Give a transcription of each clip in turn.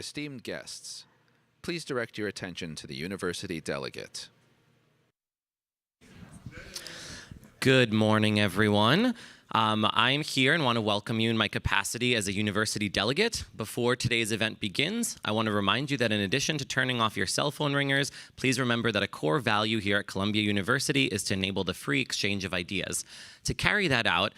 Esteemed guests, please direct your attention to the university delegate. Good morning, everyone. I'm here and want to welcome you in my capacity as a university delegate. Before today's event begins, I want to remind you that in addition to turning off your cell phone ringers, please remember that a core value here at Columbia University is to enable the free exchange of ideas. To carry that out,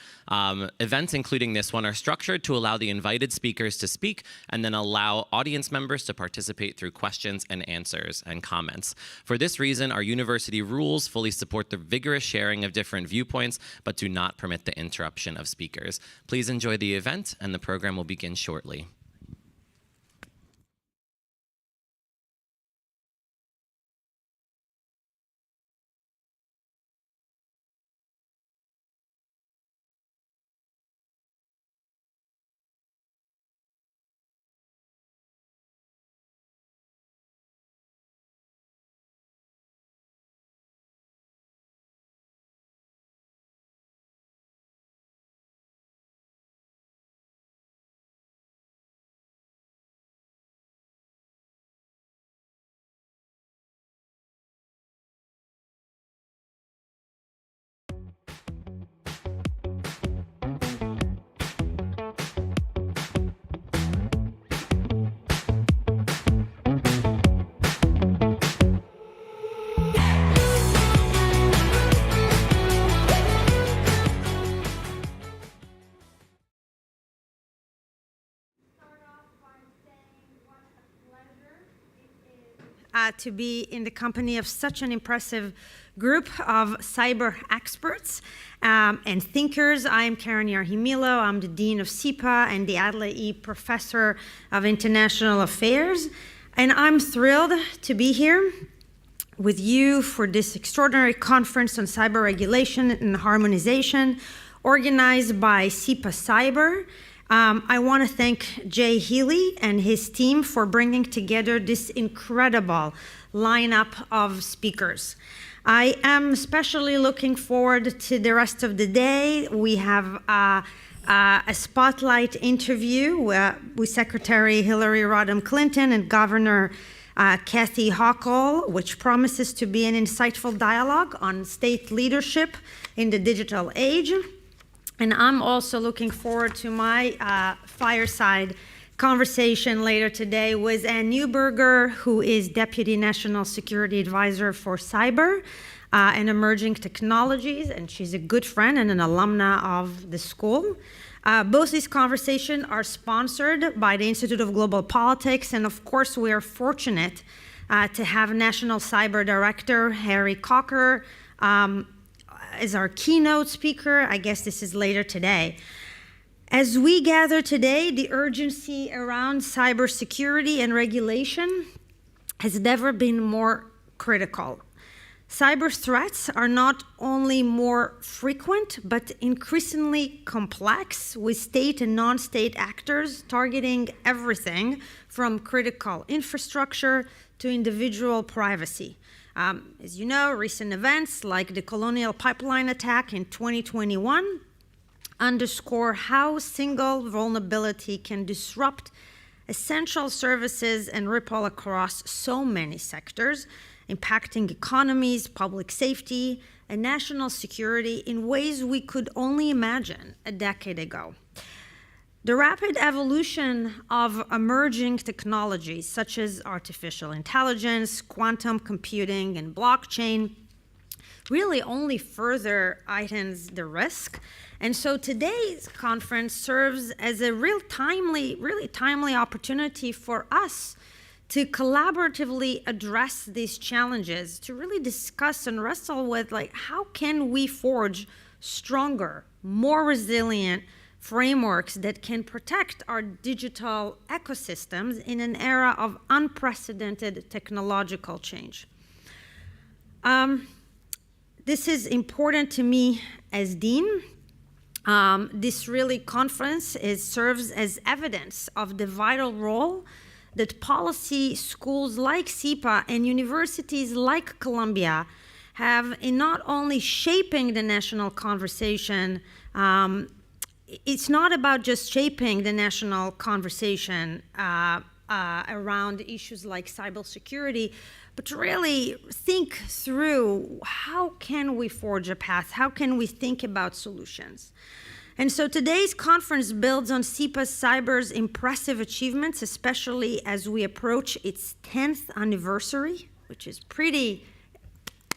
events including this one are structured to allow the invited speakers to speak and then allow audience members to participate through questions and answers and comments. For this reason, our university rules fully support the vigorous sharing of different viewpoints, but do not permit the interruption of speakers. Please enjoy the event, and the program will begin shortly. To be in the company of such an impressive group of cyber experts and thinkers. I am Karen Yarhimilo. I'm the Dean of SIPA and the Adlai E. Professor of International Affairs. And I'm thrilled to be here with you for this extraordinary conference on cyber regulation and harmonization organized by SIPA Cyber. I want to thank Jay Healey and his team for bringing together this incredible lineup of speakers. I am especially looking forward to the rest of the day. We have a spotlight interview with Secretary Hillary Rodham Clinton and Governor Clinton-Hokel, which promises to be an insightful dialogue on state leadership in the digital age. And I'm also looking forward to my fireside conversation later today with Ann Neuberger, who is Deputy National Security Advisor for Cyber and Emerging Technologies, and she's a good friend and an alumna of the school. Both these conversations are sponsored by the Institute of Global Politics, and of course we are fortunate to have National Cyber Director Harry Cocker as our keynote speaker. I guess this is later today. As we gather today, the urgency around cybersecurity and regulation has never been more critical. Cyber threats are not only more frequent, but increasingly complex, with state and non-state actors targeting everything from critical infrastructure to individual privacy. As you know, recent events like the Colonial Pipeline attack in 2021 underscore how single vulnerability can disrupt essential services and ripple across so many sectors, impacting economies, public safety, and national security in ways we could only imagine a decade ago. The rapid evolution of emerging technologies such as artificial intelligence, quantum computing, and blockchain really only further heightens the risk. And so today's conference serves as a really timely opportunity for us to collaboratively address these challenges, to really discuss and wrestle with, like, how can we forge stronger, more resilient frameworks that can protect our digital ecosystems in an era of unprecedented technological change. This is important to me as Dean. This really conference serves as evidence of the vital role that policy schools like SIPA and universities like Columbia have in not only shaping the national conversation. It's not about just shaping the national conversation around issues like cybersecurity, but to really think through how can we forge a path, how can we think about solutions. And so today's conference builds on SIPA Cyber's impressive achievements, especially as we approach its 10th anniversary, which is pretty,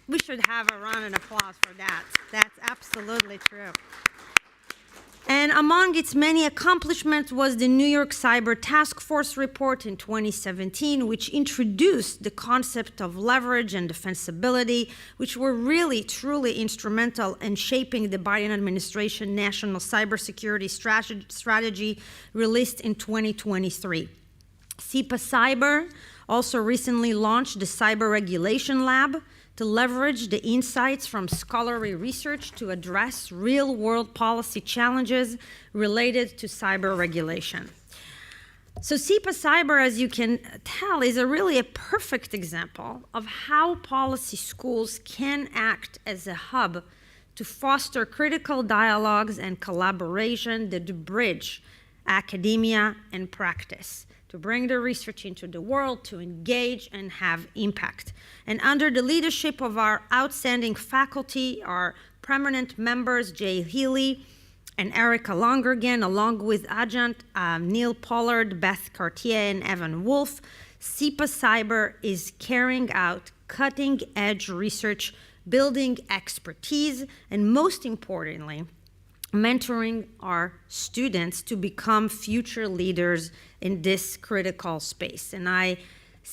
we should have a round of applause for that. That's absolutely true. And among its many accomplishments was the New York Cyber Task Force report in 2017, which introduced the concept of leverage and defensibility, which were really, truly instrumental in shaping the Biden administration national cybersecurity strategy released in 2023. SIPA Cyber also recently launched the Cyber Regulation Lab to leverage the insights from scholarly research to address real-world policy challenges related to cyber regulation. So SIPA Cyber, as you can tell, is really a perfect example of how policy schools can act as a hub to foster critical dialogues and collaboration that bridge academia and practice, to bring the research into the world, to engage and have impact. And under the leadership of our outstanding faculty, our permanent members, Jay Healey and Erica Longergan, along with adjunct Neil Pollard, Beth Cartier, and Evan Wolf, SIPA Cyber is carrying out cutting-edge research, building expertise, and most importantly, mentoring our students to become future leaders in this critical space. And I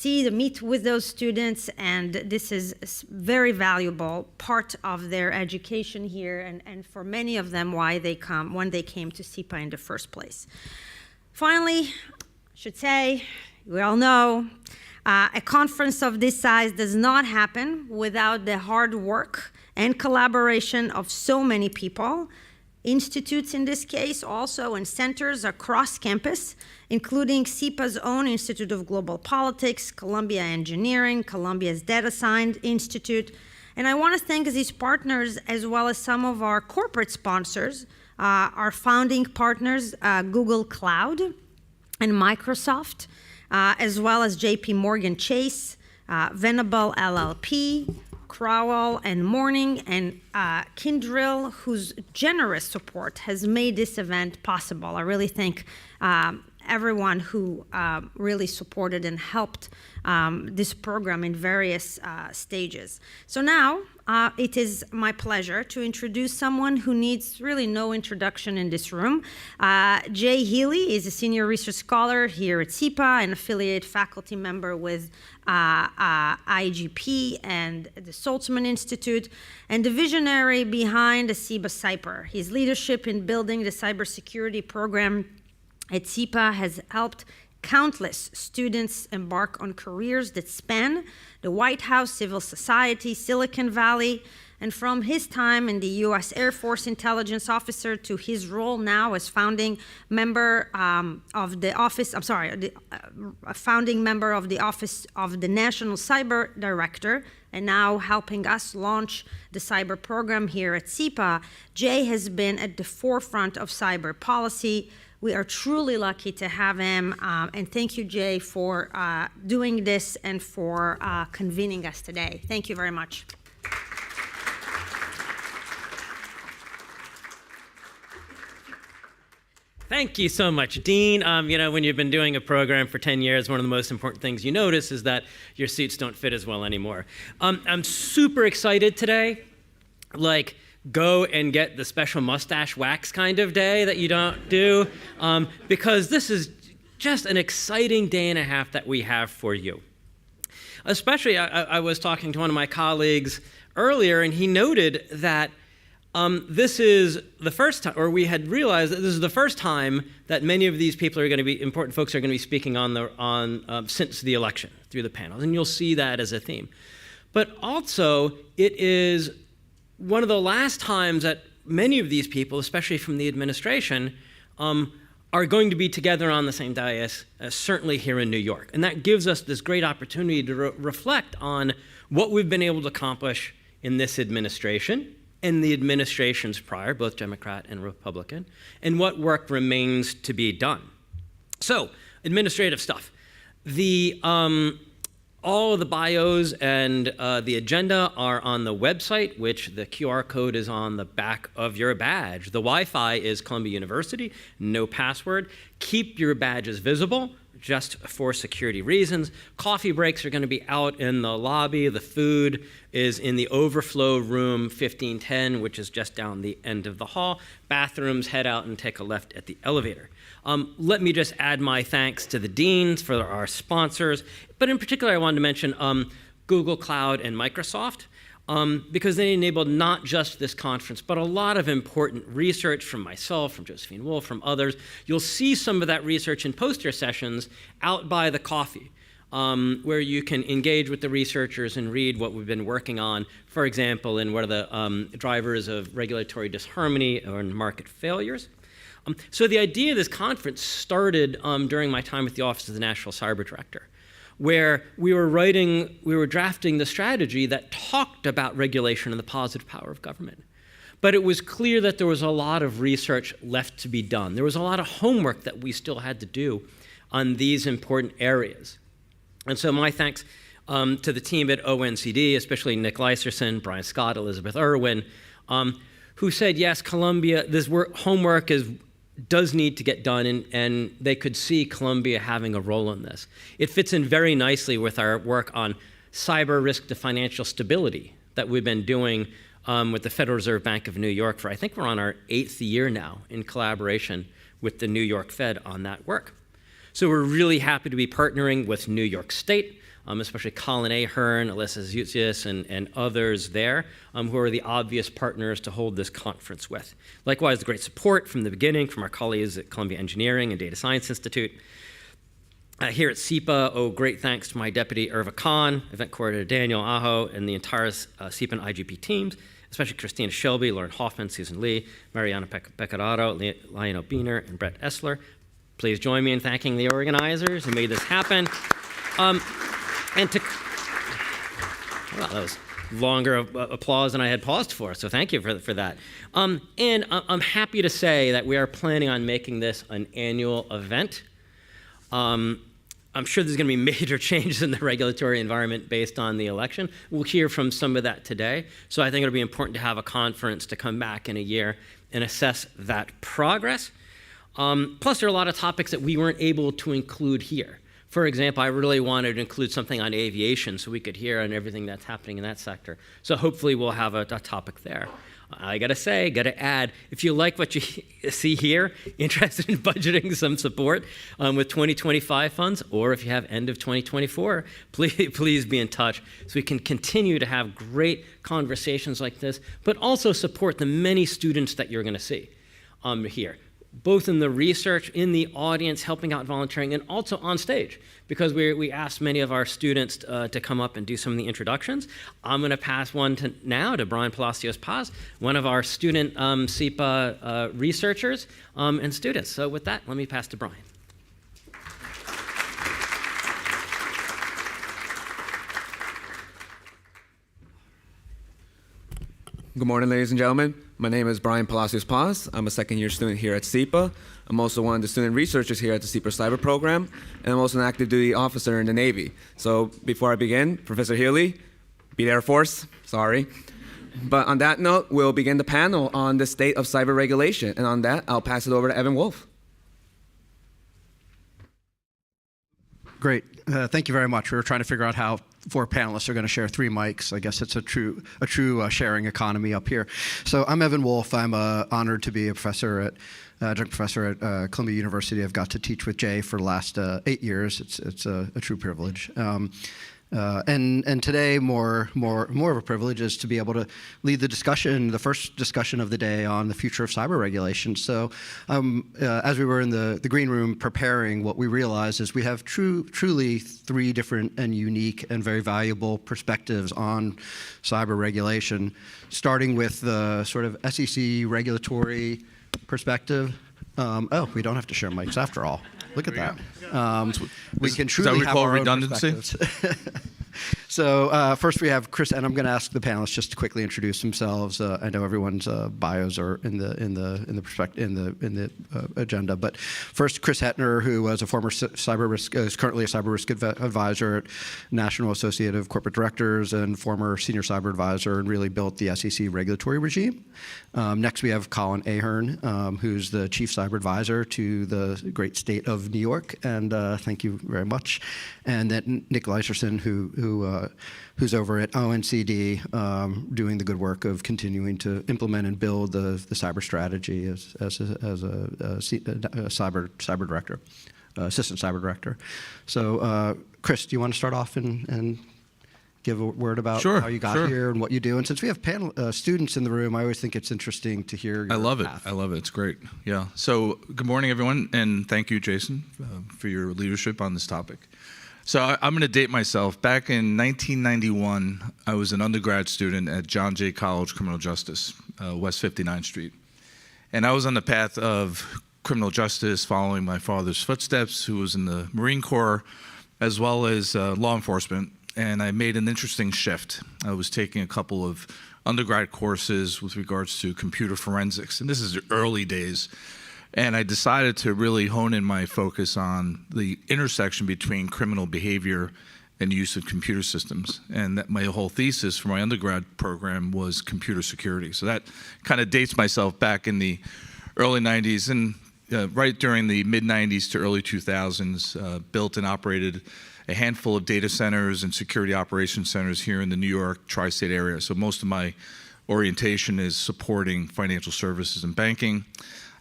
meet with those students, and this is a very valuable part of their education here, and for many of them, when they came to SIPA in the first place. Finally, I should say, we all know, a conference of this size does not happen without the hard work and collaboration of so many people, institutes in this case also, and centers across campus, including SIPA's own Institute of Global Politics, Columbia Engineering, Columbia's Data Science Institute. And I want to thank these partners as well as some of our corporate sponsors, our founding partners, Google Cloud and Microsoft, as well as JP Morgan Chase, Venable LLP, Crowell and Morning, and Kindrill, whose generous support has made this event possible. I really thank everyone who really supported and helped this program in various stages. So now it is my pleasure to introduce someone who needs really no introduction in this room. Jay Healey is a senior research scholar here at SIPA, an affiliate faculty member with IGP and the Saltzman Institute, and the visionary behind the SIPA Cyber. His leadership in building the cybersecurity program at SIPA has helped countless students embark on careers that span the White House, civil society, Silicon Valley, and from his time in the U.S. Air Force intelligence officer to his role now as founding member of the Office of the National Cyber Director, and now helping us launch the cyber program here at SIPA. Jay has been at the forefront of cyber policy. We are truly lucky to have him, and thank you, Jay, for doing this and for convening us today. Thank you very much. Thank you so much, Dean. When you've been doing a program for 10 years, one of the most important things you notice is that your suits don't fit as well anymore. I'm super excited today. Go and get the special mustache wax kind of day that you don't do, because this is just an exciting day and a half that we have for you. Especially, I was talking to one of my colleagues earlier, and he noted that this is the first time, or we had realized that this is the first time that many of these people are going to be, important folks are going to be speaking since the election through the panels, and you'll see that as a theme. But also, it is one of the last times that many of these people, especially from the administration, are going to be together on the same dais, certainly here in New York. And that gives us this great opportunity to reflect on what we've been able to accomplish in this administration and the administrations prior, both Democrat and Republican, and what work remains to be done. So, administrative stuff. All of the bios and the agenda are on the website, which the QR code is on the back of your badge. The Wi-Fi is Columbia University, no password. Keep your badges visible, just for security reasons. Coffee breaks are going to be out in the lobby. The food is in the overflow room 1510, which is just down the end of the hall. Bathrooms, head out and take a left at the elevator. Let me just add my thanks to the deans for our sponsors, but in particular I wanted to mention Google Cloud and Microsoft, because they enabled not just this conference, but a lot of important research from myself, from Josephine Wolf, from others. You'll see some of that research in poster sessions out by the coffee, where you can engage with the researchers and read what we've been working on, for example, in what are the drivers of regulatory disharmony or market failures. So the idea of this conference started during my time at the Office of the National Cyber Director, where we were drafting the strategy that talked about regulation and the positive power of government. But it was clear that there was a lot of research left to be done. There was a lot of homework that we still had to do on these important areas. And so my thanks to the team at ONCD, especially Nick Leiserson, Brian Scott, Elizabeth Irwin, who said, yes, Columbia, this homework does need to get done, and they could see Columbia having a role in this. It fits in very nicely with our work on cyber risk to financial stability that we've been doing with the Federal Reserve Bank of New York for, I think we're on our 8th year now in collaboration with the New York Fed on that work. So we're really happy to be partnering with New York State, especially Colin Ahern, Alyssa Zutius, and others there, who are the obvious partners to hold this conference with. Likewise, great support from the beginning from our colleagues at Columbia Engineering and Data Science Institute. Here at SIPA, great thanks to my deputy, Irva Khan, event coordinator Daniel Aho, and the entire SIPA and IGP teams, especially Christina Shelby, Lauren Hoffman, Susan Lee, Mariana Pecoraro, Lionel Biener, and Brett Essler. Please join me in thanking the organizers who made this happen. Well, that was longer applause than I had paused for, so thank you for that. And I'm happy to say that we are planning on making this an annual event. I'm sure there's going to be major changes in the regulatory environment based on the election. We'll hear from some of that today. So I think it'll be important to have a conference to come back in a year and assess that progress. Plus, there are a lot of topics that we weren't able to include here. For example, I really wanted to include something on aviation so we could hear on everything that's happening in that sector. So hopefully we'll have a topic there. I gotta add, if you like what you see here, interested in budgeting some support with 2025 funds, or if you have end of 2024, please be in touch so we can continue to have great conversations like this, but also support the many students that you're gonna see here, both in the research, in the audience, helping out volunteering, and also on stage, because we asked many of our students to come up and do some of the introductions. I'm going to pass one now to Brian Palacios Paz, one of our student SIPA researchers and students. So with that, let me pass to Brian. Good morning, ladies and gentlemen. My name is Brian Palacios Paz. I'm a second-year student here at SIPA. I'm also one of the student researchers here at the SIPA Cyber Program, and I'm also an active duty officer in the Navy. So before I begin, Professor Healey, be the Air Force, sorry. But on that note, we'll begin the panel on the state of cyber regulation. And on that, I'll pass it over to Evan Wolf. Great. Thank you very much. We were trying to figure out how 4 panelists are going to share 3 mics. I guess it's a true sharing economy up here. So I'm Evan Wolf. I'm honored to be a professor adjunct professor at Columbia University. I've got to teach with Jay for the last 8 years. It's a true privilege. And today, more of a privilege is to be able to lead the discussion, the first discussion of the day on the future of cyber regulation. So as we were in the green room preparing, what we realized is we have truly 3 different and unique and very valuable perspectives on cyber regulation, starting with the sort of SEC regulatory perspective. Oh, we don't have to share mics after all. Look at that. We can truly have our own perspectives. So first we have Chris, and I'm going to ask the panelists just to quickly introduce themselves. I know everyone's bios are in the agenda, but first Chris Hetner, who was a former cyber risk, is currently a cyber risk advisor at National Association of Corporate Directors and former senior cyber advisor, and really built the SEC regulatory regime. Next we have Colin Ahern, who's the chief cyber advisor to the great state of New York, and thank you very much. And then Nick Leiserson, who's over at ONCD, doing the good work of continuing to implement and build the cyber strategy as a cyber director, assistant cyber director. So, Chris, do you want to start off and give a word about how you got here and what you do? And since we have students in the room, I always think it's interesting to hear your I love path. it. I love it. It's great. Yeah. So good morning, everyone, and thank you, Jason, for your leadership on this topic. So I'm going to date myself. Back in 1991, I was an undergrad student at John Jay College Criminal Justice, West 59th Street. And I was on the path of criminal justice, following my father's footsteps, who was in the Marine Corps, as well as law enforcement. And I made an interesting shift. I was taking a couple of undergrad courses with regards to computer forensics, and this is the early days. And I decided to really hone in my focus on the intersection between criminal behavior and use of computer systems. And that my whole thesis for my undergrad program was computer security. So that kind of dates myself back in the early 90s, and right during the mid-90s to early 2000s, built and operated a handful of data centers and security operations centers here in the New York tri-state area. So most of my orientation is supporting financial services and banking.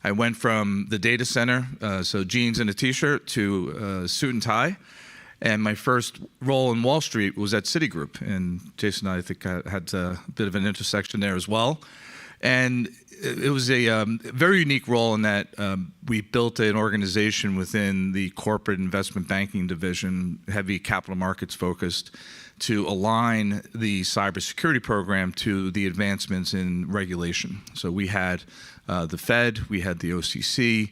I went from the data center, so jeans and a t-shirt, to suit and tie. And my first role in Wall Street was at Citigroup. And Jason and I think had a bit of an intersection there as well. And it was a very unique role in that we built an organization within the corporate investment banking division, heavy capital markets focused, to align the cybersecurity program to the advancements in regulation. So we had the Fed, we had the OCC.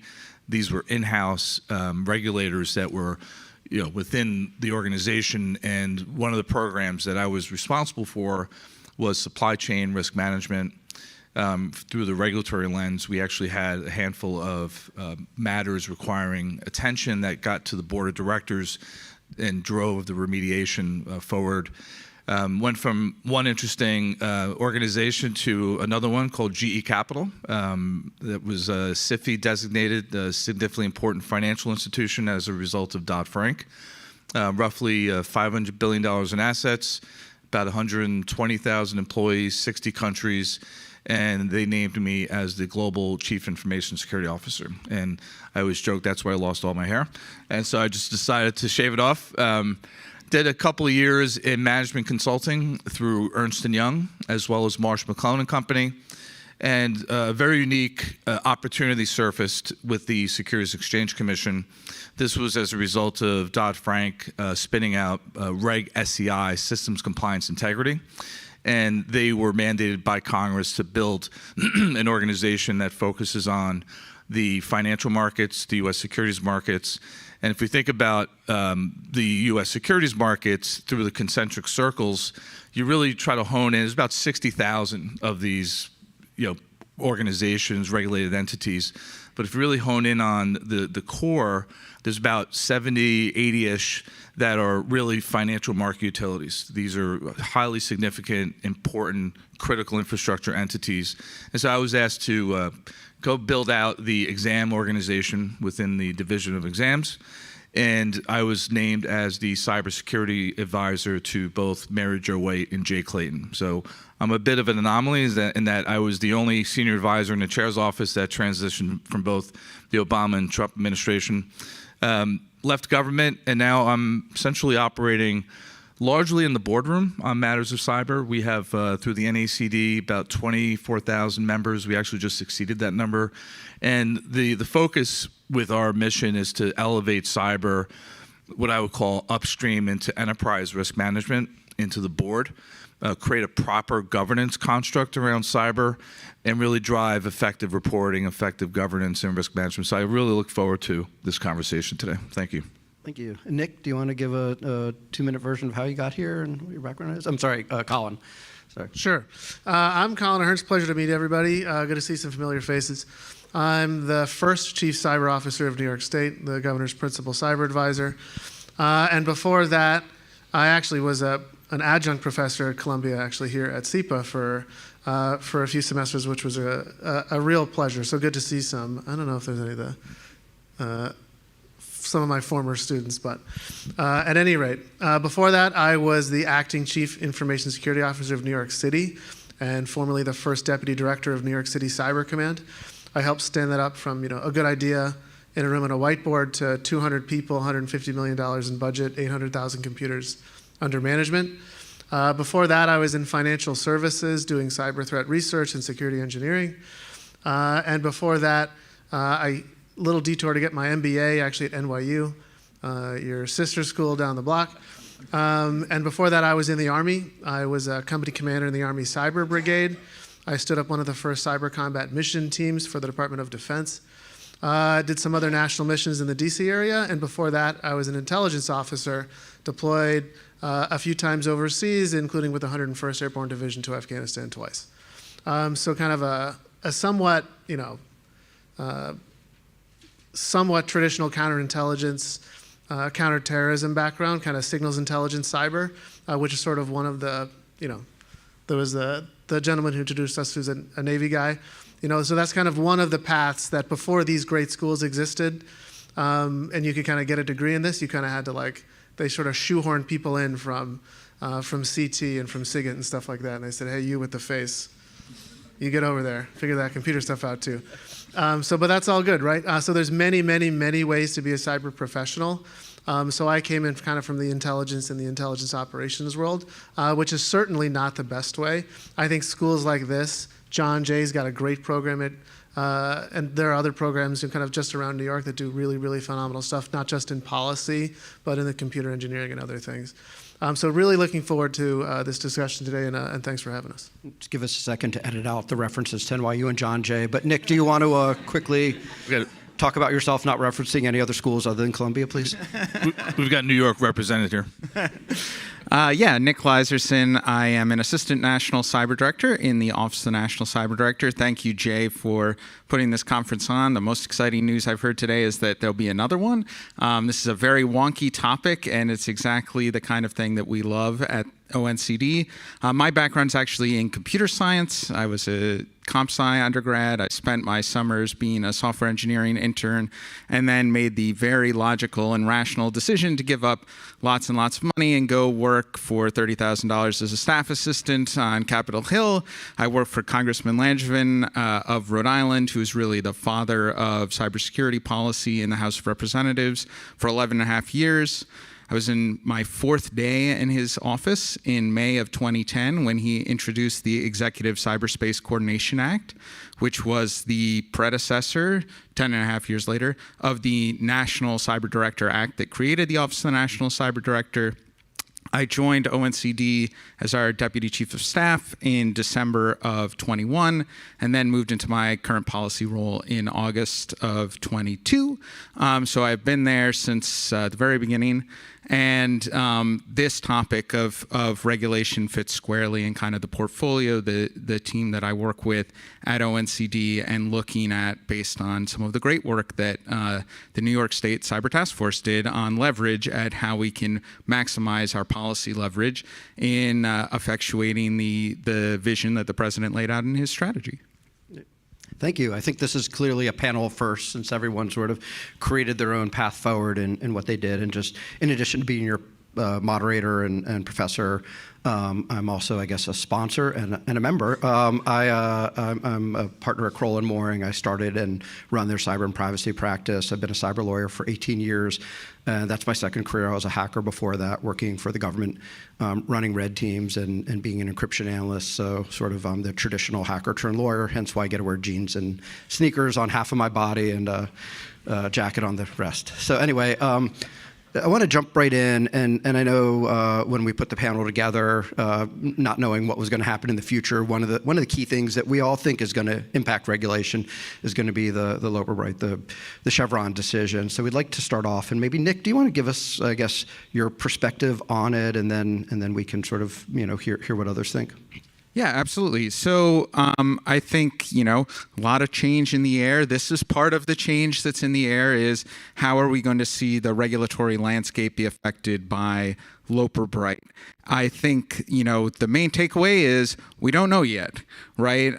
These were in-house regulators that were within the organization. And one of the programs that I was responsible for was supply chain risk management. Through the regulatory lens, we actually had a handful of matters requiring attention that got to the board of directors and drove the remediation forward. Went from one interesting organization to another one called GE Capital. That was a SIFI designated, a significantly important financial institution as a result of Dodd-Frank. Roughly $500 billion in assets, about 120,000 employees, 60 countries. And they named me as the Global Chief Information Security Officer. And I always joke that's where I lost all my hair. And so I just decided to shave it off. Did a couple of years in management consulting through Ernst & Young, as well as Marsh McLennan Company. And a very unique opportunity surfaced with the Securities Exchange Commission. This was as a result of Dodd-Frank spinning out Reg SCI, Systems Compliance Integrity. And they were mandated by Congress to build an organization that focuses on the financial markets, the U.S. securities markets. And if we think about the U.S. securities markets through the concentric circles, you really try to hone in. There's about 60,000 of these organizations, regulated entities. But if you really hone in on the core, there's about 70, 80-ish that are really financial market utilities. These are highly significant, important, critical infrastructure entities. And so I was asked to go build out the exam organization within the Division of Exams. And I was named as the cybersecurity advisor to both Mary Jo White and Jay Clayton. So I'm a bit of an anomaly in that I was the only senior advisor in the chair's office that transitioned from both the Obama and Trump administration. Left government, and now I'm essentially operating largely in the boardroom on matters of cyber. We have, through the NACD, about 24,000 members. We actually just exceeded that number. And the focus with our mission is to elevate cyber, what I would call upstream into enterprise risk management, into the board, create a proper governance construct around cyber, and really drive effective reporting, effective governance, and risk management. So I really look forward to this conversation today. Thank you. Thank you. And Nick, do you want to give a 2-minute version of how you got here and what your background is? I'm sorry, Colin. Sorry. Sure. I'm Colin Ernst. Pleasure to meet everybody. Good to see some familiar faces. I'm the first Chief Cyber Officer of New York State, the Governor's Principal Cyber Advisor. And before that, I actually was an adjunct professor at Columbia, actually here at SIPA for a few semesters, which was a real pleasure. So good to see some. I don't know if there's any of the some of my former students, but at any rate, before that, I was the acting Chief Information Security Officer of New York City, and formerly the first Deputy Director of New York City Cyber Command. I helped stand that up from a good idea in a room and a whiteboard to 200 people, $150 million in budget, 800,000 computers under management. Before that, I was in financial services doing cyber threat research and security engineering. And before that, little detour to get my MBA actually at NYU, your sister school down the block. And before that, I was in the Army. I was a company commander in the Army Cyber Brigade. I stood up one of the first cyber combat mission teams for the Department of Defense. Did some other national missions in the DC area. And before that, I was an intelligence officer deployed a few times overseas, including with the 101st Airborne Division to Afghanistan twice. So kind of a somewhat, somewhat traditional counterintelligence, counterterrorism background, kind of signals intelligence cyber, which is sort of one of the, there was the gentleman who introduced us who's a Navy guy. So that's kind of one of the paths that before these great schools existed, and you could kind of get a degree in this, you kind of had to they sort of shoehorned people in from CT and from SIGINT and stuff like that. And they said, hey, you with the face, you get over there, figure that computer stuff out too. But that's all good, right? So there's many, many, many ways to be a cyber professional. So I came in kind of from the intelligence and the intelligence operations world, which is certainly not the best way. I think schools like this, John Jay's got a great program at, and there are other programs kind of just around New York that do really, really phenomenal stuff, not just in policy, but in the computer engineering and other things. So really looking forward to this discussion today, and thanks for having us. Just give us a second to edit out the references to NYU and John Jay. But Nick, do you want to quickly talk about yourself, not referencing any other schools other than Columbia, please? We've got New York represented here. Nick Gleiserson. I am an Assistant National Cyber Director in the Office of the National Cyber Director. Thank you, Jay, for putting this conference on. The most exciting news I've heard today is that there'll be another one. This is a very wonky topic, and it's exactly the kind of thing that we love at ONCD. My background's actually in computer science. I was a comp sci undergrad. I spent my summers being a software engineering intern, and then made the very logical and rational decision to give up lots and lots of money and go work for $30,000 as a staff assistant on Capitol Hill. I worked for Congressman Langevin of Rhode Island, who is really the father of cybersecurity policy in the House of Representatives, for 11 and a half years. I was in my 4th day in his office in May of 2010 when he introduced the Executive Cyberspace Coordination Act, which was the predecessor, 10 and a half years later, of the National Cyber Director Act that created the Office of the National Cyber Director. I joined ONCD as our Deputy Chief of Staff in December of 21, and then moved into my current policy role in August of 22. So I've been there since the very beginning. And this topic of regulation fits squarely in kind of the portfolio, the team that I work with at ONCD, and looking at, based on some of the great work that the New York State Cyber Task Force did on leverage, at how we can maximize our policy leverage in effectuating the vision that the president laid out in his strategy. Thank you. I think this is clearly a panel first, since everyone sort of created their own path forward in what they did. And just in addition to being your moderator and professor, I'm also, I guess, a sponsor and a member. I'm a partner at Kroll & Mooring. I started and run their cyber and privacy practice. I've been a cyber lawyer for 18 years. That's my second career. I was a hacker before that, working for the government, running red teams and being an encryption analyst. So sort of the traditional hacker turned lawyer, hence why I get to wear jeans and sneakers on half of my body and a jacket on the rest. So anyway, I want to jump right in, and I know when we put the panel together, not knowing what was going to happen in the future, one of the key things that we all think is going to impact regulation is going to be the lower right, the Chevron decision. So we'd like to start off, and maybe Nick, do you want to give us, I guess, your perspective on it, and then we can sort of hear what others think. Yeah, absolutely. So I think, a lot of change in the air. This is part of the change that's in the air is how are we going to see the regulatory landscape be affected by Loper Bright? I think, the main takeaway is we don't know yet, right?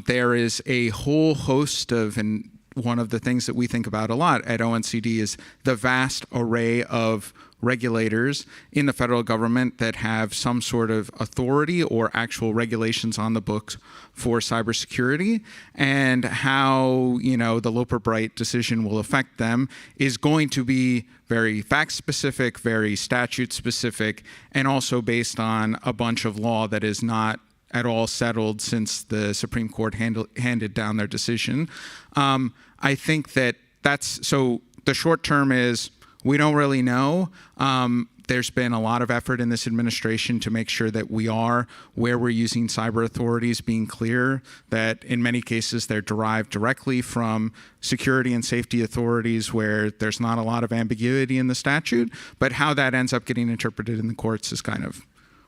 There is a whole host of, and one of the things that we think about a lot at ONCD is the vast array of regulators in the federal government that have some sort of authority or actual regulations on the books for cybersecurity, and how the Loper Bright decision will affect them is going to be very fact specific, very statute specific, and also based on a bunch of law that is not at all settled since the Supreme Court handed down their decision. I think so the short term is we don't really know. There's been a lot of effort in this administration to make sure that we are, where we're using cyber authorities, being clear that in many cases they're derived directly from security and safety authorities where there's not a lot of ambiguity in the statute, but how that ends up getting interpreted in the courts is kind of,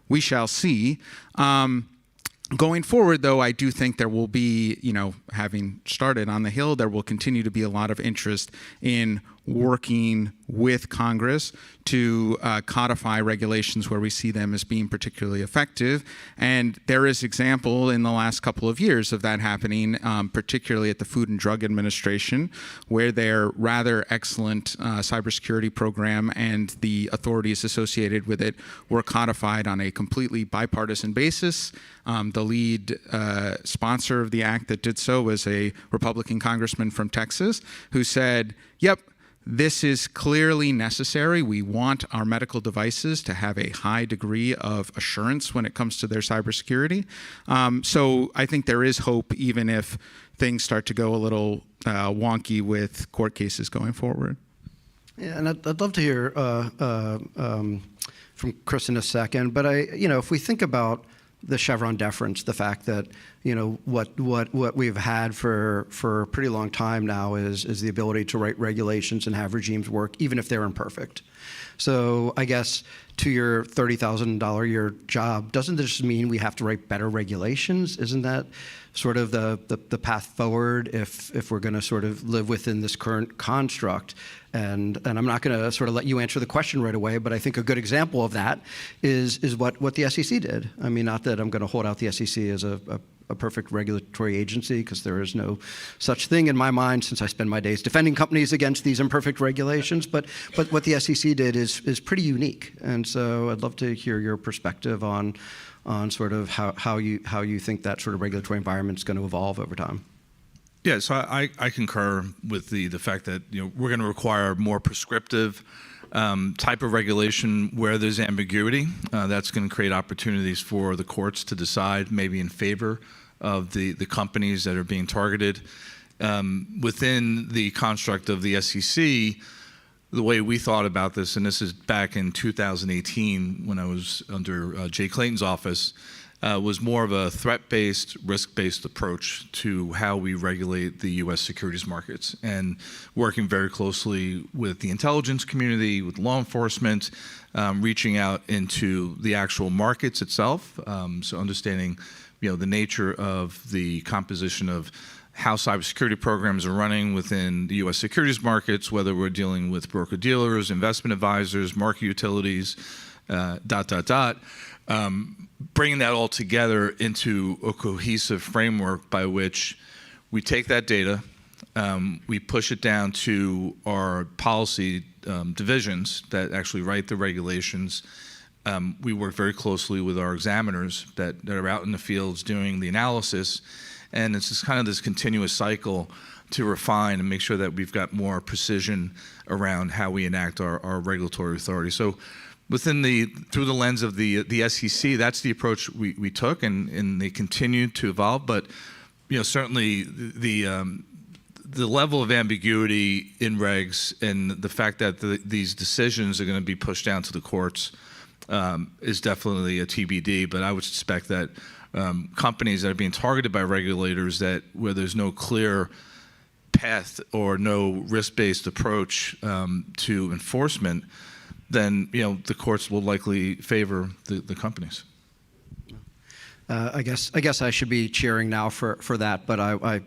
we shall see. Going forward, though, I do think there will be, having started on the Hill, there will continue to be a lot of interest in working with Congress to codify regulations where we see them as being particularly effective. And there is example in the last couple of years of that happening, particularly at the Food and Drug Administration, where their rather excellent cybersecurity program and the authorities associated with it were codified on a completely bipartisan basis. The lead sponsor of the act that did so was a Republican congressman from Texas who said, yep, this is clearly necessary. We want our medical devices to have a high degree of assurance when it comes to their cybersecurity. So I think there is hope, even if things start to go a little wonky with court cases going forward. Yeah, and I'd love to hear from Chris in a second. But if we think about the Chevron deference, the fact that what we've had for a pretty long time now is the ability to write regulations and have regimes work even if they're imperfect. So I guess to your $30,000 a year job, doesn't this mean we have to write better regulations? Isn't that sort of the path forward if we're going to sort of live within this current construct? And I'm not going to sort of let you answer the question right away, but I think a good example of that is what the SEC did. I mean, not that I'm going to hold out the SEC as a perfect regulatory agency, because there is no such thing in my mind, since I spend my days defending companies against these imperfect regulations. But what the SEC did is pretty unique, and so I'd love to hear your perspective on sort of how you think that sort of regulatory environment is going to evolve over time. Yeah, so I concur with the fact that we're going to require more prescriptive type of regulation where there's ambiguity. That's going to create opportunities for the courts to decide maybe in favor of the companies that are being targeted. Within the construct of the SEC, the way we thought about this, and this is back in 2018 when I was under Jay Clayton's office, was more of a threat-based, risk-based approach to how we regulate the U.S. securities markets, and working very closely with the intelligence community, with law enforcement, reaching out into the actual markets itself, so understanding the nature of the composition of how cybersecurity programs are running within the U.S. securities markets, whether we're dealing with broker-dealers, investment advisors, market utilities, bringing that all together into a cohesive framework by which we take that data, we push it down to our policy divisions that actually write the regulations. We work very closely with our examiners that are out in the fields doing the analysis, and it's just kind of this continuous cycle to refine and make sure that we've got more precision around how we enact our regulatory authority. So through the lens of the SEC, that's the approach we took, and they continue to evolve. But certainly the the level of ambiguity in regs and the fact that these decisions are going to be pushed down to the courts is definitely a TBD. But I would suspect that companies that are being targeted by regulators, that where there's no clear path or no risk-based approach to enforcement, then the courts will likely favor the companies. I guess I should be cheering now for that, but I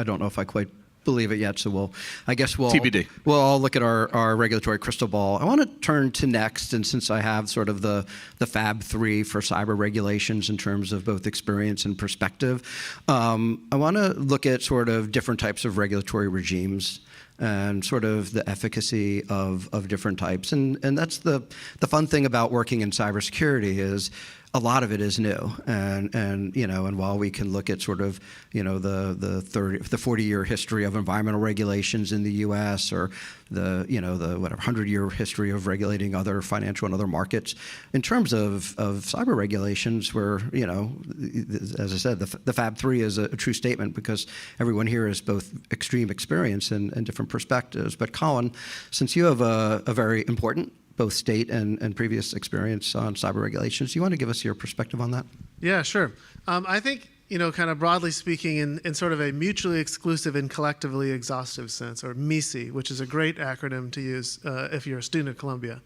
don't know if I quite believe it yet. So we'll TBD. We'll all look at our regulatory crystal ball. I want to turn to next, and since I have sort of the Fab 3 for cyber regulations in terms of both experience and perspective, I want to look at sort of different types of regulatory regimes and sort of the efficacy of different types. And that's the fun thing about working in cybersecurity is a lot of it is new, and while we can look at sort of the 40-year history of environmental regulations in the U.S. or the 100-year history of regulating other financial and other markets, in terms of cyber regulations, where as I said, the Fab 3 is a true statement because everyone here has both extreme experience and different perspectives. But Colin, since you have a very important both state and previous experience on cyber regulations, do you want to give us your perspective on that? Yeah, sure. I think, kind of broadly speaking, in sort of a mutually exclusive and collectively exhaustive sense, or MISI, which is a great acronym to use if you're a student at Columbia.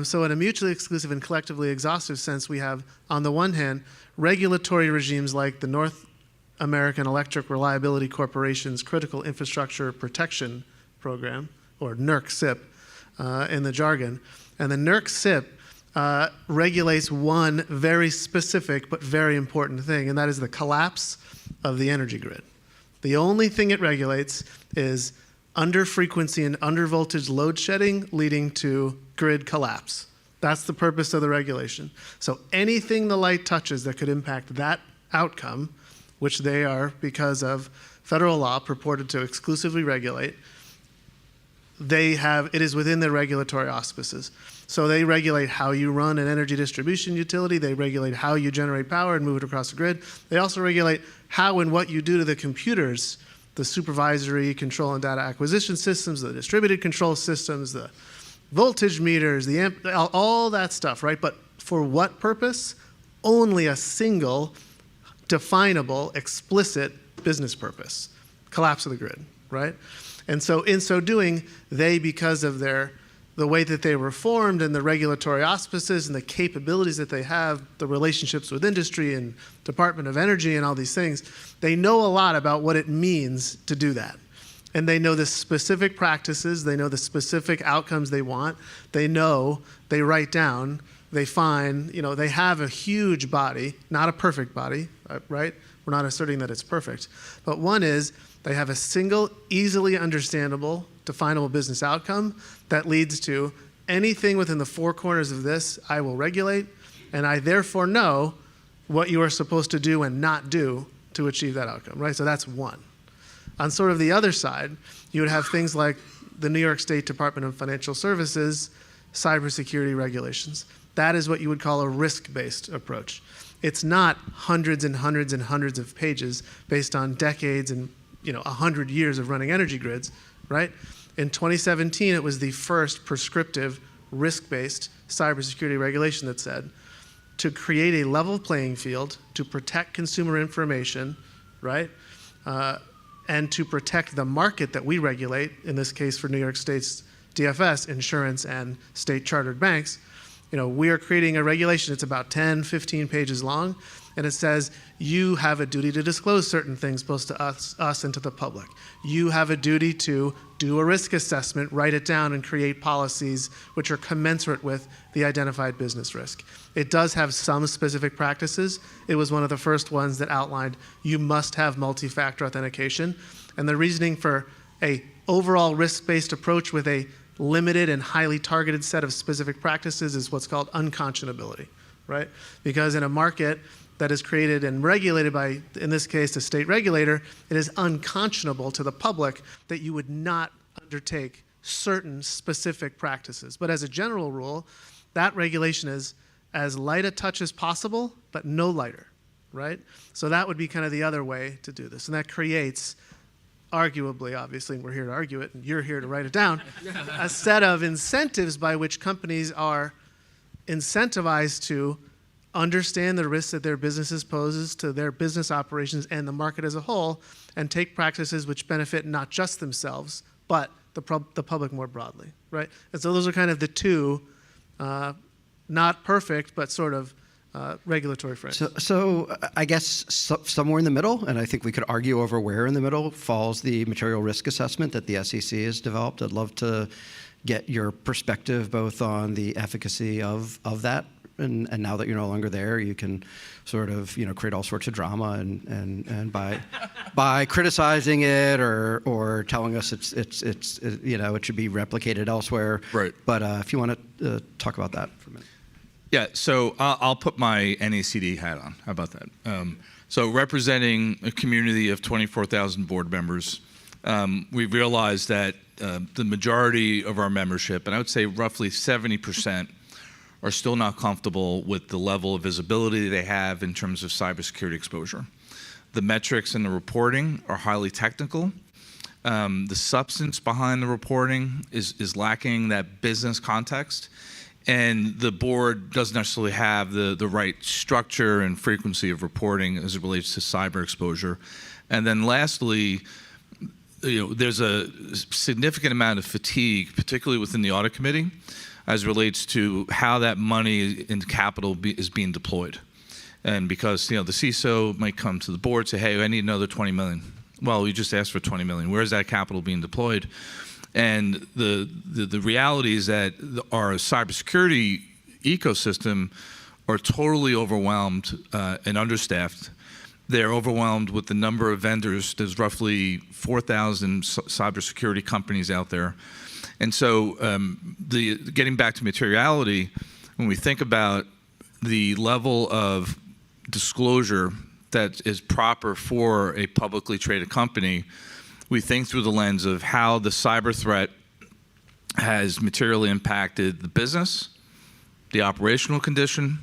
So in a mutually exclusive and collectively exhaustive sense, we have, on the one hand, regulatory regimes like the North American Electric Reliability Corporation's Critical Infrastructure Protection Program, or NERC-CIP, in the jargon. And the NERC-CIP regulates one very specific but very important thing, and that is the collapse of the energy grid. The only thing it regulates is under frequency and under voltage load shedding leading to grid collapse. That's the purpose of the regulation. So anything the light touches that could impact that outcome, which they are, because of federal law, purported to exclusively regulate, it is within their regulatory auspices. So they regulate how you run an energy distribution utility. They regulate how you generate power and move it across the grid. They also regulate how and what you do to the computers, the supervisory control and data acquisition systems, the distributed control systems, the voltage meters, all that stuff, right? But for what purpose? Only a single definable, explicit business purpose: collapse of the grid, right? And so in so doing, they, because of the way that they were formed and the regulatory auspices and the capabilities that they have, the relationships with industry and Department of Energy and all these things, they know a lot about what it means to do that. And they know the specific practices, they know the specific outcomes they want, they write down, they find, they have a huge body, not a perfect body, right? We're not asserting that it's perfect. But one is, they have a single, easily understandable, definable business outcome that leads to anything within the four corners of this, I will regulate, and I therefore know what you are supposed to do and not do to achieve that outcome, right? So that's one. On sort of the other side, you would have things like the New York State Department of Financial Services cybersecurity regulations. That is what you would call a risk-based approach. It's not hundreds and hundreds and hundreds of pages based on decades and 100 years of running energy grids, right? In 2017, it was the first prescriptive risk-based cybersecurity regulation that said to create a level playing field to protect consumer information, right? And to protect the market that we regulate, in this case for New York State's DFS, insurance and state chartered banks, we are creating a regulation. It's about 10, 15 pages long, and it says you have a duty to disclose certain things both to us and to the public. You have a duty to do a risk assessment, write it down, and create policies which are commensurate with the identified business risk. It does have some specific practices. It was one of the first ones that outlined you must have multi-factor authentication, and the reasoning for a overall risk-based approach with a limited and highly targeted set of specific practices is what's called unconscionability, right? Because in a market that is created and regulated by, in this case, a state regulator, it is unconscionable to the public that you would not undertake certain specific practices. But as a general rule, that regulation is as light a touch as possible, but no lighter, right? So that would be kind of the other way to do this. And that creates arguably, obviously, and we're here to argue it, and you're here to write it down, a set of incentives by which companies are incentivized to understand the risks that their businesses poses to their business operations and the market as a whole, and take practices which benefit not just themselves, but the public more broadly, right? And so those are kind of the two, not perfect, but sort of regulatory framework. So I guess somewhere in the middle, and I think we could argue over where in the middle, falls the material risk assessment that the SEC has developed. I'd love to get your perspective both on the efficacy of that, and now that you're no longer there, you can sort of create all sorts of drama and by criticizing it or telling us it should be replicated elsewhere. Right. But if you want to talk about that for a minute. Yeah, so I'll put my NACD hat on. How about that? So representing a community of 24,000 board members, we realized that the majority of our membership, and I would say roughly 70%, are still not comfortable with the level of visibility they have in terms of cybersecurity exposure. The metrics and the reporting are highly technical. The substance behind the reporting is lacking that business context. And the board doesn't necessarily have the right structure and frequency of reporting as it relates to cyber exposure. And then lastly, there's a significant amount of fatigue, particularly within the audit committee, as it relates to how that money in capital is being deployed. And because the CISO might come to the board and say, hey, I need another 20 million. Well, you just asked for 20 million. Where is that capital being deployed? And the reality is that our cybersecurity ecosystem are totally overwhelmed and understaffed. They're overwhelmed with the number of vendors. There's roughly 4,000 cybersecurity companies out there. And so getting back to materiality, when we think about the level of disclosure that is proper for a publicly traded company, we think through the lens of how the cyber threat has materially impacted the business, the operational condition,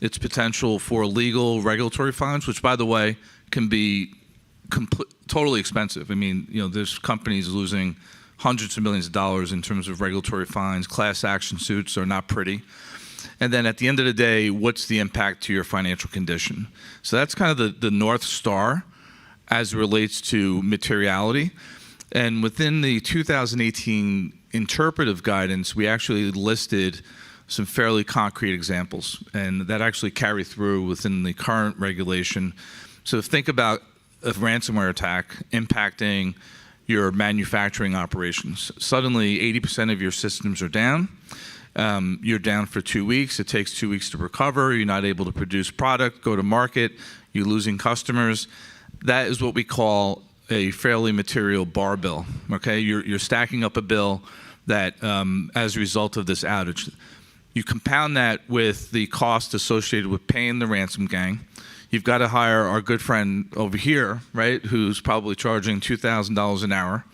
its potential for legal regulatory fines, which, by the way, can be totally expensive. I mean, there's companies losing hundreds of millions of dollars in terms of regulatory fines. Class action suits are not pretty. And then at the end of the day, what's the impact to your financial condition? So that's kind of the North Star as it relates to materiality. And within the 2018 interpretive guidance, we actually listed some fairly concrete examples, and that actually carry through within the current regulation. So think about a ransomware attack impacting your manufacturing operations. Suddenly, 80% of your systems are down. You're down for 2 weeks. It takes 2 weeks to recover. You're not able to produce product, go to market. You're losing customers. That is what we call a fairly material bar bill. Okay, you're stacking up a bill that, as a result of this outage, you compound that with the cost associated with paying the ransom gang. You've got to hire our good friend over here, right, who's probably charging $2,000 an hour.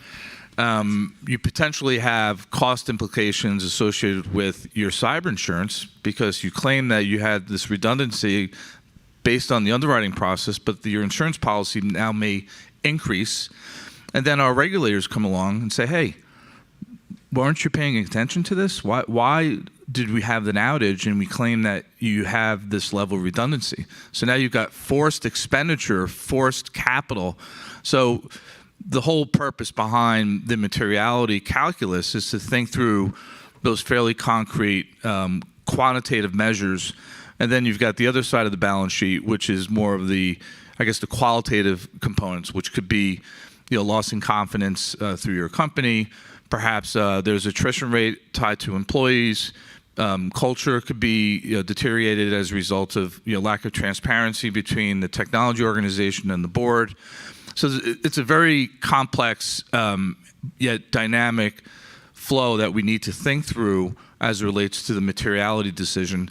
You potentially have cost implications associated with your cyber insurance because you claim that you had this redundancy based on the underwriting process, but your insurance policy now may increase. And then our regulators come along and say, hey, weren't you paying attention to this? Why did we have an outage and we claim that you have this level of redundancy? So now you've got forced expenditure, forced capital. So the whole purpose behind the materiality calculus is to think through those fairly concrete quantitative measures. And then you've got the other side of the balance sheet, which is more of the qualitative components, which could be loss in confidence through your company. Perhaps there's attrition rate tied to employees. Culture could be deteriorated as a result of lack of transparency between the technology organization and the board. So it's a very complex yet dynamic flow that we need to think through as it relates to the materiality decision.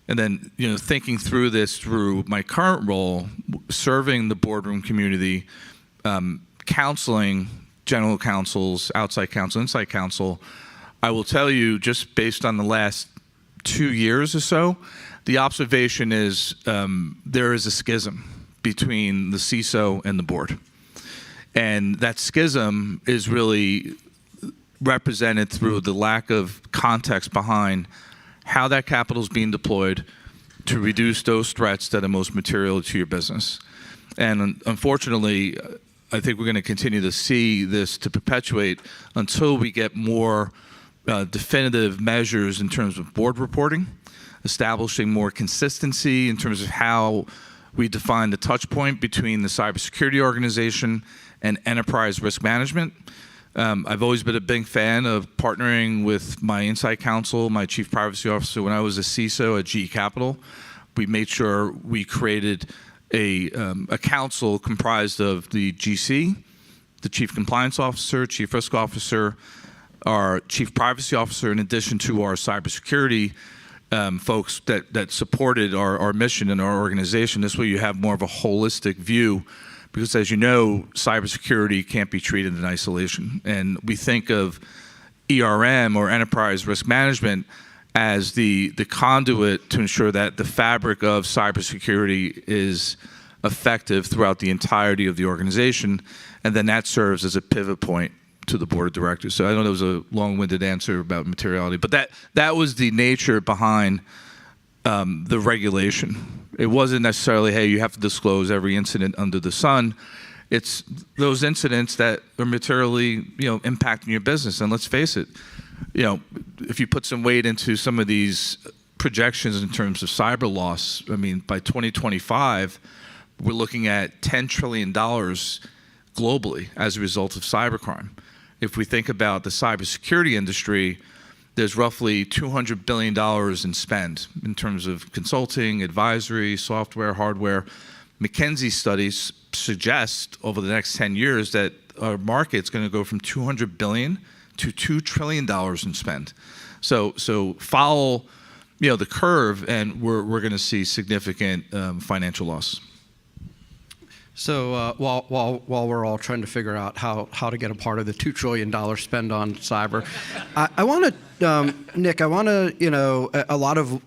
And then thinking through this through my current role, serving the boardroom community, counseling general counsels, outside counsel, inside counsel, I will tell you, just based on the last 2 years or so, the observation is there is a schism between the CISO and the board. And that schism is really represented through the lack of context behind how that capital is being deployed to reduce those threats that are most material to your business. And unfortunately, I think we're going to continue to see this to perpetuate until we get more definitive measures in terms of board reporting, establishing more consistency in terms of how we define the touch point between the cybersecurity organization and enterprise risk management. I've always been a big fan of partnering with my inside counsel, my chief privacy officer. When I was a CISO at GE Capital, we made sure we created a council comprised of the GC, the chief compliance officer, chief risk officer, our chief privacy officer, in addition to our cybersecurity folks that supported our mission and our organization. This way you have more of a holistic view, because as you know, cybersecurity can't be treated in isolation. And we think of ERM, or enterprise risk management, as the conduit to ensure that the fabric of cybersecurity is effective throughout the entirety of the organization, and then that serves as a pivot point to the board of directors. So I know that was a long-winded answer about materiality, but that was the nature behind the regulation. It wasn't necessarily, hey, you have to disclose every incident under the sun. It's those incidents that are materially, impacting your business. And let's face it, if you put some weight into some of these projections in terms of cyber loss, I mean, by 2025, we're looking at $10 trillion globally as a result of cybercrime. If we think about the cybersecurity industry, there's roughly $200 billion in spend in terms of consulting, advisory, software, hardware. McKinsey studies suggest over the next 10 years that our market's going to go from $200 billion to $2 trillion in spend. So follow, the curve, and we're going to see significant financial loss. So while we're all trying to figure out how to get a part of the $2 trillion spend on cyber, I want to, Nick, a lot of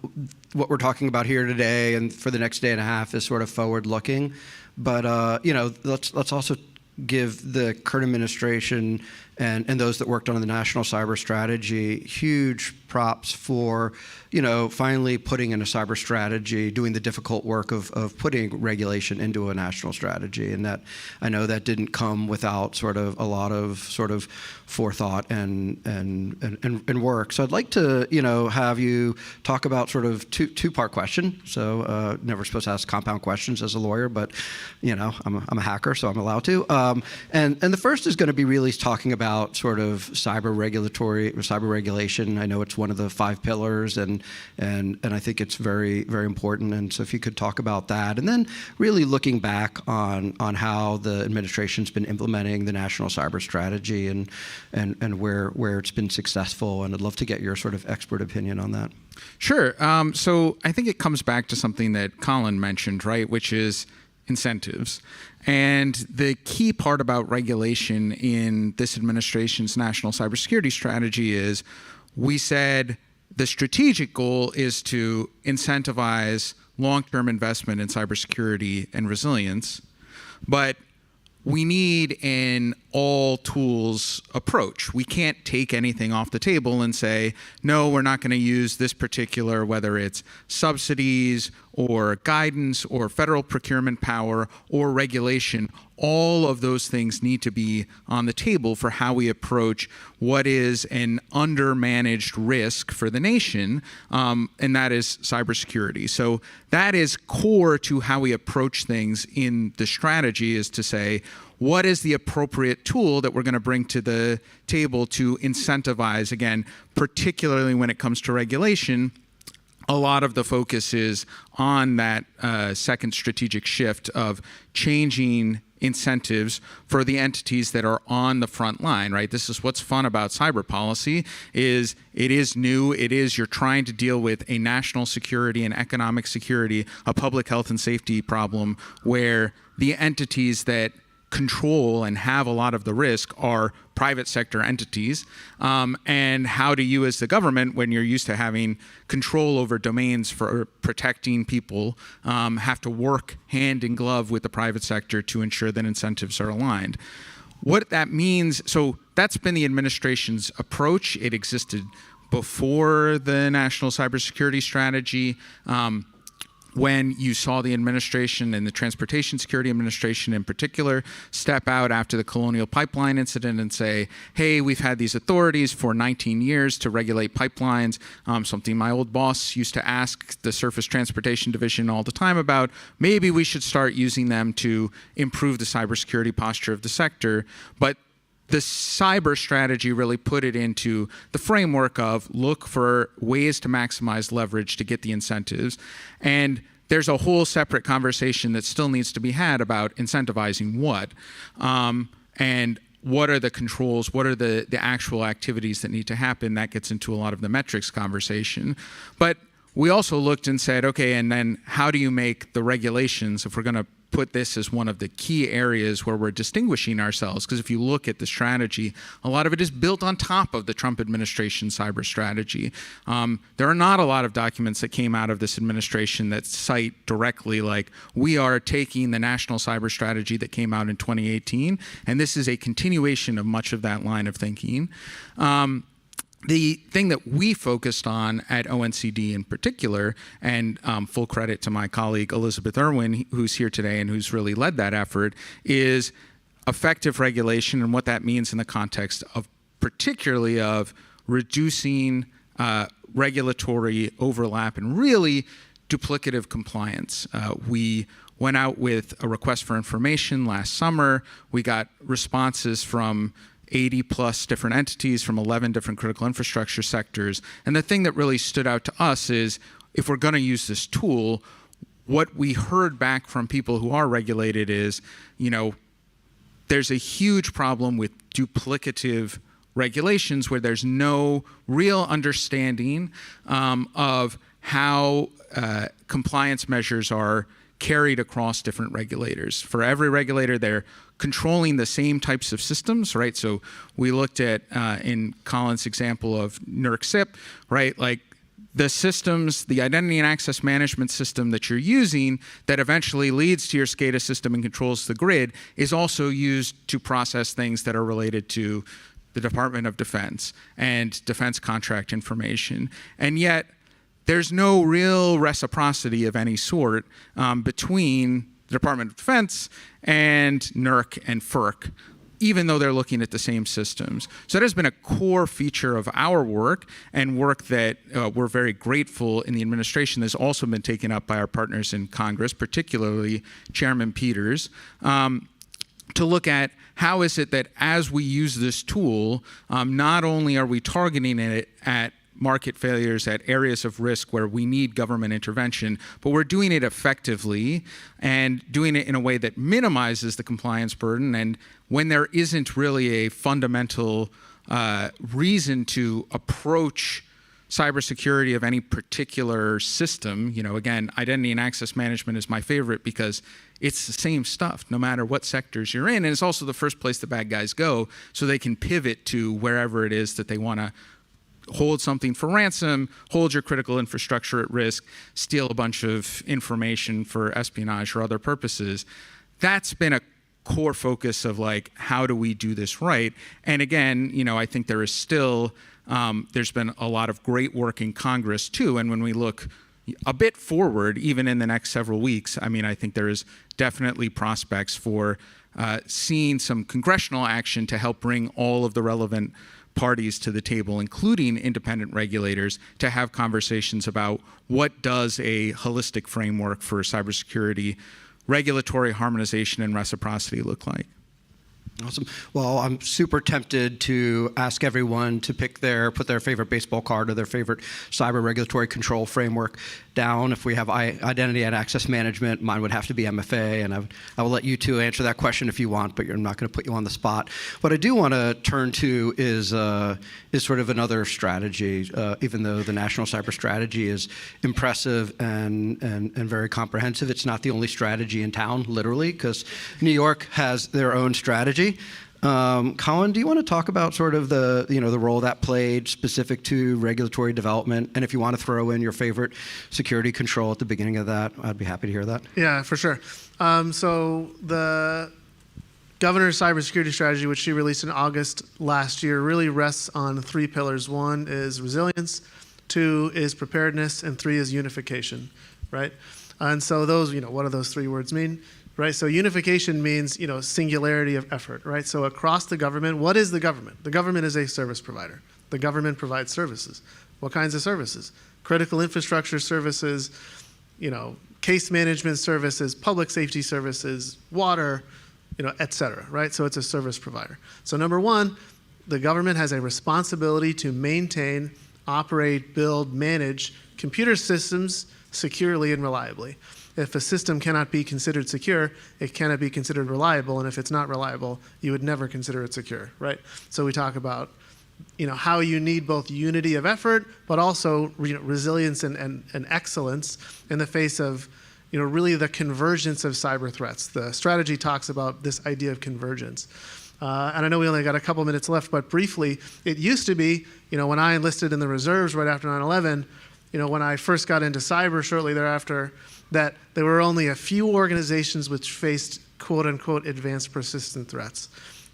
what we're talking about here today and for the next day and a half is sort of forward-looking, but let's also give the current administration and those that worked on the national cyber strategy huge props for finally putting in a cyber strategy, doing the difficult work of putting regulation into a national strategy. And that, I know that didn't come without sort of a lot of sort of forethought and work. So I'd like to have you talk about sort of two-part question. So never supposed to ask compound questions as a lawyer, but I'm a hacker, so I'm allowed to. And the first is going to be really talking about sort of cyber regulation. I know it's one of the 5 pillars, and I think it's very, very important. And so if you could talk about that, and then really looking back on how the administration's been implementing the national cyber strategy and where it's been successful. And I'd love to get your sort of expert opinion on that. Sure. So I think it comes back to something that Colin mentioned, right, which is incentives. And the key part about regulation in this administration's national cybersecurity strategy is we said the strategic goal is to incentivize long-term investment in cybersecurity and resilience, but we need an all-tools approach. We can't take anything off the table and say, no, we're not going to use this particular, whether it's subsidies or guidance or federal procurement power or regulation. All of those things need to be on the table for how we approach what is an undermanaged risk for the nation, and that is cybersecurity. So that is core to how we approach things in the strategy, is to say, what is the appropriate tool that we're going to bring to the table to incentivize, again, particularly when it comes to regulation. A lot of the focus is on that second strategic shift of changing incentives for the entities that are on the front line, right? This is what's fun about cyber policy, is it is new. It is, you're trying to deal with a national security and economic security, a public health and safety problem, where the entities that control and have a lot of the risk are private sector entities. And how do you as the government, when you're used to having control over domains for protecting people, have to work hand in glove with the private sector to ensure that incentives are aligned? what that means, so that's been the administration's approach. It existed before the National Cybersecurity Strategy. When you saw the administration and the Transportation Security Administration in particular step out after the Colonial Pipeline incident and say, hey, we've had these authorities for 19 years to regulate pipelines, something my old boss used to ask the Surface Transportation Division all the time about, maybe we should start using them to improve the cybersecurity posture of the sector. But the cyber strategy really put it into the framework of look for ways to maximize leverage to get the incentives. And there's a whole separate conversation that still needs to be had about incentivizing what. And what are the controls, what are the actual activities that need to happen. That gets into a lot of the metrics conversation. But we also looked and said, okay, and then how do you make the regulations, if we're going to put this as one of the key areas where we're distinguishing ourselves, because if you look at the strategy, a lot of it is built on top of the Trump administration cyber strategy. There are not a lot of documents that came out of this administration that cite directly like, we are taking the national cyber strategy that came out in 2018, and this is a continuation of much of that line of thinking. The thing that we focused on at ONCD in particular, and full credit to my colleague Elizabeth Irwin, who's here today and who's really led that effort, is effective regulation and what that means in the context of particularly of reducing regulatory overlap and really duplicative compliance. We went out with a request for information last summer. We got responses from 80 plus different entities from 11 different critical infrastructure sectors. And the thing that really stood out to us is if we're going to use this tool, what we heard back from people who are regulated is, there's a huge problem with duplicative regulations where there's no real understanding of how compliance measures are carried across different regulators. For every regulator, they're controlling the same types of systems, right? So we looked at, in Colin's example of NERC SIP, right? Like the systems, the identity and access management system that you're using that eventually leads to your SCADA system and controls the grid is also used to process things that are related to the Department of Defense and defense contract information. And yet, there's no real reciprocity of any sort between the Department of Defense and NERC and FERC, even though they're looking at the same systems. So that has been a core feature of our work and work that we're very grateful in the administration that's also been taken up by our partners in Congress, particularly Chairman Peters, to look at how is it that as we use this tool, not only are we targeting it at market failures, at areas of risk where we need government intervention, but we're doing it effectively and doing it in a way that minimizes the compliance burden. And when there isn't really a fundamental reason to approach cybersecurity of any particular system, again, identity and access management is my favorite because it's the same stuff no matter what sectors you're in. And it's also the first place the bad guys go so they can pivot to wherever it is that they want to hold something for ransom, hold your critical infrastructure at risk, steal a bunch of information for espionage or other purposes. That's been a core focus of like, how do we do this right? And again, I think there is still, there's been a lot of great work in Congress too. And when we look a bit forward, even in the next several weeks, I think there is definitely prospects for seeing some congressional action to help bring all of the relevant parties to the table, including independent regulators, to have conversations about what does a holistic framework for cybersecurity, regulatory harmonization, and reciprocity look like. Awesome. Well, I'm super tempted to ask everyone to put their favorite baseball card or their favorite cyber regulatory control framework down. If we have identity and access management, mine would have to be MFA, and I will let you two answer that question if you want, but I'm not going to put you on the spot. What I do want to turn to is sort of another strategy, even though the national cyber strategy is impressive and very comprehensive. It's not the only strategy in town, literally, because New York has their own strategy. Colin, do you want to talk about sort of the role that played specific to regulatory development? And if you want to throw in your favorite security control at the beginning of that, I'd be happy to hear that. Yeah, for sure. So the governor's cybersecurity strategy, which she released in August last year, really rests on 3 pillars. 1 is resilience, 2 is preparedness, and 3 is unification, right? And so those, what do those 3 words mean? Right, so unification means, singularity of effort, right? So across the government, what is the government? The government is a service provider. The government provides services. What kinds of services? Critical infrastructure services, case management services, public safety services, water, et cetera, right? So it's a service provider. So number 1, the government has a responsibility to maintain, operate, build, manage computer systems securely and reliably. If a system cannot be considered secure, it cannot be considered reliable, and if it's not reliable, you would never consider it secure, right? So we talk about, how you need both unity of effort, but also resilience and excellence in the face of, really the convergence of cyber threats. The strategy talks about this idea of convergence. And I know we only got a couple minutes left, but briefly, it used to be, when I enlisted in the reserves right after 9/11, when I first got into cyber shortly thereafter, that there were only a few organizations which faced quote-unquote advanced persistent threats.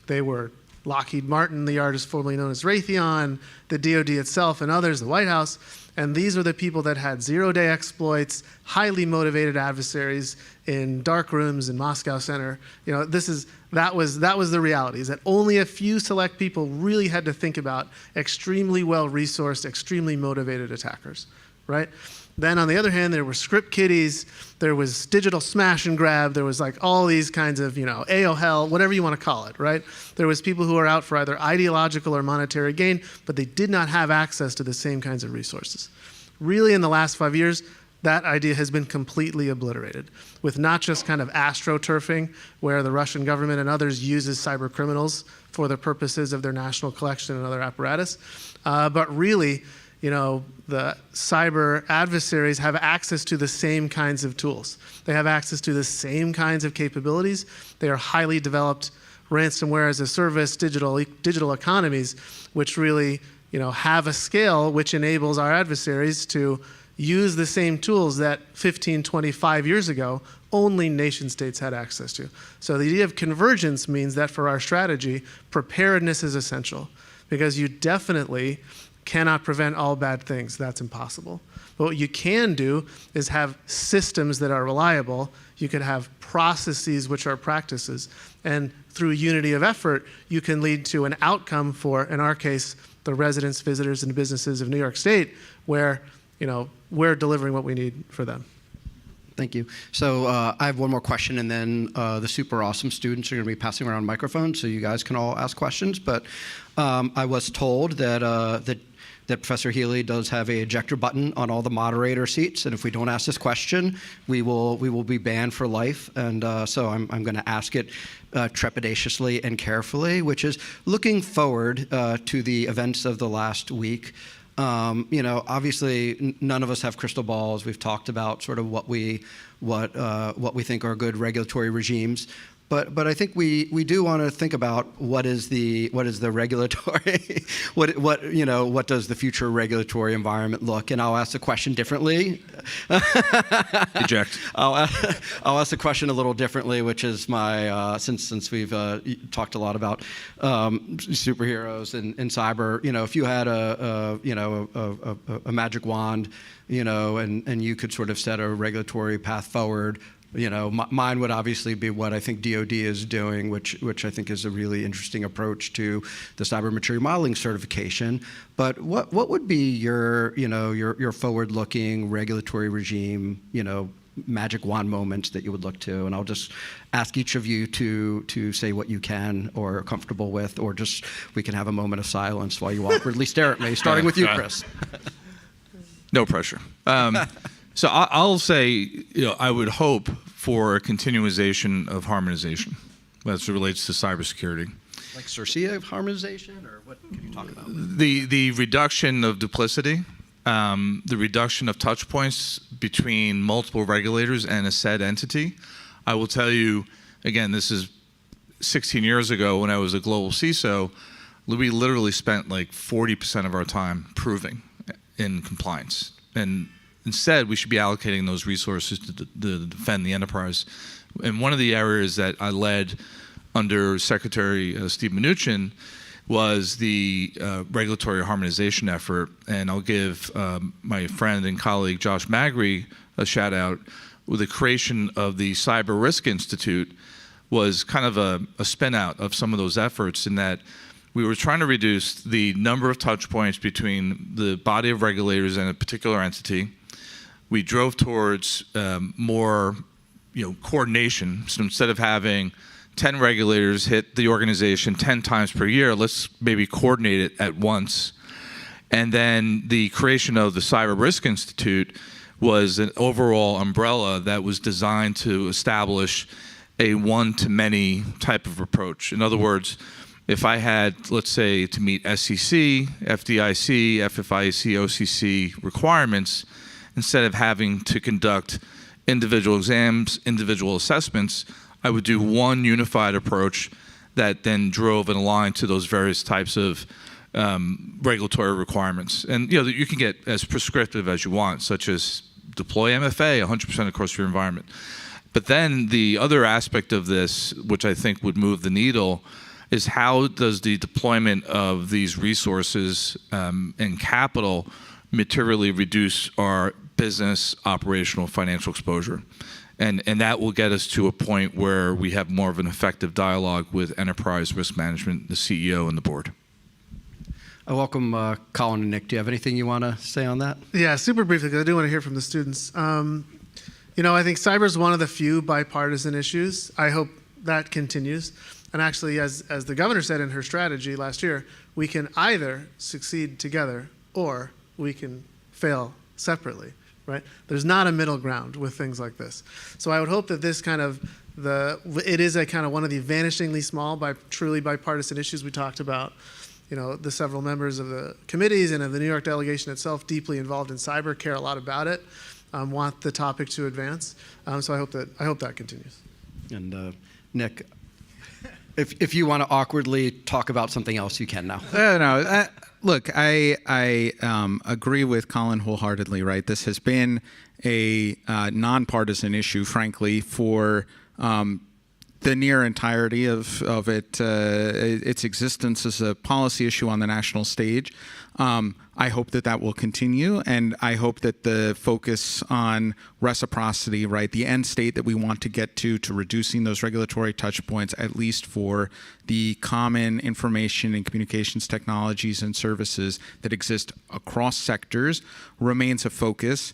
They were Lockheed Martin, the artist formerly known as Raytheon, the DoD itself, and others, the White House. And these are the people that had zero-day exploits, highly motivated adversaries in dark rooms in Moscow Center. That was the reality, is that only a few select people really had to think about extremely well-resourced, extremely motivated attackers, right? Then on the other hand, there were script kiddies, there was digital smash and grab, there was like all these kinds of, AOL, whatever you want to call it, right? There was people who were out for either ideological or monetary gain, but they did not have access to the same kinds of resources. Really, in the last 5 years, that idea has been completely obliterated, with not just kind of astroturfing, where the Russian government and others uses cyber criminals for the purposes of their national collection and other apparatus, but really, the cyber adversaries have access to the same kinds of tools. They have access to the same kinds of capabilities. They are highly developed ransomware as a service, digital economies, which really, have a scale which enables our adversaries to use the same tools that 15, 25 years ago only nation states had access to. So the idea of convergence means that for our strategy, preparedness is essential, because you definitely cannot prevent all bad things. That's impossible. But what you can do is have systems that are reliable. You can have processes which are practices. And through unity of effort, you can lead to an outcome for, in our case, the residents, visitors, and businesses of New York State, where we're delivering what we need for them. Thank you. So I have one more question, and then the super awesome students are going to be passing around microphones, so you guys can all ask questions. But I was told that Professor Healey does have a ejector button on all the moderator seats, and if we don't ask this question, we will be banned for life. And so I'm going to ask it trepidatiously and carefully, which is looking forward to the events of the last week. Obviously, none of us have crystal balls. We've talked about sort of what we think are good regulatory regimes. But I think we do want to think about what is the regulatory what does the future regulatory environment look? And I'll ask the question differently. Eject. I'll ask the question a little differently, which is my since we've talked a lot about superheroes and cyber. If you had a magic wand, and you could sort of set a regulatory path forward. Mine would obviously be what I think DoD is doing, which I think is a really interesting approach to the cyber maturity modeling certification. But what would be your forward-looking regulatory regime, magic wand moments that you would look to? And I'll just ask each of you to say what you can or are comfortable with, or just we can have a moment of silence while you awkwardly stare at me, starting with you, Chris. No pressure. So I'll say, I would hope for a continuation of harmonization as it relates to cybersecurity. Like CERCIA harmonization, or what can you talk about? The reduction of duplicity, the reduction of touch points between multiple regulators and a said entity. I will tell you, again, this is 16 years ago when I was a global CISO, we literally spent like 40% of our time proving in compliance. And instead, we should be allocating those resources to defend the enterprise. And one of the areas that I led under Secretary Steve Mnuchin was the regulatory harmonization effort. And I'll give my friend and colleague Josh Magri a shout out. With the creation of the Cyber Risk Institute was kind of a spin out of some of those efforts, in that we were trying to reduce the number of touch points between the body of regulators and a particular entity. We drove towards more coordination. So instead of having 10 regulators hit the organization 10 times per year, let's maybe coordinate it at once. And then the creation of the Cyber Risk Institute was an overall umbrella that was designed to establish a one-to-many type of approach. In other words, if I had, let's say, to meet SEC, FDIC, FFIEC, OCC requirements, instead of having to conduct individual exams, individual assessments, I would do one unified approach that then drove and aligned to those various types of regulatory requirements. And you can get as prescriptive as you want, such as deploy MFA 100% across your environment. But then the other aspect of this, which I think would move the needle, is how does the deployment of these resources and capital materially reduce our business, operational, financial exposure? And that will get us to a point where we have more of an effective dialogue with enterprise risk management, the CEO, and the board. I welcome Colin and Nick. Do you have anything you want to say on that? Yeah, super briefly, because I do want to hear from the students. I think cyber is one of the few bipartisan issues. I hope that continues. And actually, as the governor said in her strategy last year, we can either succeed together or we can fail separately, right? There's not a middle ground with things like this. So I would hope that this it is a kind of one of the vanishingly small, truly bipartisan issues we talked about. The several members of the committees and of the New York delegation itself deeply involved in cyber care a lot about it, want the topic to advance. So I hope that continues. And Nick, if you want to awkwardly talk about something else, you can now. Look, I agree with Colin wholeheartedly. Right, this has been a nonpartisan issue, frankly, for the near entirety of its existence as a policy issue on the national stage. I hope that will continue, and I hope that the focus on reciprocity, right, the end state that we want to get to reducing those regulatory touch points, at least for the common information and communications technologies and services that exist across sectors, remains a focus.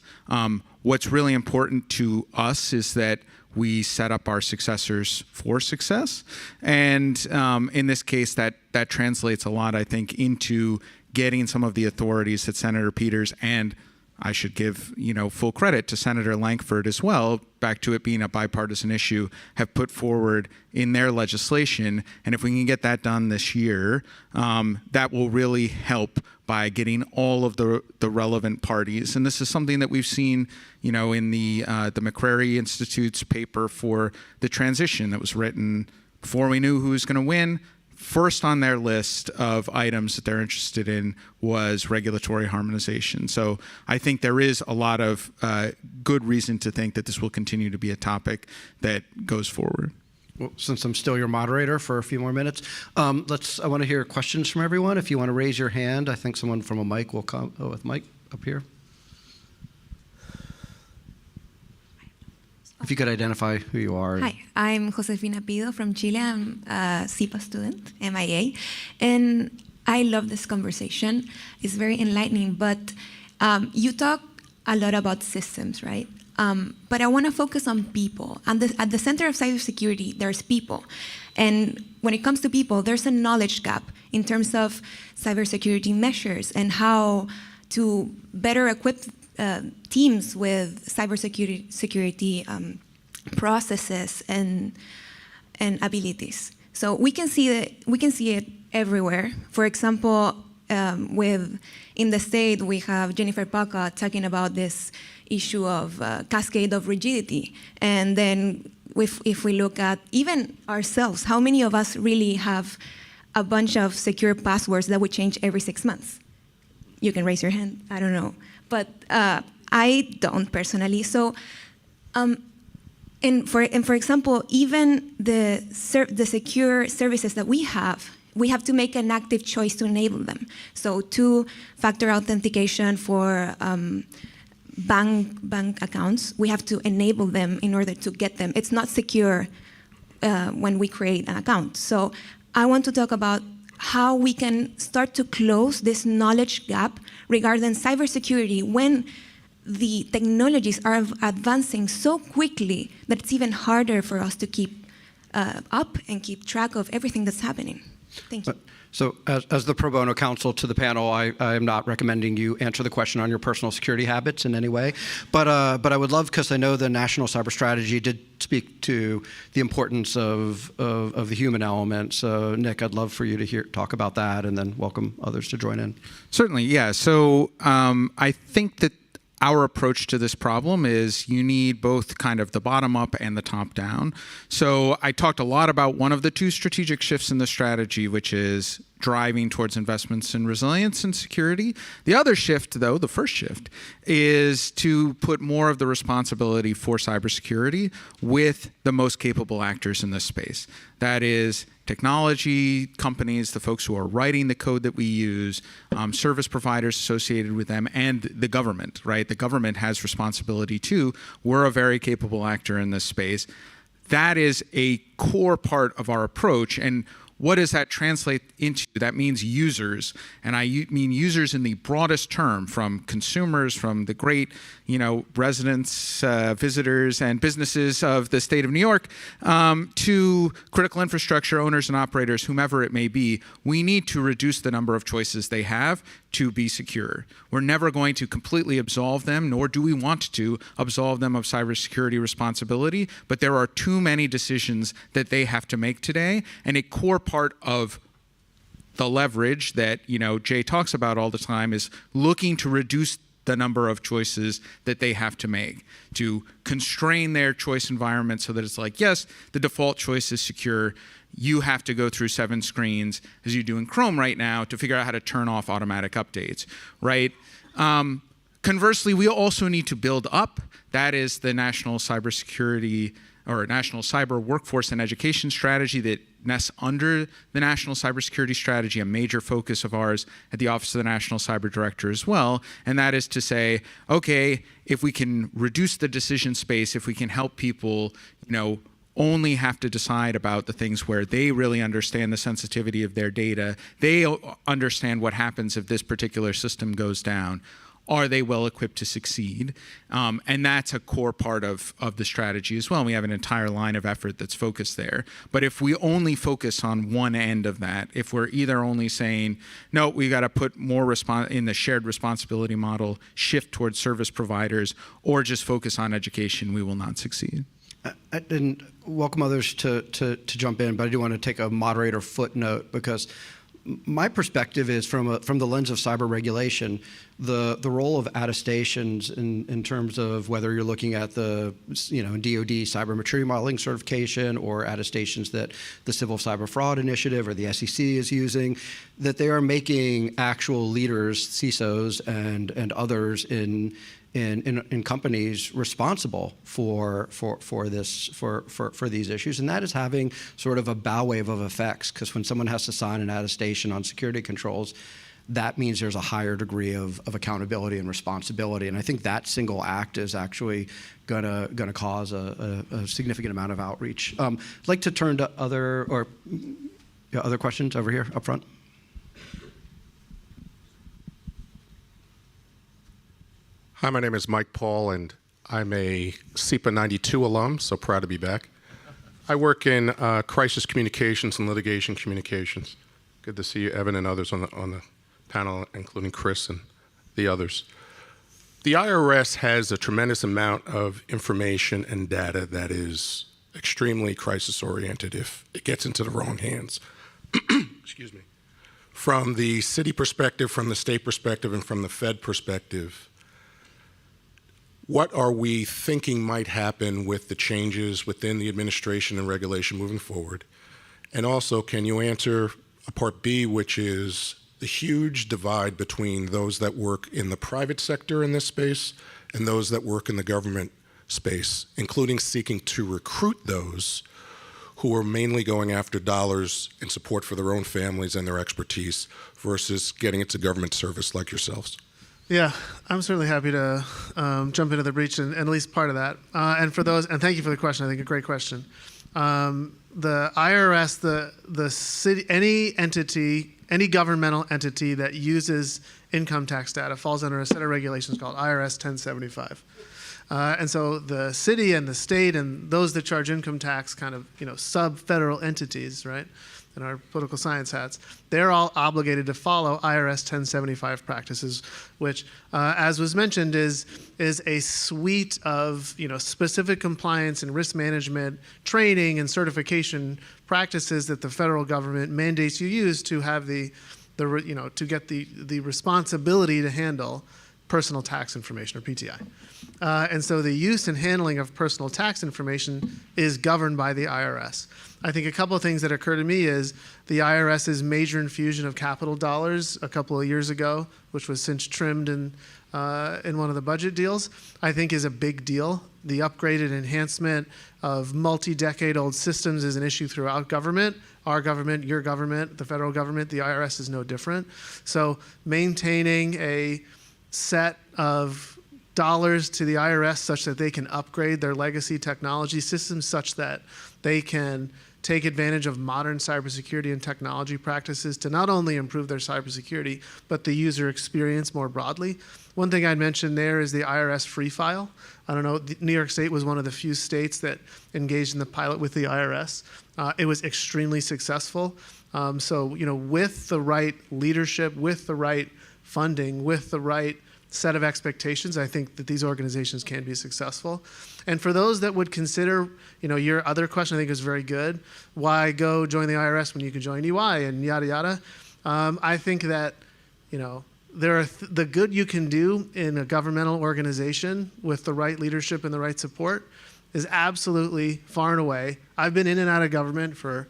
What's really important to us is that we set up our successors for success. And in this case, that translates a lot, I think, into getting some of the authorities that Senator Peters, and I should give full credit to Senator Lankford as well, back to it being a bipartisan issue, have put forward in their legislation. And if we can get that done this year, that will really help by getting all of the relevant parties. And this is something that we've seen, in the McCrary Institute's paper for the transition that was written before we knew who was going to win. First on their list of items that they're interested in was regulatory harmonization. So I think there is a lot of good reason to think that this will continue to be a topic that goes forward. Well, since I'm still your moderator for a few more minutes, I want to hear questions from everyone. If you want to raise your hand, I think someone from a mic will come with Mike up here. If you could identify who you are. Hi, I'm Josefina Pido from Chile. I'm a SIPA student, MIA, and I love this conversation. It's very enlightening, but you talk a lot about systems, right? But I want to focus on people. And at the center of cybersecurity, there's people. And when it comes to people, there's a knowledge gap in terms of cybersecurity measures and how to better equip teams with cybersecurity processes and abilities. So we can see it everywhere. For example, in the state, we have Jennifer Paca talking about this issue of cascade of rigidity. And then if we look at even ourselves, how many of us really have a bunch of secure passwords that we change every 6 months? You can raise your hand, I don't know. But I don't personally. So And for example, even the secure services that we have to make an active choice to enable them. So two-factor authentication for bank accounts, we have to enable them in order to get them. It's not secure when we create an account. So I want to talk about how we can start to close this knowledge gap regarding cybersecurity when the technologies are advancing so quickly that it's even harder for us to keep up and keep track of everything that's happening. Thank you. So as the pro bono counsel to the panel, I am not recommending you answer the question on your personal security habits in any way. But I would love, because I know the National Cyber Strategy did speak to the importance of the human element. So Nick, I'd love for you to talk about that and then welcome others to join in. Certainly, yeah. So I think that our approach to this problem is you need both kind of the bottom up and the top down. So I talked a lot about one of the two strategic shifts in the strategy, which is driving towards investments in resilience and security. The other shift, though, the first shift, is to put more of the responsibility for cybersecurity with the most capable actors in this space. That is technology companies, the folks who are writing the code that we use, service providers associated with them, and the government, right? The government has responsibility too. We're a very capable actor in this space. That is a core part of our approach. And what does that translate into? That means users, and I mean users in the broadest term, from consumers, from the great, residents, visitors, and businesses of the state of New York, to critical infrastructure owners and operators, whomever it may be. We need to reduce the number of choices they have to be secure. We're never going to completely absolve them, nor do we want to absolve them of cybersecurity responsibility, but there are too many decisions that they have to make today, and a core part of the leverage that Jay talks about all the time is looking to reduce the number of choices that they have to make, to constrain their choice environment so that it's like, yes, the default choice is secure. You have to go through 7 screens, as you do in Chrome right now, to figure out how to turn off automatic updates, right? Conversely, we also need to build up. That is the National Cybersecurity or National Cyber Workforce and Education Strategy that nests under the National Cybersecurity Strategy, a major focus of ours at the Office of the National Cyber Director as well. And that is to say, okay, if we can reduce the decision space, if we can help people, only have to decide about the things where they really understand the sensitivity of their data, they understand what happens if this particular system goes down. Are they well equipped to succeed? And that's a core part of the strategy as well. And we have an entire line of effort that's focused there. But if we only focus on one end of that, if we're either only saying, no, we got to put more in the shared responsibility model, shift towards service providers, or just focus on education, we will not succeed. And welcome others to jump in, but I do want to take a moderator footnote, because my perspective is from the lens of cyber regulation, the role of attestations in terms of whether you're looking at the DoD cyber maturity modeling certification or attestations that the Civil Cyber Fraud Initiative or the SEC is using, that they are making actual leaders, CISOs, and others in companies responsible for these issues, and that is having sort of a bow wave of effects, because when someone has to sign an attestation on security controls, that means there's a higher degree of accountability and responsibility, and I think that single act is actually gonna cause a significant amount of outreach. I'd like to turn to other questions over here up front. Hi, my name is Mike Paul, and I'm a SIPA 92 alum, so proud to be back. I work in crisis communications and litigation communications. Good to see you, Evan, and others on the panel, including Chris and the others. The IRS has a tremendous amount of information and data that is extremely crisis-oriented if it gets into the wrong hands. Excuse me. From the city perspective, from the state perspective, and from the Fed perspective, what are we thinking might happen with the changes within the administration and regulation moving forward? And also, can you answer a part B, which is the huge divide between those that work in the private sector in this space and those that work in the government space, including seeking to recruit those who are mainly going after dollars in support for their own families and their expertise versus getting into government service like yourselves? Yeah, I'm certainly happy to jump into the breach and at least part of that. And thank you for the question. I think a great question. The IRS, the city, any entity, any governmental entity that uses income tax data falls under a set of regulations called IRS 1075. And so the city and the state and those that charge income tax, kind of, sub-federal entities, right, in our political science hats, they're all obligated to follow IRS 1075 practices, which, as was mentioned, is a suite of specific compliance and risk management training and certification practices that the federal government mandates you use to have to get the responsibility to handle personal tax information, or PTI. And so the use and handling of personal tax information is governed by the IRS. I think a couple of things that occur to me is the IRS's major infusion of capital dollars a couple of years ago, which was since trimmed in one of the budget deals, I think is a big deal. The upgraded enhancement of multi-decade-old systems is an issue throughout government. Our government, your government, the federal government, the IRS is no different. So maintaining a set of dollars to the IRS such that they can upgrade their legacy technology systems such that they can take advantage of modern cybersecurity and technology practices to not only improve their cybersecurity, but the user experience more broadly. One thing I'd mention there is the IRS free file. I don't know, New York State was one of the few states that engaged in the pilot with the IRS. It was extremely successful. So, with the right leadership, with the right funding, with the right set of expectations, I think that these organizations can be successful. And for those that would consider, your other question I think is very good, why go join the IRS when you can join EY and yada yada? I think that, the good you can do in a governmental organization with the right leadership and the right support is absolutely far and away. I've been in and out of government for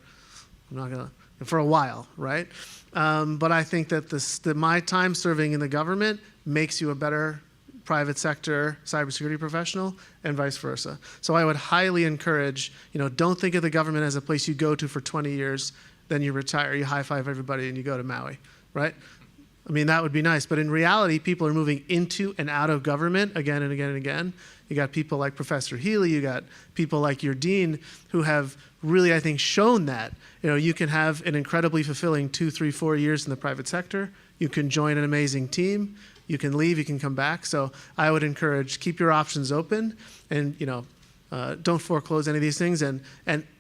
a while, right? But I think that my time serving in the government makes you a better private sector cybersecurity professional and vice versa. So I would highly encourage, don't think of the government as a place you go to for 20 years, then you retire, you high five everybody and you go to Maui, right? I mean, that would be nice. But in reality, people are moving into and out of government again and again and again. You got people like Professor Healey, you got people like your dean who have really, I think, shown that, you can have an incredibly fulfilling 2, 3, 4 years in the private sector. You can join an amazing team. You can leave, you can come back. So I would encourage, keep your options open and, don't foreclose any of these things. And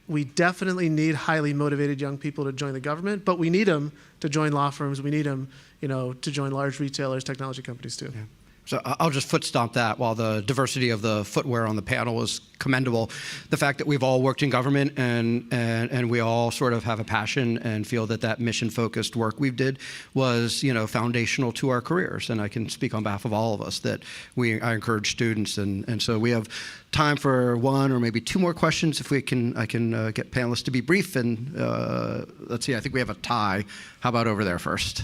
we definitely need highly motivated young people to join the government, but we need them to join law firms. We need them, to join large retailers, technology companies too. Yeah. So I'll just foot stomp that. While the diversity of the footwear on the panel is commendable, the fact that we've all worked in government and we all sort of have a passion and feel that mission-focused work we did was, foundational to our careers. And I can speak on behalf of all of us that I encourage students. And so we have time for one or maybe two more questions if I can get panelists to be brief. And let's see, I think we have a tie. How about over there first?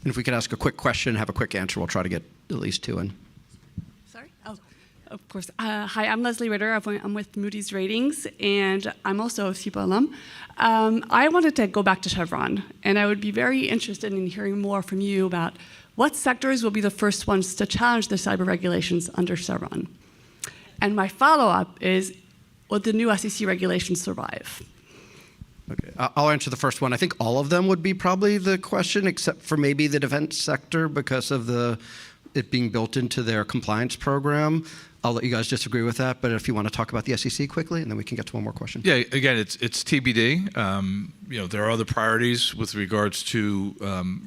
And if we could ask a quick question, have a quick answer, we'll try to get at least two in. Sorry? Oh, of course. Hi, I'm Leslie Ritter. I'm with Moody's Ratings, and I'm also a SIPA alum. I wanted to go back to Chevron, and I would be very interested in hearing more from you about what sectors will be the first ones to challenge the cyber regulations under Chevron. And my follow-up is, will the new SEC regulations survive? Okay. I'll answer the first one. I think all of them would be probably the question, except for maybe the defense sector because of it being built into their compliance program. I'll let you guys disagree with that, but if you want to talk about the SEC quickly, and then we can get to one more question. Yeah, again, it's TBD. There are other priorities with regards to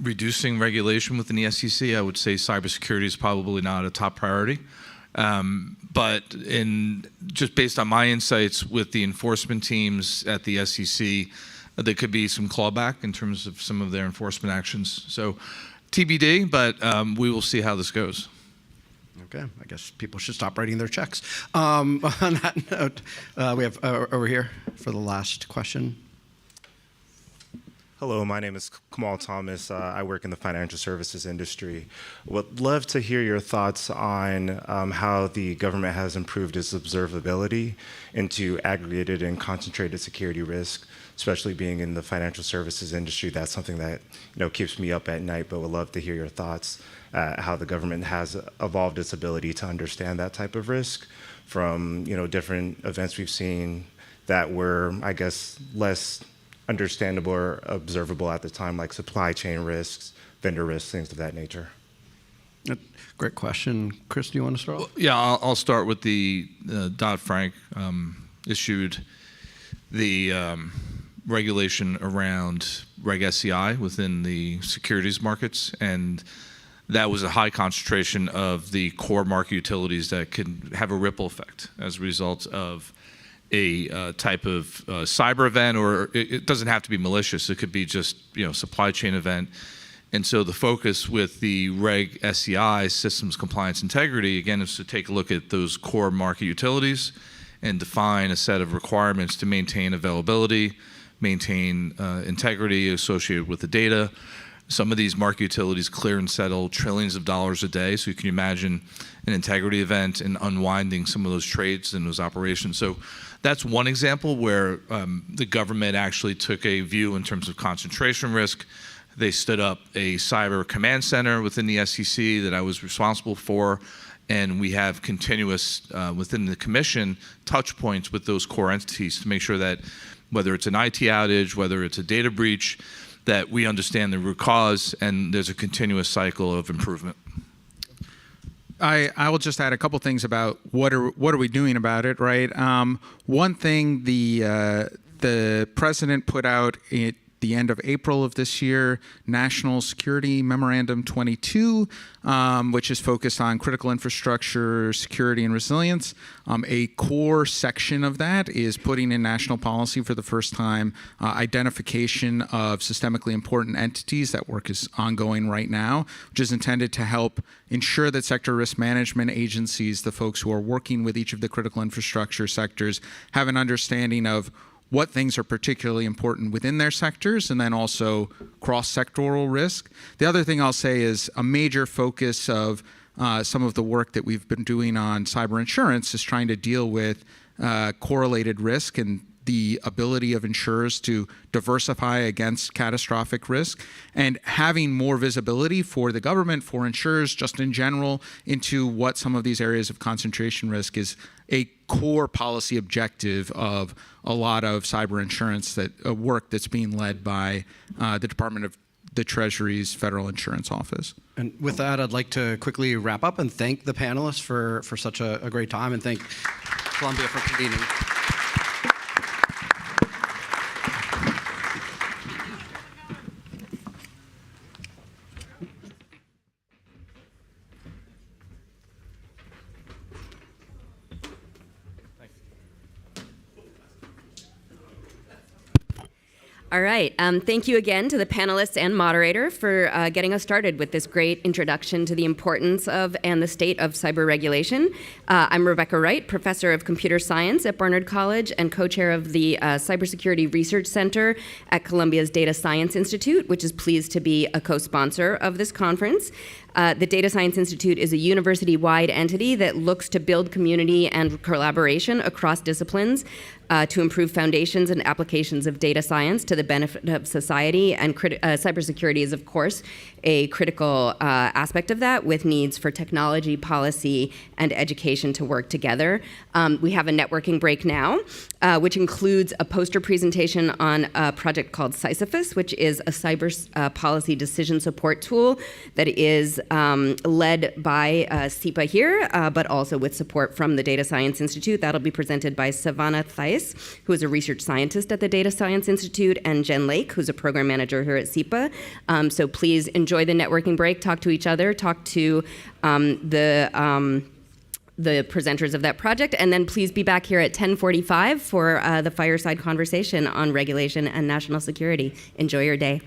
reducing regulation within the SEC. I would say cybersecurity is probably not a top priority. But just based on my insights with the enforcement teams at the SEC, there could be some clawback in terms of some of their enforcement actions. So TBD, but we will see how this goes. Okay, I guess people should stop writing their checks. On that note, we have over here for the last question. Hello, my name is Kamal Thomas. I work in the financial services industry. Would love to hear your thoughts on how the government has improved its observability into aggregated and concentrated security risk, especially being in the financial services industry. That's something that keeps me up at night, but would love to hear your thoughts how the government has evolved its ability to understand that type of risk from different events we've seen that were, I guess, less understandable or observable at the time, like supply chain risks, vendor risks, things of that nature. Great question. Chris, do you want to start? Well, yeah, I'll start with the Dodd-Frank issued the regulation around Reg SCI within the securities markets, and that was a high concentration of the core market utilities that can have a ripple effect as a result of a type of cyber event, or it doesn't have to be malicious. It could be just supply chain event. And so the focus with the Reg SCI, systems compliance integrity, again, is to take a look at those core market utilities and define a set of requirements to maintain availability, maintain integrity associated with the data. Some of these market utilities clear and settle trillions of dollars a day, so you can imagine an integrity event and unwinding some of those trades and those operations. So that's one example where the government actually took a view in terms of concentration risk. They stood up a cyber command center within the SEC that I was responsible for, and we have continuous, within the commission, touch points with those core entities to make sure that whether it's an IT outage, whether it's a data breach, that we understand the root cause and there's a continuous cycle of improvement. I will just add a couple things about what are we doing about it, right? One thing the president put out at the end of April of this year, National Security Memorandum 22, which is focused on critical infrastructure, security, and resilience. A core section of that is putting in national policy for the first time identification of systemically important entities. That work is ongoing right now, which is intended to help ensure that sector risk management agencies, the folks who are working with each of the critical infrastructure sectors, have an understanding of what things are particularly important within their sectors, and then also cross-sectoral risk. The other thing I'll say is a major focus of some of the work that we've been doing on cyber insurance is trying to deal with correlated risk and the ability of insurers to diversify against catastrophic risk, and having more visibility for the government, for insurers just in general, into what some of these areas of concentration risk is a core policy objective of a lot of cyber insurance work that's being led by the Department of the Treasury's Federal Insurance Office. And with that, I'd like to quickly wrap up and thank the panelists for such a great time, and thank Columbia for convening. All right. Thank you again to the panelists and moderator for getting us started with this great introduction to the importance of and the state of cyber regulation. I'm Rebecca Wright, professor of computer science at Barnard College and co-chair of the Cybersecurity Research Center at Columbia's Data Science Institute, which is pleased to be a co-sponsor of this conference. The Data Science Institute is a university-wide entity that looks to build community and collaboration across disciplines to improve foundations and applications of data science to the benefit of society. And cybersecurity is, of course, a critical aspect of that, with needs for technology, policy, and education to work together. We have a networking break now, which includes a poster presentation on a project called Sisyphus, which is a cyber policy decision support tool that is led by SIPA here, but also with support from the Data Science Institute. That'll be presented by Savannah Theis, who is a research scientist at the Data Science Institute, and Jen Lake, who's a program manager here at SIPA. So please enjoy the networking break, talk to each other, talk to the presenters of that project, and then please be back here at 10:45 for the Fireside conversation on regulation and national security. Enjoy your day.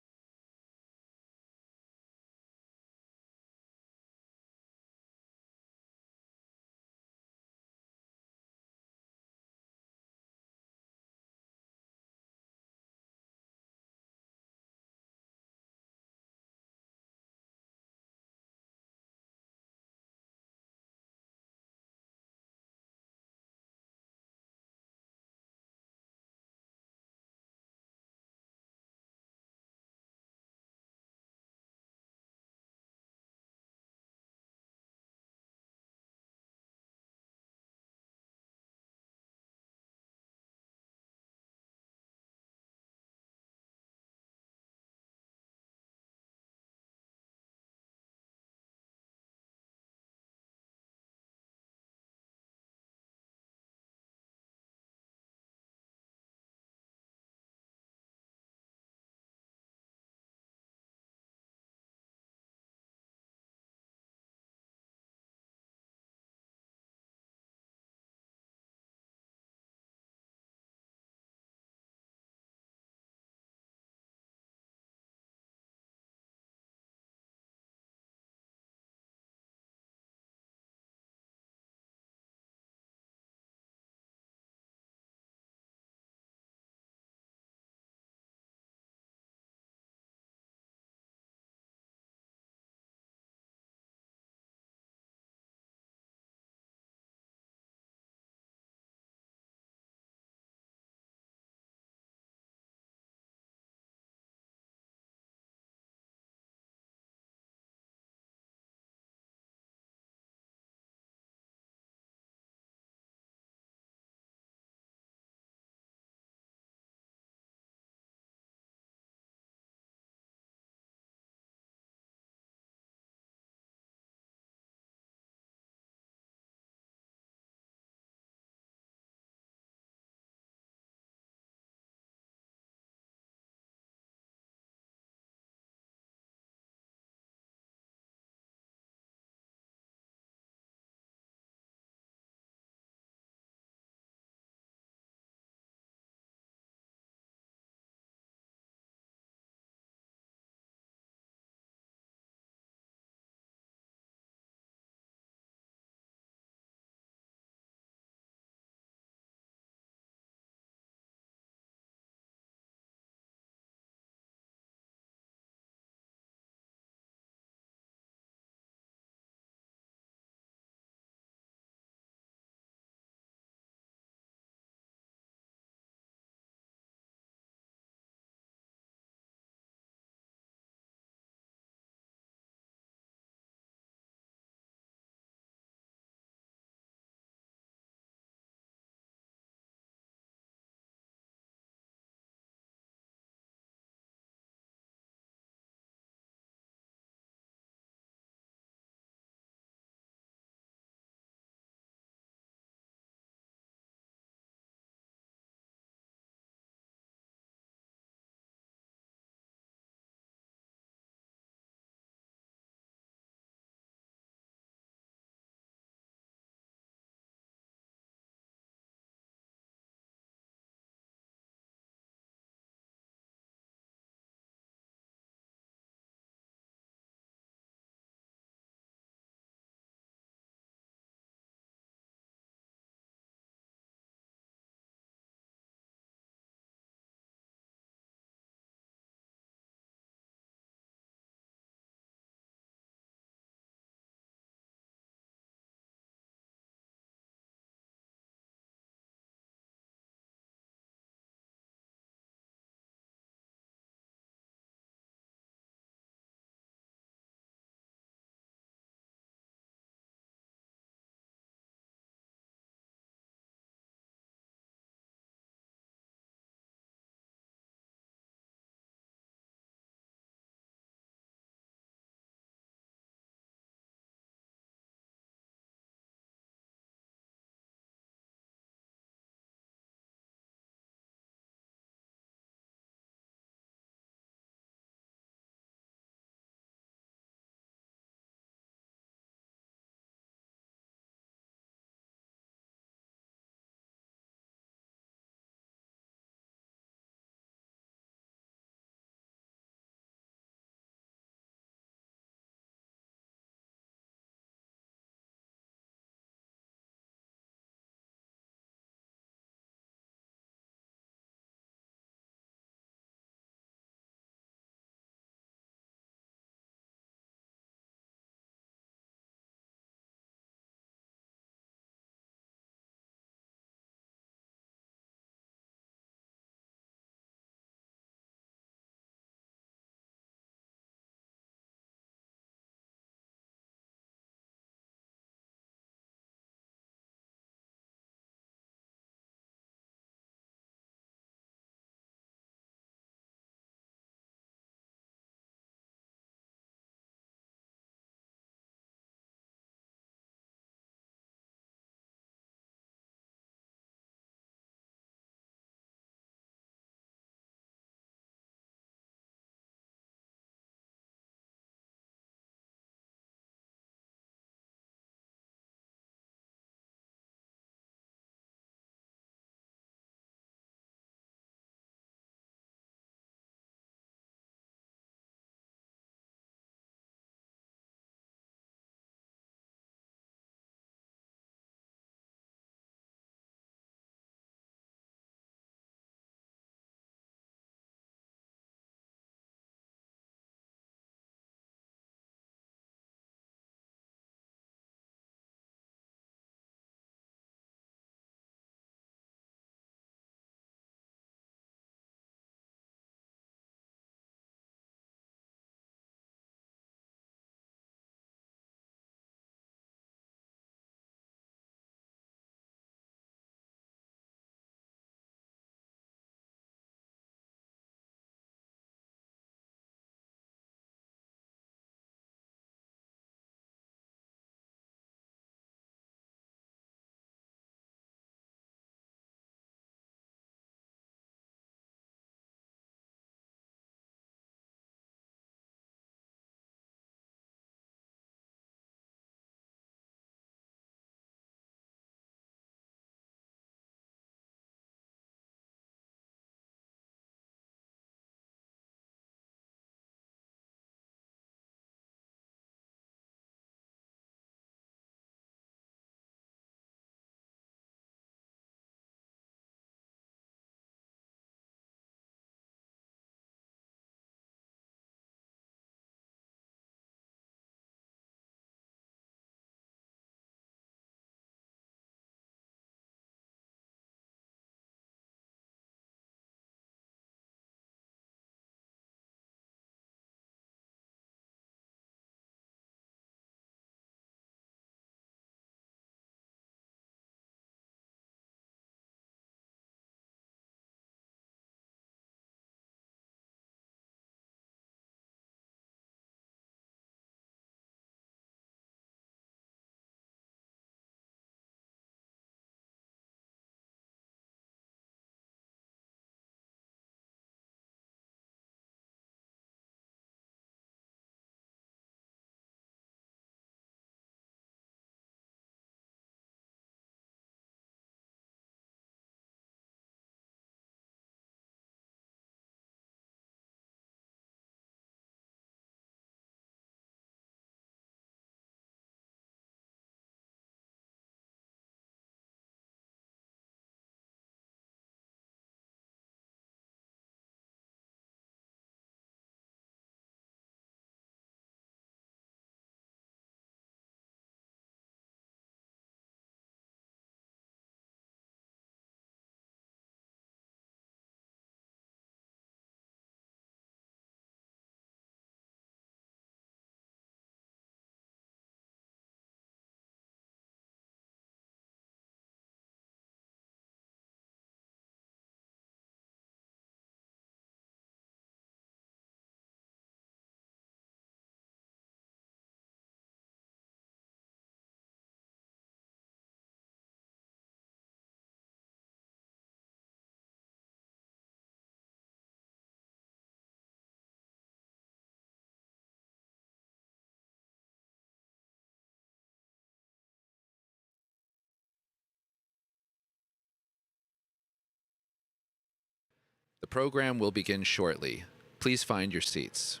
The program will begin shortly. Please find your seats.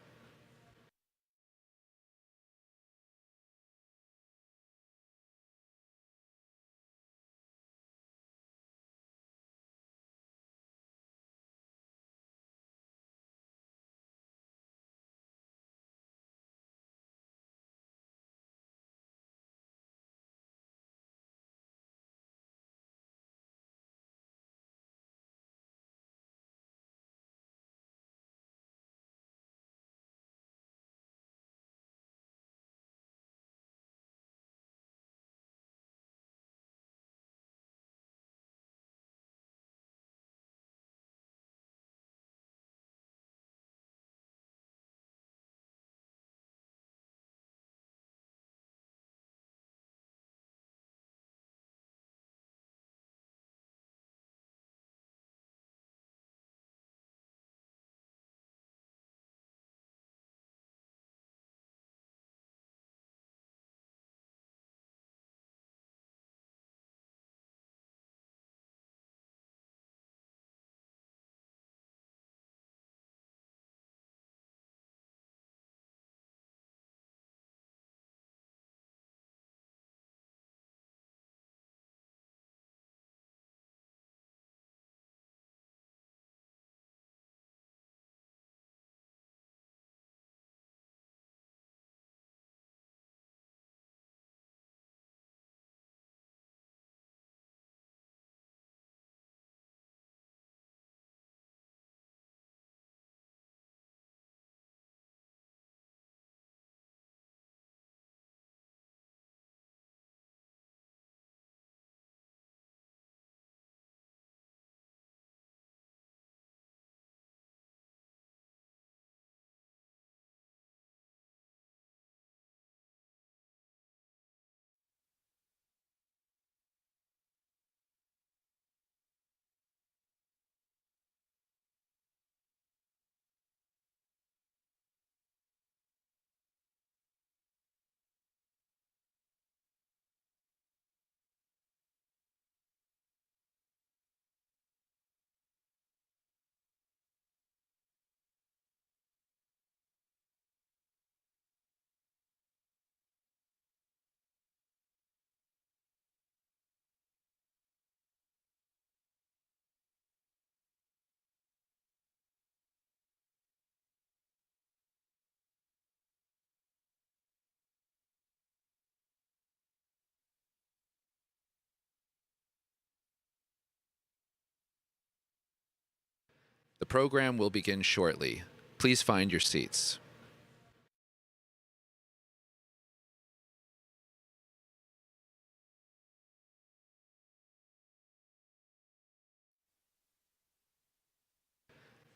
The program will begin shortly. Please find your seats.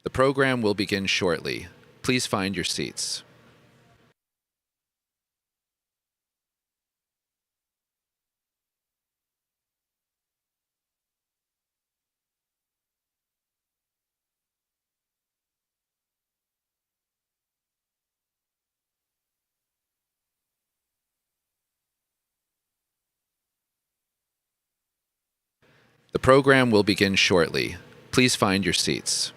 The program will begin shortly. Please find your seats. The program will begin shortly. Please find your seats.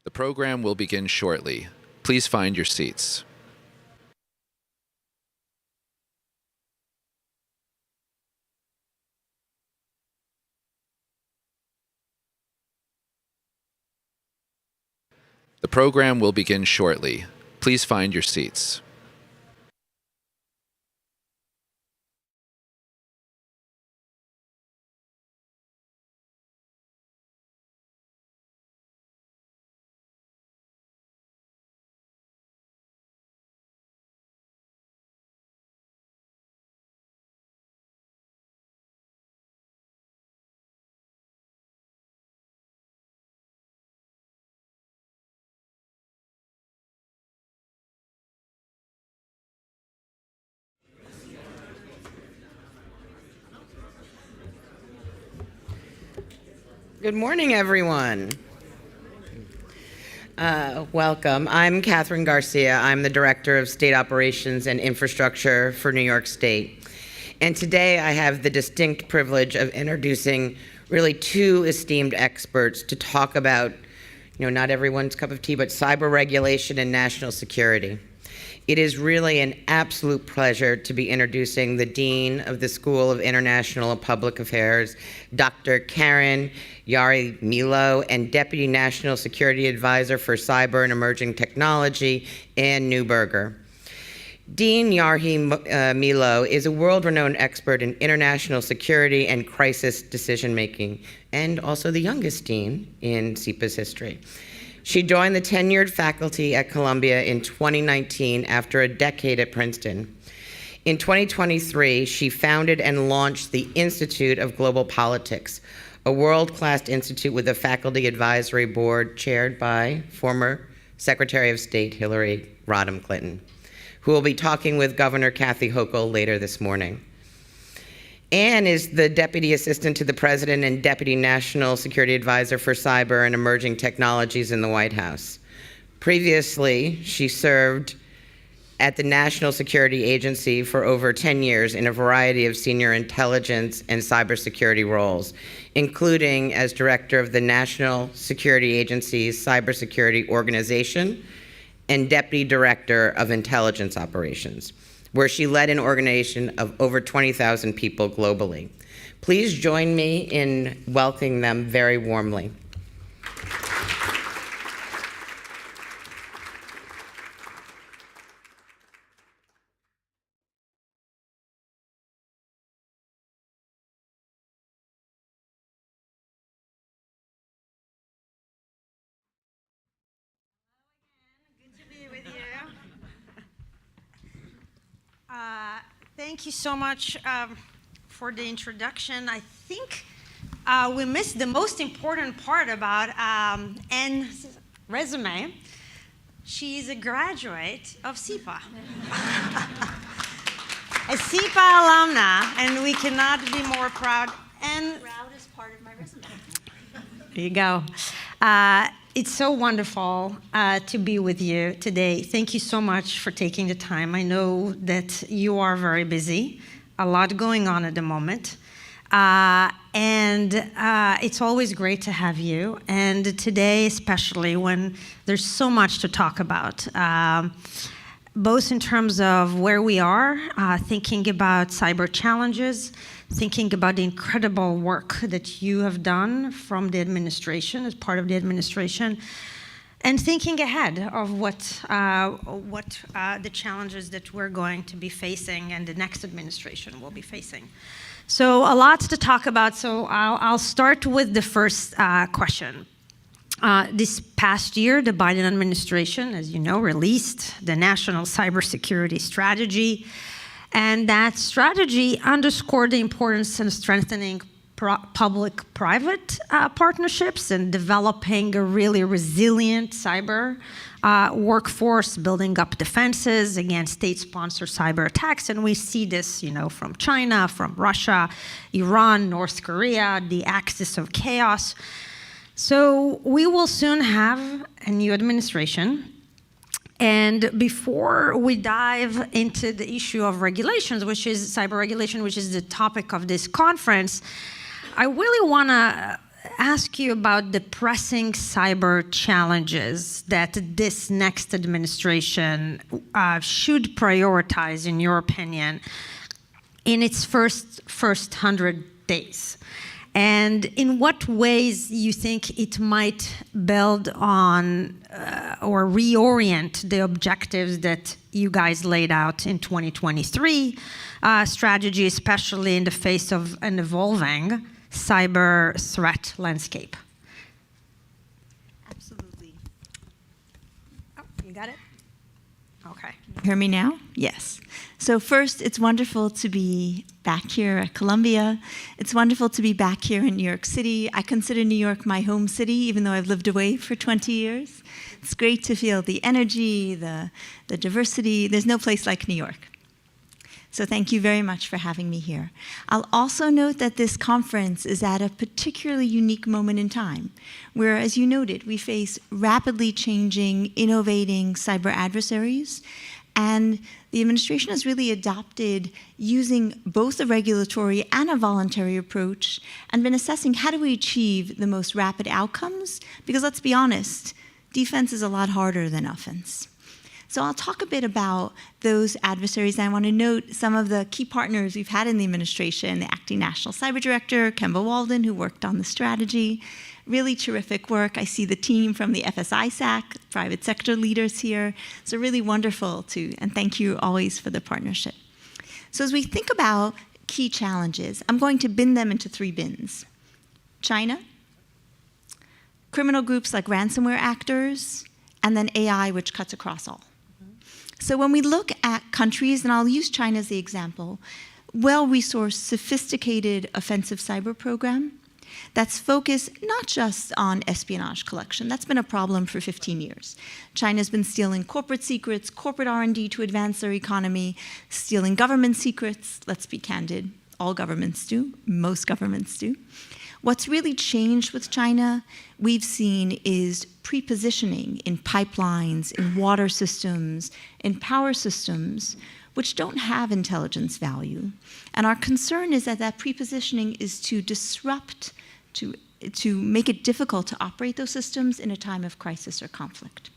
The program will begin shortly. Please find your seats. The program will begin shortly. Please find your seats. Good morning, everyone. Welcome. I'm Catherine Garcia. I'm the Director of State Operations and Infrastructure for New York State. And today I have the distinct privilege of introducing really two esteemed experts to talk about, not everyone's cup of tea, but cyber regulation and national security. It is really an absolute pleasure to be introducing the Dean of the School of International and Public Affairs, Dr. Karen Yarhy-Milo, and Deputy National Security Advisor for Cyber and Emerging Technology, Ann Neuberger. Dean Yarhy-Milo is a world-renowned expert in international security and crisis decision-making, and also the youngest dean in SIPA's history. She joined the tenured faculty at Columbia in 2019 after a decade at Princeton. In 2023, she founded and launched the Institute of Global Politics, a world-class institute with a faculty advisory board chaired by former Secretary of State Hillary Rodham Clinton, who will be talking with Governor Clinton-Hokel later this morning. Ann is the Deputy Assistant to the President and Deputy National Security Advisor for Cyber and Emerging Technologies in the White House. Previously, she served at the National Security Agency for over 10 years in a variety of senior intelligence and cybersecurity roles, including as Director of the National Security Agency's Cybersecurity Organization and Deputy Director of Intelligence Operations, where she led an organization of over 20,000 people globally. Please join me in welcoming them very warmly. Thank you so much for the introduction. I think we missed the most important part about Ann's resume. She's a graduate of SIPA. A SIPA alumna, and we cannot be more proud. And the proudest part of my resume. There you go. It's so wonderful to be with you today. Thank you so much for taking the time. I know that you are very busy, a lot going on at the moment. And it's always great to have you. And today, especially when there's so much to talk about, both in terms of where we are, thinking about cyber challenges, thinking about the incredible work that you have done from the administration, as part of the administration, and thinking ahead of what the challenges that we're going to be facing and the next administration will be facing. So a lot to talk about, so I'll start with the first question. This past year, the Biden administration, as you know, released the National Cybersecurity Strategy. And that strategy underscored the importance in strengthening public-private partnerships and developing a really resilient cyber workforce, building up defenses against state-sponsored cyber attacks. And we see this, from China, from Russia, Iran, North Korea, the axis of chaos. So we will soon have a new administration. And before we dive into the issue of regulations, which is cyber regulation, which is the topic of this conference, I really want to ask you about the pressing cyber challenges that this next administration should prioritize, in your opinion, in its first 100 days. And in what ways you think it might build on or reorient the objectives that you guys laid out in 2023 strategy, especially in the face of an evolving cyber threat landscape? Absolutely. Oh, you got it? Okay. Hear me now? Yes. So first, it's wonderful to be back here at Columbia. It's wonderful to be back here in New York City. I consider New York my home city, even though I've lived away for 20 years. It's great to feel the energy, the diversity. There's no place like New York. So thank you very much for having me here. I'll also note that this conference is at a particularly unique moment in time, where, as you noted, we face rapidly changing, innovating cyber adversaries, and the administration has really adopted using both a regulatory and a voluntary approach and been assessing how do we achieve the most rapid outcomes, because let's be honest, defense is a lot harder than offense. So I'll talk a bit about those adversaries. I want to note some of the key partners we've had in the administration, the acting national cyber director, Kemba Walden, who worked on the strategy. Really terrific work. I see the team from the FSISAC, private sector leaders here. So really wonderful and thank you always for the partnership. So as we think about key challenges, I'm going to bin them into 3 bins. China, criminal groups like ransomware actors, and then AI, which cuts across all. So when we look at countries, and I'll use China as the example, well-resourced, sophisticated offensive cyber program that's focused not just on espionage collection. That's been a problem for 15 years. China's been stealing corporate secrets, corporate R&D to advance their economy, stealing government secrets. Let's be candid, all governments do, most governments do. What's really changed with China, we've seen, is pre-positioning in pipelines, in water systems, in power systems, which don't have intelligence value. And our concern is that pre-positioning is to disrupt, to make it difficult to operate those systems in a time of crisis or conflict.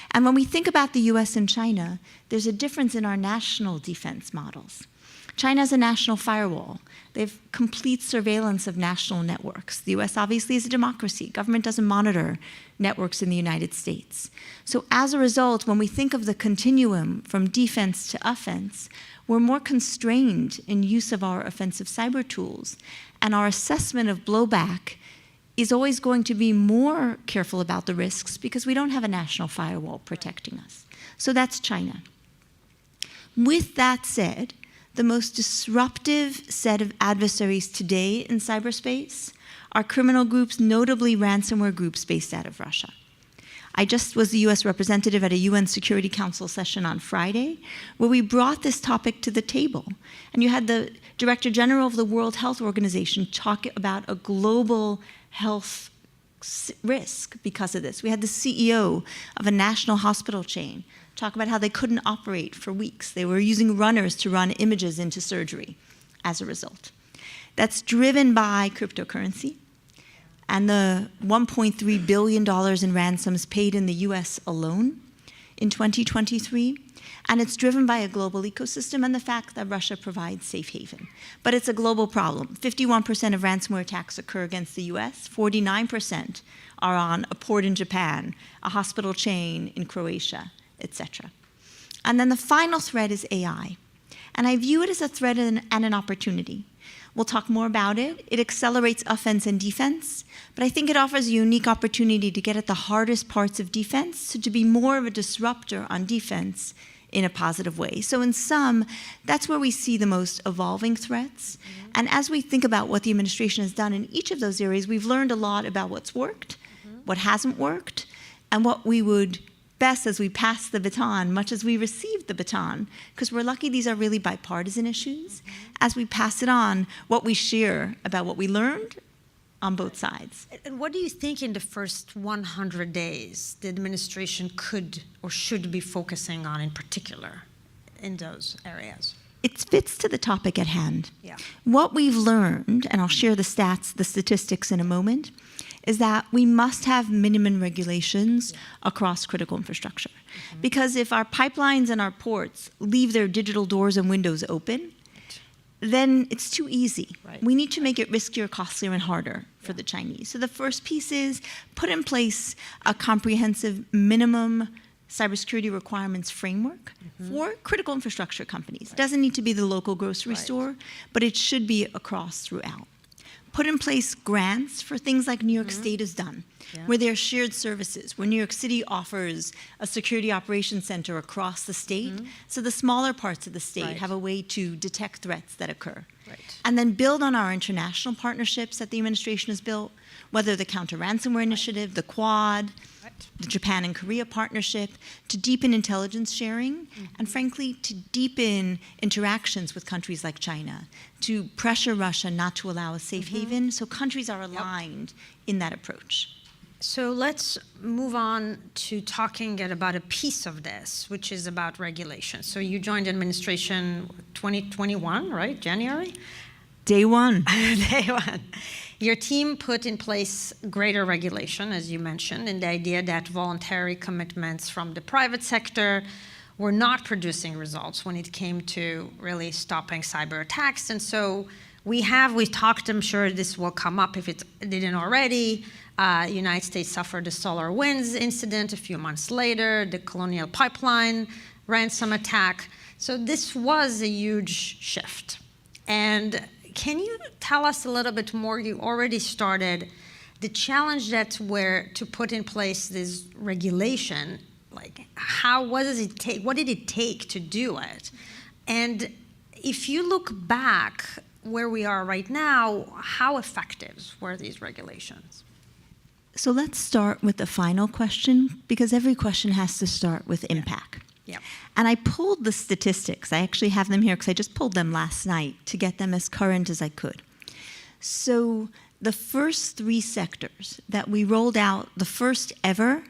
And when we think about the US and China, there's a difference in our national defense models. China has a national firewall. They have complete surveillance of national networks. The US obviously is a democracy. Government doesn't monitor networks in the United States. So as a result, when we think of the continuum from defense to offense, we're more constrained in use of our offensive cyber tools. And our assessment of blowback is always going to be more careful about the risks because we don't have a national firewall protecting us. So that's China. With that said, the most disruptive set of adversaries today in cyberspace are criminal groups, notably ransomware groups based out of Russia. I just was the US representative at a UN Security Council session on Friday, where we brought this topic to the table. And you had the Director General of the World Health Organization talk about a global health risk because of this. We had the CEO of a national hospital chain talk about how they couldn't operate for weeks. They were using runners to run images into surgery as a result. That's driven by cryptocurrency and the $1.3 billion in ransoms paid in the US alone in 2023. And it's driven by a global ecosystem and the fact that Russia provides safe haven. But it's a global problem. 51% of ransomware attacks occur against the US, 49% are on a port in Japan, a hospital chain in Croatia, etc. And then the final threat is AI. And I view it as a threat and an opportunity. We'll talk more about it. It accelerates offense and defense, but I think it offers a unique opportunity to get at the hardest parts of defense, so to be more of a disruptor on defense in a positive way. So in sum, that's where we see the most evolving threats. Mm-hmm. And as we think about what the administration has done in each of those areas, we've learned a lot about what's worked, what hasn't worked, and what we would best as we pass the baton, much as we received the baton, because we're lucky these are really bipartisan issues. As we pass it on, what we share about what we learned on both sides. And what do you think in the first 100 days the administration could or should be focusing on in particular in those areas? It fits to the topic at hand. Yeah. What we've learned, and I'll share the statistics in a moment, is that we must have minimum regulations across critical infrastructure. Mm-hmm. Because if our pipelines and our ports leave their digital doors and windows open, then it's too easy. Right. We need to make it riskier, costlier, and harder for the Chinese. So the first piece is put in place a comprehensive minimum cybersecurity requirements framework for critical infrastructure companies. It doesn't need to be the local grocery store, but it should be across throughout. Put in place grants for things like New York State has done, where there are shared services, where New York City offers a security operations center across the state, so the smaller parts of the state have a way to detect threats that occur. And then build on our international partnerships that the administration has built, whether the counter-ransomware initiative, the Quad, the Japan and Korea partnership, to deepen intelligence sharing, and frankly, to deepen interactions with countries like China, to pressure Russia not to allow a safe haven. So countries are aligned in that approach. So let's move on to talking about a piece of this, which is about regulation. So you joined administration 2021, right? January? Day one. Day one. Your team put in place greater regulation, as you mentioned, and the idea that voluntary commitments from the private sector were not producing results when it came to really stopping cyber attacks. And so we talked, I'm sure this will come up if it didn't already. United States suffered the SolarWinds incident a few months later, the Colonial Pipeline ransom attack. So this was a huge shift. And can you tell us a little bit more? You already started the challenge that were to put in place this regulation. Like, what does it take? What did it take to do it? And if you look back where we are right now, how effective were these regulations? So let's start with the final question, because every question has to start with impact. Yep. And I pulled the statistics. I actually have them here because I just pulled them last night to get them as current as I could. So the first 3 sectors that we rolled out, the first ever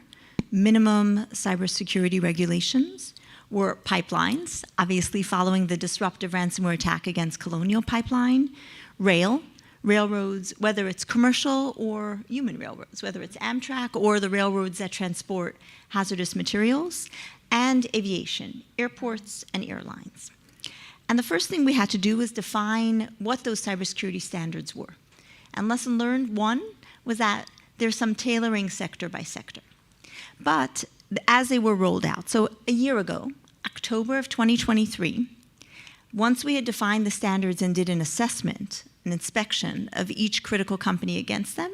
minimum cybersecurity regulations, were pipelines, obviously following the disruptive ransomware attack against Colonial Pipeline, railroads, whether it's commercial or human railroads, whether it's Amtrak or the railroads that transport hazardous materials, and aviation, airports and airlines. And the first thing we had to do was define what those cybersecurity standards were. And lesson learned 1 was that there's some tailoring sector by sector. But as they were rolled out, so a year ago, October of 2023, once we had defined the standards and did an assessment, an inspection of each critical company against them,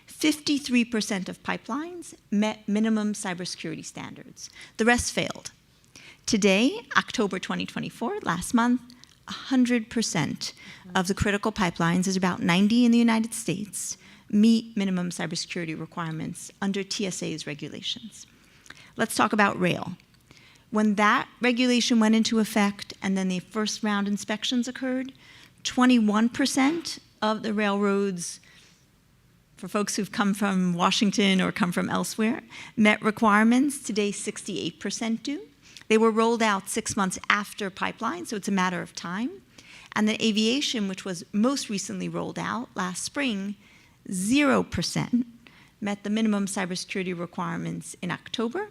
53% of pipelines met minimum cybersecurity standards. The rest failed. Today, October 2024, last month, 100% of the critical pipelines, there's about 90 in the United States, meet minimum cybersecurity requirements under TSA's regulations. Let's talk about rail. When that regulation went into effect and then the first round inspections occurred, 21% of the railroads, for folks who've come from Washington or come from elsewhere, met requirements. Today, 68% do. They were rolled out 6 months after pipeline, so it's a matter of time. And then aviation, which was most recently rolled out last spring, 0% met the minimum cybersecurity requirements in October,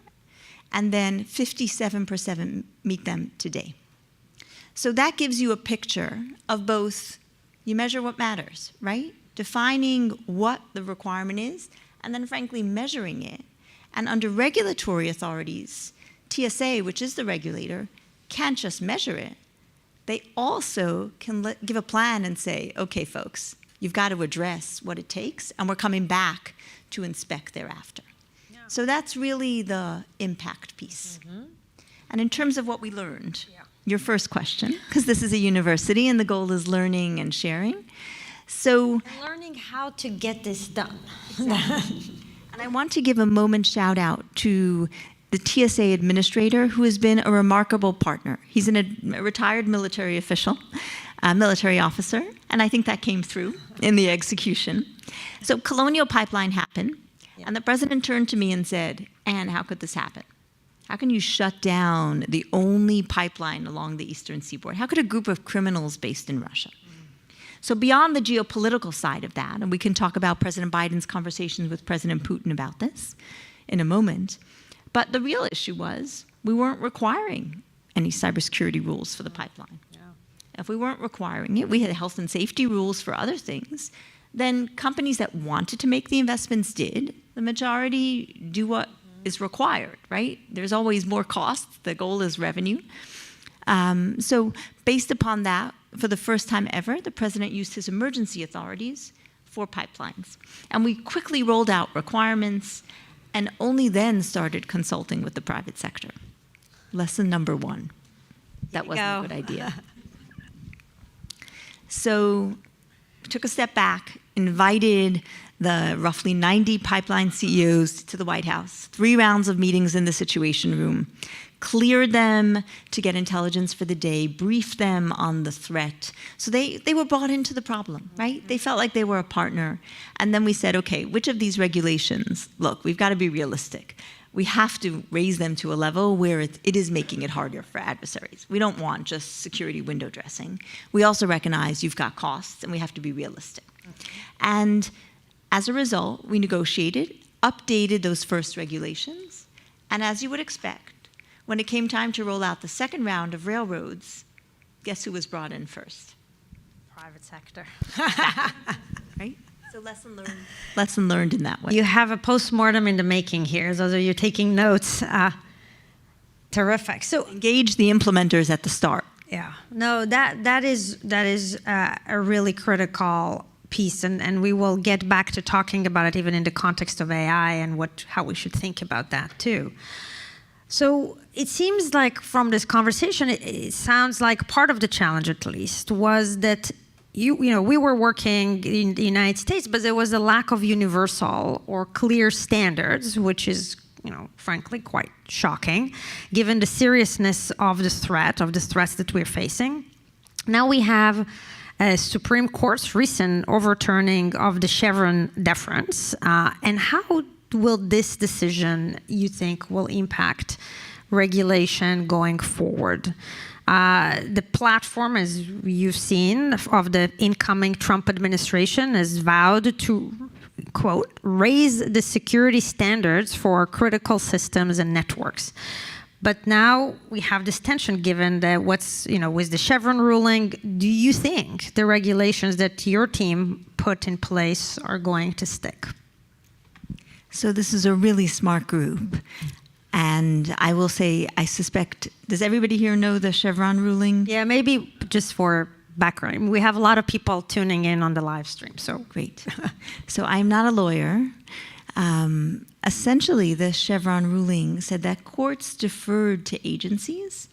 and then 57% meet them today. So that gives you a picture of both, you measure what matters, right? Defining what the requirement is, and then frankly measuring it. And under regulatory authorities, TSA, which is the regulator, can't just measure it. They also can give a plan and say, okay, folks, you've got to address what it takes, and we're coming back to inspect thereafter. Yeah. So that's really the impact piece. Mm-hmm. And in terms of what we learned, your first question, because this is a university and the goal is learning and sharing. So and learning how to get this done. Exactly. And I want to give a moment shout out to the TSA administrator, who has been a remarkable partner. He's a retired military official, military officer, and I think that came through in the execution. So Colonial Pipeline happened, and the president turned to me and said, Anne, how could this happen? How can you shut down the only pipeline along the eastern seaboard? How could a group of criminals based in Russia? So beyond the geopolitical side of that, and we can talk about President Biden's conversations with President Putin about this in a moment, but the real issue was we weren't requiring any cybersecurity rules for the pipeline. Yeah. If we weren't requiring it, we had health and safety rules for other things, then companies that wanted to make the investments did. The majority do what is required, right? There's always more costs. The goal is revenue. So based upon that, for the first time ever, the president used his emergency authorities for pipelines. And we quickly rolled out requirements and only then started consulting with the private sector. Lesson number 1. That wasn't a good idea. So we took a step back, invited the roughly 90 pipeline CEOs to the White House, 3 rounds of meetings in the Situation Room, cleared them to get intelligence for the day, briefed them on the threat. So they were brought into the problem, right? They felt like they were a partner. And then we said, okay, which of these regulations, look, we've got to be realistic. We have to raise them to a level where it is making it harder for adversaries. We don't want just security window dressing. We also recognize you've got costs and we have to be realistic. And as a result, we negotiated, updated those first regulations, and as you would expect, when it came time to roll out the second round of railroads, guess who was brought in first? Private sector. Right? So lesson learned in that way. You have a postmortem in the making here, so you're taking notes. Terrific. So engage the implementers at the start. Yeah. No, that is a really critical piece, and we will get back to talking about it even in the context of AI and how we should think about that too. So it seems like from this conversation, it sounds like part of the challenge, at least, was that we were working in the United States, but there was a lack of universal or clear standards, which is, frankly, quite shocking, given the seriousness of the threats that we're facing. Now we have a Supreme Court's recent overturning of the Chevron deference, and how will this decision, you think, will impact regulation going forward? The platform, as you've seen, of the incoming Trump administration has vowed to, quote, raise the security standards for critical systems and networks. But now we have this tension given that with the Chevron ruling. Do you think the regulations that your team put in place are going to stick? So this is a really smart group. And I will say, I suspect, does everybody here know the Chevron ruling? Yeah, maybe just for background. We have a lot of people tuning in on the live stream, so. Great. So I'm not a lawyer. Essentially, the Chevron ruling said that courts deferred to agencies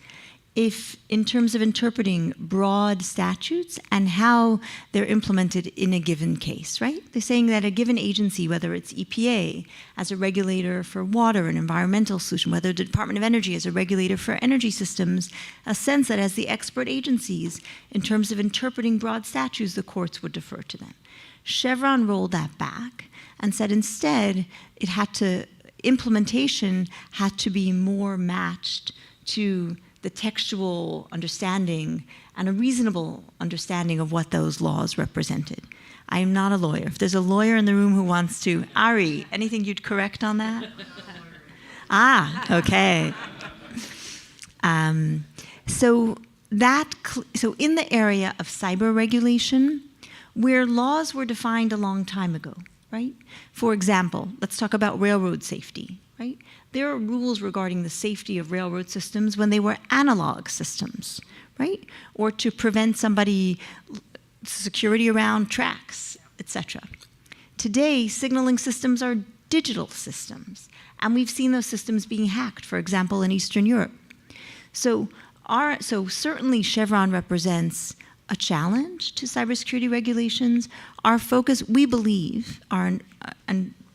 if, in terms of interpreting broad statutes and how they're implemented in a given case, right? They're saying that a given agency, whether it's EPA as a regulator for water and environmental solution, whether the Department of Energy as a regulator for energy systems, a sense that as the expert agencies, in terms of interpreting broad statutes, the courts would defer to them. Chevron rolled that back and said instead implementation had to be more matched to the textual understanding and a reasonable understanding of what those laws represented. I am not a lawyer. If there's a lawyer in the room who wants to, Ari, anything you'd correct on that? Okay. So in the area of cyber regulation, where laws were defined a long time ago, right? For example, let's talk about railroad safety, right? There are rules regarding the safety of railroad systems when they were analog systems, right? Or to prevent security around tracks, etc. Today, signaling systems are digital systems, and we've seen those systems being hacked, for example, in Eastern Europe. So certainly Chevron represents a challenge to cybersecurity regulations. Our focus, we believe,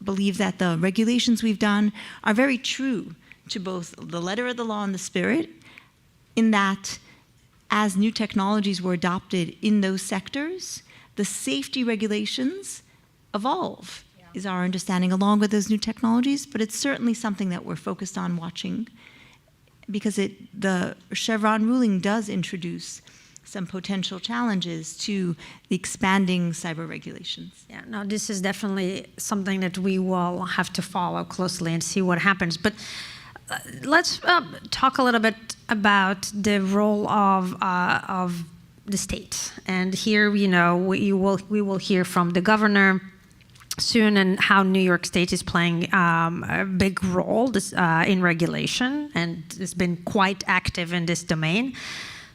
believe that the regulations we've done are very true to both the letter of the law and the spirit, in that as new technologies were adopted in those sectors, the safety regulations evolve, is our understanding, along with those new technologies. But it's certainly something that we're focused on watching, because the Chevron ruling does introduce some potential challenges to the expanding cyber regulations. Yeah, no, this is definitely something that we will have to follow closely and see what happens. But let's talk a little bit about the role of the state. And here, we will hear from the governor soon, and how New York State is playing a big role in regulation, and has been quite active in this domain.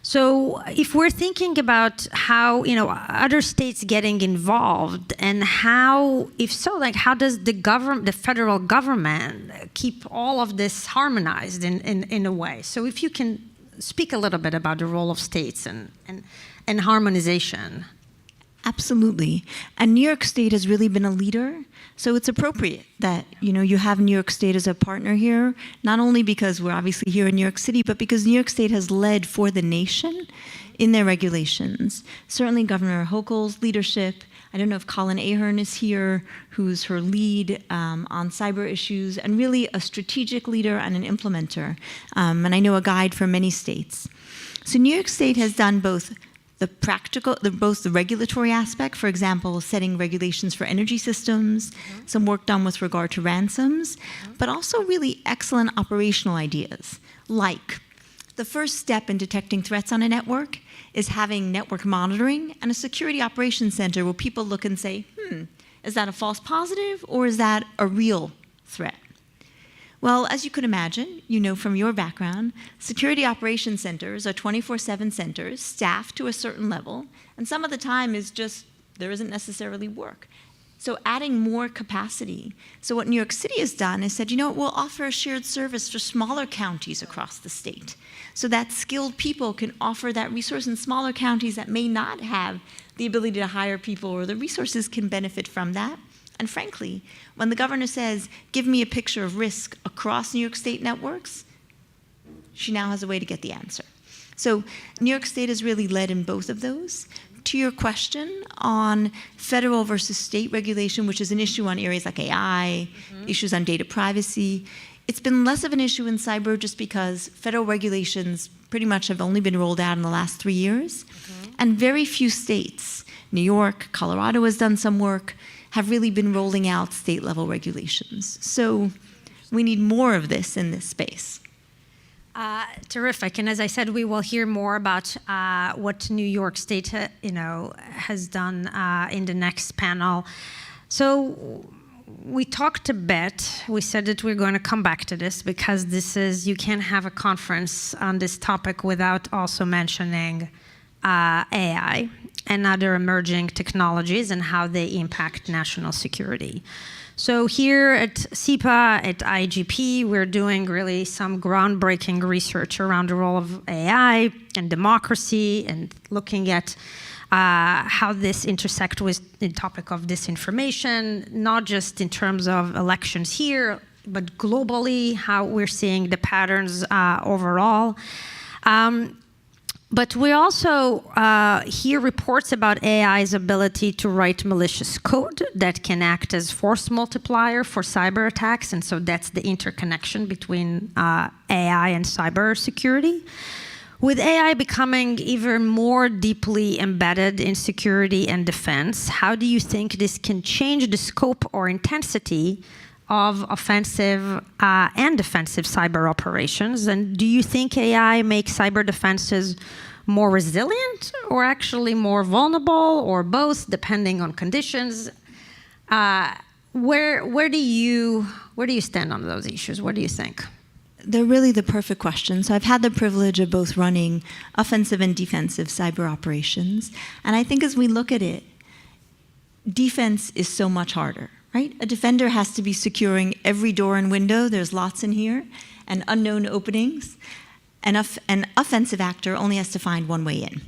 So if we're thinking about how, other states getting involved, and how, if so, how does the federal government keep all of this harmonized in a way? So if you can speak a little bit about the role of states and harmonization. Absolutely. And New York State has really been a leader. So it's appropriate that you have New York State as a partner here, not only because we're obviously here in New York City, but because New York State has led for the nation in their regulations. Certainly Governor Hochul's leadership. I don't know if Colin Ahern is here, who's her lead on cyber issues, and really a strategic leader and an implementer. And I know a guide for many states. So New York State has done both the regulatory aspect, for example, setting regulations for energy systems, some work done with regard to ransoms, but also really excellent operational ideas, like the first step in detecting threats on a network is having network monitoring and a security operations center where people look and say, is that a false positive or is that a real threat? Well, as you could imagine, from your background, security operations centers are 24/7 centers staffed to a certain level, and some of the time is just, there isn't necessarily work. So adding more capacity. So what New York City has done is said, we'll offer a shared service for smaller counties across the state, so that skilled people can offer that resource in smaller counties that may not have the ability to hire people, or the resources can benefit from that. And frankly, when the governor says, give me a picture of risk across New York State networks, she now has a way to get the answer. So New York State has really led in both of those. To your question on federal versus state regulation, which is an issue on areas like AI, issues on data privacy, it's been less of an issue in cyber just because federal regulations pretty much have only been rolled out in the last 3 years. And very few states, New York, Colorado has done some work, have really been rolling out state-level regulations. So we need more of this in this space. Terrific. And as I said, we will hear more about what New York State, has done in the next panel. So we talked a bit. We said that we're going to come back to this because you can't have a conference on this topic without also mentioning AI and other emerging technologies and how they impact national security. So here at SIPA, at IGP, we're doing really some groundbreaking research around the role of AI and democracy, and looking at how this intersects with the topic of disinformation, not just in terms of elections here, but globally, how we're seeing the patterns overall. But we also hear reports about AI's ability to write malicious code that can act as force multiplier for cyber attacks, and so that's the interconnection between AI and cybersecurity. With AI becoming even more deeply embedded in security and defense, how do you think this can change the scope or intensity of offensive and defensive cyber operations? And do you think AI makes cyber defenses more resilient or actually more vulnerable, or both, depending on conditions? Where do you stand on those issues? What do you think? They're really the perfect questions. So I've had the privilege of both running offensive and defensive cyber operations. And I think as we look at it, defense is so much harder, right? A defender has to be securing every door and window. There's lots in here, and unknown openings. An offensive actor only has to find one way in.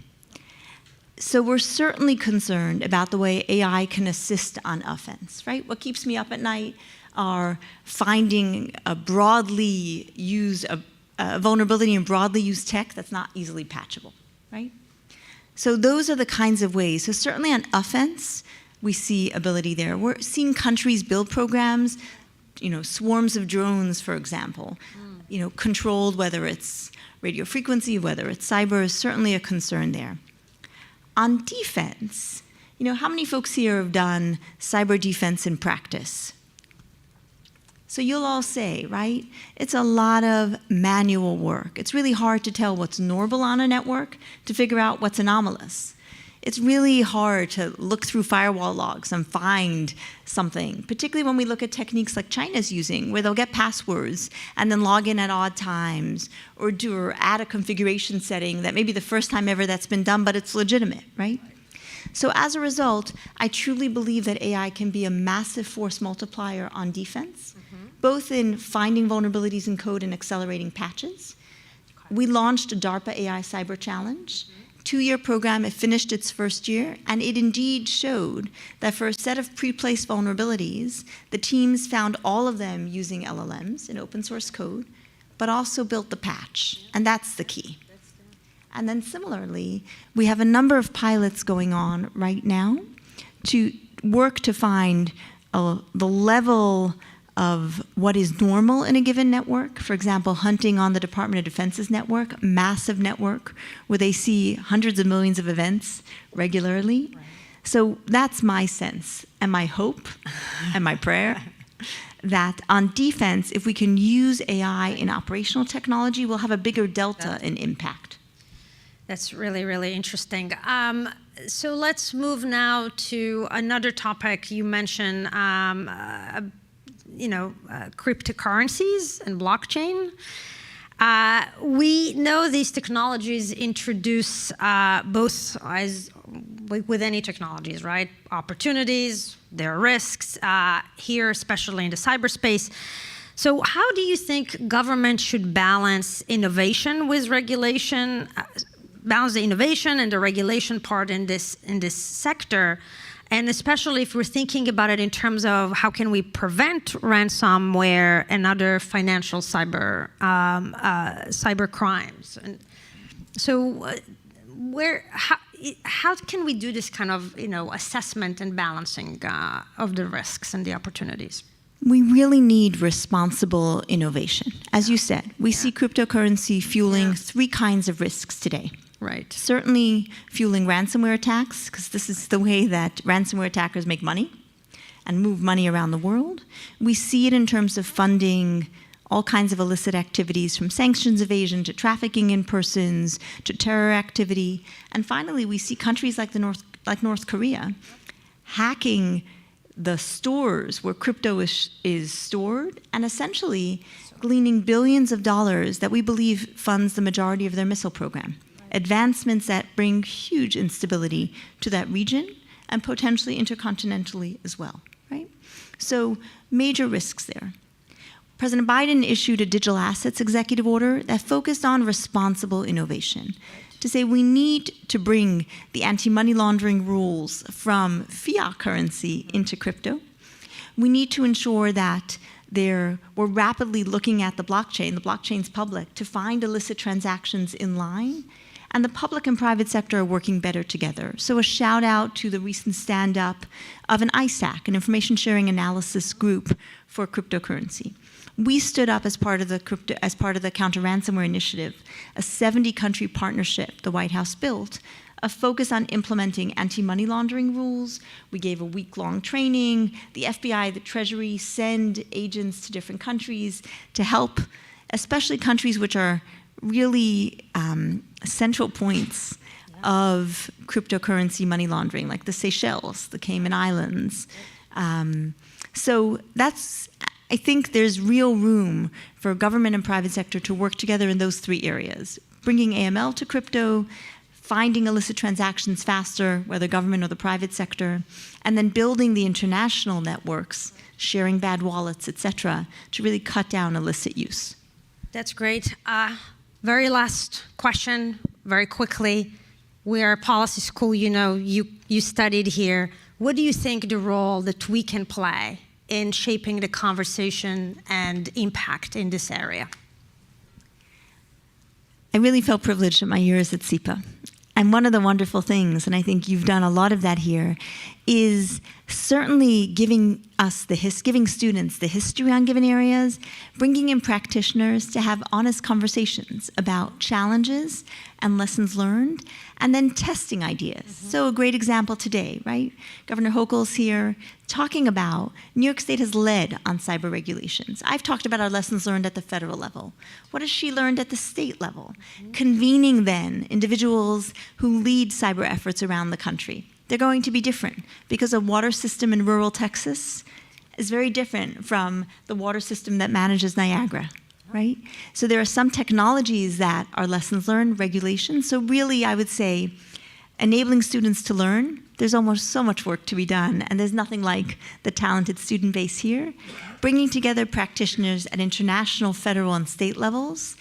So we're certainly concerned about the way AI can assist on offense, right? What keeps me up at night are finding a broadly used a vulnerability in broadly used tech that's not easily patchable, right? So those are the kinds of ways. So certainly on offense, we see ability there. We're seeing countries build programs, swarms of drones, for example, controlled, whether it's radio frequency, whether it's cyber, is certainly a concern there. On defense, how many folks here have done cyber defense in practice? So you'll all say, right, it's a lot of manual work. It's really hard to tell what's normal on a network to figure out what's anomalous. It's really hard to look through firewall logs and find something, particularly when we look at techniques like China's using, where they'll get passwords and then log in at odd times, or add a configuration setting that may be the first time ever that's been done, but it's legitimate, right? So as a result, I truly believe that AI can be a massive force multiplier on defense, both in finding vulnerabilities in code and accelerating patches. We launched a DARPA AI Cyber Challenge 2-year program. It finished its first year, and it indeed showed that for a set of pre-placed vulnerabilities, the teams found all of them using LLMs in open source code, but also built the patch, and that's the key. And then similarly, we have a number of pilots going on right now to work to find the level of what is normal in a given network. For example, hunting on the Department of Defense's network, massive network, where they see hundreds of millions of events regularly. Right. So that's my sense and my hope and my prayer that on defense, if we can use AI in operational technology, we'll have a bigger delta in impact. That's really, really interesting. So let's move now to another topic you mentioned, cryptocurrencies and blockchain. We know these technologies introduce both, as with any technologies, right? Opportunities, there are risks here, especially in the cyberspace. So how do you think government should balance innovation with regulation, balance the innovation and the regulation part in this sector? And especially if we're thinking about it in terms of how can we prevent ransomware and other financial cyber crimes. And so how can we do this kind of assessment and balancing of the risks and the opportunities? We really need responsible innovation. As you said, we see cryptocurrency fueling 3 kinds of risks today. Right. Certainly fueling ransomware attacks, because this is the way that ransomware attackers make money and move money around the world. We see it in terms of funding all kinds of illicit activities, from sanctions evasion to trafficking in persons to terror activity. And finally, we see countries like North Korea hacking the stores where crypto is stored and essentially gleaning billions of dollars that we believe funds the majority of their missile program. Advancements that bring huge instability to that region and potentially intercontinentally as well, right? So major risks there. President Biden issued a digital assets executive order that focused on responsible innovation to say we need to bring the anti-money laundering rules from fiat currency into crypto. We need to ensure that we're rapidly looking at the blockchain's public, to find illicit transactions in line. And the public and private sector are working better together. So a shout out to the recent stand-up of an ISAC, an information sharing analysis group for cryptocurrency. We stood up as part of the counter-ransomware initiative, a 70-country partnership the White House built, a focus on implementing anti-money laundering rules. We gave a week-long training. The FBI, the Treasury send agents to different countries to help, especially countries which are really central points of cryptocurrency money laundering, like the Seychelles, the Cayman Islands. So I think there's real room for government and private sector to work together in those 3 areas. Bringing AML to crypto, finding illicit transactions faster, whether government or the private sector, and then building the international networks, sharing bad wallets, et cetera, to really cut down illicit use. That's great. Very last question, very quickly. We are a policy school, you studied here. What do you think the role that we can play in shaping the conversation and impact in this area? I really felt privileged in my years at SIPA. And one of the wonderful things, and I think you've done a lot of that here, is certainly giving students the history on given areas, bringing in practitioners to have honest conversations about challenges and lessons learned, and then testing ideas. So a great example today, right? Governor Hokel's here talking about New York State has led on cyber regulations. I've talked about our lessons learned at the federal level. What has she learned at the state level? Convening then individuals who lead cyber efforts around the country. They're going to be different because a water system in rural Texas is very different from the water system that manages Niagara, right? So there are some technologies that are lessons learned, regulations. So really, I would say, enabling students to learn, there's almost so much work to be done, and there's nothing like the talented student base here. Bringing together practitioners at international, federal, and state levels,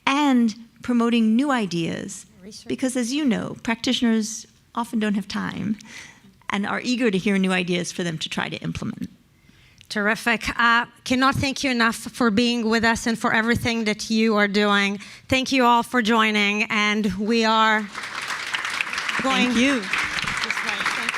and promoting new ideas because as you know, practitioners often don't have time and are eager to hear new ideas for them to try to implement. Terrific. Cannot thank you enough for being with us and for everything that you are doing. Thank you all for joining, and we are going. Thank you. This way. Thank you.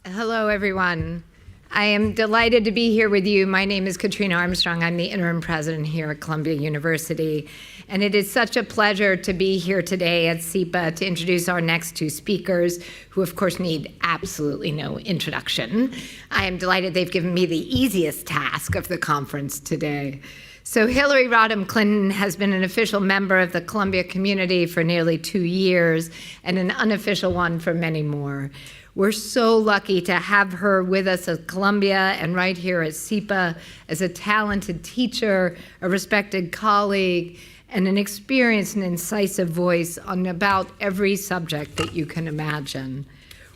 Hello, everyone. I am delighted to be here with you. My name is Katrina Armstrong. I'm the interim president here at Columbia University. And it is such a pleasure to be here today at SIPA to introduce our next two speakers, who of course need absolutely no introduction. I am delighted they've given me the easiest task of the conference today. So Hillary Rodham Clinton has been an official member of the Columbia community for nearly 2 years and an unofficial one for many more. We're so lucky to have her with us at Columbia and right here at SIPA as a talented teacher, a respected colleague, and an experienced and incisive voice on about every subject that you can imagine.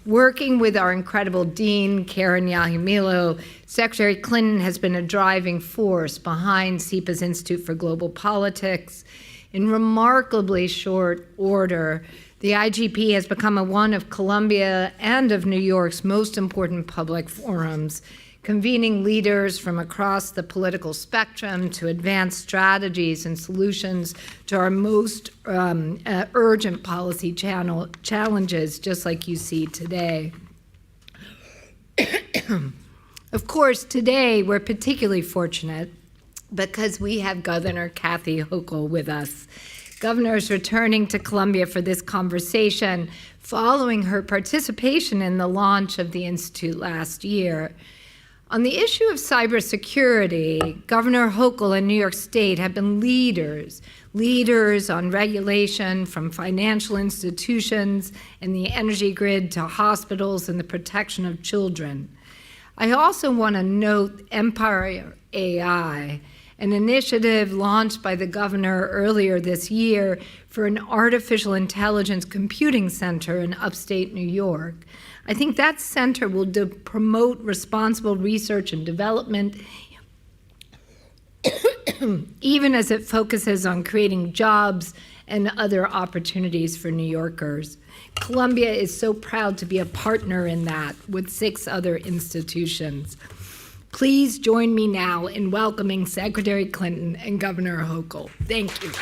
Working with our incredible dean, Karen Yahimilo, Secretary Clinton has been a driving force behind SIPA's Institute for Global Politics. In remarkably short order, the IGP has become one of Columbia and of New York's most important public forums, convening leaders from across the political spectrum to advance strategies and solutions to our most urgent policy challenges, just like you see today. Of course, today we're particularly fortunate because we have Governor Kathy Hochul with us. Governor is returning to Columbia for this conversation following her participation in the launch of the Institute last year. On the issue of cybersecurity, Governor Hochul and New York State have been leaders on regulation from financial institutions and the energy grid to hospitals and the protection of children. I also want to note Empire AI, an initiative launched by the governor earlier this year for an artificial intelligence computing center in upstate New York. I think that center will promote responsible research and development, even as it focuses on creating jobs and other opportunities for New Yorkers. Columbia is so proud to be a partner in that with 6 other institutions. Please join me now in welcoming Secretary Clinton and Governor Hochul. Thank you.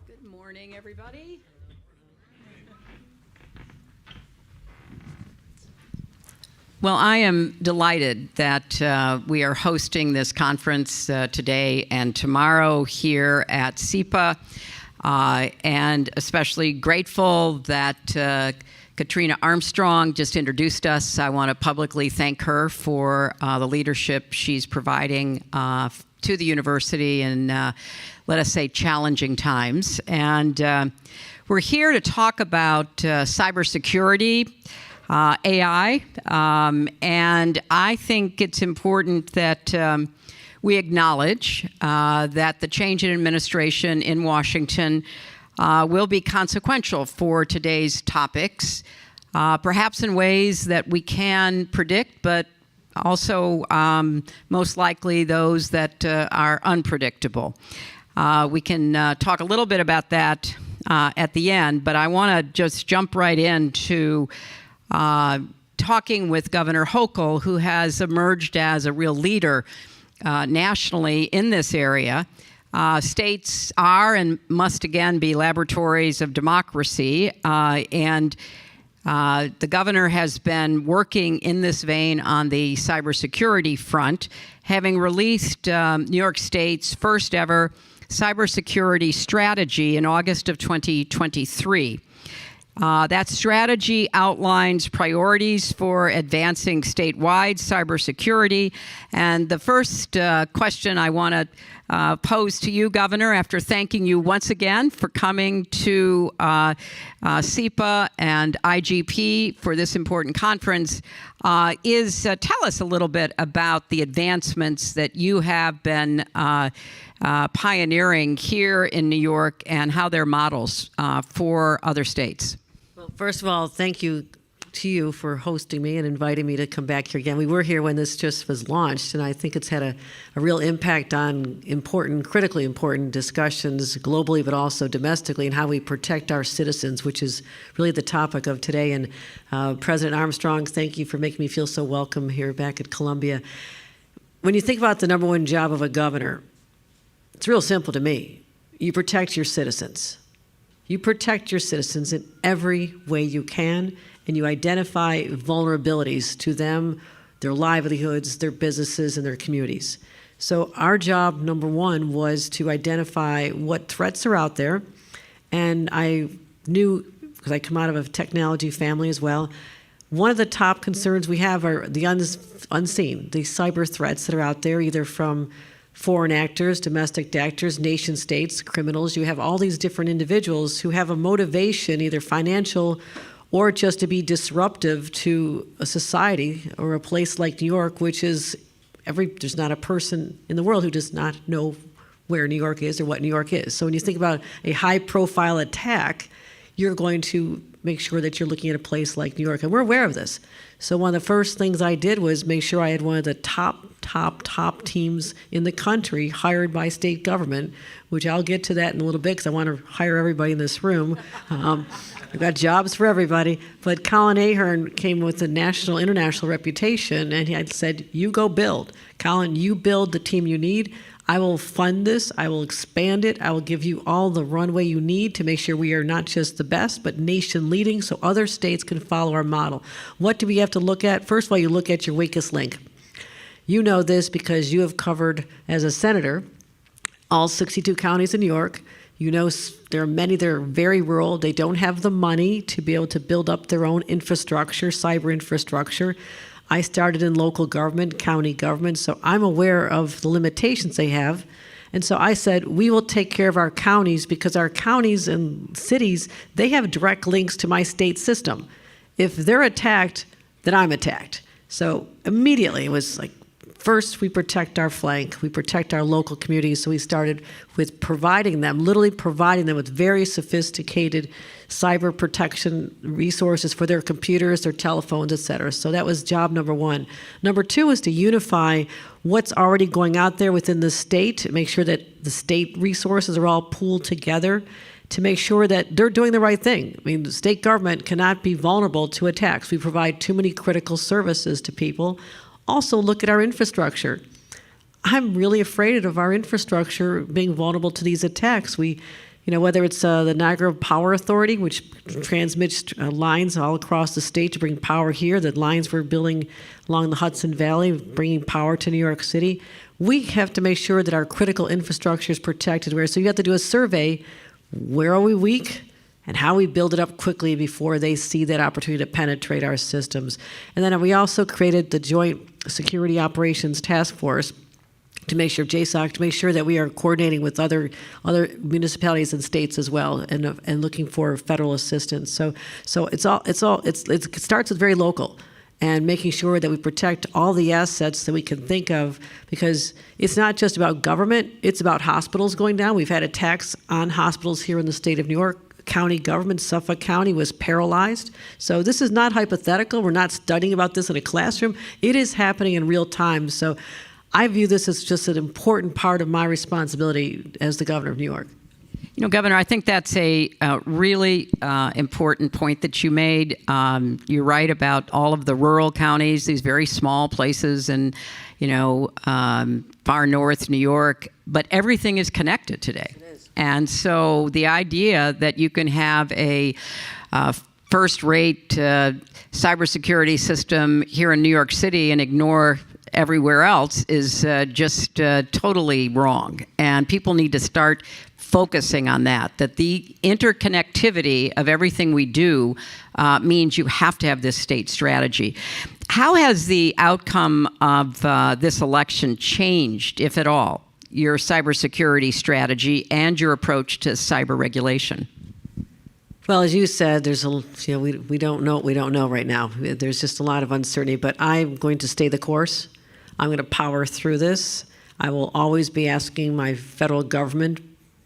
Good morning, everybody. Well, I am delighted that we are hosting this conference today and tomorrow here at SIPA, and especially grateful that Katrina Armstrong just introduced us. I want to publicly thank her for the leadership she's providing to the university in, let us say, challenging times. And we're here to talk about cybersecurity, AI, and I think it's important that we acknowledge that the change in administration in Washington will be consequential for today's topics, perhaps in ways that we can predict, but also most likely those that are unpredictable. We can talk a little bit about that at the end, but I want to just jump right into talking with Governor Hochul, who has emerged as a real leader nationally in this area. States are and must again be laboratories of democracy, and the governor has been working in this vein on the cybersecurity front, having released New York State's first ever cybersecurity strategy in August of 2023. That strategy outlines priorities for advancing statewide cybersecurity. And the first question I want to pose to you, Governor, after thanking you once again for coming to SIPA and IGP for this important conference, is tell us a little bit about the advancements that you have been pioneering here in New York and how they're models for other states. Well, first of all, thank you to you for hosting me and inviting me to come back here again. We were here when this just was launched, and I think it's had a real impact on critically important discussions globally, but also domestically, and how we protect our citizens, which is really the topic of today. And President Armstrong, thank you for making me feel so welcome here back at Columbia. When you think about the number one job of a governor, it's real simple to me. You protect your citizens. You protect your citizens in every way you can, and you identify vulnerabilities to them, their livelihoods, their businesses, and their communities. So our job, number one, was to identify what threats are out there. And I knew, because I come out of a technology family as well, one of the top concerns we have are the unseen, the cyber threats that are out there, either from foreign actors, domestic actors, nation states, criminals. You have all these different individuals who have a motivation, either financial or just to be disruptive to a society or a place like New York, which is there's not a person in the world who does not know where New York is or what New York is. So when you think about a high-profile attack, you're going to make sure that you're looking at a place like New York, and we're aware of this. So one of the first things I did was make sure I had one of the top teams in the country hired by state government, which I'll get to that in a little bit because I want to hire everybody in this room. We've got jobs for everybody. But Colin Ahern came with a international reputation, and he had said, you go build. Colin, you build the team you need. I will fund this. I will expand it. I will give you all the runway you need to make sure we are not just the best, but nation leading so other states can follow our model. What do we have to look at? First of all, you look at your weakest link. You know this because you have covered, as a senator, all 62 counties in New York. You know there are many that are very rural. They don't have the money to be able to build up their own infrastructure, cyber infrastructure. I started in local government, county government, so I'm aware of the limitations they have. And so I said, we will take care of our counties because our counties and cities, they have direct links to my state system. If they're attacked, then I'm attacked. So immediately it was like, first, we protect our flank. We protect our local communities. So we started with literally providing them with very sophisticated cyber protection resources for their computers, their telephones, et cetera. So that was job number one. Number two was to unify what's already going out there within the state, make sure that the state resources are all pooled together to make sure that they're doing the right thing. I mean, the state government cannot be vulnerable to attacks. We provide too many critical services to people. Also, look at our infrastructure. I'm really afraid of our infrastructure being vulnerable to these attacks. Whether it's the Niagara Power Authority, which transmits lines all across the state to bring power here, the lines we're building along the Hudson Valley, bringing power to New York City. We have to make sure that our critical infrastructure is protected. So you have to do a survey. Where are we weak? And how we build it up quickly before they see that opportunity to penetrate our systems. And then we also created the Joint Security Operations Task Force to make sure, JSOC, to make sure that we are coordinating with other municipalities and states as well, and looking for federal assistance. So it starts with very local, and making sure that we protect all the assets that we can think of, because it's not just about government, it's about hospitals going down. We've had attacks on hospitals here in the state of New York. County government, Suffolk County, was paralyzed. So this is not hypothetical. We're not studying about this in a classroom. It is happening in real time. So I view this as just an important part of my responsibility as the governor of New York. Governor, I think that's a really important point that you made. You're right about all of the rural counties, these very small places, and far north New York, but everything is connected today. And so the idea that you can have a first-rate cybersecurity system here in New York City and ignore everywhere else is just totally wrong. And people need to start focusing on that the interconnectivity of everything we do means you have to have this state strategy. How has the outcome of this election changed, if at all, your cybersecurity strategy and your approach to cyber regulation? Well, as you said, there's we don't know what we don't know right now. There's just a lot of uncertainty, but I'm going to stay the course. I'm going to power through this. I will always be asking my federal government,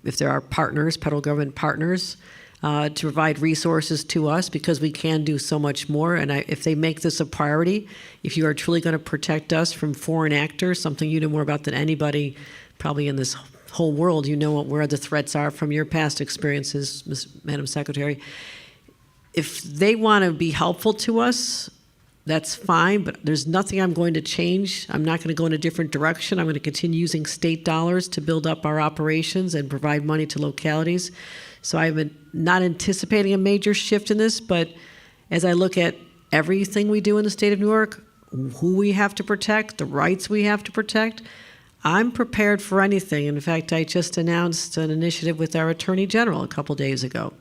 if there are partners, federal government partners, to provide resources to us, because we can do so much more. And if they make this a priority, if you are truly going to protect us from foreign actors, something you know more about than anybody probably in this whole world, you know where the threats are from your past experiences, Madam Secretary. If they want to be helpful to us, that's fine, but there's nothing I'm going to change. I'm not going to go in a different direction. I'm going to continue using state dollars to build up our operations and provide money to localities. So I'm not anticipating a major shift in this, but as I look at everything we do in the state of New York, who we have to protect, the rights we have to protect, I'm prepared for anything. In fact, I just announced an initiative with our Attorney General a couple days ago,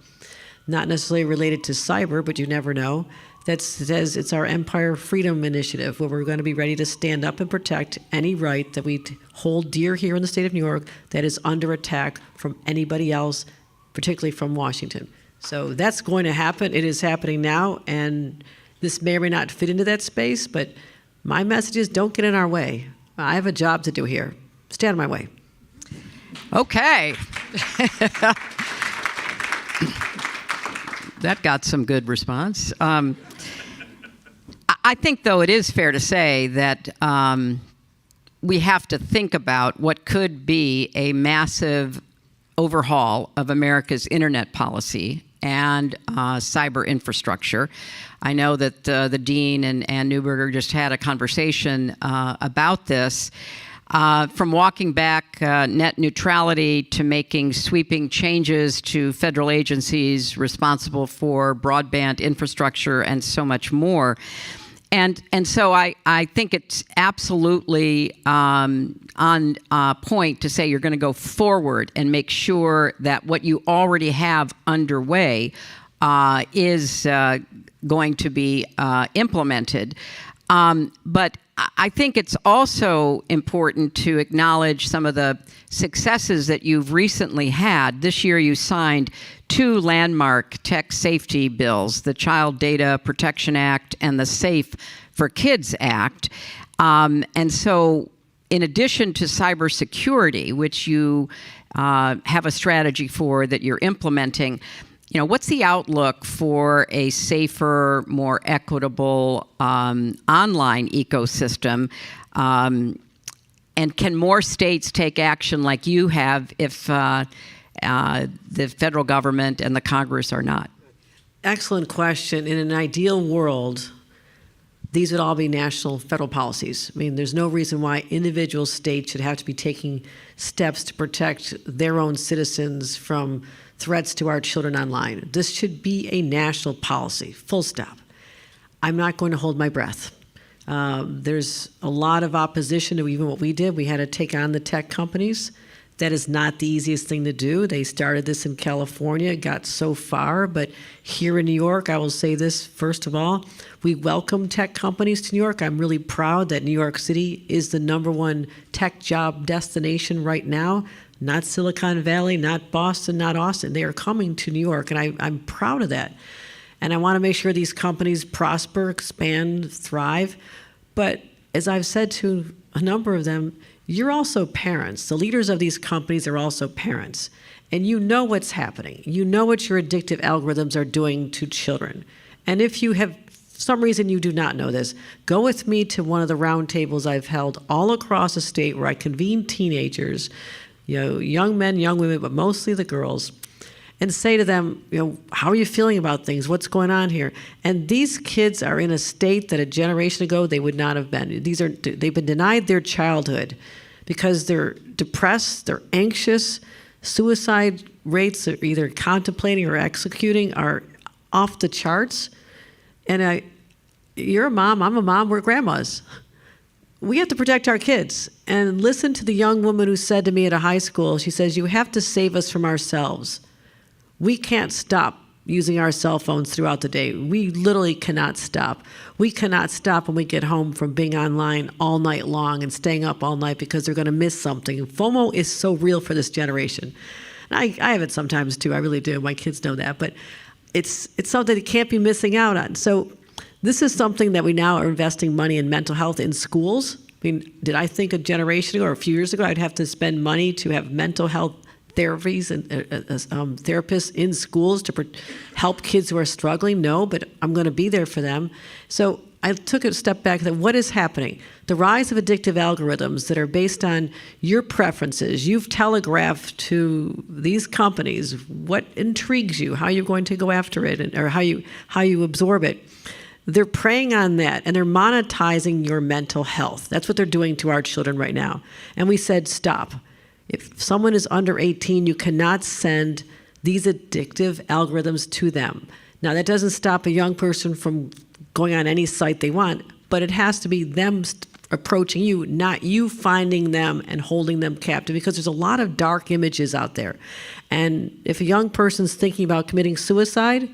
not necessarily related to cyber, but you never know. That says it's our Empire Freedom Initiative, where we're going to be ready to stand up and protect any right that we hold dear here in the state of New York that is under attack from anybody else, particularly from Washington. So that's going to happen. It is happening now, and this may or may not fit into that space, but my message is don't get in our way. I have a job to do here. Stay out of my way. Okay. That got some good response. I think, though, it is fair to say that we have to think about what could be a massive overhaul of America's internet policy and cyber infrastructure. I know that the Dean and Ann Neuberger just had a conversation about this. From walking back net neutrality to making sweeping changes to federal agencies responsible for broadband infrastructure and so much more. And so I think it's absolutely on point to say you're going to go forward and make sure that what you already have underway is going to be implemented. But I think it's also important to acknowledge some of the successes that you've recently had. This year you signed 2 landmark tech safety bills, the Child Data Protection Act and the Safe for Kids Act. And so in addition to cybersecurity, which you have a strategy for that you're implementing, what's the outlook for a safer, more equitable online ecosystem? And can more states take action like you have if the federal government and the Congress are not? Excellent question. In an ideal world, these would all be national federal policies. I mean, there's no reason why individual states should have to be taking steps to protect their own citizens from threats to our children online. This should be a national policy, full stop. I'm not going to hold my breath. There's a lot of opposition to even what we did. We had to take on the tech companies. That is not the easiest thing to do. They started this in California, got so far, but here in New York, I will say this, first of all, we welcome tech companies to New York. I'm really proud that New York City is the #1 tech job destination right now. Not Silicon Valley, not Boston, not Austin. They are coming to New York, and I'm proud of that. And I want to make sure these companies prosper, expand, thrive. But as I've said to a number of them, you're also parents. The leaders of these companies are also parents. And you know what's happening. You know what your addictive algorithms are doing to children. And if you have some reason you do not know this, go with me to one of the roundtables I've held all across the state where I convene teenagers, young men, young women, but mostly the girls, and say to them, how are you feeling about things? What's going on here? And these kids are in a state that a generation ago they would not have been. They've been denied their childhood because they're depressed, they're anxious. Suicide rates are either contemplating or executing are off the charts. And you're a mom, I'm a mom, we're grandmas. we have to protect our kids. And listen to the young woman who said to me at a high school, she says, you have to save us from ourselves. We can't stop using our cell phones throughout the day. We literally cannot stop. We cannot stop when we get home from being online all night long and staying up all night because they're going to miss something. And FOMO is so real for this generation. And I have it sometimes too, I really do. My kids know that. But it's something that can't be missing out on. So this is something that we now are investing money in mental health in schools. I mean, did I think a generation ago or a few years ago I'd have to spend money to have mental health therapies and therapists in schools to help kids who are struggling? No, but I'm going to be there for them. So I took a step back and said, what is happening? The rise of addictive algorithms that are based on your preferences. You've telegraphed to these companies what intrigues you, how you're going to go after it, or how you absorb it. They're preying on that, and they're monetizing your mental health. That's what they're doing to our children right now. And we said, stop. If someone is under 18, you cannot send these addictive algorithms to them. Now, that doesn't stop a young person from going on any site they want, but it has to be them approaching you, not you finding them and holding them captive, because there's a lot of dark images out there. And if a young person's thinking about committing suicide,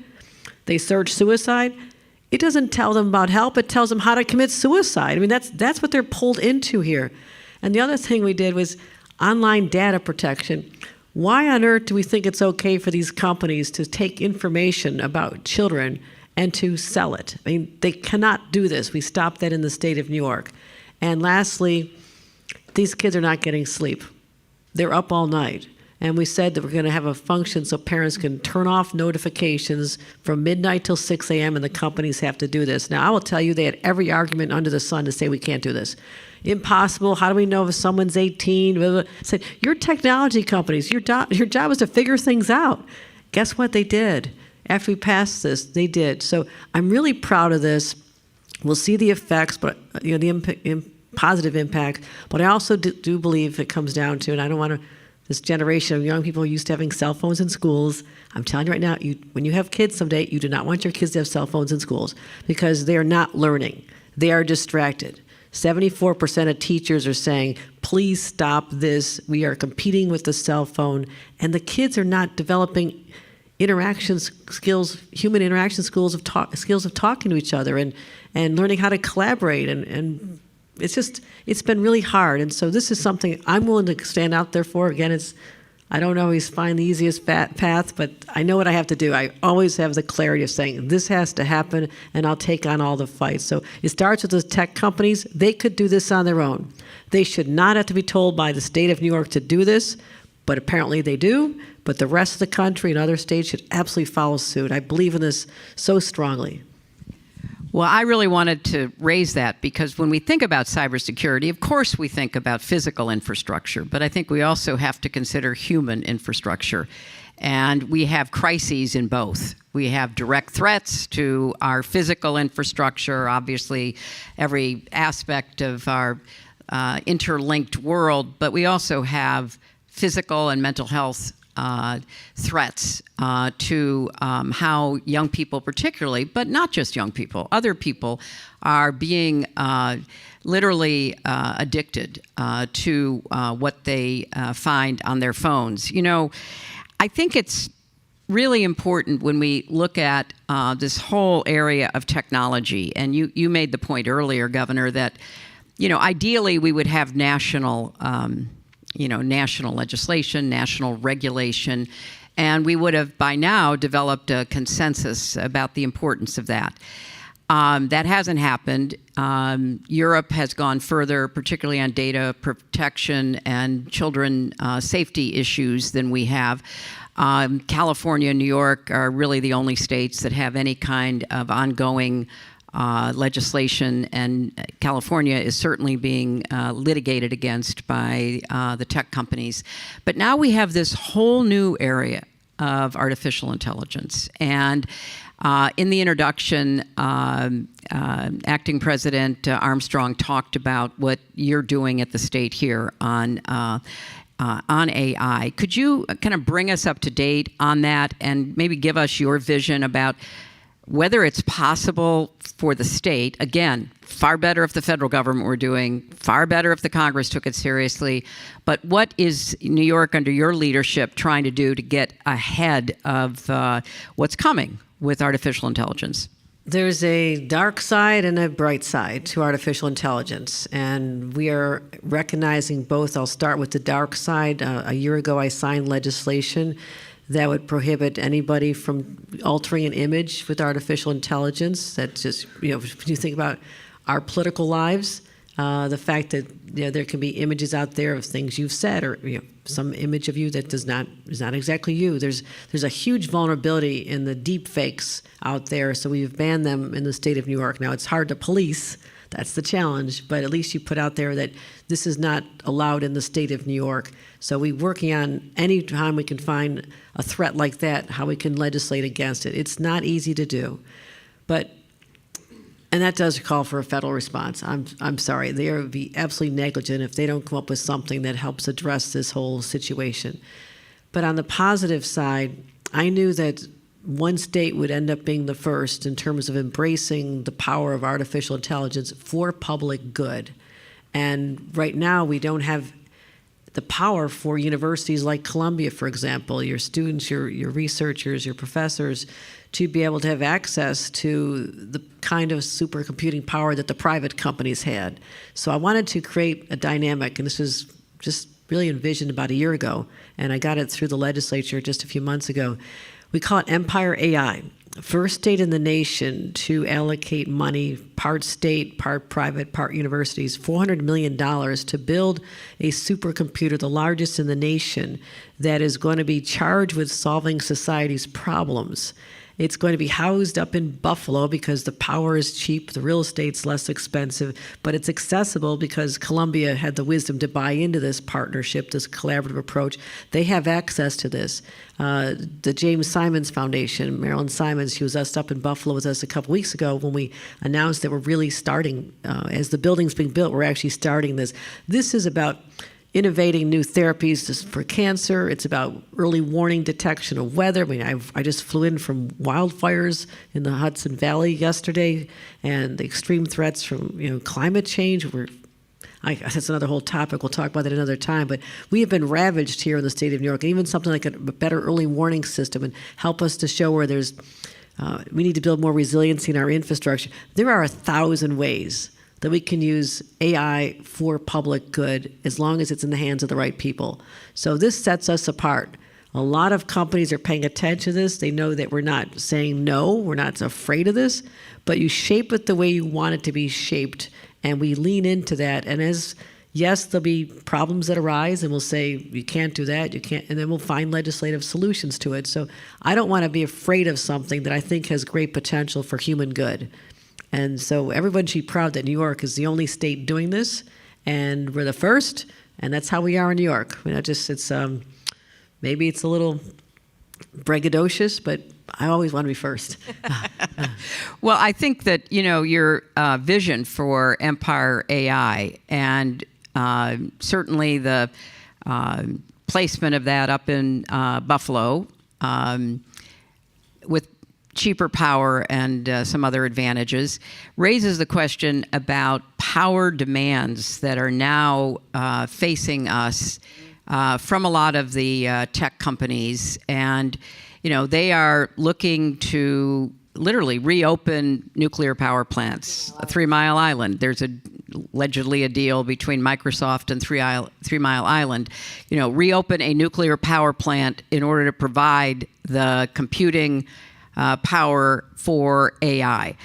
they search suicide, it doesn't tell them about help, it tells them how to commit suicide. I mean, that's what they're pulled into here. And the other thing we did was online data protection. Why on earth do we think it's okay for these companies to take information about children and to sell it? I mean, they cannot do this. We stopped that in the state of New York. And lastly, these kids are not getting sleep. They're up all night. And we said that we're going to have a function so parents can turn off notifications from midnight till 6 a.m. and the companies have to do this. Now, I will tell you, they had every argument under the sun to say we can't do this. Impossible. How do we know if someone's 18? Blah, blah, blah. I said, you're technology companies. Your job is to figure things out. Guess what they did? After we passed this, they did. So I'm really proud of this. We'll see the effects, but the positive impact. But I also do believe it comes down to, and I don't want to, this generation of young people used to having cell phones in schools. I'm telling you right now, when you have kids someday, you do not want your kids to have cell phones in schools because they are not learning. They are distracted. 74% of teachers are saying, please stop this. We are competing with the cell phone. And the kids are not developing interaction skills, human interaction skills of talking to each other and learning how to collaborate. And it's been really hard. And so this is something I'm willing to stand out there for. Again, I don't always find the easiest path, but I know what I have to do. I always have the clarity of saying, this has to happen, and I'll take on all the fights. So it starts with the tech companies. They could do this on their own. They should not have to be told by the state of New York to do this, but apparently they do. But the rest of the country and other states should absolutely follow suit. I believe in this so strongly. Well, I really wanted to raise that because when we think about cybersecurity, of course we think about physical infrastructure, but I think we also have to consider human infrastructure. And we have crises in both. We have direct threats to our physical infrastructure, obviously every aspect of our interlinked world, but we also have physical and mental health threats to how young people particularly, but not just young people, other people are being literally addicted to what they find on their phones. You know, I think it's really important when we look at this whole area of technology, and you made the point earlier, Governor, that, you know, ideally we would have national national legislation, national regulation, and we would have by now developed a consensus about the importance of that. That hasn't happened. Europe has gone further, particularly on data protection and children safety issues than we have. California and New York are really the only states that have any kind of ongoing legislation, and California is certainly being litigated against by the tech companies. But now we have this whole new area of artificial intelligence. And in the introduction, Acting President Armstrong talked about what you're doing at the state here on AI. Could you kind of bring us up to date on that and maybe give us your vision about whether it's possible for the state, again, far better if the federal government were doing, far better if the Congress took it seriously, but what is New York under your leadership trying to do to get ahead of what's coming with artificial intelligence? There's a dark side and a bright side to artificial intelligence, and we are recognizing both. I'll start with the dark side. A year ago, I signed legislation that would prohibit anybody from altering an image with artificial intelligence. That just, when you think about our political lives, the fact that there can be images out there of things you've said, or some image of you that is not exactly you. There's a huge vulnerability in the deep fakes out there, so we've banned them in the state of New York. Now, it's hard to police. That's the challenge, but at least you put out there that this is not allowed in the state of New York. So we're working on any time we can find a threat like that, how we can legislate against it. It's not easy to do, and that does call for a federal response. I'm sorry, they would be absolutely negligent if they don't come up with something that helps address this whole situation. But on the positive side, I knew that one state would end up being the first in terms of embracing the power of artificial intelligence for public good. And right now, we don't have the power for universities like Columbia, for example, your students, your researchers, your professors, to be able to have access to the kind of supercomputing power that the private companies had. So I wanted to create a dynamic, and this was just really envisioned about a year ago, and I got it through the legislature just a few months ago. We call it Empire AI. First state in the nation to allocate money, part state, part private, part universities, $400 million to build a supercomputer, the largest in the nation, that is going to be charged with solving society's problems. It's going to be housed up in Buffalo because the power is cheap, the real estate's less expensive, but it's accessible because Columbia had the wisdom to buy into this partnership, this collaborative approach. They have access to this. The James Simons Foundation, Marilyn Simons, she was up in Buffalo with us a couple weeks ago when we announced that we're really starting, as the building's being built, we're actually starting this. This is about innovating new therapies for cancer. It's about early warning detection of weather. I mean, I just flew in from wildfires in the Hudson Valley yesterday, and the extreme threats from climate change. That's another whole topic. We'll talk about that another time. But we have been ravaged here in the state of New York. And even something like a better early warning system and help us to show where there's we need to build more resiliency in our infrastructure. There are 1,000 ways that we can use AI for public good as long as it's in the hands of the right people. So this sets us apart. A lot of companies are paying attention to this. They know that we're not saying no, we're not afraid of this, but you shape it the way you want it to be shaped, and we lean into that. And yes, there'll be problems that arise, and we'll say, you can't do that, you can't, and then we'll find legislative solutions to it. So I don't want to be afraid of something that I think has great potential for human good. And so everyone should be proud that New York is the only state doing this, and we're the first, and that's how we are in New York. It's maybe it's a little braggadocious, but I always want to be first. Well, I think that your vision for Empire AI and certainly the placement of that up in Buffalo with cheaper power and some other advantages raises the question about power demands that are now facing us from a lot of the tech companies. And they are looking to literally reopen nuclear power plants. 3 Mile Island, there's allegedly a deal between Microsoft and 3 Mile Island. Reopen a nuclear power plant in order to provide the computing power for AI.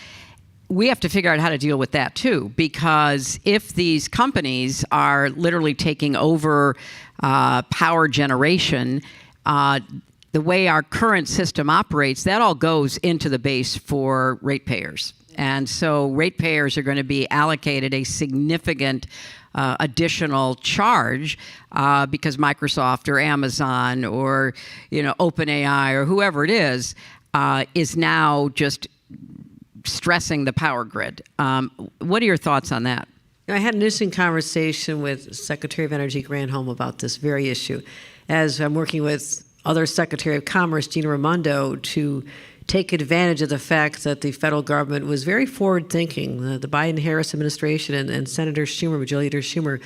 We have to figure out how to deal with that too, because if these companies are literally taking over power generation, the way our current system operates, that all goes into the base for ratepayers. And so ratepayers are going to be allocated a significant additional charge because Microsoft or Amazon or OpenAI or whoever it is now just stressing the power grid. What are your thoughts on that? I had an interesting conversation with Secretary of Energy Granholm about this very issue, as I'm working with other Secretary of Commerce, Gina Raimondo, to take advantage of the fact that the federal government was very forward-thinking. The Biden-Harris administration and Senator Schumer, Majority Leader Schumer,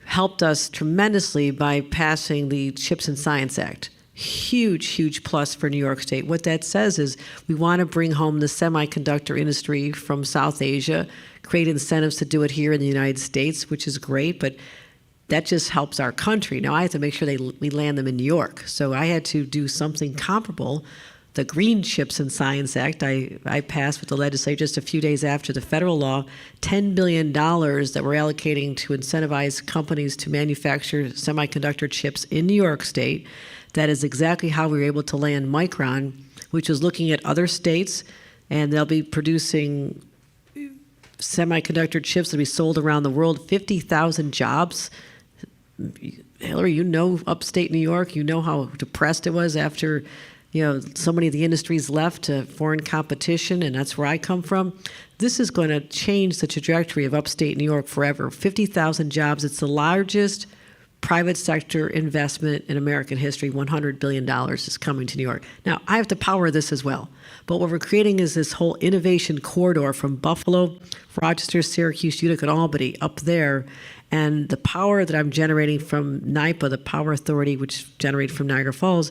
helped us tremendously by passing the CHIPS and Science Act. Huge, huge plus for New York State. What that says is we want to bring home the semiconductor industry from South Asia, create incentives to do it here in the United States, which is great, but that just helps our country. Now, I have to make sure we land them in New York. So I had to do something comparable. The Green CHIPS and Science Act, I passed with the legislature just a few days after the federal law, $10 billion that we're allocating to incentivize companies to manufacture semiconductor chips in New York State. That is exactly how we were able to land Micron, which was looking at other states, and they'll be producing semiconductor chips that will be sold around the world, 50,000 jobs. Hillary, you know upstate New York, you know how depressed it was after so many of the industries left to foreign competition, and that's where I come from. This is going to change the trajectory of upstate New York forever. 50,000 jobs. It's the largest private sector investment in American history. $100 billion is coming to New York. Now, I have to power this as well. But what we're creating is this whole innovation corridor from Buffalo, Rochester, Syracuse, Utica, and Albany up there. And the power that I'm generating from NIPA, the power authority, which generated from Niagara Falls,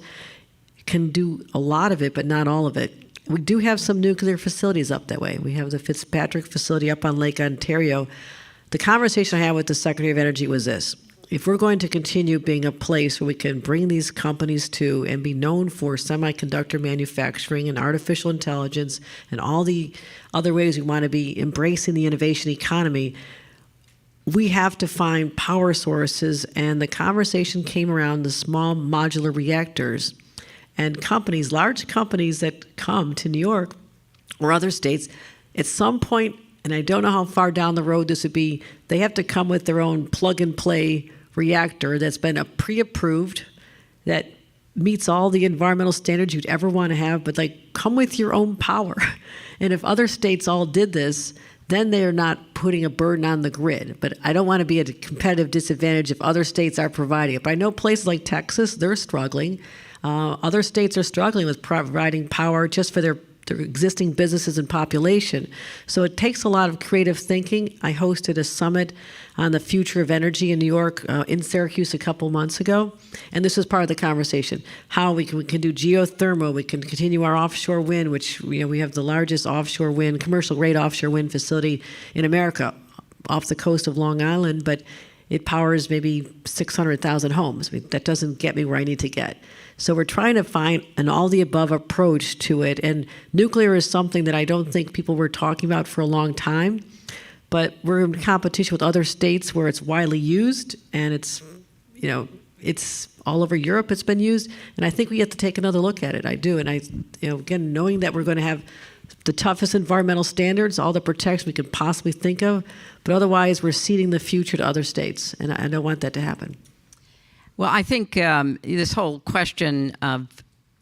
can do a lot of it, but not all of it. We do have some nuclear facilities up that way. We have the Fitzpatrick facility up on Lake Ontario. The conversation I had with the Secretary of Energy was this: if we're going to continue being a place where we can bring these companies to and be known for semiconductor manufacturing and artificial intelligence and all the other ways we want to be embracing the innovation economy, we have to find power sources. And the conversation came around the small modular reactors. And companies, large companies that come to New York or other states, at some point, and I don't know how far down the road this would be, they have to come with their own plug-and-play reactor that's been pre-approved, that meets all the environmental standards you'd ever want to have, but come with your own power. And if other states all did this, then they are not putting a burden on the grid. But I don't want to be at a competitive disadvantage if other states are providing it. But I know places like Texas, they're struggling. Other states are struggling with providing power just for their existing businesses and population. So it takes a lot of creative thinking. I hosted a summit on the future of energy in New York, in Syracuse a couple months ago, and this was part of the conversation. How we can do geothermal, we can continue our offshore wind, which we have the largest offshore wind, commercial grade offshore wind facility in America off the coast of Long Island, but it powers maybe 600,000 homes. I mean, that doesn't get me where I need to get. So we're trying to find an all-the-above approach to it. And nuclear is something that I don't think people were talking about for a long time. But we're in competition with other states where it's widely used, and it's all over Europe it's been used. And I think we have to take another look at it. I do. And again, knowing that we're going to have the toughest environmental standards, all the protections we could possibly think of, but otherwise we're ceding the future to other states, and I don't want that to happen. Well, I think this whole question of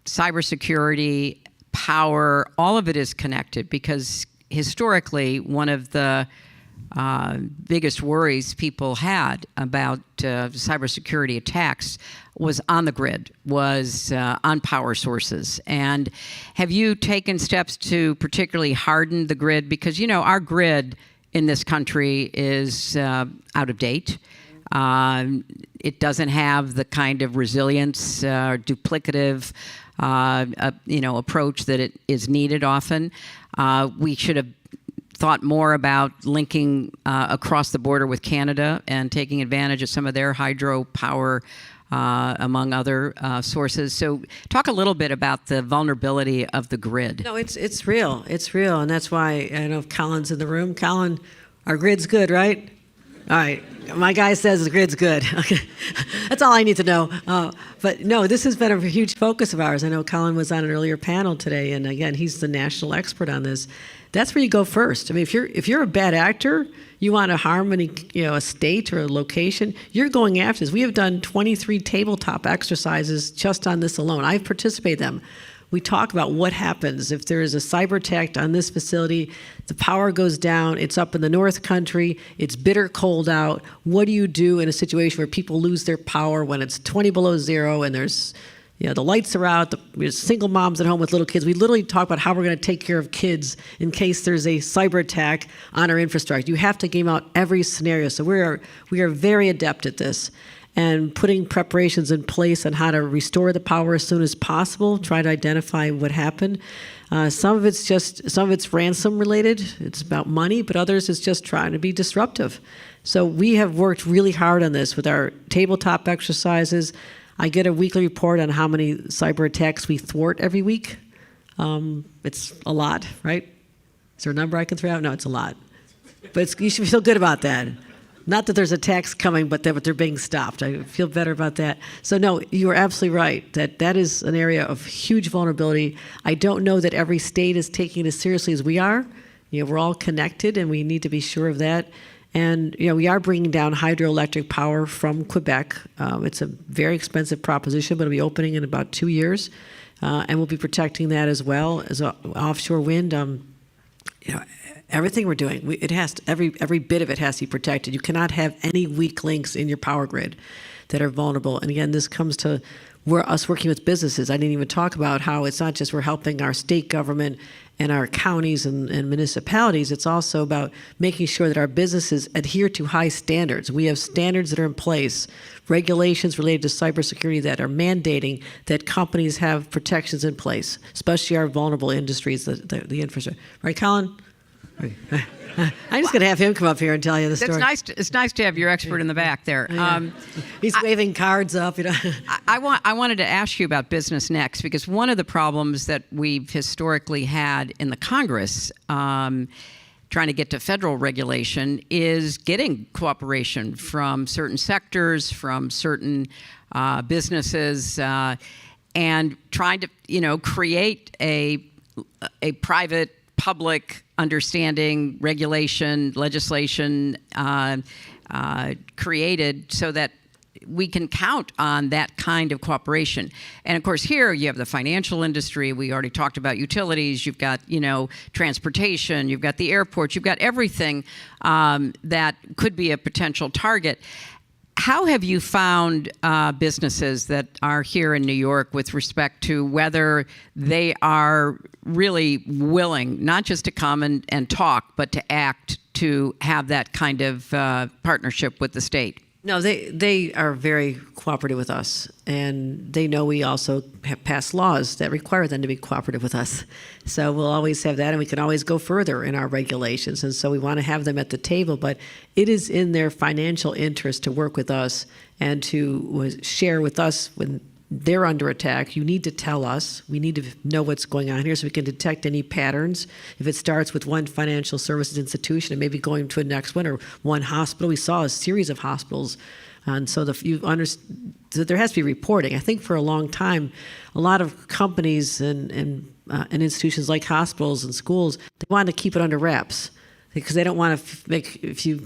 cybersecurity, power, all of it is connected, because historically one of the biggest worries people had about cybersecurity attacks was on the grid, was on power sources. And have you taken steps to particularly harden the grid? Because, our grid in this country is out of date. It doesn't have the kind of resilience, duplicative, approach that it is needed often. We should have thought more about linking across the border with Canada and taking advantage of some of their hydropower, among other sources. So talk a little bit about the vulnerability of the grid. No, it's real. It's real. And that's why, I know Colin's in the room. Colin, our grid's good, right? All right. My guy says the grid's good. Okay. That's all I need to know. But no, this has been a huge focus of ours. I know Colin was on an earlier panel today, and again, he's the national expert on this. That's where you go first. I mean, if you're a bad actor, you want to harm a state or a location, you're going after this. We have done 23 tabletop exercises just on this alone. I've participated in them. We talk about what happens if there is a cyber attack on this facility, the power goes down, it's up in the North Country, it's bitter cold out. What do you do in a situation where people lose their power when it's 20 below zero and there's the lights are out, there's single moms at home with little kids. We literally talk about how we're going to take care of kids in case there's a cyber attack on our infrastructure. You have to game out every scenario. So we are very adept at this, and putting preparations in place on how to restore the power as soon as possible, try to identify what happened. Some of it's ransom related. It's about money, but others is just trying to be disruptive. So we have worked really hard on this with our tabletop exercises. I get a weekly report on how many cyber attacks we thwart every week. It's a lot, right? Is there a number I can throw out? No, it's a lot. But you should feel good about that. Not that there's attacks coming, but that they're being stopped. I feel better about that. So no, you are absolutely right. That is an area of huge vulnerability. I don't know that every state is taking it as seriously as we are. We're all connected, and we need to be sure of that. And we are bringing down hydroelectric power from Quebec. It's a very expensive proposition, but it'll be opening in about 2 years, and we'll be protecting that as well as offshore wind. Everything we're doing, it has to, every bit of it has to be protected. You cannot have any weak links in your power grid that are vulnerable. And again, this comes to us working with businesses. I didn't even talk about how it's not just we're helping our state government and our counties and municipalities. It's also about making sure that our businesses adhere to high standards. We have standards that are in place, regulations related to cybersecurity that are mandating that companies have protections in place, especially our vulnerable industries, the infrastructure. Right, Colin? I'm just going to have him come up here and tell you the story. It's nice to have your expert in the back there. He's waving cards up. I wanted to ask you about business next, because one of the problems that we've historically had in the Congress trying to get to federal regulation is getting cooperation from certain sectors, from certain businesses, and trying to create a private public understanding, regulation, legislation created so that we can count on that kind of cooperation. And of course, here you have the financial industry. We already talked about utilities. You've got, transportation. You've got the airports. You've got everything that could be a potential target. How have you found businesses that are here in New York with respect to whether they are really willing, not just to come and talk, but to act to have that kind of partnership with the state? No, they are very cooperative with us, and they know we also have passed laws that require them to be cooperative with us. So we'll always have that, and we can always go further in our regulations, and so we want to have them at the table, but it is in their financial interest to work with us and to share with us when they're under attack. You need to tell us. We need to know what's going on here so we can detect any patterns. If it starts with one financial services institution and maybe going to a next one, or one hospital. We saw a series of hospitals. And so so there has to be reporting. I think for a long time, a lot of companies and institutions like hospitals and schools, they want to keep it under wraps because they don't want to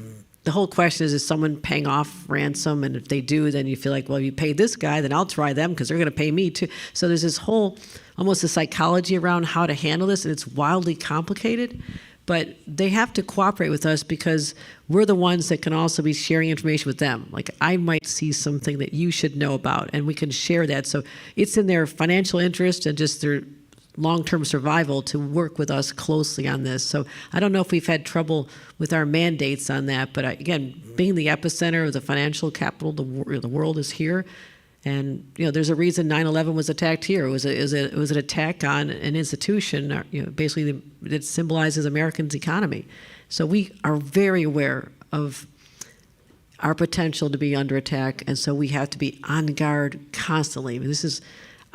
the whole question is someone paying off ransom? And if they do, then you feel like, well, you paid this guy, then I'll try them because they're going to pay me too. So there's this whole, almost a psychology around how to handle this, and it's wildly complicated. But they have to cooperate with us because we're the ones that can also be sharing information with them. Like, I might see something that you should know about, and we can share that. So it's in their financial interest and just their long-term survival to work with us closely on this. So I don't know if we've had trouble with our mandates on that, but again, being the epicenter of the financial capital, the world is here. And there's a reason 9/11 was attacked here. It was an attack on an institution, basically that symbolizes Americans' economy. So we are very aware of our potential to be under attack, and so we have to be on guard constantly.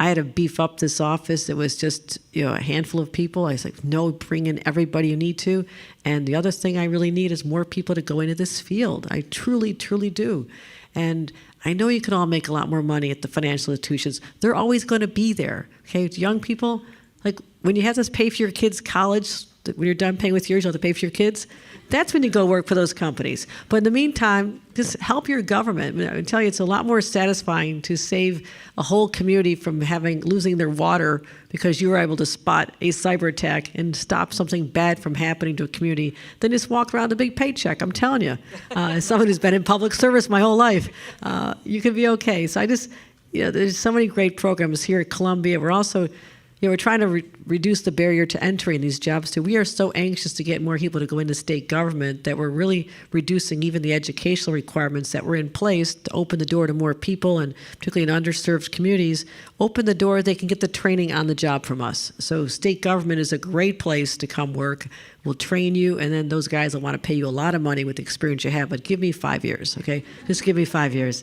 I had to beef up this office. It was just a handful of people. I was like, no, bring in everybody you need to. And the other thing I really need is more people to go into this field. I truly, truly do. And I know you can all make a lot more money at the financial institutions. They're always going to be there. Okay, young people, like when you have to pay for your kids' college, when you're done paying with yours, you have to pay for your kids. That's when you go work for those companies. But in the meantime, just help your government. I tell you, it's a lot more satisfying to save a whole community from losing their water because you were able to spot a cyber attack and stop something bad from happening to a community than just walk around with a big paycheck. I'm telling you, as someone who's been in public service my whole life, you can be okay. So there's so many great programs here at Columbia. We're also, we're trying to reduce the barrier to entry in these jobs too. We are so anxious to get more people to go into state government that we're really reducing even the educational requirements that were in place to open the door to more people, and particularly in underserved communities, open the door, they can get the training on the job from us. So state government is a great place to come work. We'll train you, and then those guys will want to pay you a lot of money with the experience you have, but give me 5 years, okay? Just give me 5 years.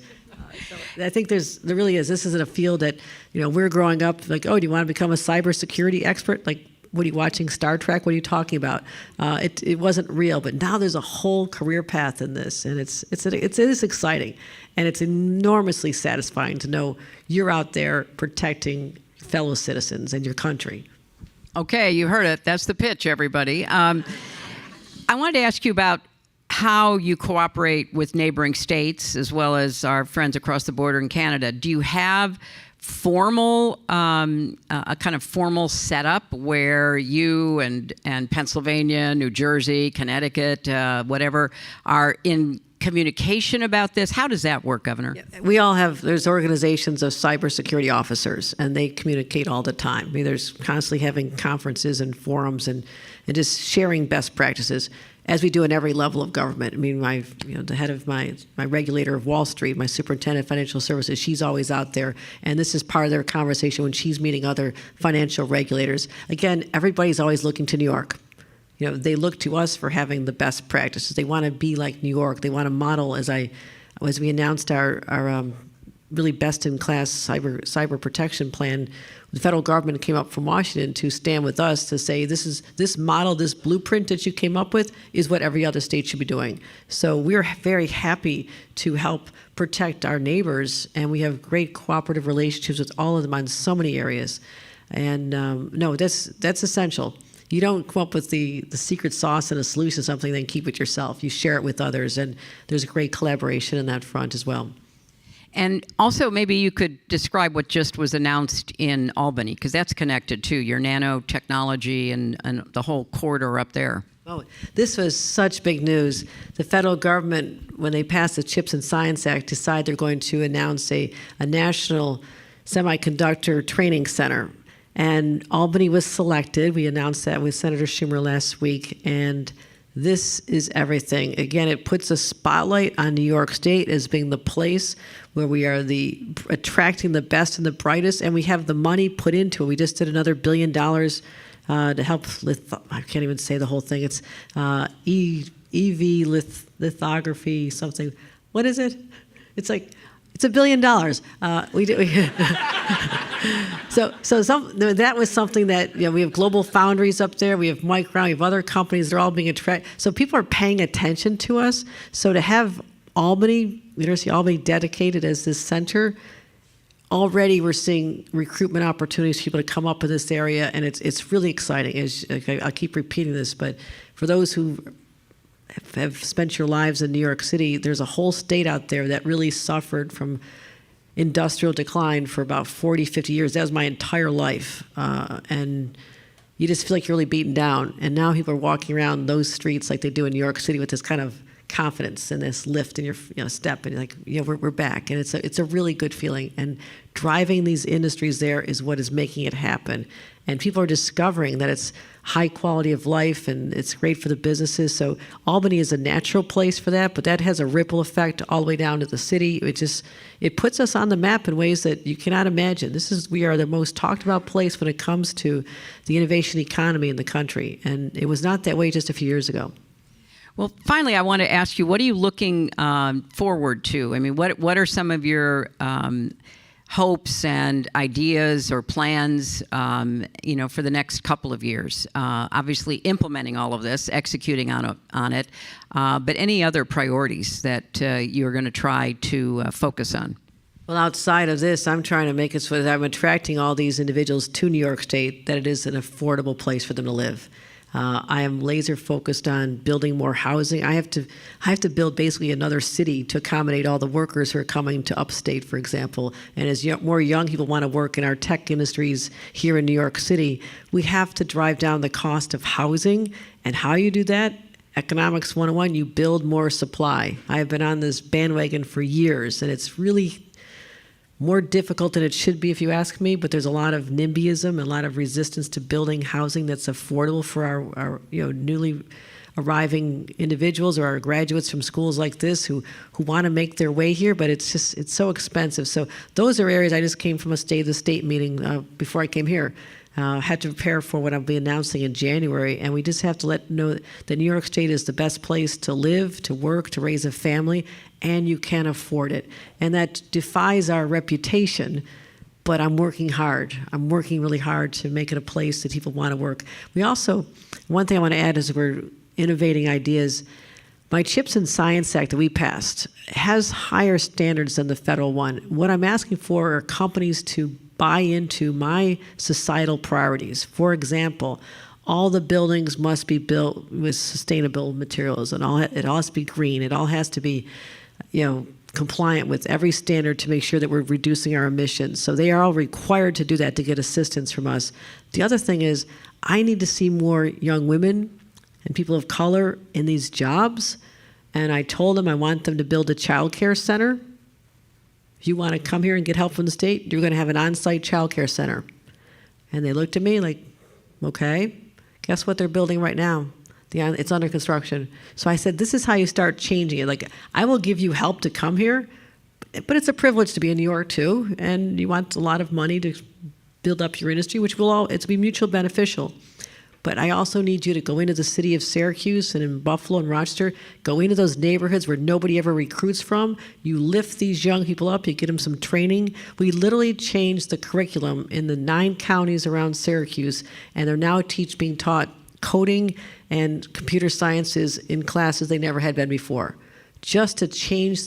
I think there really is. This isn't a field that, we're growing up like, oh, do you want to become a cybersecurity expert? Like, what are you watching Star Trek? What are you talking about? It wasn't real, but now there's a whole career path in this, and it is exciting, and it's enormously satisfying to know you're out there protecting fellow citizens and your country. Okay, you heard it. That's the pitch, everybody. I wanted to ask you about how you cooperate with neighboring states as well as our friends across the border in Canada. Do you have a kind of formal setup where you and Pennsylvania, New Jersey, Connecticut, whatever, are in communication about this? How does that work, Governor? We all have, there's organizations of cybersecurity officers, and they communicate all the time. I mean, there's constantly having conferences and forums and just sharing best practices, as we do in every level of government. I mean, the head of my regulator of Wall Street, my superintendent of financial services, she's always out there, and this is part of their conversation when she's meeting other financial regulators. Again, everybody's always looking to New York. They look to us for having the best practices. They want to be like New York. They want to model, as we announced our really best-in-class cyber protection plan. The federal government came up from Washington to stand with us to say this model, this blueprint that you came up with is what every other state should be doing. So we're very happy to help protect our neighbors, and we have great cooperative relationships with all of them on so many areas. And no, that's essential. You don't come up with the secret sauce and a solution to something, then keep it yourself. You share it with others, and there's a great collaboration in that front as well. And also, maybe you could describe what just was announced in Albany, because that's connected to your nanotechnology and the whole corridor up there. Oh, this was such big news. The federal government, when they passed the CHIPS and Science Act, decided they're going to announce a national semiconductor training center. And Albany was selected. We announced that with Senator Schumer last week, and this is everything. Again, it puts a spotlight on New York State as being the place where we are attracting the best and the brightest, and we have the money put into it. We just did another $1 billion to help I can't even say the whole thing. It's EV lithography something. What is it? It's $1 billion. So that was something that, we have Global Foundries up there, we have Micron, we have other companies, they're all being attracted. So people are paying attention to us. So to have University of Albany dedicated as this center, already we're seeing recruitment opportunities for people to come up in this area, and it's really exciting. I'll keep repeating this, but for those who have spent your lives in New York City, there's a whole state out there that really suffered from industrial decline for about 40, 50 years. That was my entire life. And you just feel like you're really beaten down. And now people are walking around those streets like they do in New York City with this kind of confidence and this lift in your step, and you're like, we're back. And it's a really good feeling. And driving these industries there is what is making it happen. And people are discovering that it's high quality of life and it's great for the businesses. So Albany is a natural place for that, but that has a ripple effect all the way down to the city. It puts us on the map in ways that you cannot imagine. We are the most talked about place when it comes to the innovation economy in the country. And it was not that way just a few years ago. Well, finally, I want to ask you, what are you looking forward to? I mean, what are some of your hopes and ideas or plans, for the next couple of years? Obviously, implementing all of this, executing on it, but any other priorities that you're going to try to focus on? Well, outside of this, I'm trying to make it so that I'm attracting all these individuals to New York State, that it is an affordable place for them to live. I am laser focused on building more housing. I have to build basically another city to accommodate all the workers who are coming to upstate, for example. And as more young people want to work in our tech industries here in New York City, we have to drive down the cost of housing. And how you do that? Economics 101, you build more supply. I have been on this bandwagon for years, and it's really more difficult than it should be if you ask me, but there's a lot of NIMBYism and a lot of resistance to building housing that's affordable for our newly arriving individuals or our graduates from schools like this who want to make their way here, but it's so expensive. So those are areas. I just came from a State of the State meeting before I came here. Had to prepare for what I'll be announcing in January, and we just have to know that New York State is the best place to live, to work, to raise a family, and you can afford it. And that defies our reputation, but I'm working hard. I'm working really hard to make it a place that people want to work. We also, one thing I want to add is we're innovating ideas. My CHIPS and Science Act that we passed has higher standards than the federal one. What I'm asking for are companies to buy into my societal priorities. For example, all the buildings must be built with sustainable materials, and it all has to be green. It all has to be, compliant with every standard to make sure that we're reducing our emissions. So they are all required to do that to get assistance from us. The other thing is, I need to see more young women and people of color in these jobs. And I told them I want them to build a child care center. If you want to come here and get help from the state, you're going to have an on-site child care center. And they looked at me like, okay. Guess what they're building right now? It's under construction. So I said, this is how you start changing it. Like, I will give you help to come here, but it's a privilege to be in New York too. And you want a lot of money to build up your industry, which will it's be mutually beneficial. But I also need you to go into the city of Syracuse and in Buffalo and Rochester, go into those neighborhoods where nobody ever recruits from. You lift these young people up, you get them some training. We literally changed the curriculum in the 9 counties around Syracuse, and they're now being taught coding and computer sciences in classes they never had been before, just to change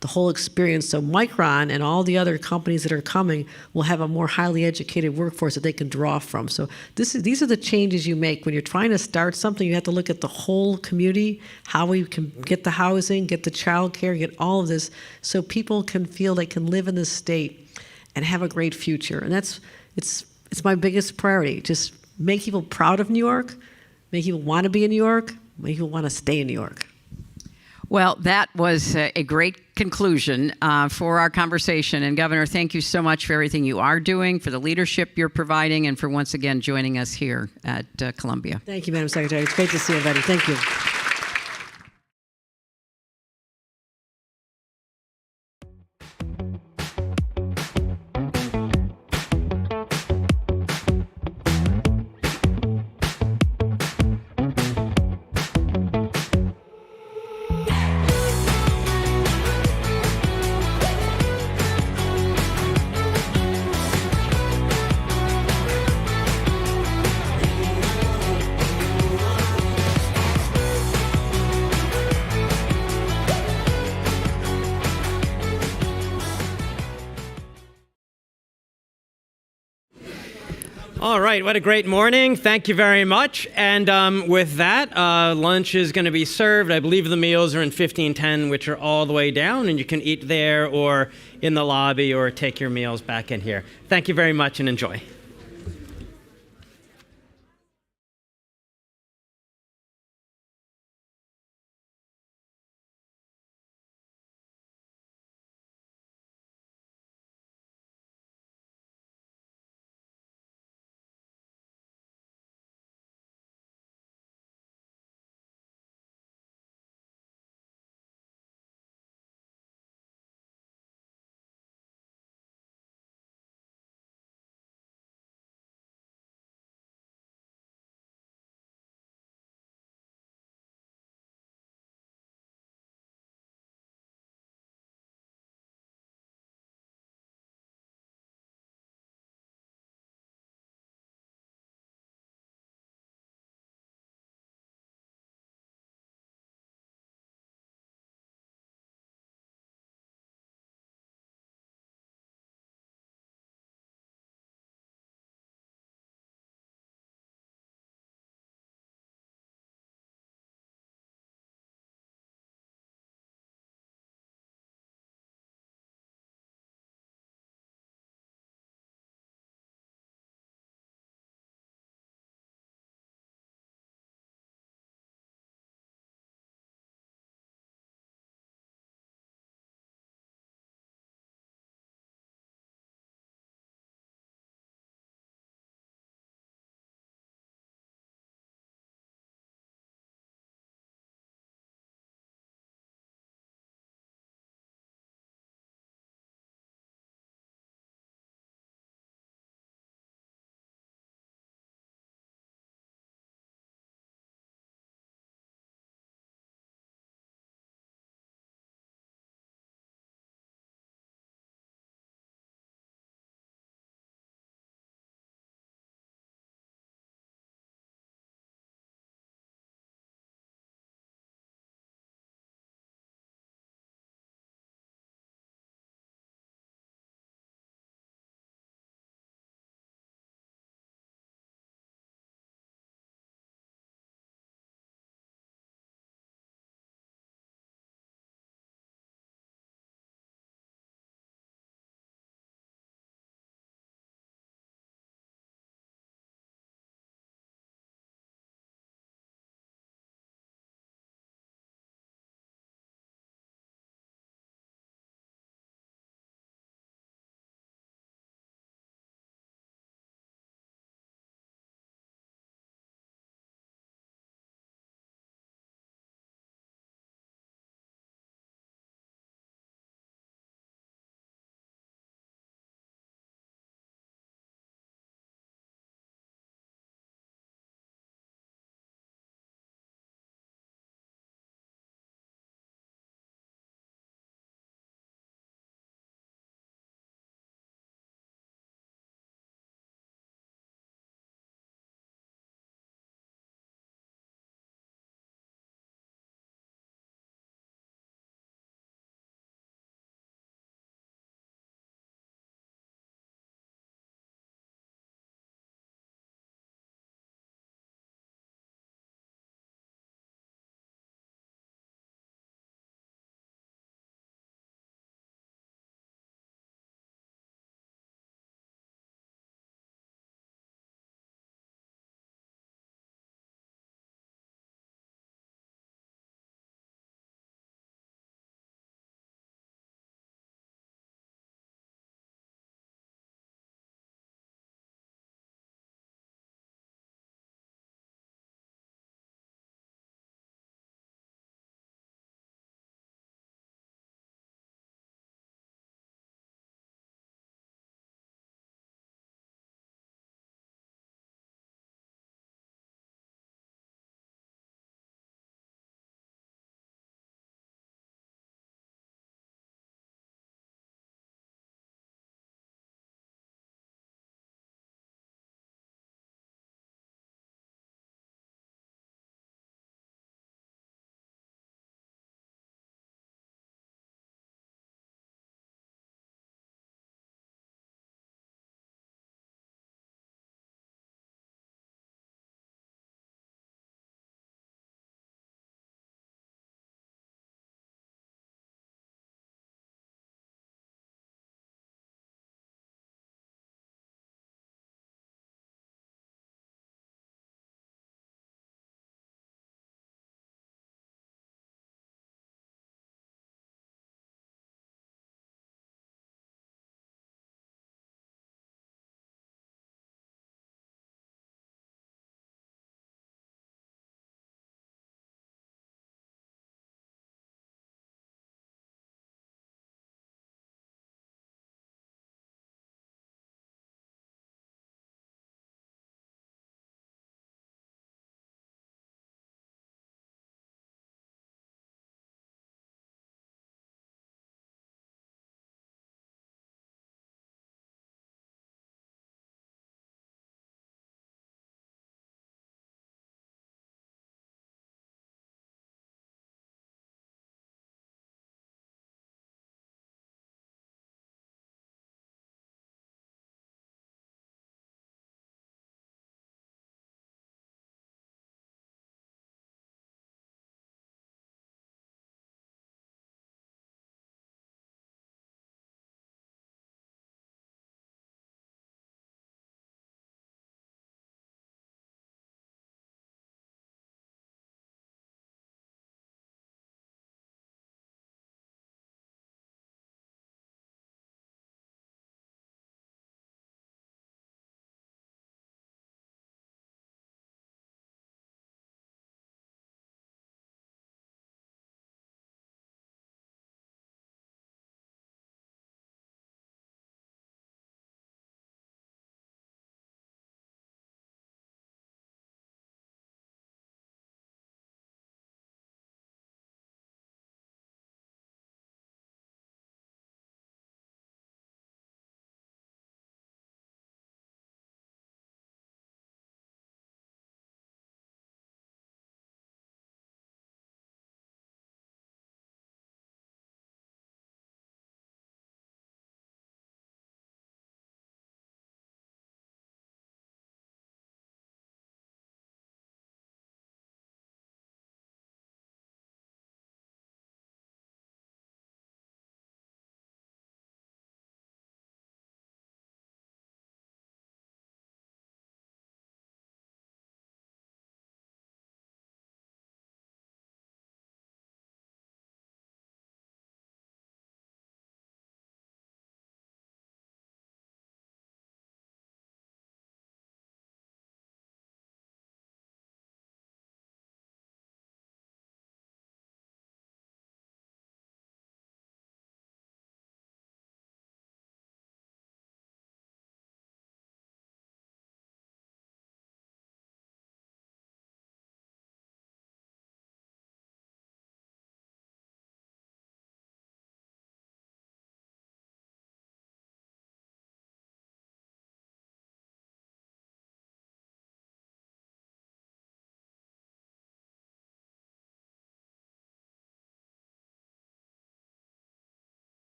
the whole experience. So Micron and all the other companies that are coming will have a more highly educated workforce that they can draw from. So these are the changes you make. When you're trying to start something, you have to look at the whole community, how we can get the housing, get the child care, get all of this, so people can feel they can live in this state and have a great future. And it's my biggest priority. Just make people proud of New York, make people want to be in New York, make people want to stay in New York. Well, that was a great conclusion for our conversation. And Governor, thank you so much for everything you are doing, for the leadership you're providing, and for once again joining us here at Columbia. Thank you, Madam Secretary. It's great to see everybody. Thank you. All right, what a great morning. Thank you very much. And with that, lunch is going to be served. I believe the meals are in 1510, which are all the way down, and you can eat there or in the lobby or take your meals back in here. Thank you very much and enjoy.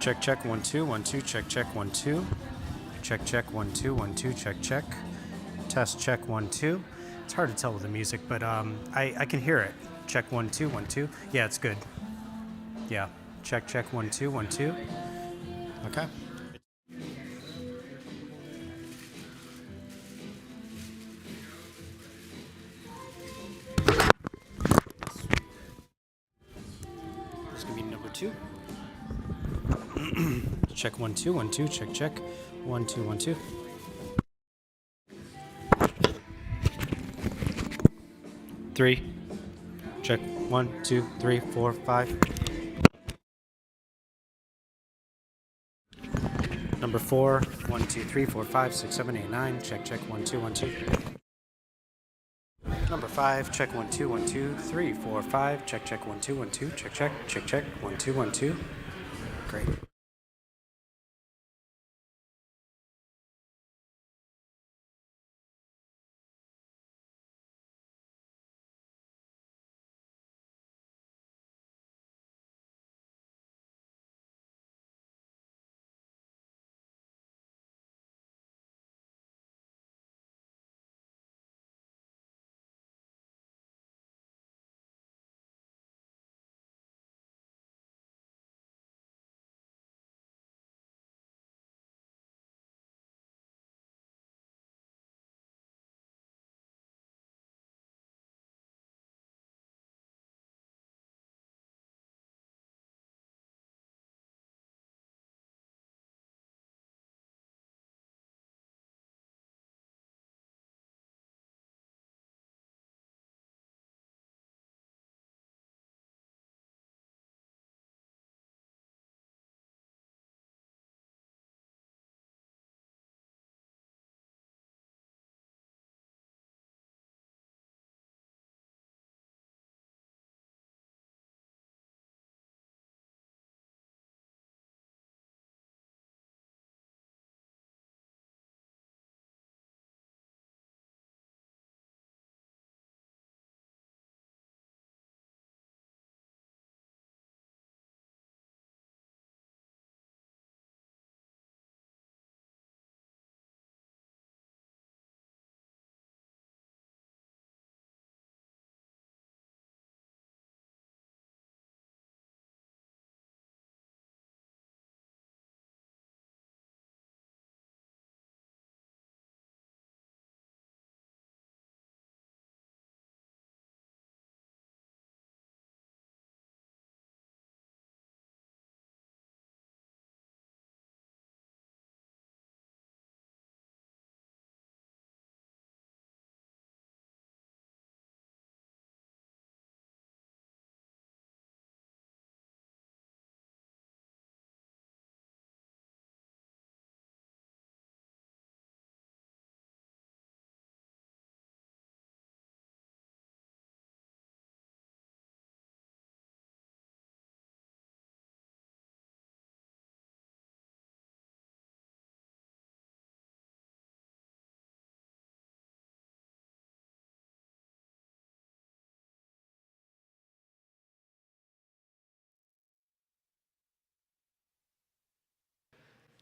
Check, check, 1, 2, 1, 2, check, check, 1, 2. Check, check, 1, 2, 1, 2, check, check. Test, check, 1, 2. It's hard to tell with the music, but I can hear it. Check, 1, 2, 1, 2. Yeah, it's good. Yeah. Check, check, 1, 2, 1, 2. Okay. This is going to be number 2. Check, 1, 2, 1, 2, check, check. 1, 2, 1, 2. 3. Check, 1, 2, 3, 4, 5. Number 4, 1, 2, 3, 4, 5, 6, 7, 8, 9. Check, check, 1, 2, 1, 2. Number 5, check, 1, 2, 1, 2, 3, 4, 5. Check, check, 1, 2, 1, 2. Check, check, check, check. 1, 2, 1, 2. Great.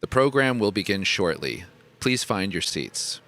The program will begin shortly. Please find your seats.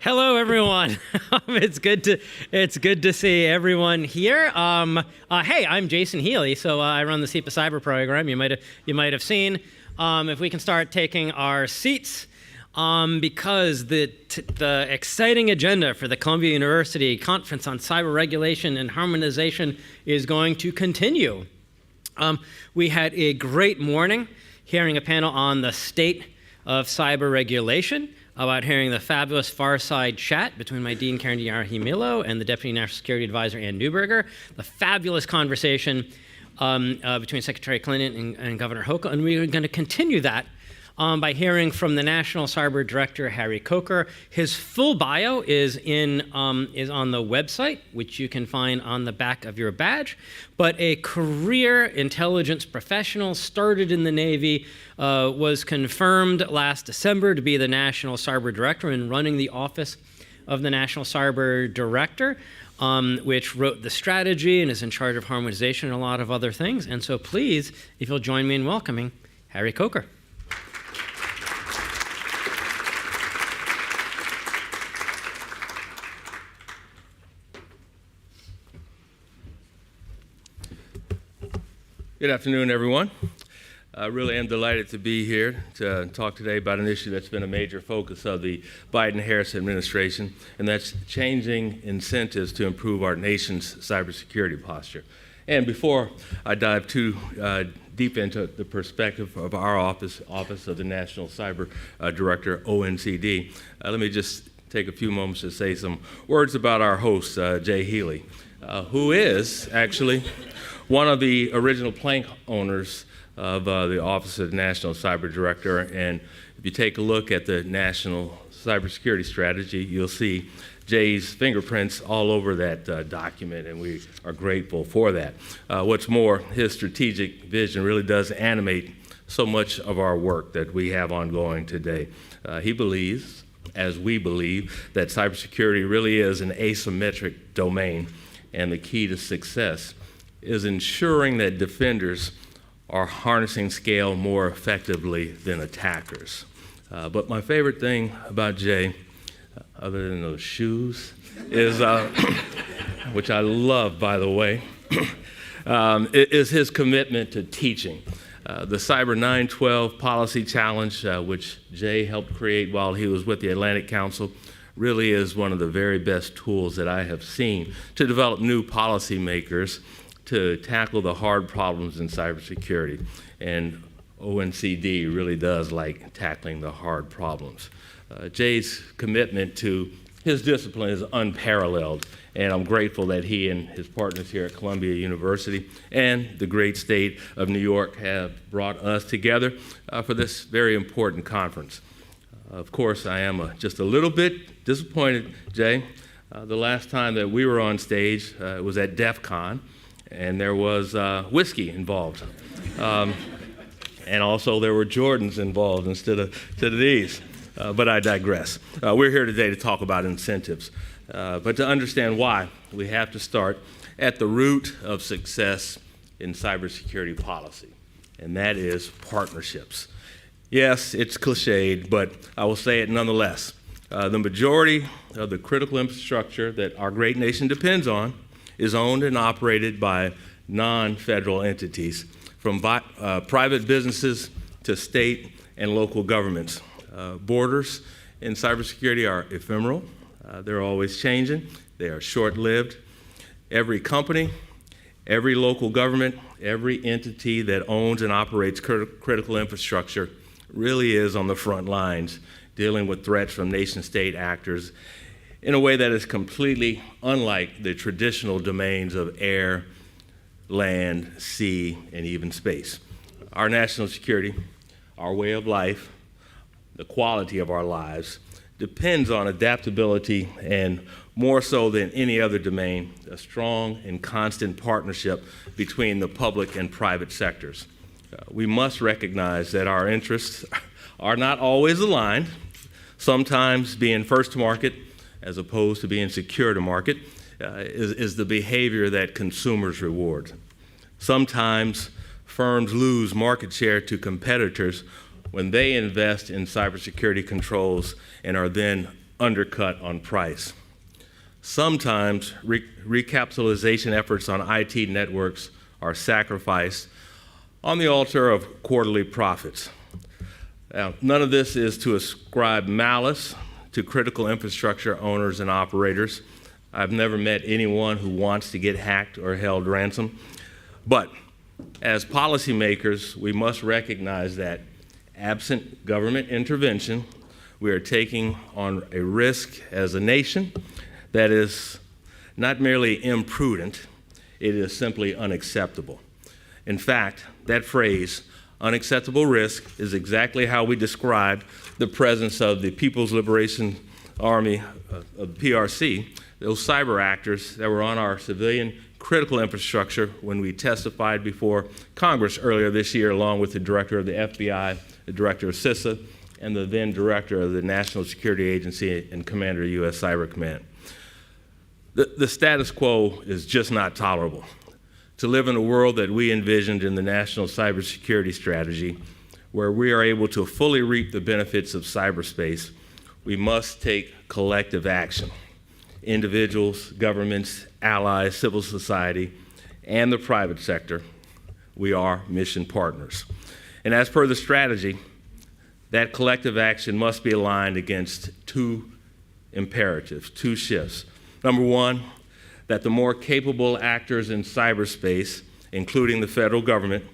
Hello, everyone. It's good to see everyone here. Hey, I'm Jason Healey, so I run the SIPA cyber program. You might have seen. If we can start taking our seats, because the exciting agenda for the Columbia University Conference on Cyber Regulation and Harmonization is going to continue. We had a great morning hearing a panel on the state of cyber regulation, about hearing the fabulous Fireside chat between my dean, Karen Diarra-Himilo, and the Deputy National Security Advisor, Ann Neuberger, the fabulous conversation between Secretary Clinton and Governor Hochul, and we're going to continue that by hearing from the National Cyber Director, Harry Coker. His full bio is on the website, which you can find on the back of your badge. But a career intelligence professional, started in the Navy, was confirmed last December to be the National Cyber Director and running the Office of the National Cyber Director, which wrote the strategy and is in charge of harmonization and a lot of other things. And so please, if you'll join me in welcoming Harry Coker. Good afternoon, everyone. I really am delighted to be here to talk today about an issue that's been a major focus of the Biden-Harris administration, and that's changing incentives to improve our nation's cybersecurity posture. And before I dive too deep into the perspective of our office of the National Cyber Director, ONCD, let me just take a few moments to say some words about our host, Jay Healey, who is actually one of the original plank owners of the Office of the National Cyber Director. And if you take a look at the National Cybersecurity Strategy, you'll see Jay's fingerprints all over that document, and we are grateful for that. What's more, his strategic vision really does animate so much of our work that we have ongoing today. He believes, as we believe, that cybersecurity really is an asymmetric domain, and the key to success is ensuring that defenders are harnessing scale more effectively than attackers. But my favorite thing about Jay, other than those shoes, is, which I love, by the way, is his commitment to teaching. The Cyber 912 Policy Challenge, which Jay helped create while he was with the Atlantic Council, really is one of the very best tools that I have seen to develop new policymakers to tackle the hard problems in cybersecurity. And ONCD really does like tackling the hard problems. Jay's commitment to his discipline is unparalleled, and I'm grateful that he and his partners here at Columbia University and the great state of New York have brought us together for this very important conference. Of course, I am just a little bit disappointed, Jay. The last time that we were on stage was at DEF CON, and there was whiskey involved. And also there were Jordans involved instead of these. But I digress. We're here today to talk about incentives. But to understand why, we have to start at the root of success in cybersecurity policy, and that is partnerships. Yes, it's cliched, but I will say it nonetheless. The majority of the critical infrastructure that our great nation depends on is owned and operated by non-federal entities, from private businesses to state and local governments. Borders in cybersecurity are ephemeral. They're always changing. They are short-lived. Every company, every local government, every entity that owns and operates critical infrastructure really is on the front lines, dealing with threats from nation-state actors in a way that is completely unlike the traditional domains of air, land, sea, and even space. Our national security, our way of life, the quality of our lives depends on adaptability, and more so than any other domain, a strong and constant partnership between the public and private sectors. We must recognize that our interests are not always aligned. Sometimes being first to market as opposed to being secure to market is the behavior that consumers reward. Sometimes firms lose market share to competitors when they invest in cybersecurity controls and are then undercut on price. Sometimes recapitalization efforts on IT networks are sacrificed on the altar of quarterly profits. Now, none of this is to ascribe malice to critical infrastructure owners and operators. I've never met anyone who wants to get hacked or held ransom. But as policymakers, we must recognize that absent government intervention, we are taking on a risk as a nation that is not merely imprudent, it is simply unacceptable. In fact, that phrase, unacceptable risk, is exactly how we described the presence of the People's Liberation Army, of PRC, those cyber actors that were on our civilian critical infrastructure when we testified before Congress earlier this year, along with the director of the FBI, the director of CISA, and the then director of the National Security Agency and commander of U.S. Cyber Command. The status quo is just not tolerable. To live in a world that we envisioned in the National Cybersecurity Strategy, where we are able to fully reap the benefits of cyberspace, we must take collective action. Individuals, governments, allies, civil society, and the private sector, we are mission partners. And as per the strategy, that collective action must be aligned against two imperatives, two shifts. Number one, that the more capable actors in cyberspace, including the federal government,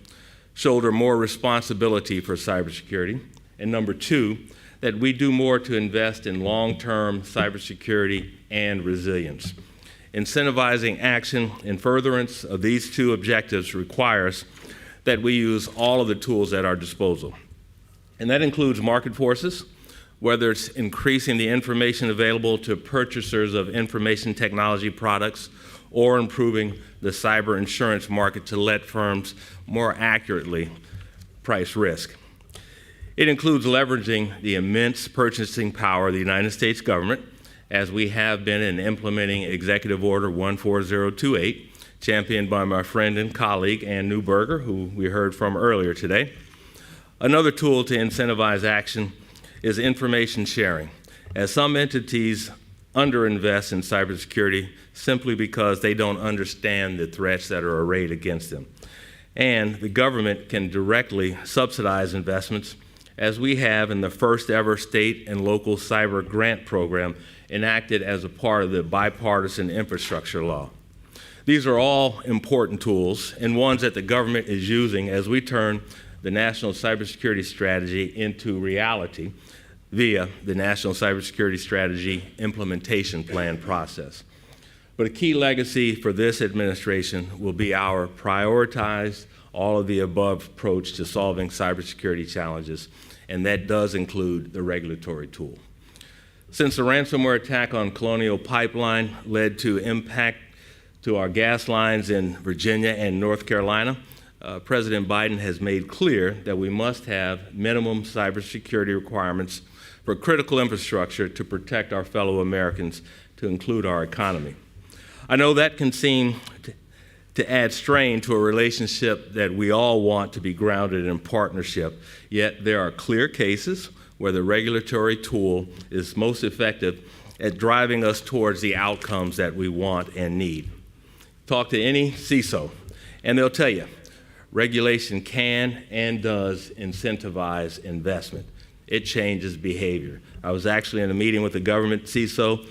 shoulder more responsibility for cybersecurity. And number two, that we do more to invest in long-term cybersecurity and resilience. Incentivizing action in furtherance of these two objectives requires that we use all of the tools at our disposal. And that includes market forces, whether it's increasing the information available to purchasers of information technology products or improving the cyber insurance market to let firms more accurately price risk. It includes leveraging the immense purchasing power of the United States government, as we have been in implementing Executive Order 14028, championed by my friend and colleague, Ann Neuberger, who we heard from earlier today. Another tool to incentivize action is information sharing, as some entities underinvest in cybersecurity simply because they don't understand the threats that are arrayed against them. And the government can directly subsidize investments, as we have in the first ever state and local cyber grant program enacted as a part of the bipartisan infrastructure law. These are all important tools and ones that the government is using as we turn the National Cybersecurity Strategy into reality via the National Cybersecurity Strategy Implementation Plan process. But a key legacy for this administration will be our prioritized all of the above approach to solving cybersecurity challenges, and that does include the regulatory tool. Since the ransomware attack on Colonial Pipeline led to impact to our gas lines in Virginia and North Carolina, President Biden has made clear that we must have minimum cybersecurity requirements for critical infrastructure to protect our fellow Americans, to include our economy. I know that can seem to add strain to a relationship that we all want to be grounded in partnership, yet there are clear cases where the regulatory tool is most effective at driving us towards the outcomes that we want and need. Talk to any CISO, and they'll tell you, regulation can and does incentivize investment. It changes behavior. I was actually in a meeting with the government CISO,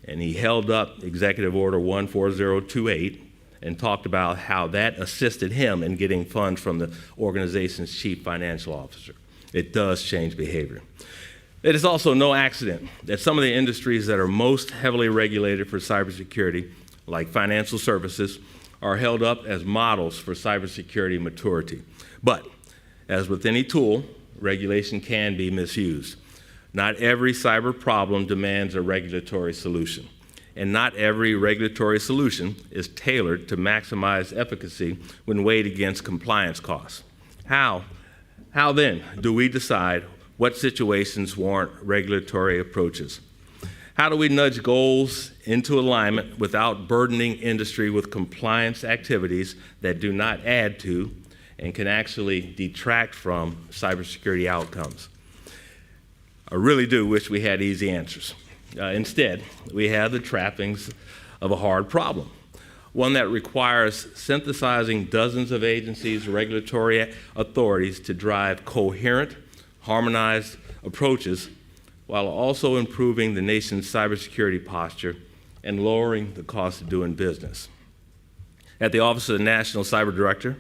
and he held up Executive Order 14028 and talked about how that assisted him in getting funds from the organization's chief financial officer. It does change behavior. It is also no accident that some of the industries that are most heavily regulated for cybersecurity, like financial services, are held up as models for cybersecurity maturity. But, as with any tool, regulation can be misused. Not every cyber problem demands a regulatory solution, and not every regulatory solution is tailored to maximize efficacy when weighed against compliance costs. How then do we decide what situations warrant regulatory approaches? How do we nudge goals into alignment without burdening industry with compliance activities that do not add to and can actually detract from cybersecurity outcomes? I really do wish we had easy answers. Instead, we have the trappings of a hard problem, one that requires synthesizing dozens of agencies, regulatory authorities to drive coherent, harmonized approaches while also improving the nation's cybersecurity posture and lowering the cost of doing business. At the Office of the National Cyber Director,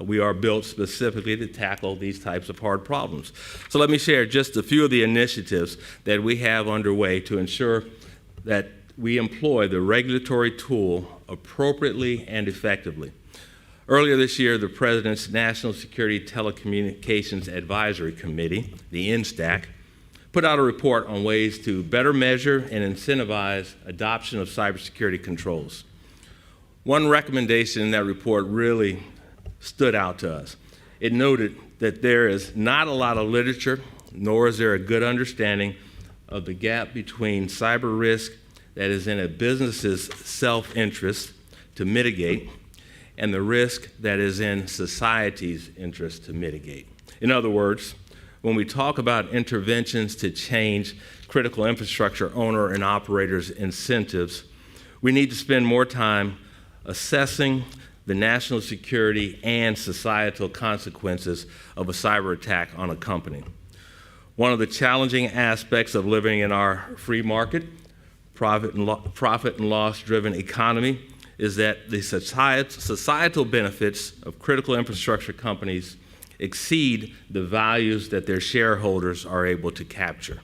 we are built specifically to tackle these types of hard problems. So let me share just a few of the initiatives that we have underway to ensure that we employ the regulatory tool appropriately and effectively. Earlier this year, the President's National Security Telecommunications Advisory Committee, the NSTAC, put out a report on ways to better measure and incentivize adoption of cybersecurity controls. One recommendation in that report really stood out to us. It noted that there is not a lot of literature, nor is there a good understanding of the gap between cyber risk that is in a business's self-interest to mitigate and the risk that is in society's interest to mitigate. In other words, when we talk about interventions to change critical infrastructure owner and operators' incentives, we need to spend more time assessing the national security and societal consequences of a cyber attack on a company. One of the challenging aspects of living in our free market, profit and loss-driven economy is that the societal benefits of critical infrastructure companies exceed the values that their shareholders are able to capture.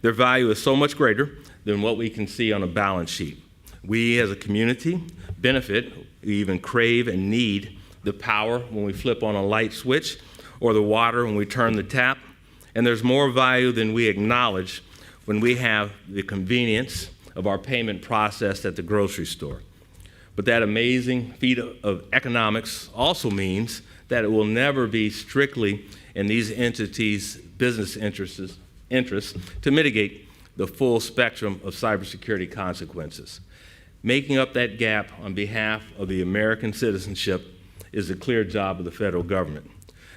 Their value is so much greater than what we can see on a balance sheet. We as a community benefit, we even crave and need the power when we flip on a light switch or the water when we turn the tap. And there's more value than we acknowledge when we have the convenience of our payment processed at the grocery store. But that amazing feat of economics also means that it will never be strictly in these entities' business interests to mitigate the full spectrum of cybersecurity consequences. Making up that gap on behalf of the American citizenship is a clear job of the federal government.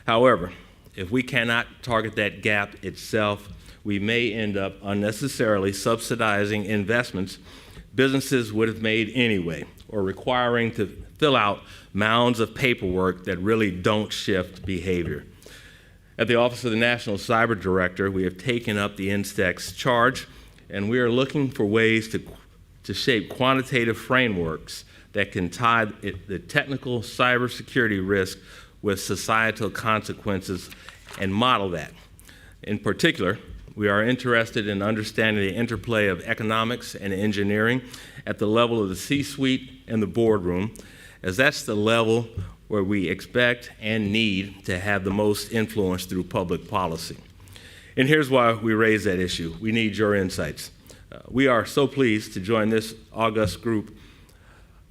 However, if we cannot target that gap itself, we may end up unnecessarily subsidizing investments businesses would have made anyway, or requiring to fill out mounds of paperwork that really don't shift behavior. At the Office of the National Cyber Director, we have taken up the NSTAC's charge, and we are looking for ways to shape quantitative frameworks that can tie the technical cybersecurity risk with societal consequences and model that. In particular, we are interested in understanding the interplay of economics and engineering at the level of the C-suite and the boardroom, as that's the level where we expect and need to have the most influence through public policy. And here's why we raise that issue. We need your insights. We are so pleased to join this august group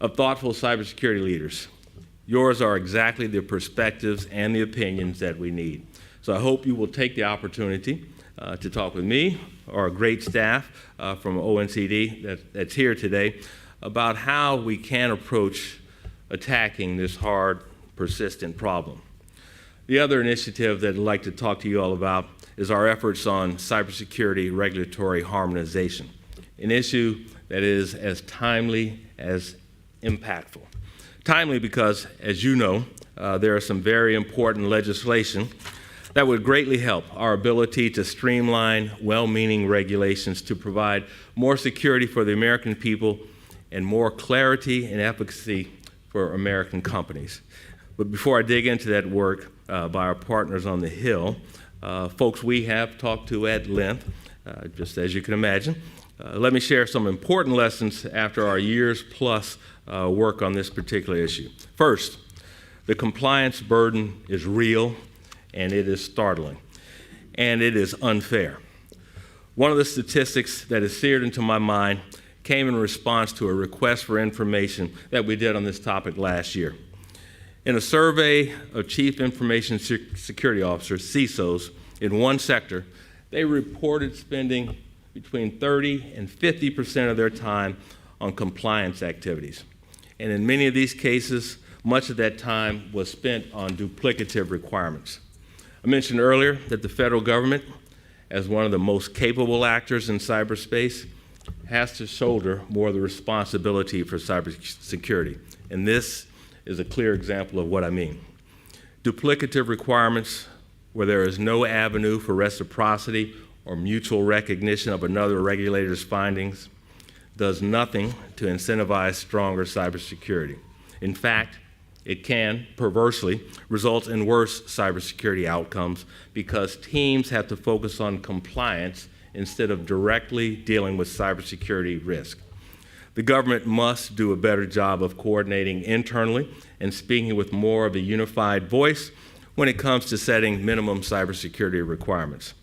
of thoughtful cybersecurity leaders. Yours are exactly the perspectives and the opinions that we need. So I hope you will take the opportunity to talk with me or our great staff from ONCD that's here today about how we can approach attacking this hard, persistent problem. The other initiative that I'd like to talk to you all about is our efforts on cybersecurity regulatory harmonization, an issue that is as timely as impactful. Timely because, as you know, there are some very important legislation that would greatly help our ability to streamline well-meaning regulations to provide more security for the American people and more clarity and efficacy for American companies. But before I dig into that work by our partners on the Hill, folks we have talked to at length, just as you can imagine, let me share some important lessons after our years plus work on this particular issue. First, the compliance burden is real and it is startling, and it is unfair. One of the statistics that is seared into my mind came in response to a request for information that we did on this topic last year. In a survey of Chief Information Security Officers, CISOs, in one sector, they reported spending between 30 and 50% of their time on compliance activities. And in many of these cases, much of that time was spent on duplicative requirements. I mentioned earlier that the federal government, as one of the most capable actors in cyberspace, has to shoulder more of the responsibility for cybersecurity. And this is a clear example of what I mean. Duplicative requirements where there is no avenue for reciprocity or mutual recognition of another regulator's findings does nothing to incentivize stronger cybersecurity. In fact, it can, perversely, result in worse cybersecurity outcomes because teams have to focus on compliance instead of directly dealing with cybersecurity risk. The government must do a better job of coordinating internally and speaking with more of a unified voice when it comes to setting minimum cybersecurity requirements.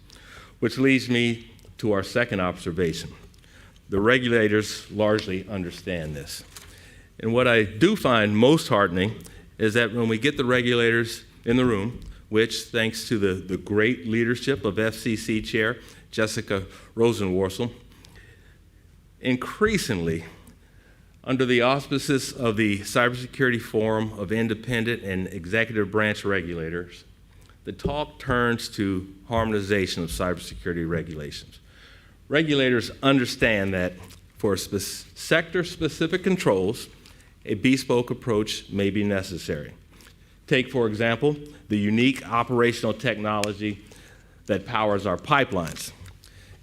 Which leads me to our second observation. The regulators largely understand this. And what I do find most heartening is that when we get the regulators in the room, which thanks to the great leadership of FCC Chair Jessica Rosenworcel, increasingly, under the auspices of the Cybersecurity Forum of Independent and Executive Branch Regulators, the talk turns to harmonization of cybersecurity regulations. Regulators understand that for sector-specific controls, a bespoke approach may be necessary. Take, for example, the unique operational technology that powers our pipelines.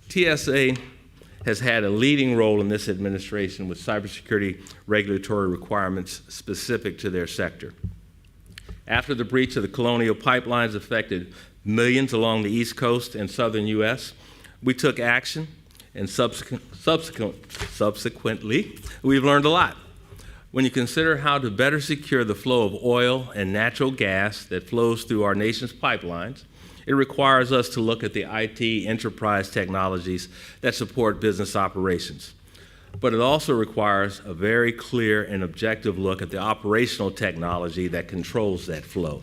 TSA has had a leading role in this administration with cybersecurity regulatory requirements specific to their sector. After the breach of the Colonial pipelines affected millions along the East Coast and southern U.S., we took action, and subsequently, we've learned a lot. When you consider how to better secure the flow of oil and natural gas that flows through our nation's pipelines, it requires us to look at the IT enterprise technologies that support business operations. But it also requires a very clear and objective look at the operational technology that controls that flow.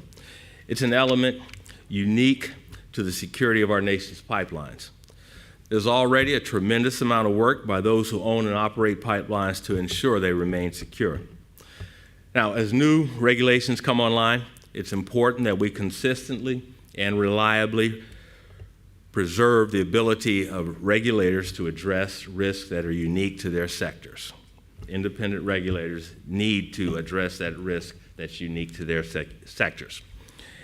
It's an element unique to the security of our nation's pipelines. There's already a tremendous amount of work by those who own and operate pipelines to ensure they remain secure. Now, as new regulations come online, it's important that we consistently and reliably preserve the ability of regulators to address risks that are unique to their sectors. Independent regulators need to address that risk that's unique to their sectors.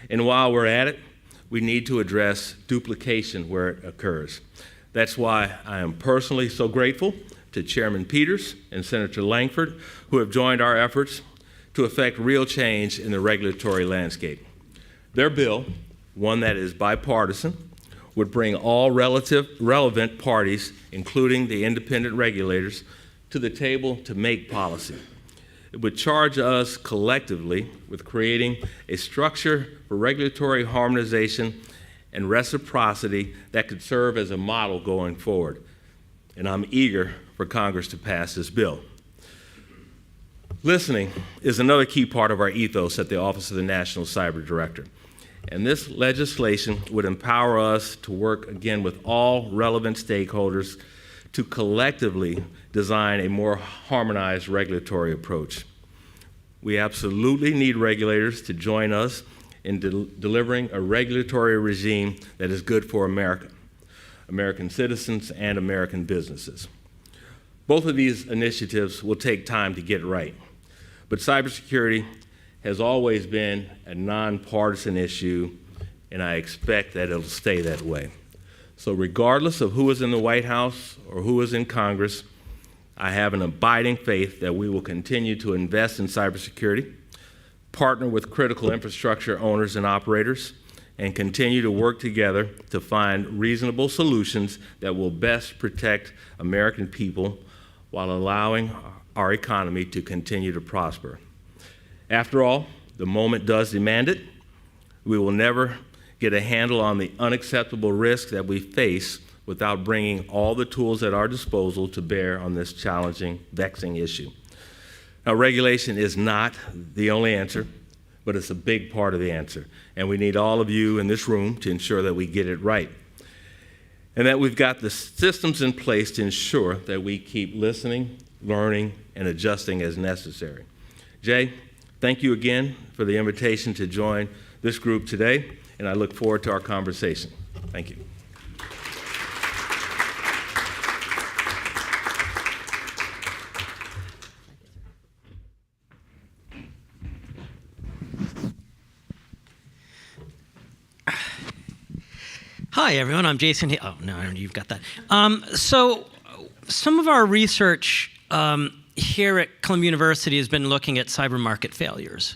And while we're at it, we need to address duplication where it occurs. That's why I am personally so grateful to Chairman Peters and Senator Langford, who have joined our efforts to effect real change in the regulatory landscape. Their bill, one that is bipartisan, would bring all relevant parties, including the independent regulators, to the table to make policy. It would charge us collectively with creating a structure for regulatory harmonization and reciprocity that could serve as a model going forward. And I'm eager for Congress to pass this bill. Listening is another key part of our ethos at the Office of the National Cyber Director. And this legislation would empower us to work again with all relevant stakeholders to collectively design a more harmonized regulatory approach. We absolutely need regulators to join us in delivering a regulatory regime that is good for America, American citizens, and American businesses. Both of these initiatives will take time to get right, but cybersecurity has always been a nonpartisan issue, and I expect that it'll stay that way. So regardless of who is in the White House or who is in Congress, I have an abiding faith that we will continue to invest in cybersecurity, partner with critical infrastructure owners and operators, and continue to work together to find reasonable solutions that will best protect American people while allowing our economy to continue to prosper. After all, the moment does demand it. We will never get a handle on the unacceptable risks that we face without bringing all the tools at our disposal to bear on this challenging, vexing issue. Now, regulation is not the only answer, but it's a big part of the answer. And we need all of you in this room to ensure that we get it right. And that we've got the systems in place to ensure that we keep listening, learning, and adjusting as necessary. Jay, thank you again for the invitation to join this group today, and I look forward to our conversation. Thank you. Hi, everyone. I'm Jason. Oh, no, you've got that. So some of our research here at Columbia University has been looking at cyber market failures.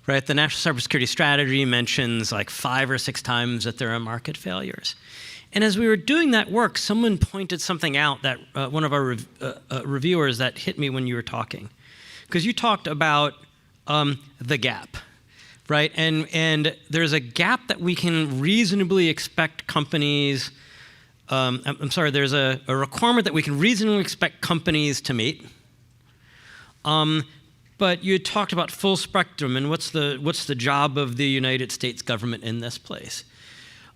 Right? The National Cybersecurity Strategy mentions like 5 or 6 times that there are market failures. And as we were doing that work, someone pointed something out that one of our reviewers that hit me when you were talking. Because you talked about the gap, right? And there's a gap that we can reasonably expect companies, there's a requirement that we can reasonably expect companies to meet. But you talked about full spectrum and what's the job of the United States government in this place.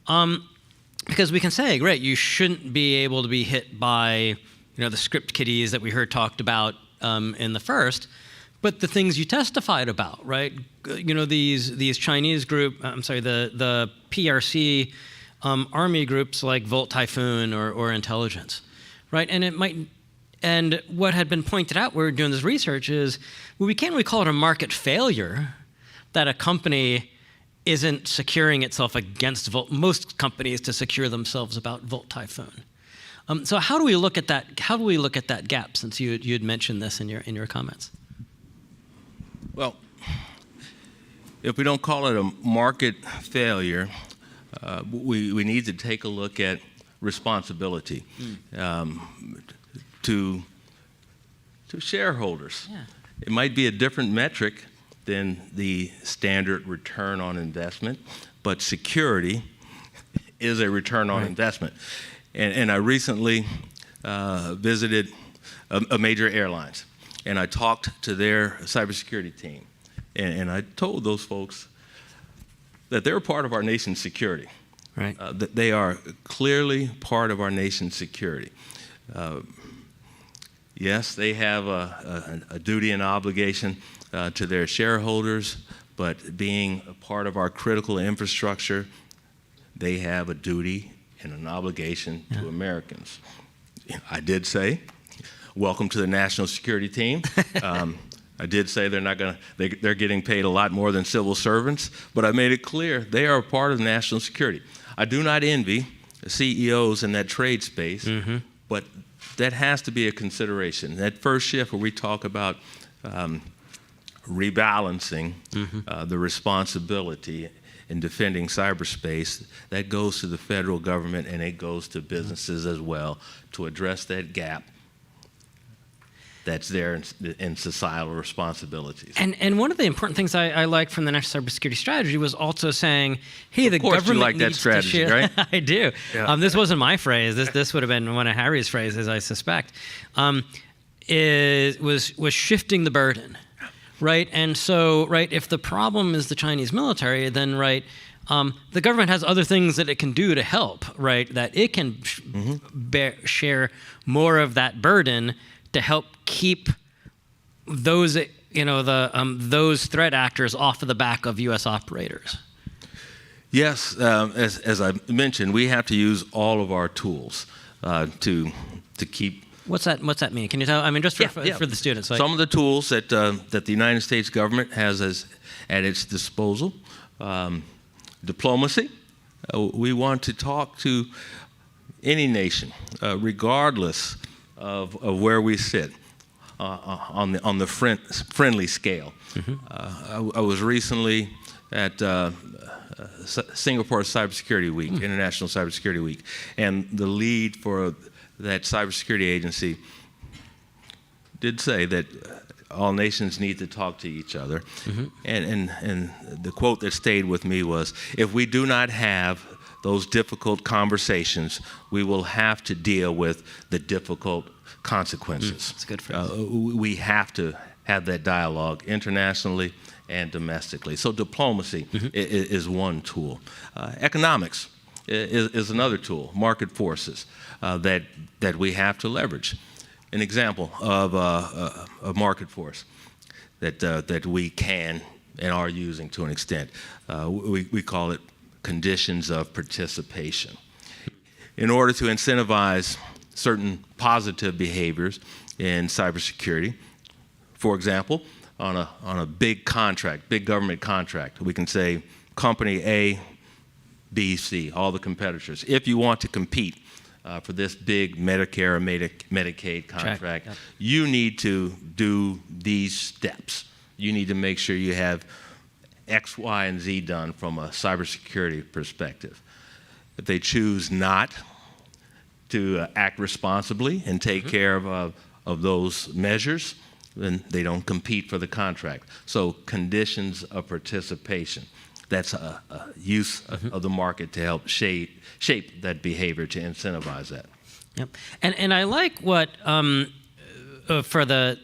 Because we can say, great, you shouldn't be able to be hit by the script kiddies that we heard talked about in the first, but the things you testified about, right? These Chinese group, the PRC army groups like Volt Typhoon or Intelligence, right? And what had been pointed out when we were doing this research is, well, we can't really call it a market failure that a company isn't securing itself against most companies to secure themselves about Volt Typhoon. So how do we look at that? How do we look at that gap? Since you had mentioned this in your comments. Well, if we don't call it a market failure, we need to take a look at responsibility to shareholders. Yeah. It might be a different metric than the standard return on investment, but security is a return on investment. And I recently visited a major airlines, and I talked to their cybersecurity team, and I told those folks that they're part of our nation's security. Right. That they are clearly part of our nation's security. Yes, they have a duty and obligation to their shareholders, but being a part of our critical infrastructure, they have a duty and an obligation to Americans. I did say, welcome to the national security team. I did say they're getting paid a lot more than civil servants, but I made it clear they are a part of national security. I do not envy CEOs in that trade space, but that has to be a consideration. That first shift where we talk about rebalancing the responsibility in defending cyberspace, that goes to the federal government and it goes to businesses as well to address that gap that's there in societal responsibilities. And one of the important things I liked from the National Cybersecurity Strategy was also saying, hey, the government you like that strategy, right? I do. Yeah. This wasn't my phrase. This would have been one of Harry's phrases, I suspect. Was shifting the burden, right? And so, right, if the problem is the Chinese military, then the government has other things that it can do to help, right? That it can share more of that burden to help keep those, those threat actors off of the back of U.S. operators. Yes, as I mentioned, we have to use all of our tools to keep. What's that mean? Can you tell? I mean, just for the students. Some of the tools that the United States government has at its disposal. Diplomacy. We want to talk to any nation, regardless of where we sit on the friendly scale. I was recently at Singapore Cybersecurity Week, International Cybersecurity Week, and the lead for that cybersecurity agency did say that all nations need to talk to each other. And the quote that stayed with me was, if we do not have those difficult conversations, we will have to deal with the difficult consequences. That's good phrase. We have to have that dialogue internationally and domestically. So diplomacy is one tool. Economics is another tool, market forces that we have to leverage. An example of a market force that we can and are using to an extent, we call it conditions of participation. In order to incentivize certain positive behaviors in cybersecurity, for example, on a big contract, big government contract, we can say company A B, C, all the competitors. If you want to compete for this big Medicare or Medicaid contract, Yep. you need to do these steps. You need to make sure you have X, Y, and Z done from a cybersecurity perspective. If they choose not to act responsibly and take care of those measures, then they don't compete for the contract. So conditions of participation. That's a use of the market to help shape that behavior, to incentivize that. Yep. And I like what, for the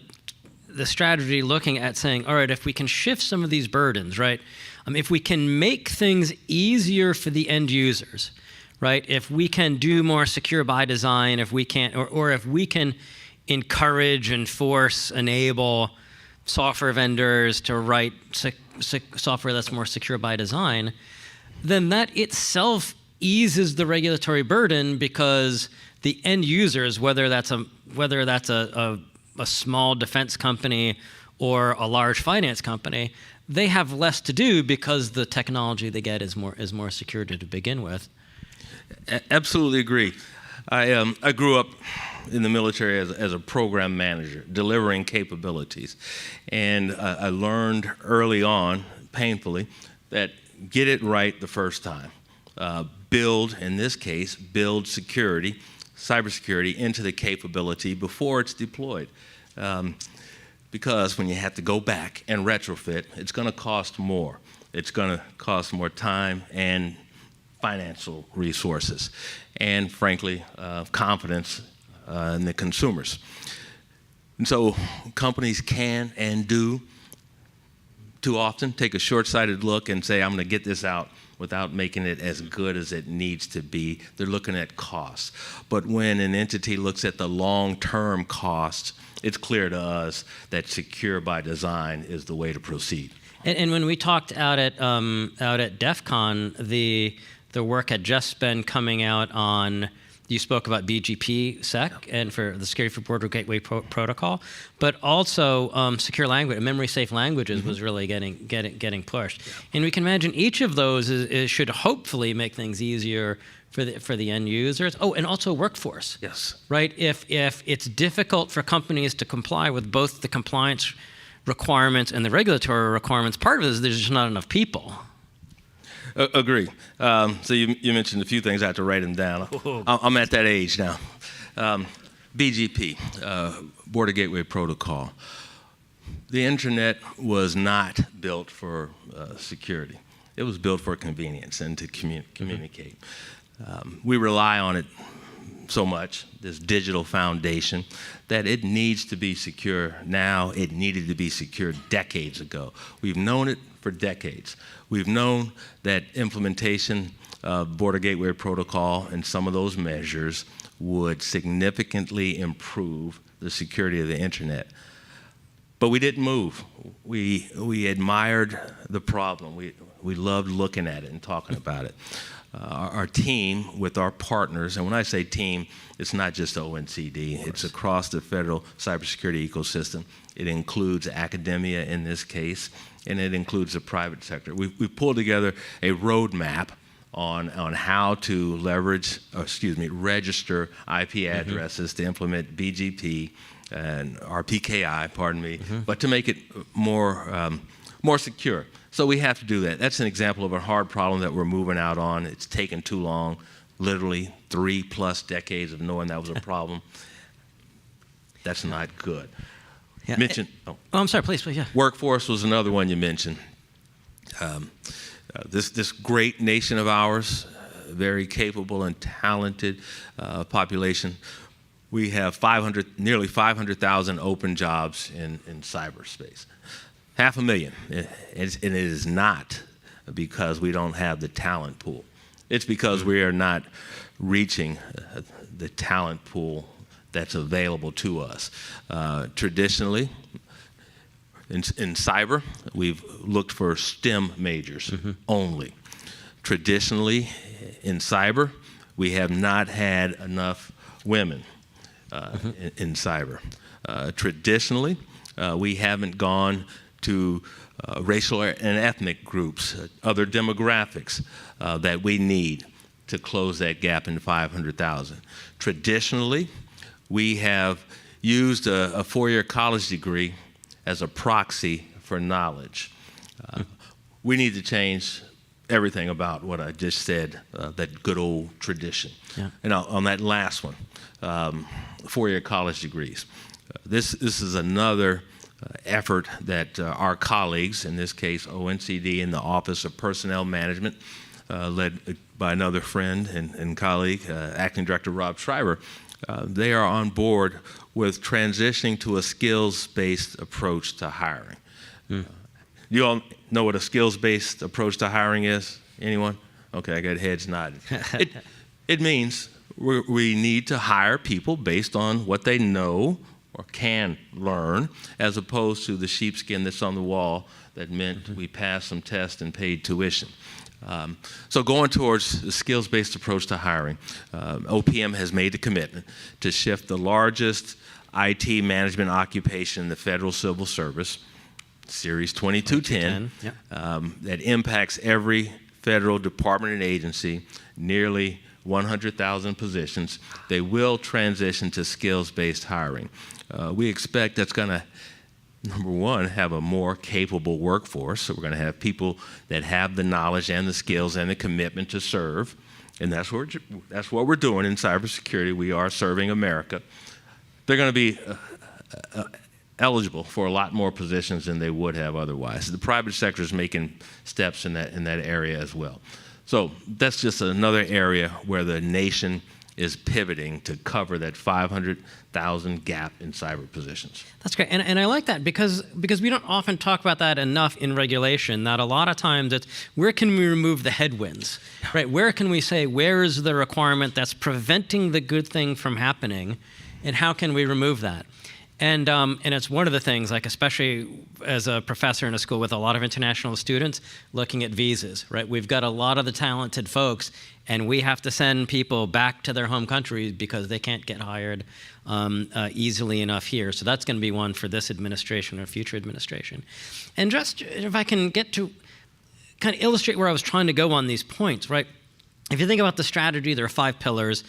strategy looking at saying, all right, if we can shift some of these burdens, right? If we can make things easier for the end users, right? If we can do more secure by design, if we can, or if we can encourage, enforce, enable software vendors to write software that's more secure by design, then that itself eases the regulatory burden, because the end users, whether that's a small defense company or a large finance company, they have less to do because the technology they get is more secure to begin with. Absolutely agree. I grew up in the military as a program manager, delivering capabilities. And I learned early on, painfully, that get it right the first time. Build, in this case, build security, cybersecurity into the capability before it's deployed. Because when you have to go back and retrofit, it's going to cost more. It's going to cost more time and financial resources, and frankly, confidence in the consumers. And so companies can and do too often take a short-sighted look and say, I'm going to get this out without making it as good as it needs to be. They're looking at costs. But when an entity looks at the long-term costs, it's clear to us that secure by design is the way to proceed. And when we talked out at DEF CON, the work had just been coming out on, you spoke about BGP SEC and for the Security for Border Gateway Protocol, but also secure language, memory safe languages was really getting pushed. Yeah. And we can imagine each of those should hopefully make things easier for the end users. Oh, and also workforce. Yes. Right? If it's difficult for companies to comply with both the compliance requirements and the regulatory requirements, part of it is there's just not enough people. Agree. So you mentioned a few things. I have to write them down. I'm at that age now. BGP, Border Gateway Protocol. The internet was not built for security. It was built for convenience and to communicate. We rely on it so much, this digital foundation, that it needs to be secure now. It needed to be secure decades ago. We've known it for decades. We've known that implementation of Border Gateway Protocol and some of those measures would significantly improve the security of the internet. But we didn't move. We admired the problem. We loved looking at it and talking about it. Our team with our partners, and when I say team, it's not just ONCD, it's across the federal cybersecurity ecosystem. It includes academia in this case, and it includes the private sector. We pulled together a roadmap on how to register IP addresses to implement BGP and RPKI, pardon me, but to make it more secure. So we have to do that. That's an example of a hard problem that we're moving out on. It's taken too long, literally 3+ decades of knowing that was a problem. That's not good. Yeah. Oh, I'm sorry, please, yeah. Workforce was another one you mentioned. This great nation of ours, very capable and talented population. We have nearly 500,000 open jobs in cyberspace. 500,000, and it is not because we don't have the talent pool. It's because we are not reaching the talent pool that's available to us. Traditionally, in cyber, we've looked for STEM majors only. Traditionally, in cyber, we have not had enough women in cyber. Traditionally, we haven't gone to racial and ethnic groups, other demographics that we need to close that gap in 500,000. Traditionally, we have used a four-year college degree as a proxy for knowledge. We need to change everything about what I just said, that good old tradition. Yeah. And on that last one, four-year college degrees. This is another effort that our colleagues, in this case ONCD and the Office of Personnel Management, led by another friend and colleague, Acting Director Rob Schreiber, they are on board with transitioning to a skills-based approach to hiring. You all know what a skills-based approach to hiring is? Anyone? Okay, I got heads nodding. It means we need to hire people based on what they know or can learn, as opposed to the sheepskin that's on the wall that meant we passed some tests and paid tuition. So going towards the skills-based approach to hiring, OPM has made a commitment to shift the largest IT management occupation in the federal civil service, Series 2210, that impacts every federal department and agency, nearly 100,000 positions. They will transition to skills-based hiring. We expect that's going to, number one, have a more capable workforce. So we're going to have people that have the knowledge and the skills and the commitment to serve. And that's what we're doing in cybersecurity. We are serving America. They're going to be eligible for a lot more positions than they would have otherwise. The private sector is making steps in that area as well. So that's just another area where the nation is pivoting to cover that 500,000 gap in cyber positions. That's great, and I like that because we don't often talk about that enough in regulation, that a lot of times it's where can we remove the headwinds, right? Where can we say, where is the requirement that's preventing the good thing from happening, and how can we remove that? And it's one of the things, like especially as a professor in a school with a lot of international students, looking at visas, right? We've got a lot of the talented folks, and we have to send people back to their home countries because they can't get hired easily enough here. So that's going to be one for this administration or future administration. And just if I can get to kind of illustrate where I was trying to go on these points, right? If you think about the strategy, there are 5 pillars.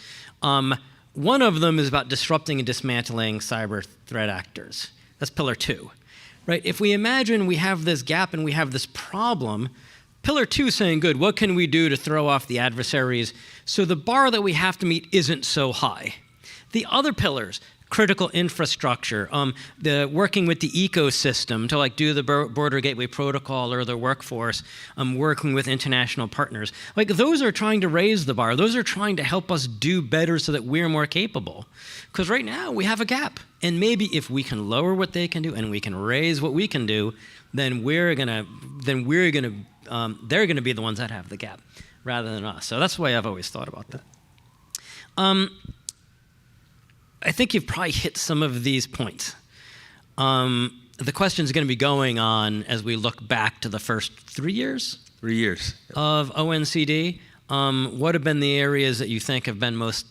One of them is about disrupting and dismantling cyber threat actors. That's pillar 2, right? If we imagine we have this gap and we have this problem, pillar 2 is saying, good, what can we do to throw off the adversaries so the bar that we have to meet isn't so high? The other pillars, critical infrastructure, the working with the ecosystem to like do the border gateway protocol or the workforce, working with international partners. Like those are trying to raise the bar. Those are trying to help us do better so that we're more capable. Because right now we have a gap. And maybe if we can lower what they can do and we can raise what we can do, then they're gonna be the ones that have the gap rather than us. So that's the way I've always thought about that. I think you've probably hit some of these points. The question is going to be going on as we look back to the first 3 years? 3 years. Of ONCD. What have been the areas that you think have been most,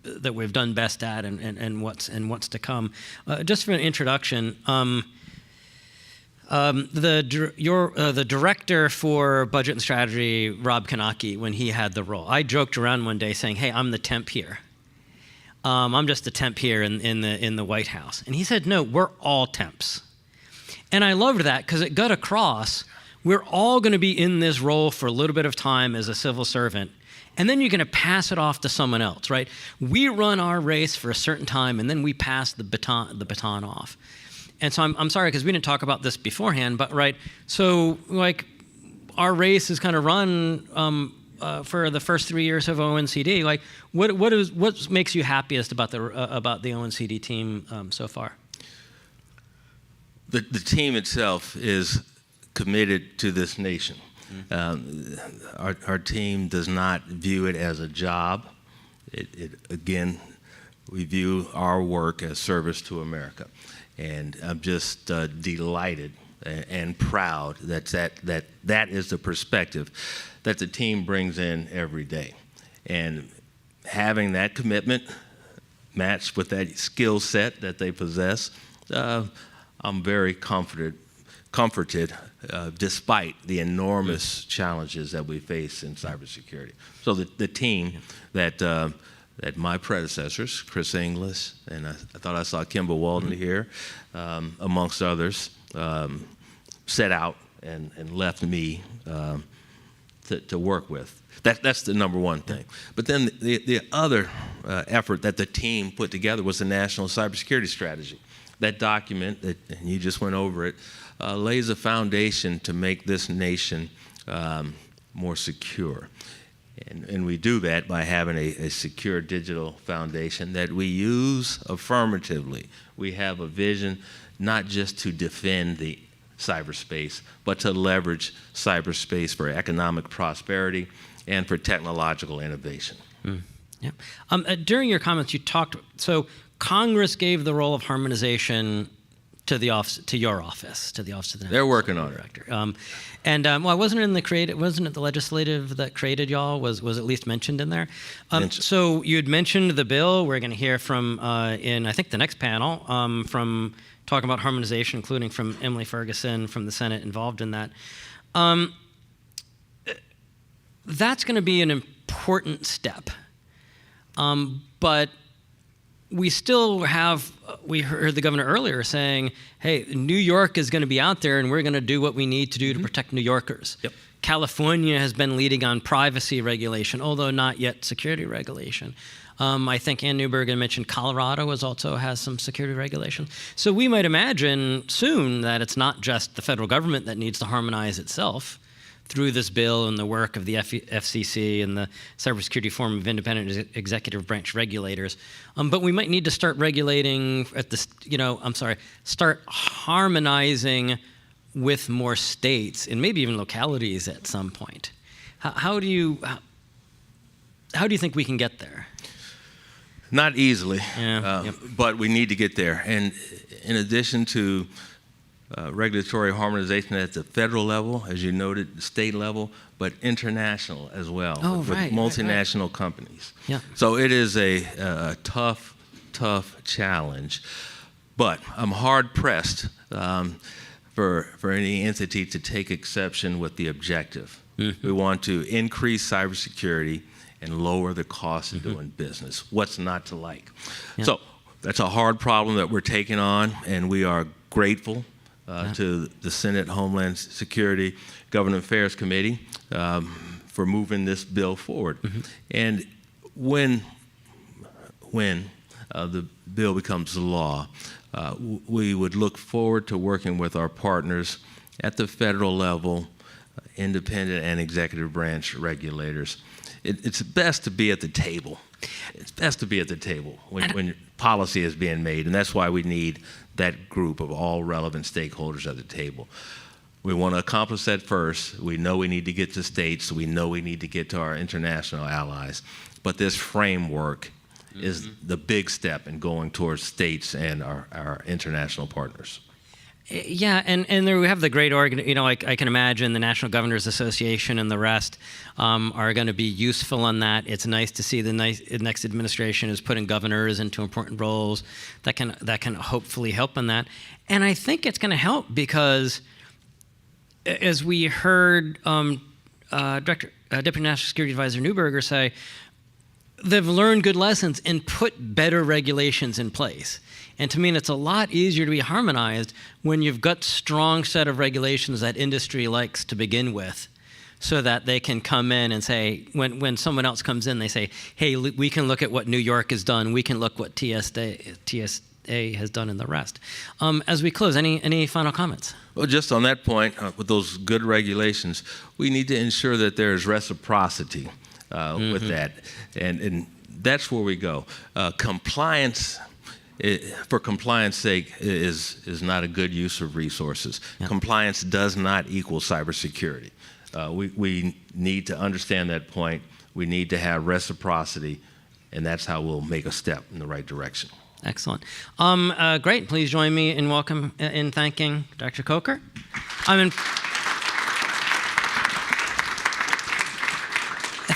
that we've done best at and what's to come? Just for an introduction, the director for budget and strategy, Rob Kanaki, when he had the role, I joked around one day saying, hey, I'm the temp here. I'm just a temp here in the White House. And he said, no, we're all temps. And I loved that because it got across, we're all going to be in this role for a little bit of time as a civil servant, and then you're going to pass it off to someone else, right? We run our race for a certain time, and then we pass the baton off. And so I'm sorry because we didn't talk about this beforehand, but right, so like our race is kind of run for the first 3 years of ONCD. Like, what makes you happiest about the ONCD team so far? The team itself is committed to this nation. Our team does not view it as a job. Again, we view our work as service to America. And I'm just delighted and proud that is the perspective that the team brings in every day. And having that commitment matched with that skill set that they possess, I'm very confident comforted despite the enormous challenges that we face in cybersecurity. So the team that my predecessors, Chris Inglis, and I thought I saw Kimball Walden here, amongst others, set out and left me to work with. That's the number one thing. But then the other effort that the team put together was the National Cybersecurity Strategy. That document, and you just went over it, lays a foundation to make this nation more secure. And we do that by having a secure digital foundation that we use affirmatively. We have a vision not just to defend the cyberspace, but to leverage cyberspace for economic prosperity and for technological innovation. Yeah. During your comments, you talked, so Congress gave the role of harmonization to the office, to your office, to the Office of the National They're working on Director. Well, wasn't it the legislative that created y'all? Was at least mentioned in there? So you had mentioned the bill. We're going to hear from in I think the next panel from talking about harmonization, including from Emily Ferguson from the Senate involved in that. That's going to be an important step, but we still have, we heard the governor earlier saying, hey, New York is going to be out there and we're going to do what we need to do to protect New Yorkers. Yep. California has been leading on privacy regulation, although not yet security regulation. I think Ann Newberg mentioned Colorado also has some security regulation. So we might imagine soon that it's not just the federal government that needs to harmonize itself through this bill and the work of the FCC and the Cybersecurity Forum of Independent Executive Branch Regulators. But we might need to start regulating at this, start harmonizing with more states and maybe even localities at some point. How do you think we can get there? Not easily, Yeah. but we need to get there. And in addition to regulatory harmonization at the federal level, as you noted, the state level, but international as well, with multinational companies. Yeah. So it is a tough challenge. But I'm hard pressed for any entity to take exception with the objective. Mm-hmm. We want to increase cybersecurity and lower the cost of doing business. What's not to like? Yeah. So that's a hard problem that we're taking on, and we are grateful to the Senate Homeland Security Government Affairs Committee for moving this bill forward. Mm-hmm. And when the bill becomes law, we would look forward to working with our partners at the federal level, independent and executive branch regulators. It's best to be at the table. It's best to be at the table when policy is being made, and that's why we need that group of all relevant stakeholders at the table. We want to accomplish that first. We know we need to get to states. We know we need to get to our international allies. But this framework is the big step in going towards states and our international partners. Yeah, and there we have the great I can imagine the National Governors Association and the rest are going to be useful on that. It's nice to see the next administration is putting governors into important roles that can hopefully help on that. And I think it's going to help because, as we heard Deputy National Security Advisor Newberger say, they've learned good lessons and put better regulations in place. And to me, it's a lot easier to be harmonized when you've got strong set of regulations that industry likes to begin with, so that they can come in and say, when someone else comes in, they say, hey, we can look at what New York has done. We can look what TSA has done and the rest. As we close, any final comments? Well, just on that point, with those good regulations, we need to ensure that there is reciprocity with that. And that's where we go. Compliance, for compliance sake, is not a good use of resources. Yeah. Compliance does not equal cybersecurity. We need to understand that point. We need to have reciprocity, and that's how we'll make a step in the right direction. Excellent. Great. Please join me in thanking Dr. Coker.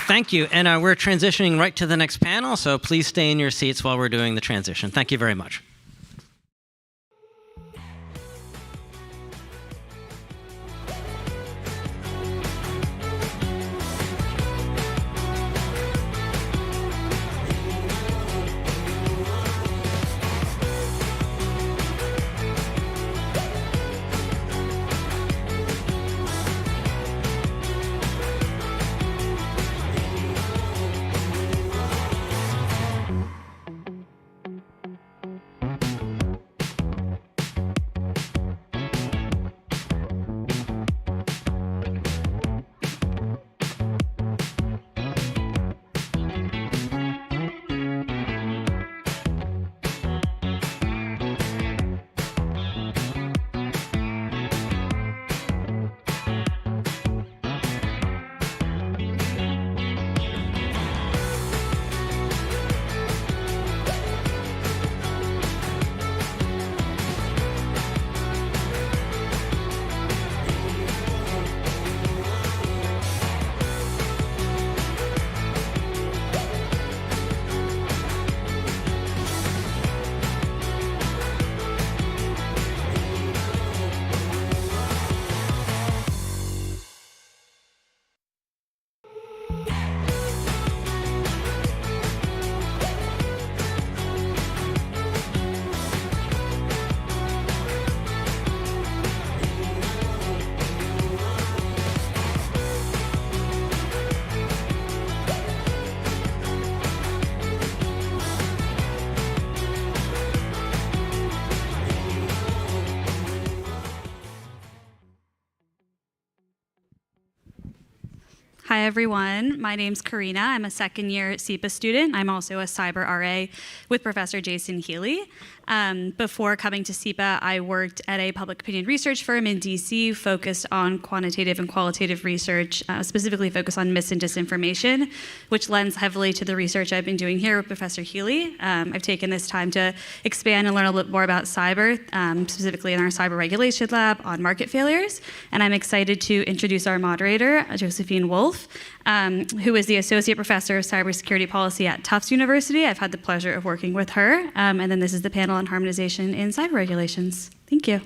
Thank you. And we're transitioning right to the next panel, so please stay in your seats while we're doing the transition. Thank you very much. Hi, everyone. My name's Karina. I'm a second-year SIPA student. I'm also a cyber RA with Professor Jason Healey. Before coming to SIPA, I worked at a public opinion research firm in DC focused on quantitative and qualitative research, specifically focused on mis and disinformation, which lends heavily to the research I've been doing here with Professor Healey. I've taken this time to expand and learn a little bit more about cyber, specifically in our cyber regulation lab on market failures. And I'm excited to introduce our moderator, Josephine Wolf, who is the Associate Professor of Cybersecurity Policy at Tufts University. I've had the pleasure of working with her. And then this is the panel on harmonization in cyber regulations. Thank you.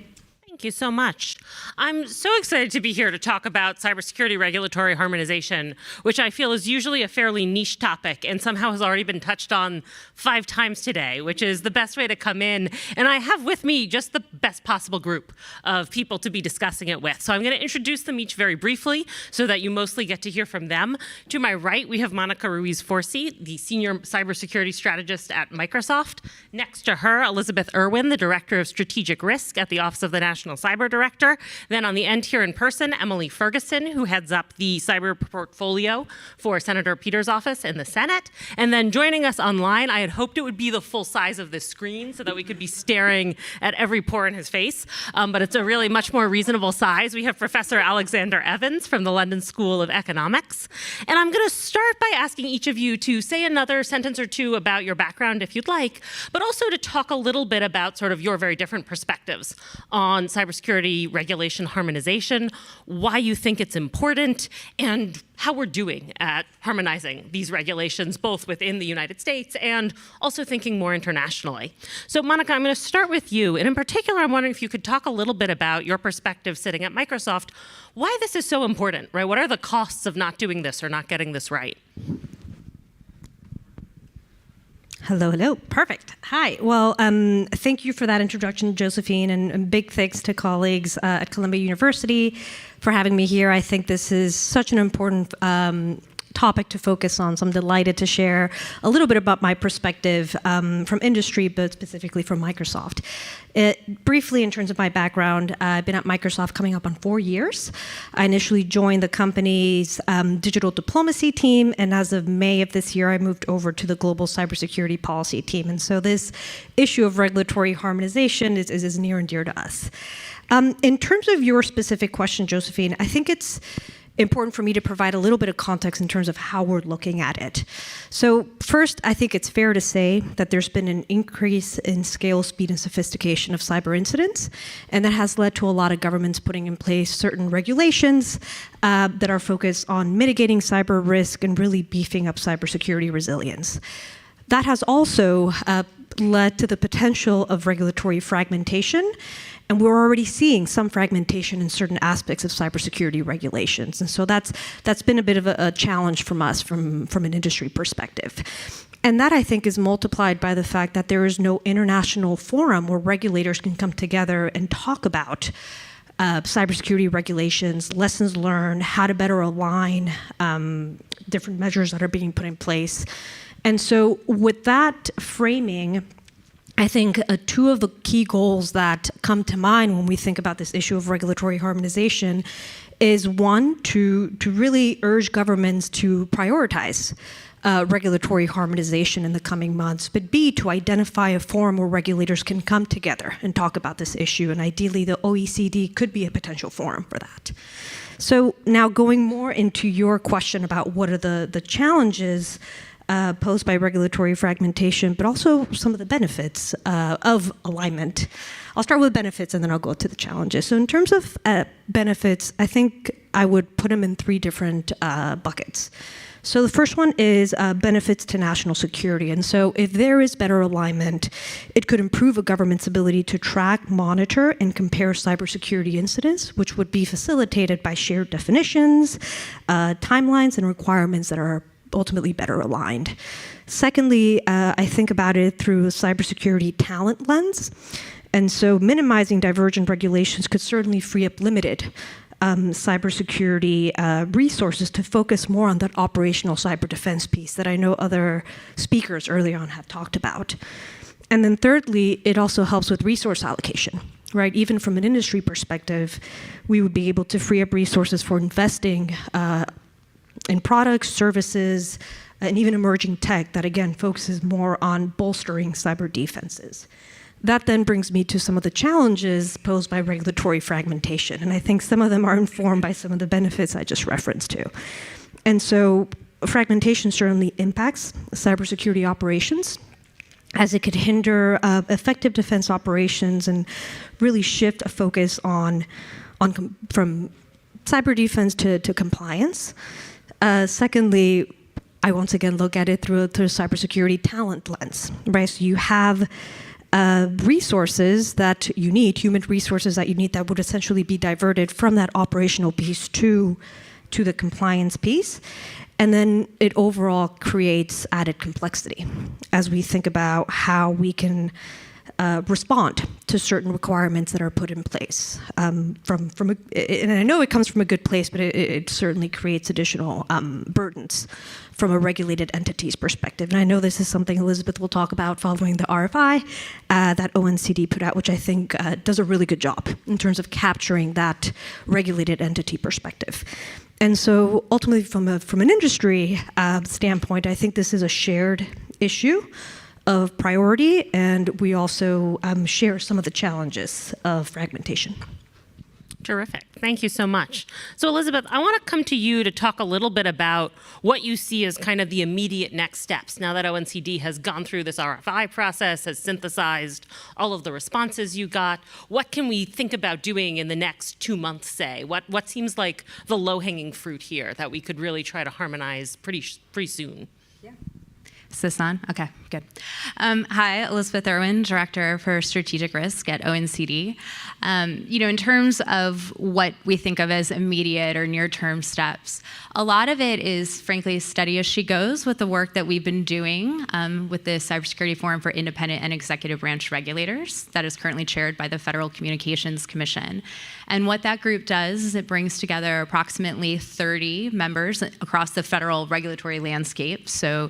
Thank you so much. I'm so excited to be here to talk about cybersecurity regulatory harmonization, which I feel is usually a fairly niche topic and somehow has already been touched on 5 times today, which is the best way to come in. And I have with me just the best possible group of people to be discussing it with. So I'm going to introduce them each very briefly so that you mostly get to hear from them. To my right, we have Monica Ruiz-Forsi, the Senior Cybersecurity Strategist at Microsoft. Next to her, Elizabeth Irwin, the Director of Strategic Risk at the Office of the National Cyber Director. Then on the end here in person, Emily Ferguson, who heads up the cyber portfolio for Senator Peters' office in the Senate. And then joining us online, I had hoped it would be the full size of this screen so that we could be staring at every pore in his face, but it's a really much more reasonable size. We have Professor Alexander Evans from the London School of Economics. And I'm going to start by asking each of you to say another sentence or two about your background if you'd like, but also to talk a little bit about sort of your very different perspectives on cybersecurity regulation harmonization, why you think it's important, and how we're doing at harmonizing these regulations, both within the United States and also thinking more internationally. So Monica, I'm going to start with you. And in particular, I'm wondering if you could talk a little bit about your perspective sitting at Microsoft, why this is so important, right? What are the costs of not doing this or not getting this right? Hello, hello. Perfect. Hi. Well, thank you for that introduction, Josephine, and big thanks to colleagues at Columbia University for having me here. I think this is such an important topic to focus on, so I'm delighted to share a little bit about my perspective from industry, but specifically from Microsoft. Briefly, in terms of my background, I've been at Microsoft coming up on 4 years. I initially joined the company's digital diplomacy team, and as of May of this year, I moved over to the global cybersecurity policy team. And so this issue of regulatory harmonization is near and dear to us. In terms of your specific question, Josephine, I think it's important for me to provide a little bit of context in terms of how we're looking at it. So first, I think it's fair to say that there's been an increase in scale, speed, and sophistication of cyber incidents, and that has led to a lot of governments putting in place certain regulations that are focused on mitigating cyber risk and really beefing up cybersecurity resilience. That has also led to the potential of regulatory fragmentation, and we're already seeing some fragmentation in certain aspects of cybersecurity regulations. And so that's been a bit of a challenge from us from an industry perspective. And that, I think, is multiplied by the fact that there is no international forum where regulators can come together and talk about cybersecurity regulations, lessons learned, how to better align different measures that are being put in place. And so with that framing, I think 2 of the key goals that come to mind when we think about this issue of regulatory harmonization is, 1, to really urge governments to prioritize regulatory harmonization in the coming months, but B, to identify a forum where regulators can come together and talk about this issue, and ideally the OECD could be a potential forum for that. So now going more into your question about what are the challenges posed by regulatory fragmentation, but also some of the benefits of alignment. I'll start with benefits and then I'll go to the challenges. So in terms of benefits, I think I would put them in 3 different buckets. So the first one is benefits to national security. And so if there is better alignment, it could improve a government's ability to track, monitor, and compare cybersecurity incidents, which would be facilitated by shared definitions, timelines, and requirements that are ultimately better aligned. Secondly, I think about it through a cybersecurity talent lens. And so minimizing divergent regulations could certainly free up limited cybersecurity resources to focus more on that operational cyber defense piece that I know other speakers early on have talked about. And then thirdly, it also helps with resource allocation, right? Even from an industry perspective, we would be able to free up resources for investing in products, services, and even emerging tech that, again, focuses more on bolstering cyber defenses. That then brings me to some of the challenges posed by regulatory fragmentation, and I think some of them are informed by some of the benefits I just referenced to. And so fragmentation certainly impacts cybersecurity operations, as it could hinder effective defense operations and really shift a focus from cyber defense to compliance. Secondly, I once again look at it through a cybersecurity talent lens, right? So you have resources that you need, human resources that you need, that would essentially be diverted from that operational piece to the compliance piece. And then it overall creates added complexity as we think about how we can respond to certain requirements that are put in place. And I know it comes from a good place, but it certainly creates additional burdens from a regulated entity's perspective. And I know this is something Elizabeth will talk about following the RFI that ONCD put out, which I think does a really good job in terms of capturing that regulated entity perspective. And so ultimately, from an industry standpoint, I think this is a shared issue of priority, and we also share some of the challenges of fragmentation. Terrific. Thank you so much. So Elizabeth, I want to come to you to talk a little bit about what you see as kind of the immediate next steps now that ONCD has gone through this RFI process, has synthesized all of the responses you got. What can we think about doing in the next 2 months, say? What seems like the low-hanging fruit here that we could really try to harmonize pretty soon? Is this on? Okay, good. Hi, Elizabeth Irwin, Director for Strategic Risk at ONCD. In terms of what we think of as immediate or near-term steps, a lot of it is, frankly, steady as she goes with the work that we've been doing with the Cybersecurity Forum for Independent and Executive Branch Regulators that is currently chaired by the Federal Communications Commission. And what that group does is it brings together approximately 30 members across the federal regulatory landscape. So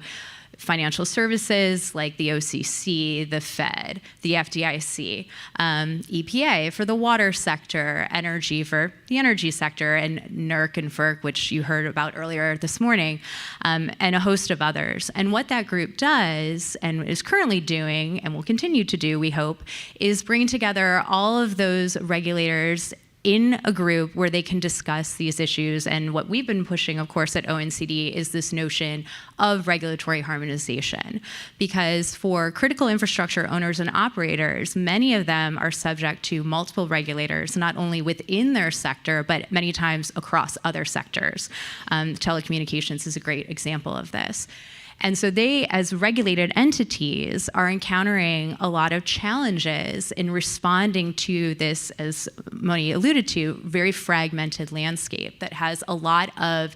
financial services like the OCC, the Fed, the FDIC, EPA for the water sector, energy for the energy sector, and NERC and FERC, which you heard about earlier this morning, and a host of others. And what that group does, and is currently doing, and will continue to do, we hope, is bring together all of those regulators in a group where they can discuss these issues. And what we've been pushing, of course, at ONCD is this notion of regulatory harmonization. Because for critical infrastructure owners and operators, many of them are subject to multiple regulators, not only within their sector, but many times across other sectors. Telecommunications is a great example of this. And so they, as regulated entities, are encountering a lot of challenges in responding to this, as Moni alluded to, very fragmented landscape that has a lot of,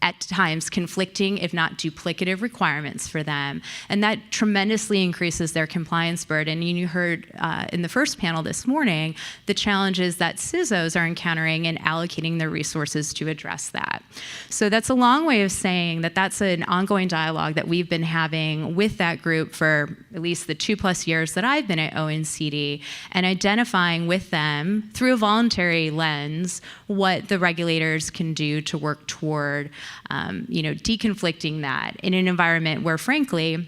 at times, conflicting, if not duplicative, requirements for them. And that tremendously increases their compliance burden. And you heard in the first panel this morning the challenges that CISOs are encountering in allocating their resources to address that. So that's a long way of saying that that's an ongoing dialogue that we've been having with that group for at least the 2+ years that I've been at ONCD, and identifying with them through a voluntary lens what the regulators can do to work toward deconflicting that in an environment where, frankly,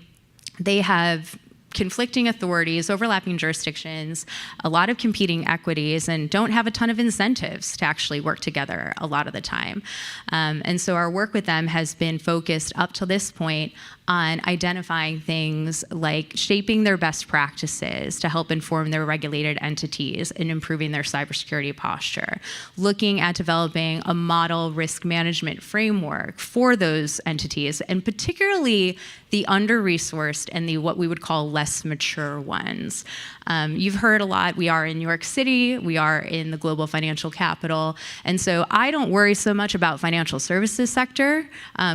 they have conflicting authorities, overlapping jurisdictions, a lot of competing equities, and don't have a ton of incentives to actually work together a lot of the time. And so our work with them has been focused up to this point on identifying things like shaping their best practices to help inform their regulated entities and improving their cybersecurity posture, looking at developing a model risk management framework for those entities, and particularly the under-resourced and the what we would call less mature ones. You've heard a lot. We are in New York City. We are in the global financial capital. And so I don't worry so much about financial services sector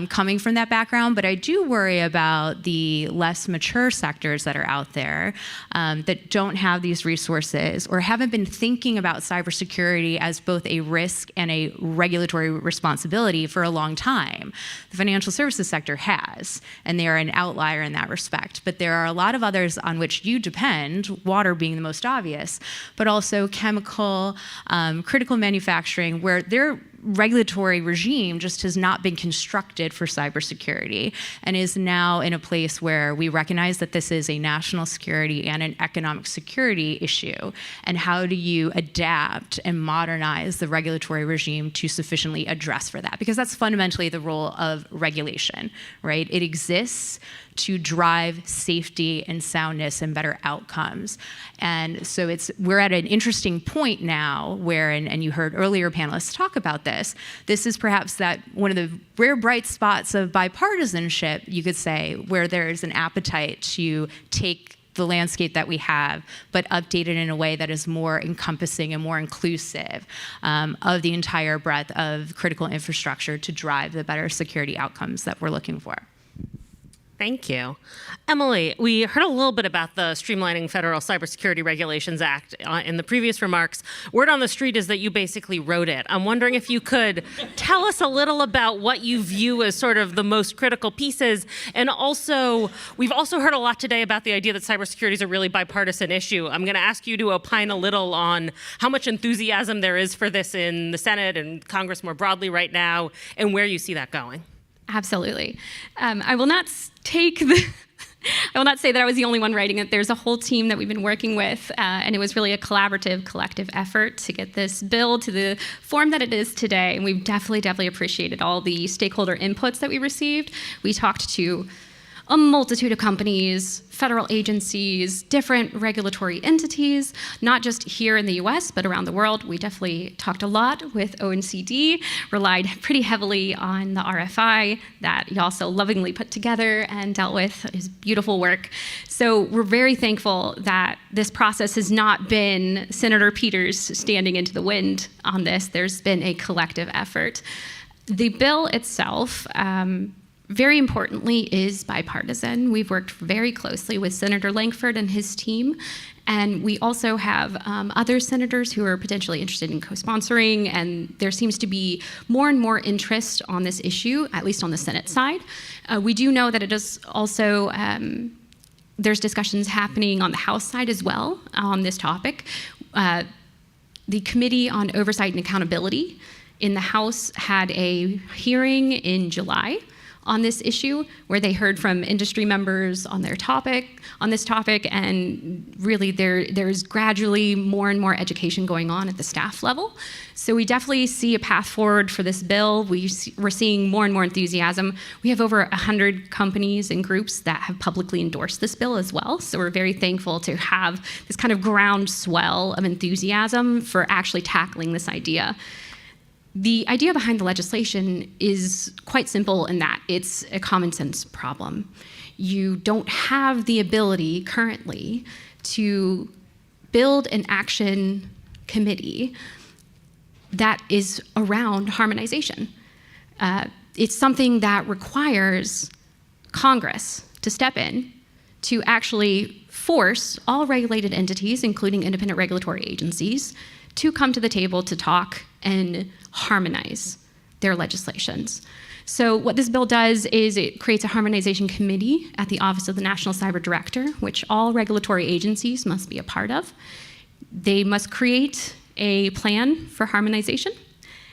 coming from that background, but I do worry about the less mature sectors that are out there that don't have these resources or haven't been thinking about cybersecurity as both a risk and a regulatory responsibility for a long time. The financial services sector has, and they are an outlier in that respect. But there are a lot of others on which you depend, water being the most obvious, but also chemical, critical manufacturing, where their regulatory regime just has not been constructed for cybersecurity and is now in a place where we recognize that this is a national security and an economic security issue. And how do you adapt and modernize the regulatory regime to sufficiently address for that? Because that's fundamentally the role of regulation, right? It exists to drive safety and soundness and better outcomes. And so we're at an interesting point now where, and you heard earlier panelists talk about this is perhaps that one of the rare bright spots of bipartisanship, you could say, where there's an appetite to take the landscape that we have, but update it in a way that is more encompassing and more inclusive of the entire breadth of critical infrastructure to drive the better security outcomes that we're looking for. Thank you. Emily, we heard a little bit about the Streamlining Federal Cybersecurity Regulations Act in the previous remarks. Word on the street is that you basically wrote it. I'm wondering if you could tell us a little about what you view as sort of the most critical pieces. And also, we've also heard a lot today about the idea that cybersecurity is a really bipartisan issue. I'm going to ask you to opine a little on how much enthusiasm there is for this in the Senate and Congress more broadly right now, and where you see that going. Absolutely. I will not say that I was the only one writing it. There's a whole team that we've been working with, and it was really a collaborative, collective effort to get this bill to the form that it is today. And we've definitely appreciated all the stakeholder inputs that we received. We talked to a multitude of companies, federal agencies, different regulatory entities, not just here in the US, but around the world. We definitely talked a lot with OECD, relied pretty heavily on the RFI that y'all so lovingly put together and dealt with. His beautiful work. So we're very thankful that this process has not been Senator Peters standing into the wind on this. There's been a collective effort. The bill itself, very importantly, is bipartisan. We've worked very closely with Senator Lankford and his team, and we also have other senators who are potentially interested in co-sponsoring, and there seems to be more and more interest on this issue, at least on the Senate side. We do know that it is also, there's discussions happening on the House side as well on this topic. The Committee on Oversight and Accountability in the House had a hearing in July on this issue, where they heard from industry members on this topic, and really there's gradually more and more education going on at the staff level. So we definitely see a path forward for this bill. We're seeing more and more enthusiasm. We have over 100 companies and groups that have publicly endorsed this bill as well. So we're very thankful to have this kind of groundswell of enthusiasm for actually tackling this idea. The idea behind the legislation is quite simple in that it's a common sense problem. You don't have the ability currently to build an action committee that is around harmonization. It's something that requires Congress to step in to actually force all regulated entities, including independent regulatory agencies, to come to the table to talk and harmonize their legislations. So what this bill does is it creates a harmonization committee at the Office of the National Cyber Director, which all regulatory agencies must be a part of. They must create a plan for harmonization,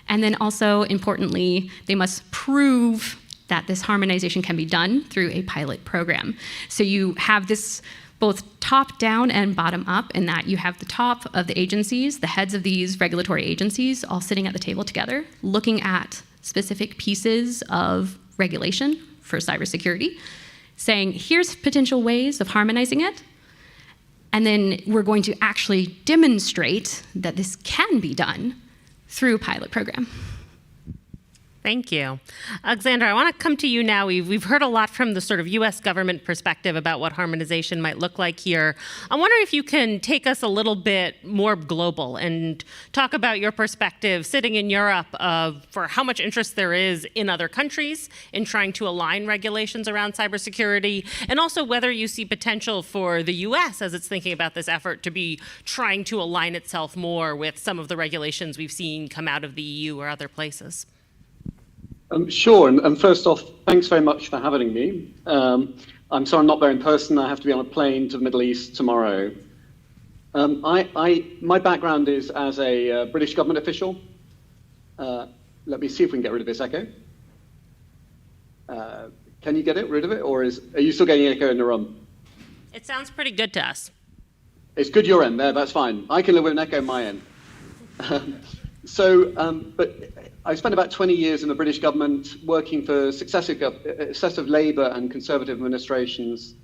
and then also, importantly, they must prove that this harmonization can be done through a pilot program. So you have this both top-down and bottom-up, in that you have the top of the agencies, the heads of these regulatory agencies, all sitting at the table together, looking at specific pieces of regulation for cybersecurity, saying, here's potential ways of harmonizing it, and then we're going to actually demonstrate that this can be done through a pilot program. Thank you. Alexandra, I want to come to you now. We've heard a lot from the sort of US government perspective about what harmonization might look like here. I wonder if you can take us a little bit more global and talk about your perspective sitting in Europe for how much interest there is in other countries in trying to align regulations around cybersecurity, and also whether you see potential for the US as it's thinking about this effort to be trying to align itself more with some of the regulations we've seen come out of the EU or other places. Sure, and first off, thanks very much for having me. I'm sorry I'm not there in person. I have to be on a plane to the Middle East tomorrow. My background is as a British government official. Let me see if we can get rid of this echo. Can you get rid of it, or are you still getting echo in the room? It sounds pretty good to us. It's good your end there, that's fine. I can live with an echo on my end. But I spent about 20 years in the British government working for successive Labour and Conservative administrations,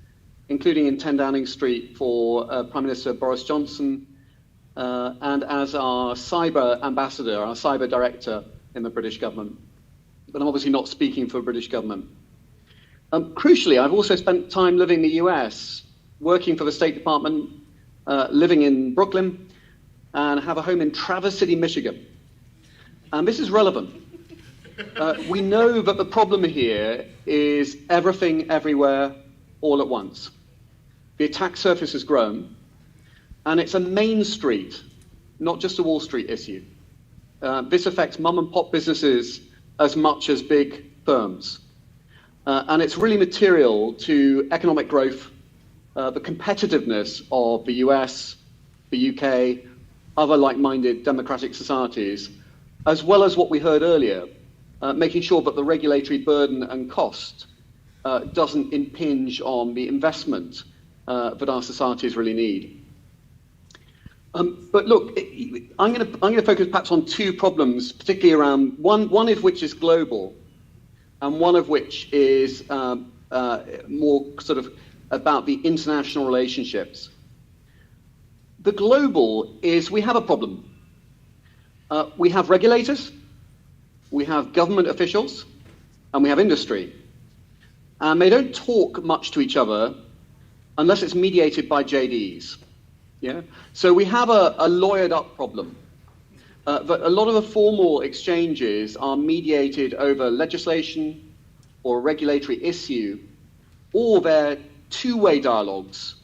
including in 10 Downing Street for Prime Minister Boris Johnson, and as our cyber ambassador, our cyber director in the British government. But I'm obviously not speaking for the British government. Crucially, I've also spent time living in the US, working for the State Department, living in Brooklyn, and have a home in Traverse City, Michigan. And this is relevant. We know that the problem here is everything, everywhere, all at once. The attack surface has grown, and it's a Main Street, not just a Wall Street issue. This affects mom and pop businesses as much as big firms. And it's really material to economic growth, the competitiveness of the US, the UK, other like-minded democratic societies, as well as what we heard earlier, making sure that the regulatory burden and cost doesn't impinge on the investment that our societies really need. But look, I'm going to focus perhaps on two problems, particularly around one of which is global, and one of which is more sort of about the international relationships. The global is we have a problem. We have regulators, we have government officials, and we have industry. And they don't talk much to each other unless it's mediated by JDs. Yeah? So we have a lawyered up problem. But a lot of the formal exchanges are mediated over legislation or regulatory issue, or they're two-way dialogues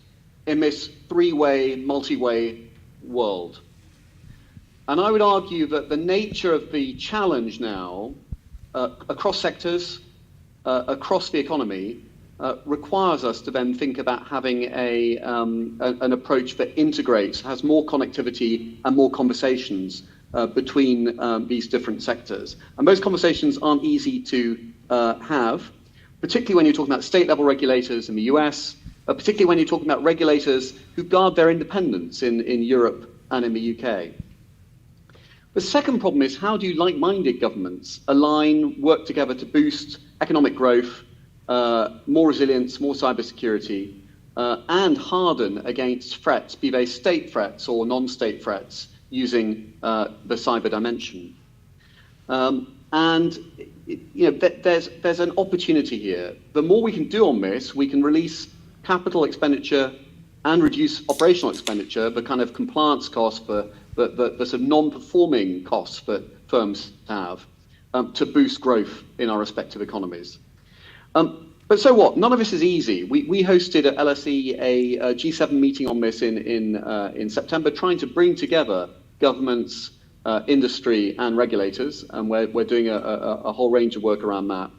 in this three-way, multi-way world. And I would argue that the nature of the challenge now, across sectors, across the economy, requires us to then think about having an approach that integrates, has more connectivity and more conversations between these different sectors. And those conversations aren't easy to have, particularly when you're talking about state-level regulators in the US, particularly when you're talking about regulators who guard their independence in Europe and in the UK. The second problem is, how do like-minded governments align, work together to boost economic growth, more resilience, more cybersecurity, and harden against threats, be they state threats or non-state threats, using the cyber dimension. And there's an opportunity here. The more we can do on this, we can release capital expenditure and reduce operational expenditure, the kind of compliance costs, the sort of non-performing costs that firms have, to boost growth in our respective economies. But so what? None of this is easy. We hosted at LSE a G7 meeting on this in September, trying to bring together governments, industry, and regulators, and we're doing a whole range of work around that.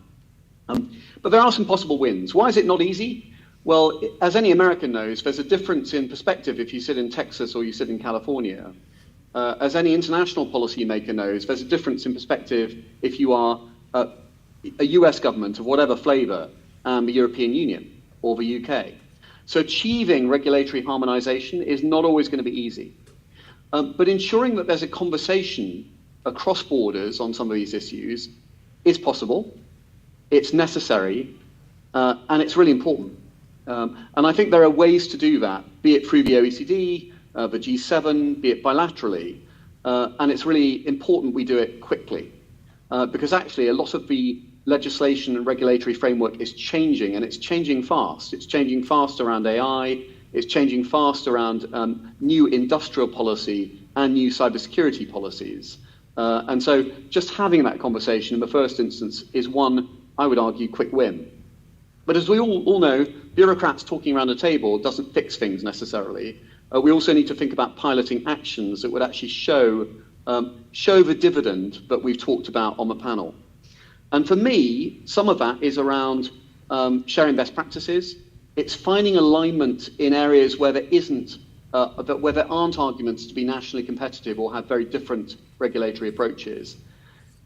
But there are some possible wins. Why is it not easy? Well, as any American knows, there's a difference in perspective if you sit in Texas or you sit in California. As any international policymaker knows, there's a difference in perspective if you are a US government of whatever flavor and the European Union or the UK. So achieving regulatory harmonization is not always going to be easy. But ensuring that there's a conversation across borders on some of these issues is possible, it's necessary, and it's really important. And I think there are ways to do that, be it through the OECD, the G7, be it bilaterally, and it's really important we do it quickly, because actually a lot of the legislation and regulatory framework is changing, and it's changing fast. It's changing fast around AI, it's changing fast around new industrial policy and new cybersecurity policies. And so just having that conversation in the first instance is one, I would argue, quick win. But as we all know, bureaucrats talking around a table doesn't fix things necessarily. We also need to think about piloting actions that would actually show the dividend that we've talked about on the panel. And for me, some of that is around sharing best practices. It's finding alignment in areas where there isn't, where there aren't arguments to be nationally competitive or have very different regulatory approaches.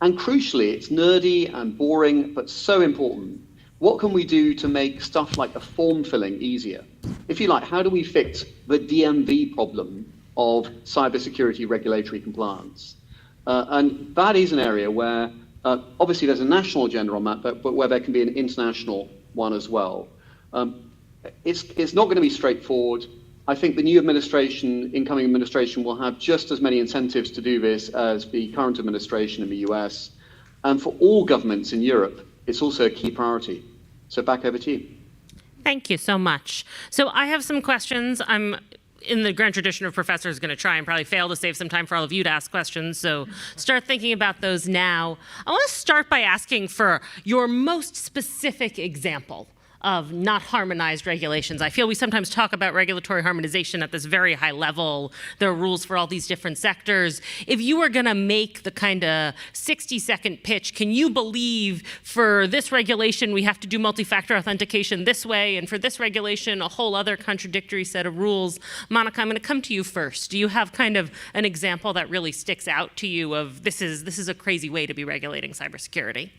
And crucially, it's nerdy and boring, but so important. What can we do to make stuff like the form filling easier? If you like, how do we fix the DMV problem of cybersecurity regulatory compliance? And that is an area where, obviously there's a national agenda on that, but where there can be an international one as well. It's not going to be straightforward. I think the new administration, incoming administration, will have just as many incentives to do this as the current administration in the US. And for all governments in Europe, it's also a key priority. So back over to you. Thank you so much. So I have some questions. I'm in the grand tradition of professors going to try and probably fail to save some time for all of you to ask questions. So start thinking about those now. I want to start by asking for your most specific example of not harmonized regulations. I feel we sometimes talk about regulatory harmonization at this very high level. There are rules for all these different sectors. If you were gonna make the kind of 60-second pitch, can you believe for this regulation we have to do multi-factor authentication this way, and for this regulation a whole other contradictory set of rules? Monica, I'm gonna come to you first. Do you have kind of an example that really sticks out to you of this is a crazy way to be regulating cybersecurity?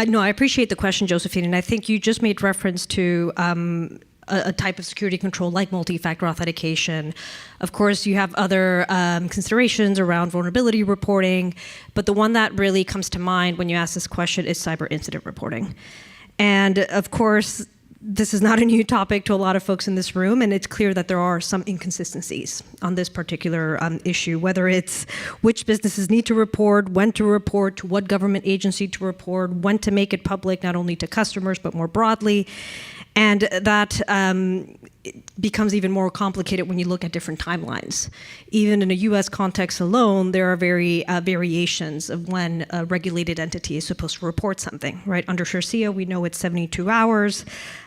No, I appreciate the question, Josephine, and I think you just made reference to a type of security control like multi-factor authentication. Of course, you have other considerations around vulnerability reporting, but the one that really comes to mind when you ask this question is cyber incident reporting. And of course, this is not a new topic to a lot of folks in this room, and it's clear that there are some inconsistencies on this particular issue, whether it's which businesses need to report, when to report, to what government agency to report, when to make it public, not only to customers, but more broadly. And that becomes even more complicated when you look at different timelines. Even in a US context alone, there are variations of when a regulated entity is supposed to report something, right? Under SHRC, we know it's 72 hours.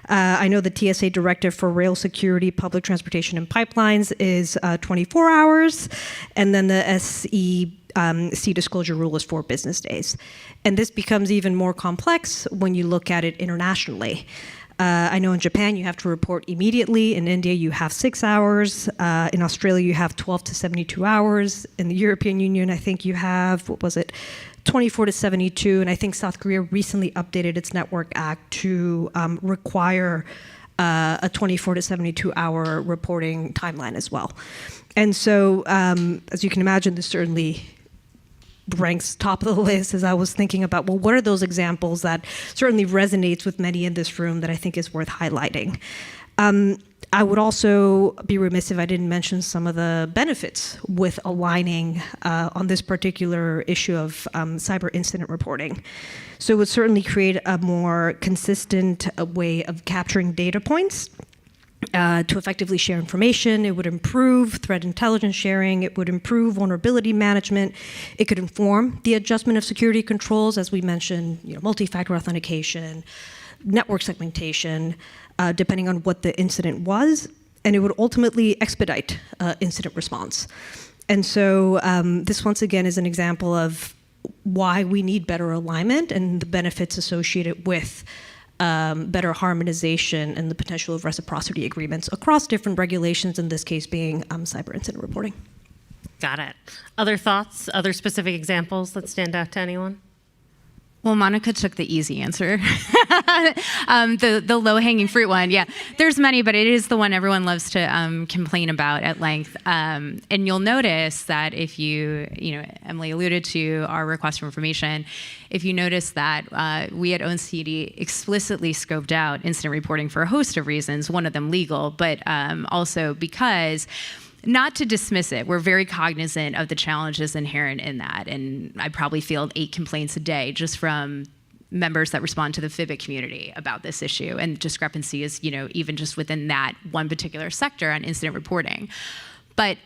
I know the TSA directive for rail security, public transportation, and pipelines is 24 hours. And then the SEC disclosure rule is 4 business days. And this becomes even more complex when you look at it internationally. I know in Japan you have to report immediately. In India you have 6 hours. In Australia you have 12 to 72 hours. In the European Union I think you have, 24 to 72. And I think South Korea recently updated its Network Act to require a 24 to 72 hour reporting timeline as well. And so as you can imagine, this certainly ranks top of the list as I was thinking about, well, what are those examples that certainly resonates with many in this room that I think is worth highlighting? I would also be remiss if I didn't mention some of the benefits with aligning on this particular issue of cyber incident reporting. So it would certainly create a more consistent way of capturing data points to effectively share information. It would improve threat intelligence sharing. It would improve vulnerability management. It could inform the adjustment of security controls, as we mentioned, multi-factor authentication, network segmentation, depending on what the incident was. And it would ultimately expedite incident response. And so this, once again, is an example of why we need better alignment and the benefits associated with better harmonization and the potential of reciprocity agreements across different regulations, in this case being cyber incident reporting. Got it. Other thoughts, other specific examples that stand out to anyone? Well, Monica took the easy answer. The low-hanging fruit one, yeah. There's many, but it is the one everyone loves to complain about at length. And you'll notice that if Emily alluded to our request for information, if you notice that we at OECD explicitly scoped out incident reporting for a host of reasons, one of them legal, but also because not to dismiss it, we're very cognizant of the challenges inherent in that. And I probably field 8 complaints a day just from members that respond to the FIBIC community about this issue. And discrepancy is, even just within that one particular sector on incident reporting. But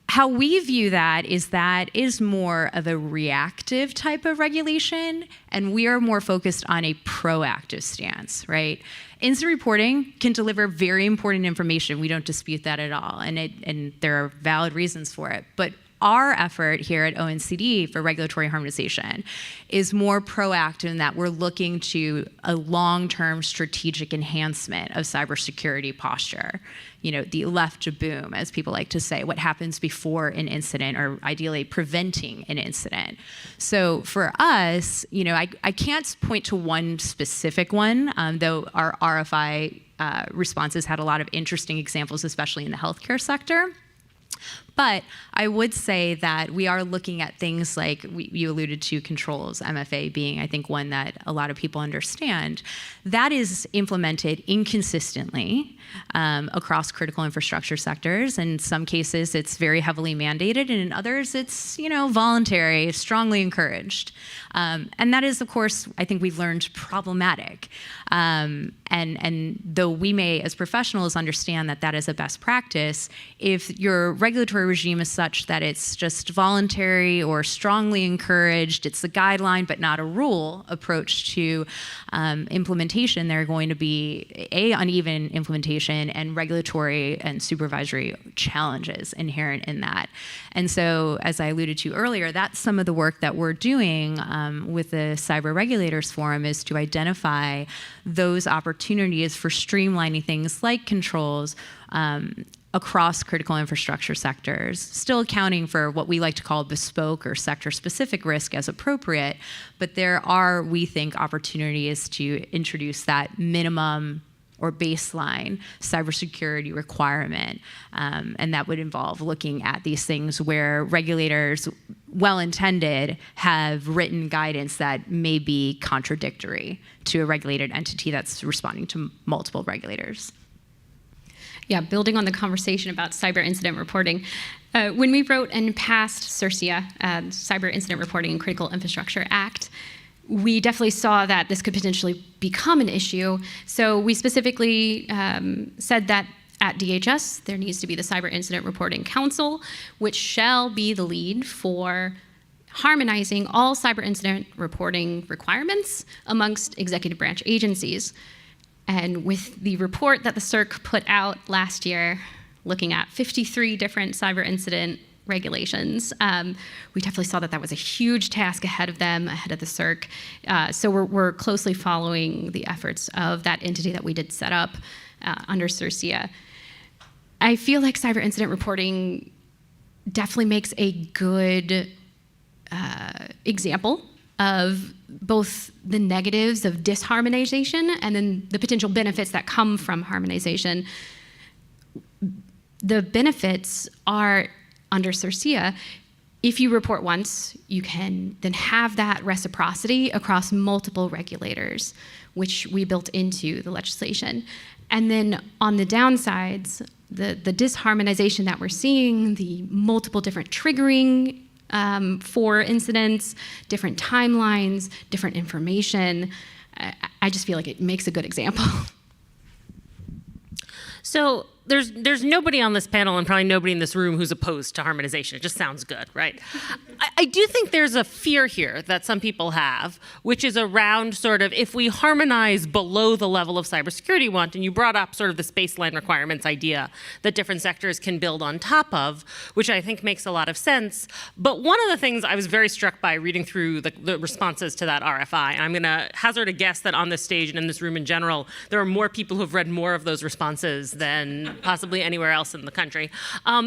how we view that is more of a reactive type of regulation, and we are more focused on a proactive stance, right? Incident reporting can deliver very important information. We don't dispute that at all, and there are valid reasons for it. But our effort here at OECD for regulatory harmonization is more proactive in that we're looking to a long-term strategic enhancement of cybersecurity posture. You know, the left to boom, as people like to say, what happens before an incident, or ideally preventing an incident. So for us, you know, I can't point to one specific one, though our RFI responses had a lot of interesting examples, especially in the healthcare sector. But I would say that we are looking at things like, you alluded to controls, MFA being, I think, one that a lot of people understand. That is implemented inconsistently across critical infrastructure sectors. In some cases, it's very heavily mandated, and in others, it's, you know, voluntary, strongly encouraged. And that is, of course, I think we've learned problematic. And though we may, as professionals, understand that that is a best practice, if your regulatory regime is such that it's just voluntary or strongly encouraged, it's a guideline but not a rule approach to implementation, there are going to be uneven implementation and regulatory and supervisory challenges inherent in that. And so, as I alluded to earlier, that's some of the work that we're doing with the Cyber Regulators Forum, is to identify those opportunities for streamlining things like controls across critical infrastructure sectors, still accounting for what we like to call bespoke or sector-specific risk as appropriate, but there are, we think, opportunities to introduce that minimum or baseline cybersecurity requirement, and that would involve looking at these things where regulators, well-intended, have written guidance that may be contradictory to a regulated entity that's responding to multiple regulators. Yeah, building on the conversation about cyber incident reporting, when we wrote and passed CIRCIA, Cyber Incident Reporting and Critical Infrastructure Act, we definitely saw that this could potentially become an issue. So we specifically said that at DHS, there needs to be the Cyber Incident Reporting Council, which shall be the lead for harmonizing all cyber incident reporting requirements amongst executive branch agencies. And with the report that the CIRC put out last year, looking at 53 different cyber incident regulations, we definitely saw that that was a huge task ahead of them, ahead of the CIRC. So we're closely following the efforts of that entity that we did set up under CIRCIA. I feel like cyber incident reporting definitely makes a good example of both the negatives of disharmonization and then the potential benefits that come from harmonization. The benefits are, under CIRCIA, if you report once, you can then have that reciprocity across multiple regulators, which we built into the legislation. And then on the downsides, the disharmonization that we're seeing, the multiple different triggering for incidents, different timelines, different information, I just feel like it makes a good example. So there's nobody on this panel and probably nobody in this room who's opposed to harmonization. It just sounds good, right? I do think there's a fear here that some people have, which is around sort of if we harmonize below the level of cybersecurity we want, and you brought up sort of this baseline requirements idea that different sectors can build on top of, which I think makes a lot of sense. But one of the things I was very struck by reading through the responses to that RFI, and I'm going to hazard a guess that on this stage and in this room in general, there are more people who have read more of those responses than possibly anywhere else in the country,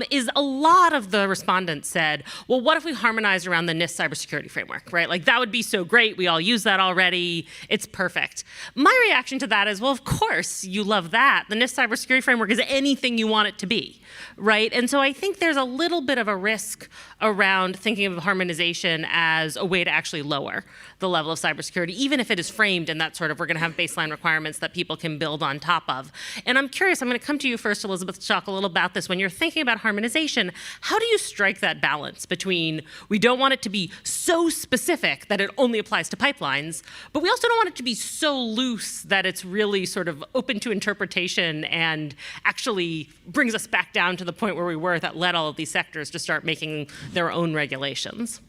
is a lot of the respondents said, well, what if we harmonized around the NIST cybersecurity framework, right? Like that would be so great. We all use that already. It's perfect. My reaction to that is, well, of course you love that. The NIST cybersecurity framework is anything you want it to be, right? And so I think there's a little bit of a risk around thinking of harmonization as a way to actually lower the level of cybersecurity, even if it is framed in that sort of, we're going to have baseline requirements that people can build on top of. And I'm curious, I'm going to come to you first, Elizabeth, to talk a little about this. When you're thinking about harmonization, how do you strike that balance between, we don't want it to be so specific that it only applies to pipelines, but we also don't want it to be so loose that it's really sort of open to interpretation and actually brings us back down to the point where we were that led all of these sectors to start making their own regulations?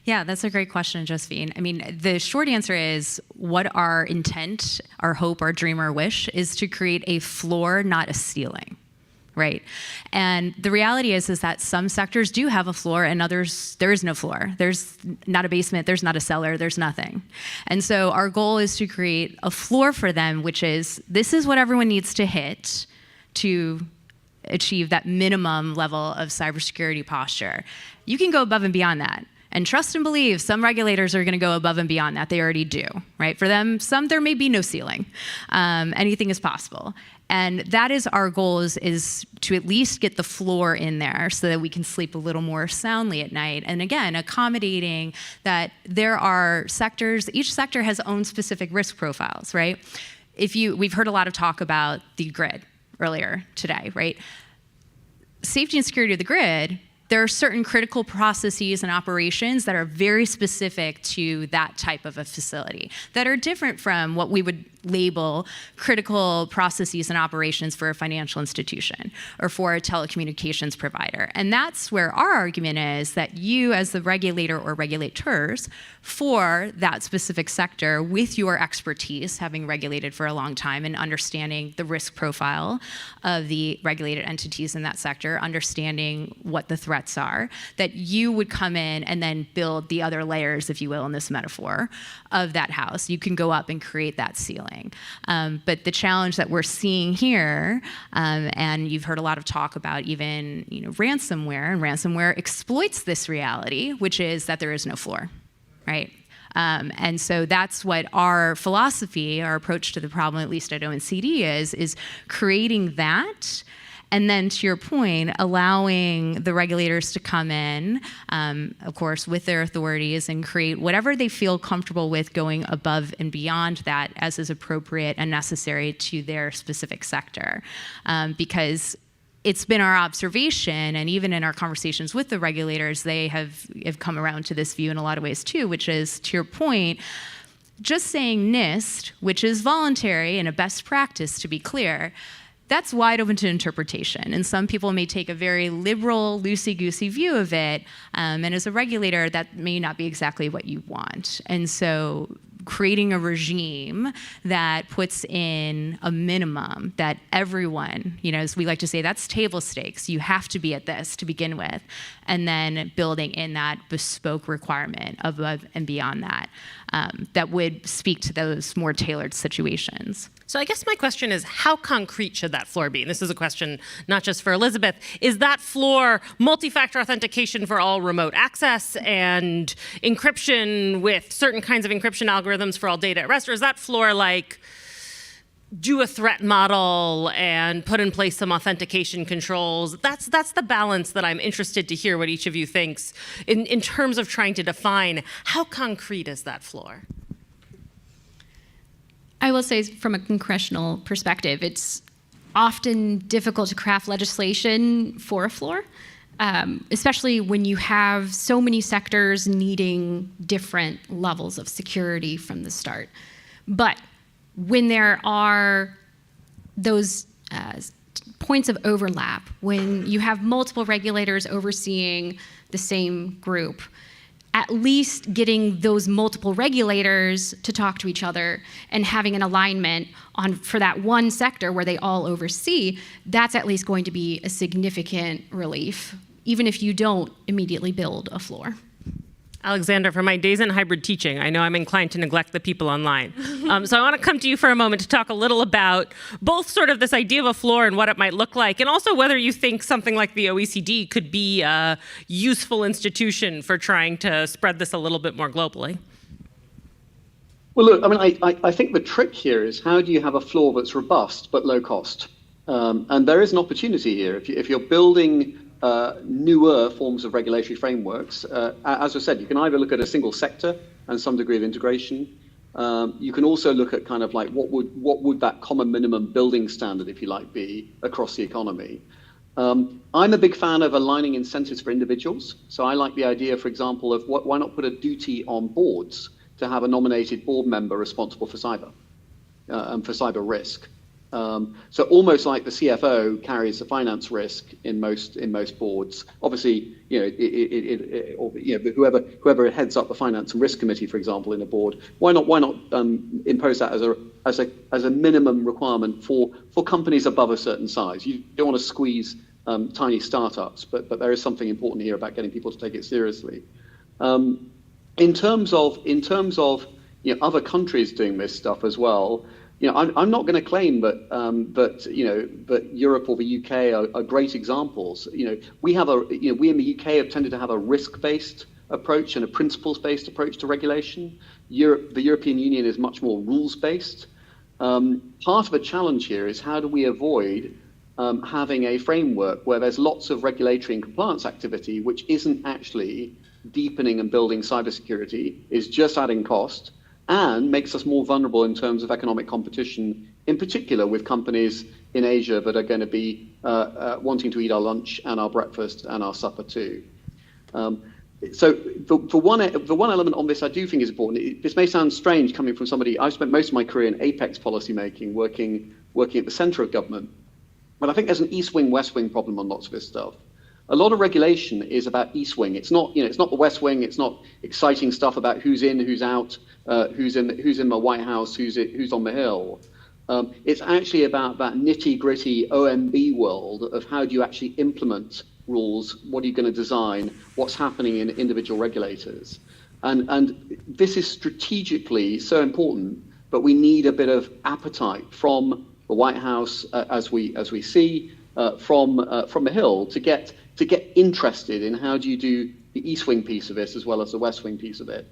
Yeah, that's a great question, Josephine. I mean, the short answer is what our intent, our hope, our dream, our wish is to create a floor, not a ceiling. right? And the reality is that some sectors do have a floor and others, there is no floor. There's not a basement, there's not a cellar, there's nothing. And so our goal is to create a floor for them, which is, this is what everyone needs to hit to achieve that minimum level of cybersecurity posture. You can go above and beyond that. And trust and believe, some regulators are going to go above and beyond that. They already do, right? For them, some there may be no ceiling. Anything is possible. And that is our goal, is to at least get the floor in there so that we can sleep a little more soundly at night. And again, accommodating that there are sectors, each sector has own specific risk profiles, right? We've heard a lot of talk about the grid earlier today, right? Safety and security of the grid, there are certain critical processes and operations that are very specific to that type of a facility that are different from what we would label critical processes and operations for a financial institution or for a telecommunications provider. And that's where our argument is that you, as the regulator or regulators for that specific sector, with your expertise, having regulated for a long time and understanding the risk profile of the regulated entities in that sector, understanding what the threats are, that you would come in and then build the other layers, if you will, in this metaphor, of that house. You can go up and create that ceiling. But the challenge that we're seeing here, and you've heard a lot of talk about even ransomware, and ransomware exploits this reality, which is that there is no floor, right? And so that's what our philosophy, our approach to the problem, at least at ONCD, is creating that. And then, to your point, allowing the regulators to come in, of course, with their authorities and create whatever they feel comfortable with going above and beyond that as is appropriate and necessary to their specific sector. Because it's been our observation, and even in our conversations with the regulators, they have come around to this view in a lot of ways too, which is, to your point, just saying NIST, which is voluntary and a best practice, to be clear, that's wide open to interpretation. And some people may take a very liberal, loosey-goosey view of it. And as a regulator, that may not be exactly what you want. And so creating a regime that puts in a minimum that everyone, as we like to say, that's table stakes. You have to be at this to begin with. And then building in that bespoke requirement above and beyond that, that would speak to those more tailored situations. So I guess my question is, how concrete should that floor be? And this is a question not just for Elizabeth. Is that floor multi-factor authentication for all remote access and encryption with certain kinds of encryption algorithms for all data at rest? Or is that floor like do a threat model and put in place some authentication controls? That's the balance that I'm interested to hear what each of you thinks in terms of trying to define how concrete is that floor? I will say, from a congressional perspective, it's often difficult to craft legislation for a floor, especially when you have so many sectors needing different levels of security from the start. But when there are those points of overlap, when you have multiple regulators overseeing the same group, at least getting those multiple regulators to talk to each other and having an alignment for that one sector where they all oversee, that's at least going to be a significant relief, even if you don't immediately build a floor. Alexander, for my days in hybrid teaching, I know I'm inclined to neglect the people online. So I want to come to you for a moment to talk a little about both sort of this idea of a floor and what it might look like, and also whether you think something like the OECD could be a useful institution for trying to spread this a little bit more globally. Well, look, I mean, I think the trick here is how do you have a floor that's robust but low cost? And there is an opportunity here. If you're building newer forms of regulatory frameworks, as I said, you can either look at a single sector and some degree of integration. You can also look at kind of like what would that common minimum building standard, if you like, be across the economy. I'm a big fan of aligning incentives for individuals. So I like the idea, for example, of why not put a duty on boards to have a nominated board member responsible for cyber and for cyber risk. So almost like the CFO carries the finance risk in most boards. Obviously, whoever heads up the finance and risk committee, for example, in a board, why not impose that as a minimum requirement for companies above a certain size? You don't want to squeeze tiny startups, but there is something important here about getting people to take it seriously. In terms of other countries doing this stuff as well, I'm not going to claim that Europe or the UK are great examples. We in the UK have tended to have a risk-based approach and a principles-based approach to regulation. The European Union is much more rules-based. Part of the challenge here is how do we avoid having a framework where there's lots of regulatory and compliance activity which isn't actually deepening and building cybersecurity, is just adding cost, and makes us more vulnerable in terms of economic competition, in particular with companies in Asia that are going to be wanting to eat our lunch and our breakfast and our supper too. So the one element on this I do think is important. This may sound strange coming from somebody. I spent most of my career in apex policymaking, working at the center of government. But I think there's an east wing, west wing problem on lots of this stuff. A lot of regulation is about east wing. It's not the west wing. It's not exciting stuff about who's in, who's out, who's in the White House, who's on the Hill. It's actually about that nitty gritty OMB world of how do you actually implement rules, what are you going to design, what's happening in individual regulators. And this is strategically so important, but we need a bit of appetite from the White House, as we see, from the Hill to get interested in how do you do the east wing piece of this as well as the west wing piece of it.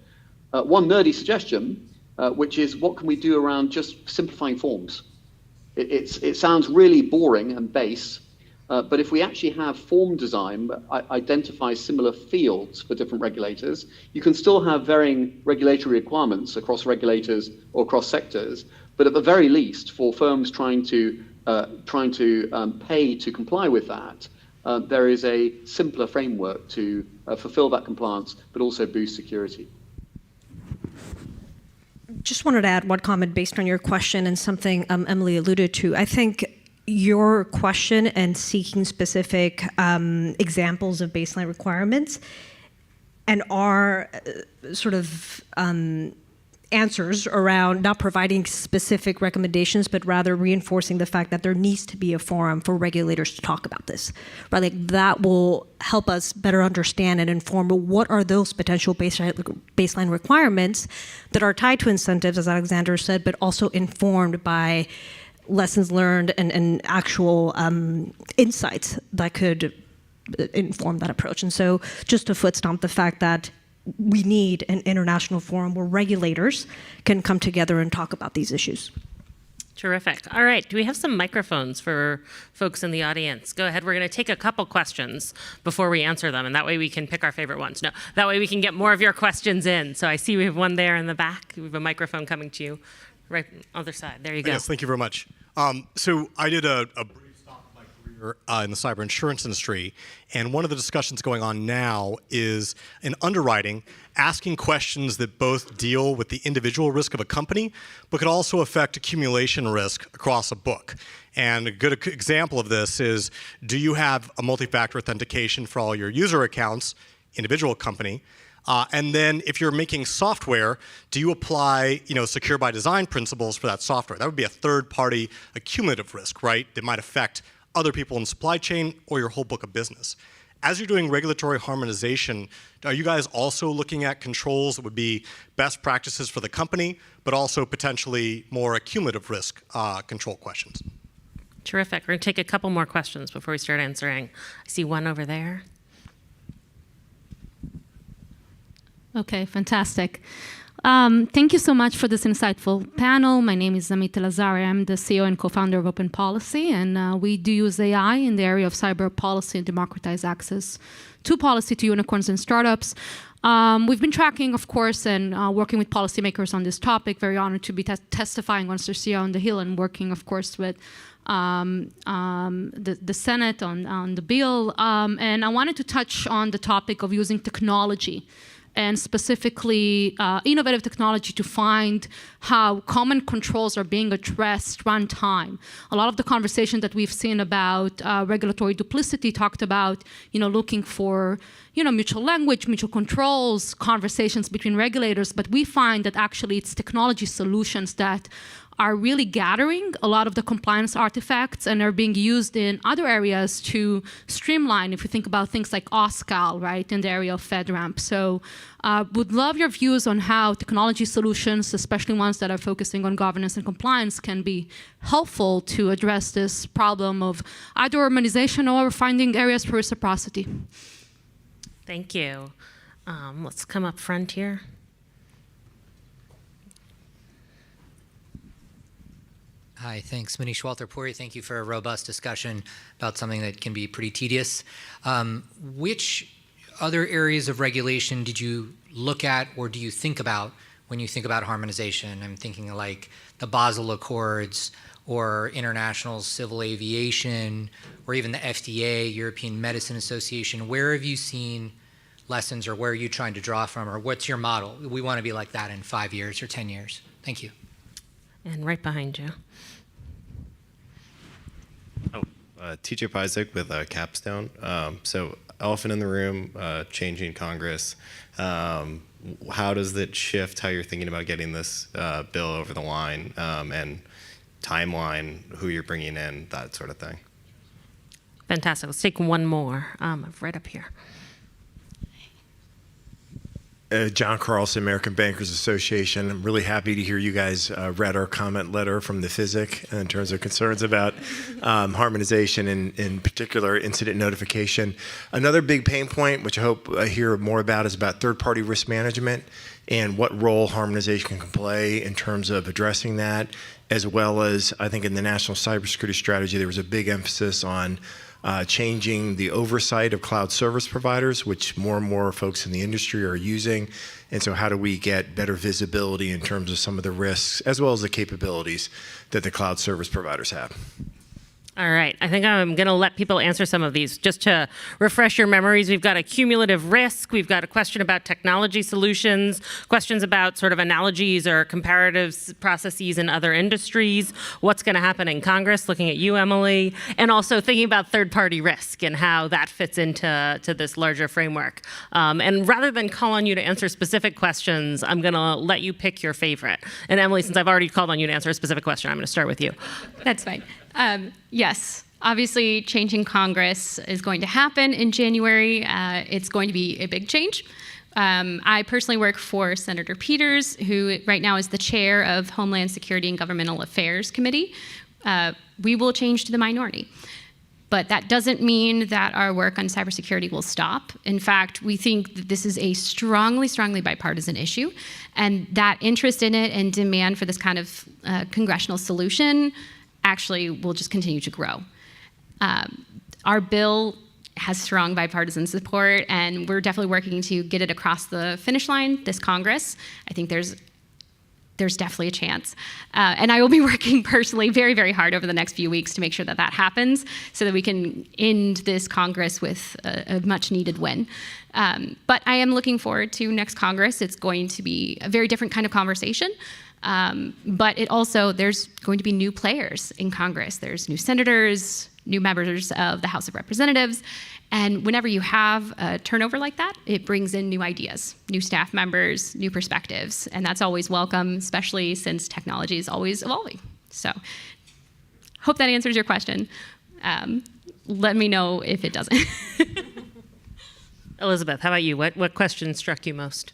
One nerdy suggestion, which is what can we do around just simplifying forms? It sounds really boring and base, but if we actually have form design that identifies similar fields for different regulators, you can still have varying regulatory requirements across regulators or across sectors, but at the very least, for firms trying to pay to comply with that, there is a simpler framework to fulfill that compliance, but also boost security. Just wanted to add one comment based on your question and something Emily alluded to. I think your question and seeking specific examples of baseline requirements and our sort of answers around not providing specific recommendations, but rather reinforcing the fact that there needs to be a forum for regulators to talk about this, right? Like that will help us better understand and inform what are those potential baseline requirements that are tied to incentives, as Alexander said, but also informed by lessons learned and actual insights that could inform that approach. And so just to foot stomp the fact that we need an international forum where regulators can come together and talk about these issues. Terrific. All right, do we have some microphones for folks in the audience? Go ahead, we're gonna take a couple questions before we answer them, and that way we can pick our favorite ones. No, that way we can get more of your questions in. So I see we have one there in the back. We have a microphone coming to you, right on the other side. There you go. Yes, thank you very much. So I did a brief stop of my career in the cyber insurance industry, and one of the discussions going on now is in underwriting, asking questions that both deal with the individual risk of a company, but could also affect accumulation risk across a book. And a good example of this is, do you have a multi-factor authentication for all your user accounts, individual company? And then if you're making software, do you apply secure by design principles for that software? That would be a third-party accumulative risk, right? That might affect other people in the supply chain or your whole book of business. As you're doing regulatory harmonization, are you guys also looking at controls that would be best practices for the company, but also potentially more accumulative risk control questions? Terrific. We're going to take a couple more questions before we start answering. I see one over there. Okay, fantastic. Thank you so much for this insightful panel. My name is Amit Lazari. I'm the CEO and co-founder of Open Policy, and we do use AI in the area of cyber policy and democratize access to policy to unicorns and startups. We've been tracking, of course, and working with policymakers on this topic. Very honored to be testifying once they're CEO on the Hill and working, of course, with the Senate on the bill. And I wanted to touch on the topic of using technology and specifically innovative technology to find how common controls are being addressed runtime. A lot of the conversation that we've seen about regulatory duplicity talked about, looking for, mutual language, mutual controls, conversations between regulators, but we find that actually it's technology solutions that are really gathering a lot of the compliance artifacts and are being used in other areas to streamline, if you think about things like OSCAL, right, in the area of FedRAMP. So would love your views on how technology solutions, especially ones that are focusing on governance and compliance, can be helpful to address this problem of either harmonization or finding areas for reciprocity. Thank you. Let's come up front here. Hi, thanks. Manish Walter-Puri, thank you for a robust discussion about something that can be pretty tedious. Which other areas of regulation did you look at or do you think about when you think about harmonization? I'm thinking like the Basel Accords or international civil aviation or even the FDA, European Medicine Association. Where have you seen lessons or where are you trying to draw from or what's your model? We want to be like that in 5 years or 10 years. Thank you. And right behind you. TJ Pizek with Capstone. So elephant in the room, changing Congress. How does that shift how you're thinking about getting this bill over the line and timeline, who you're bringing in, that sort of thing? Fantastic. Let's take one more. Right up here. John Carlson, American Bankers Association. I'm really happy to hear you guys read our comment letter from the FISIC in terms of concerns about harmonization and in particular incident notification. Another big pain point, which I hope I hear more about, is about third-party risk management and what role harmonization can play in terms of addressing that, as well as I think in the National Cybersecurity Strategy, there was a big emphasis on changing the oversight of cloud service providers, which more and more folks in the industry are using. And so how do we get better visibility in terms of some of the risks, as well as the capabilities that the cloud service providers have? All right, I think I'm going to let people answer some of these. Just to refresh your memories, we've got a cumulative risk, we've got a question about technology solutions, questions about sort of analogies or comparative processes in other industries, what's going to happen in Congress, looking at you, Emily, and also thinking about third-party risk and how that fits into this larger framework. And rather than call on you to answer specific questions, I'm going to let you pick your favorite. And Emily, since I've already called on you to answer a specific question, I'm going to start with you. That's fine. Yes, obviously changing Congress is going to happen in January. It's going to be a big change. I personally work for Senator Peters, who right now is the chair of Homeland Security and Governmental Affairs Committee. We will change to the minority. But that doesn't mean that our work on cybersecurity will stop. In fact, we think that this is a strongly, strongly bipartisan issue, and that interest in it and demand for this kind of congressional solution actually will just continue to grow. Our bill has strong bipartisan support, and we're definitely working to get it across the finish line this Congress. I think there's definitely a chance. And I will be working personally very, very hard over the next few weeks to make sure that that happens so that we can end this Congress with a much needed win. But I am looking forward to next Congress. It's going to be a very different kind of conversation. But it also, there's going to be new players in Congress. There's new senators, new members of the House of Representatives. And whenever you have a turnover like that, it brings in new ideas, new staff members, new perspectives. And that's always welcome, especially since technology is always evolving. So hope that answers your question. Let me know if it doesn't. Elizabeth, how about you? What question struck you most?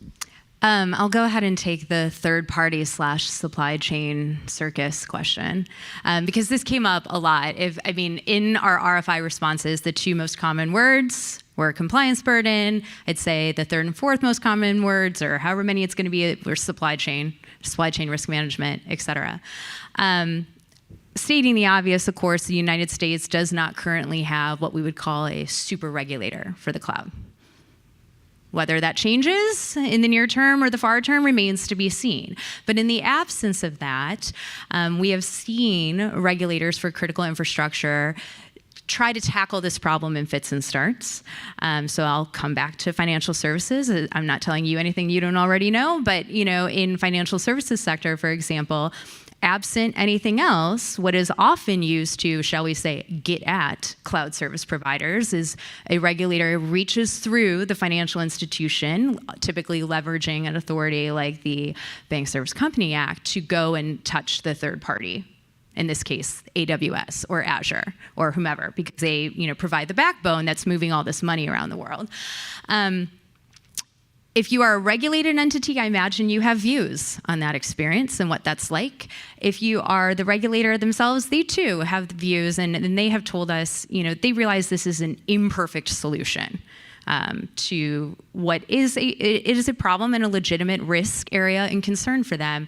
I'll go ahead and take the third-party / supply chain circus question, because this came up a lot. In our RFI responses, the two most common words were compliance burden. I'd say the third and fourth most common words, or however many it's going to be, were supply chain risk management, et cetera. Stating the obvious, of course, the United States does not currently have what we would call a super regulator for the cloud. Whether that changes in the near term or the far term remains to be seen. But in the absence of that, we have seen regulators for critical infrastructure try to tackle this problem in fits and starts. So I'll come back to financial services. I'm not telling you anything you don't already know, but in financial services sector, for example, absent anything else, what is often used to, shall we say, get at cloud service providers is a regulator reaches through the financial institution, typically leveraging an authority like the Bank Service Company Act, to go and touch the third party. In this case, AWS or Azure or whomever, because they provide the backbone that's moving all this money around the world. If you are a regulated entity, I imagine you have views on that experience and what that's like. If you are the regulator themselves, they too have views, and they have told us, they realize this is an imperfect solution to what is it is a problem and a legitimate risk area and concern for them.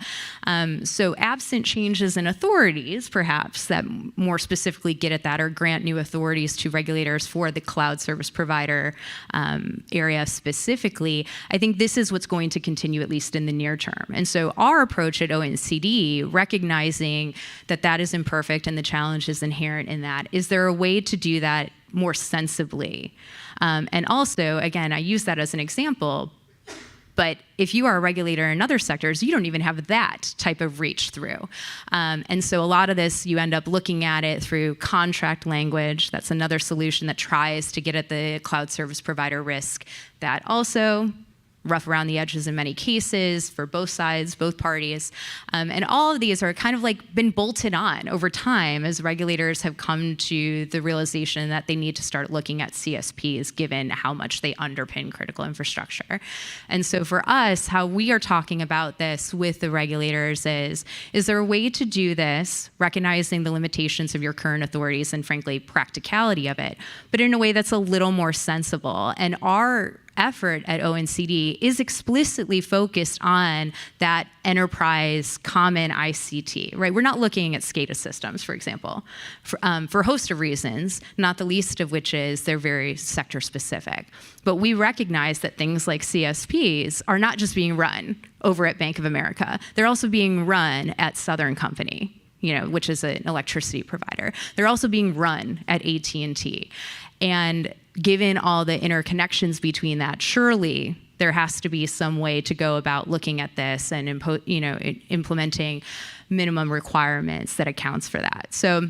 So absent changes in authorities, perhaps, that more specifically get at that or grant new authorities to regulators for the cloud service provider area specifically, I think this is what's going to continue, at least in the near term. And so our approach at ONCD, recognizing that that is imperfect and the challenge is inherent in that, is there a way to do that more sensibly? And also, again, I use that as an example, but if you are a regulator in other sectors, you don't even have that type of reach through. And so a lot of this, you end up looking at it through contract language. That's another solution that tries to get at the cloud service provider risk. That also rough around the edges in many cases for both sides, both parties. And all of these are kind of like been bolted on over time as regulators have come to the realization that they need to start looking at CSPs given how much they underpin critical infrastructure. And so for us, how we are talking about this with the regulators is there a way to do this, recognizing the limitations of your current authorities and frankly, practicality of it, but in a way that's a little more sensible. And our effort at ONCD is explicitly focused on that enterprise common ICT, right? We're not looking at SCADA systems, for example, for a host of reasons, not the least of which is they're very sector specific. But we recognize that things like CSPs are not just being run over at Bank of America, they're also being run at Southern Company, which is an electricity provider. They're also being run at AT&T. And given all the interconnections between that, surely there has to be some way to go about looking at this and implementing minimum requirements that accounts for that. So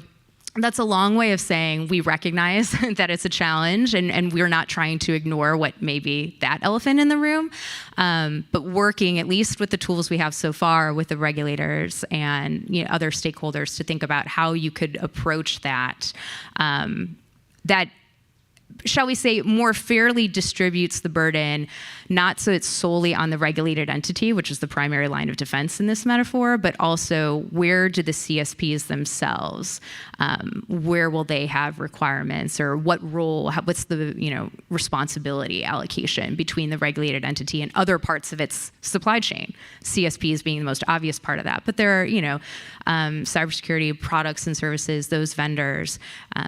that's a long way of saying we recognize that it's a challenge, and we're not trying to ignore what may be that elephant in the room, but working at least with the tools we have so far with the regulators and other stakeholders to think about how you could approach that, that, shall we say, more fairly distributes the burden, not so it's solely on the regulated entity, which is the primary line of defense in this metaphor, but also where do the CSPs themselves, where will they have requirements, or what role, what's the responsibility allocation between the regulated entity and other parts of its supply chain, CSPs being the most obvious part of that. But there are, cybersecurity products and services, those vendors.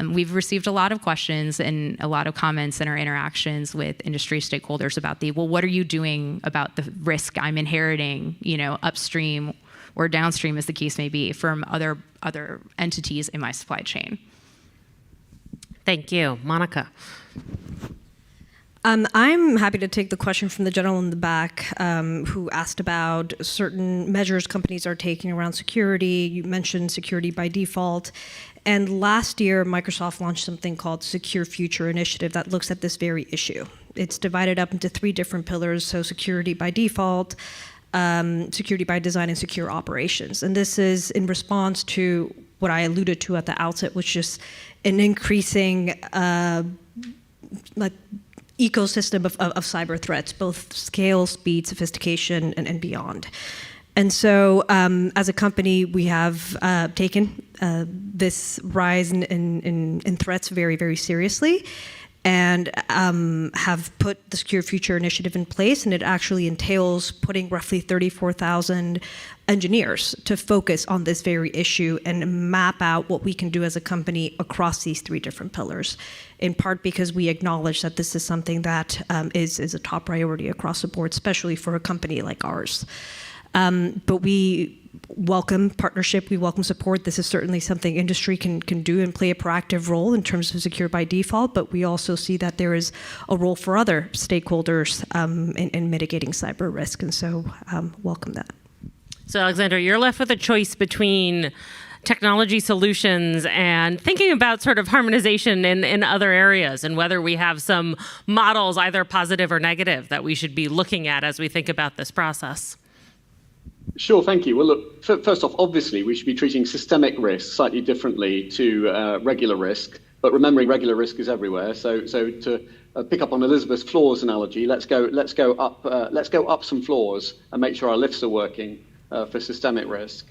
We've received a lot of questions and a lot of comments in our interactions with industry stakeholders about what are you doing about the risk I'm inheriting, upstream or downstream, as the case may be, from other entities in my supply chain. Thank you. Monica. I'm happy to take the question from the gentleman in the back who asked about certain measures companies are taking around security. You mentioned security by default. And last year, Microsoft launched something called Secure Future Initiative that looks at this very issue. It's divided up into 3 different pillars, so security by default, security by design, and secure operations. And this is in response to what I alluded to at the outset, which is an increasing ecosystem of cyber threats, both scale, speed, sophistication, and beyond. And so as a company, we have taken this rise in threats very, very seriously and have put the Secure Future Initiative in place. And it actually entails putting roughly 34,000 engineers to focus on this very issue and map out what we can do as a company across these 3 different pillars, in part because we acknowledge that this is something that is a top priority across the board, especially for a company like ours. But we welcome partnership, we welcome support. This is certainly something industry can do and play a proactive role in terms of secure by default, but we also see that there is a role for other stakeholders in mitigating cyber risk, and so welcome that. So Alexander, you're left with a choice between technology solutions and thinking about sort of harmonization in other areas, and whether we have some models, either positive or negative, that we should be looking at as we think about this process. Sure, thank you. Well, look, first off, obviously, we should be treating systemic risk slightly differently to regular risk, but remembering regular risk is everywhere. So to pick up on Elizabeth Floor's analogy, let's go up some floors and make sure our lifts are working for systemic risk.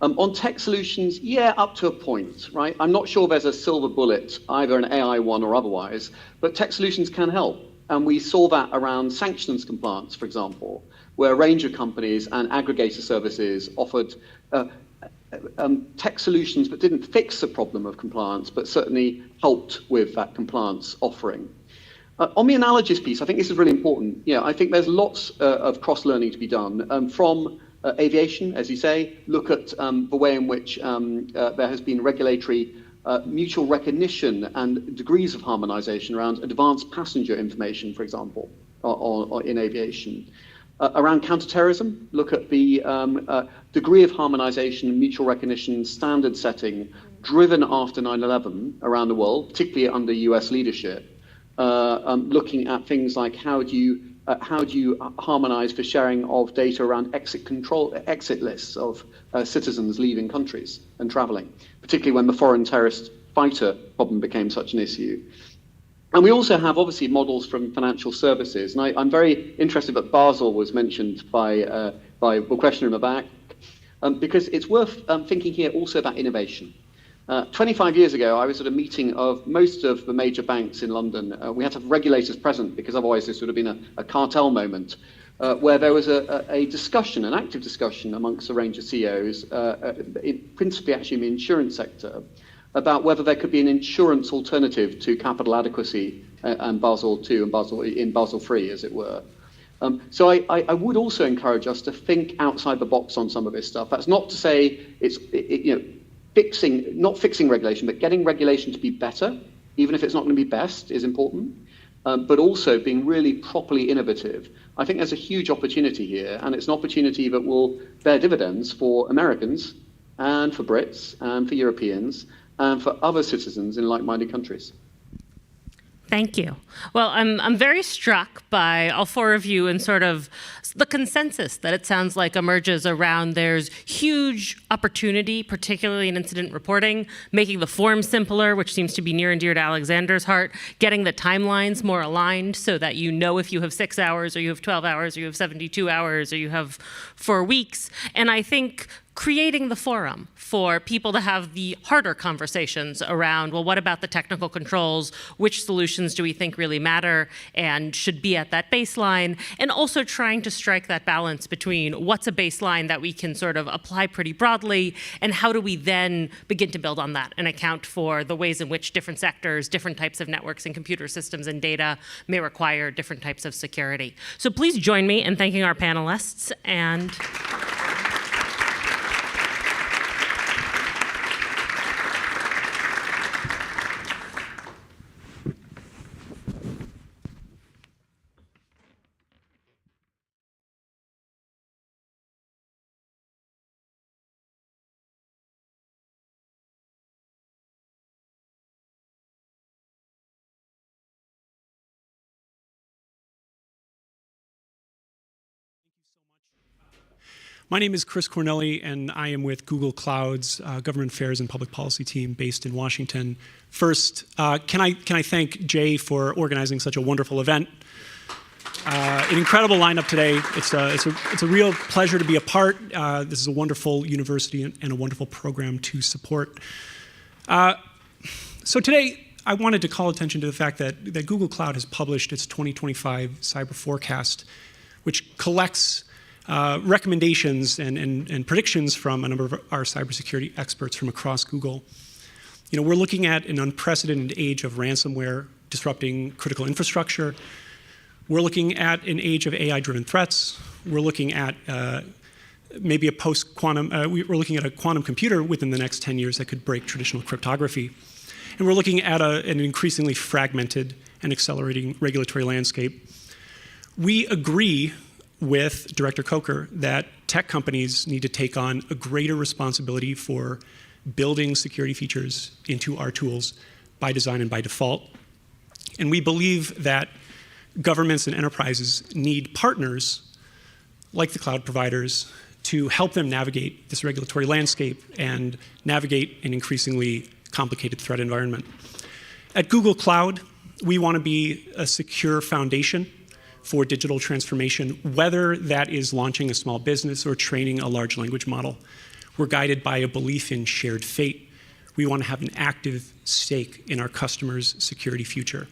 On tech solutions, yeah, up to a point, right? I'm not sure there's a silver bullet, either an AI one or otherwise, but tech solutions can help. And we saw that around sanctions compliance, for example, where a range of companies and aggregator services offered tech solutions but didn't fix the problem of compliance, but certainly helped with that compliance offering. On the analogous piece, I think this is really important. Yeah, I think there's lots of cross-learning to be done from aviation, as you say. Look at the way in which there has been regulatory mutual recognition and degrees of harmonization around advanced passenger information, for example, or in aviation. Around counterterrorism, look at the degree of harmonization and mutual recognition standard setting driven after 9/11 around the world, particularly under US leadership, looking at things like how do you harmonize for sharing of data around exit lists of citizens leaving countries and traveling, particularly when the foreign terrorist fighter problem became such an issue. And we also have, obviously, models from financial services. And I'm very interested that Basel was mentioned by the questioner in the back, because it's worth thinking here also about innovation. 25 years ago, I was at a meeting of most of the major banks in London. We had to have regulators present because otherwise this would have been a cartel moment, where there was a discussion, an active discussion amongst a range of CEOs, principally actually in the insurance sector, about whether there could be an insurance alternative to capital adequacy and Basel II and Basel III, as it were. So I would also encourage us to think outside the box on some of this stuff. That's not to say not fixing regulation, but getting regulation to be better, even if it's not going to be best, is important, but also being really properly innovative. I think there's a huge opportunity here, and it's an opportunity that will bear dividends for Americans and for Brits and for Europeans and for other citizens in like-minded countries. Thank you. Well, I'm very struck by all four of you and sort of the consensus that it sounds like emerges around there's huge opportunity, particularly in incident reporting, making the form simpler, which seems to be near and dear to Alexander's heart, getting the timelines more aligned so that you know if you have 6 hours or you have 12 hours or you have 72 hours or you have 4 weeks. And I think creating the forum for people to have the harder conversations around, well, what about the technical controls? Which solutions do we think really matter and should be at that baseline? And also trying to strike that balance between what's a baseline that we can sort of apply pretty broadly, and how do we then begin to build on that and account for the ways in which different sectors, different types of networks and computer systems and data may require different types of security. So please join me in thanking our panelists. And My name is Chris Cornelli, and I am with Google Cloud's Government Affairs and Public Policy team based in Washington. First, can I thank Jay for organizing such a wonderful event? An incredible lineup today. It's a real pleasure to be a part. This is a wonderful university and a wonderful program to support. So today, I wanted to call attention to the fact that Google Cloud has published its 2025 cyber forecast, which collects recommendations and predictions from a number of our cybersecurity experts from across Google. You know, we're looking at an unprecedented age of ransomware disrupting critical infrastructure. We're looking at an age of AI-driven threats. We're looking at maybe a post-quantum, we're looking at a quantum computer within the next 10 years that could break traditional cryptography. And we're looking at an increasingly fragmented and accelerating regulatory landscape. We agree with Director Coker that tech companies need to take on a greater responsibility for building security features into our tools by design and by default. And we believe that governments and enterprises need partners like the cloud providers to help them navigate this regulatory landscape and navigate an increasingly complicated threat environment. At Google Cloud, we want to be a secure foundation for digital transformation, whether that is launching a small business or training a large language model. We're guided by a belief in shared fate. We want to have an active stake in our customers' security future.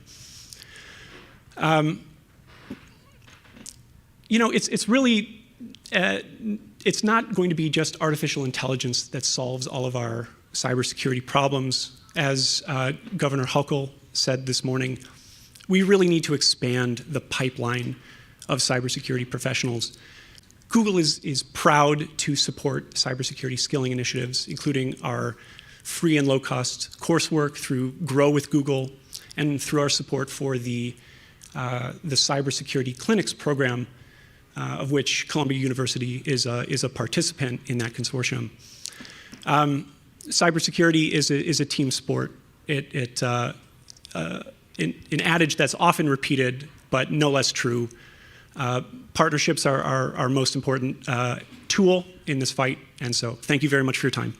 It's really, it's not going to be just artificial intelligence that solves all of our cybersecurity problems. As Governor Hochul said this morning, we really need to expand the pipeline of cybersecurity professionals. Google is proud to support cybersecurity skilling initiatives, including our free and low-cost coursework through Grow with Google and through our support for the Cybersecurity Clinics program, of which Columbia University is a participant in that consortium. Cybersecurity is a team sport. An adage that's often repeated, but no less true. Partnerships are our most important tool in this fight, and so thank you very much for your time.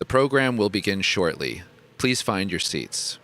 The program will begin shortly. Please find your seats.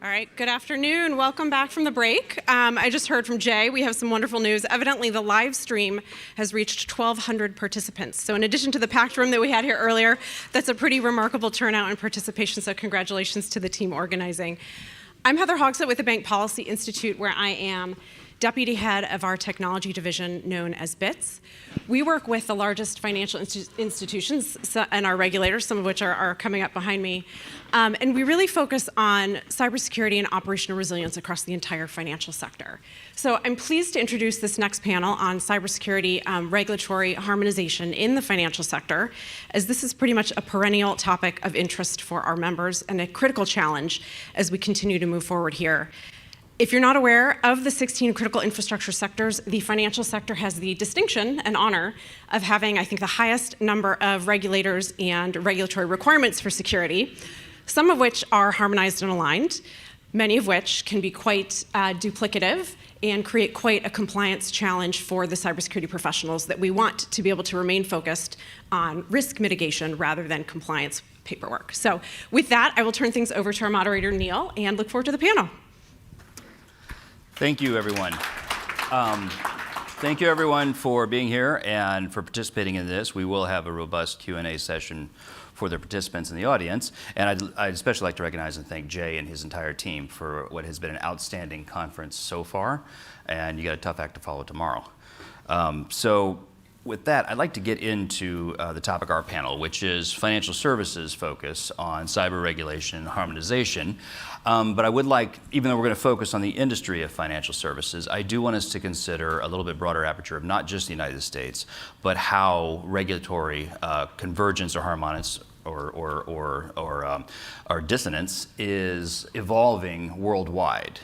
All right, good afternoon. Welcome back from the break. I just heard from Jay. We have some wonderful news. Evidently, the live stream has reached 1,200 participants. So in addition to the packed room that we had here earlier, that's a pretty remarkable turnout and participation. So congratulations to the team organizing. I'm Heather Hogsett with the Bank Policy Institute, where I am deputy head of our technology division known as BITS. We work with the largest financial institutions and our regulators, some of which are coming up behind me. And we really focus on cybersecurity and operational resilience across the entire financial sector. So I'm pleased to introduce this next panel on cybersecurity regulatory harmonization in the financial sector, as this is pretty much a perennial topic of interest for our members and a critical challenge as we continue to move forward here. If you're not aware, of the 16 critical infrastructure sectors, the financial sector has the distinction and honor of having, I think, the highest number of regulators and regulatory requirements for security, some of which are harmonized and aligned, many of which can be quite duplicative and create quite a compliance challenge for the cybersecurity professionals that we want to be able to remain focused on risk mitigation rather than compliance paperwork. So with that, I will turn things over to our moderator, Neil, and look forward to the panel. Thank you, everyone. Thank you, everyone, for being here and for participating in this. We will have a robust Q&A session for the participants in the audience. And I'd especially like to recognize and thank Jay and his entire team for what has been an outstanding conference so far. And you got a tough act to follow tomorrow. So with that, I'd like to get into the topic of our panel, which is financial services focus on cyber regulation and harmonization. But I would like, even though we're going to focus on the industry of financial services, I do want us to consider a little bit broader aperture of not just the United States, but how regulatory convergence or harmonics or dissonance is evolving worldwide.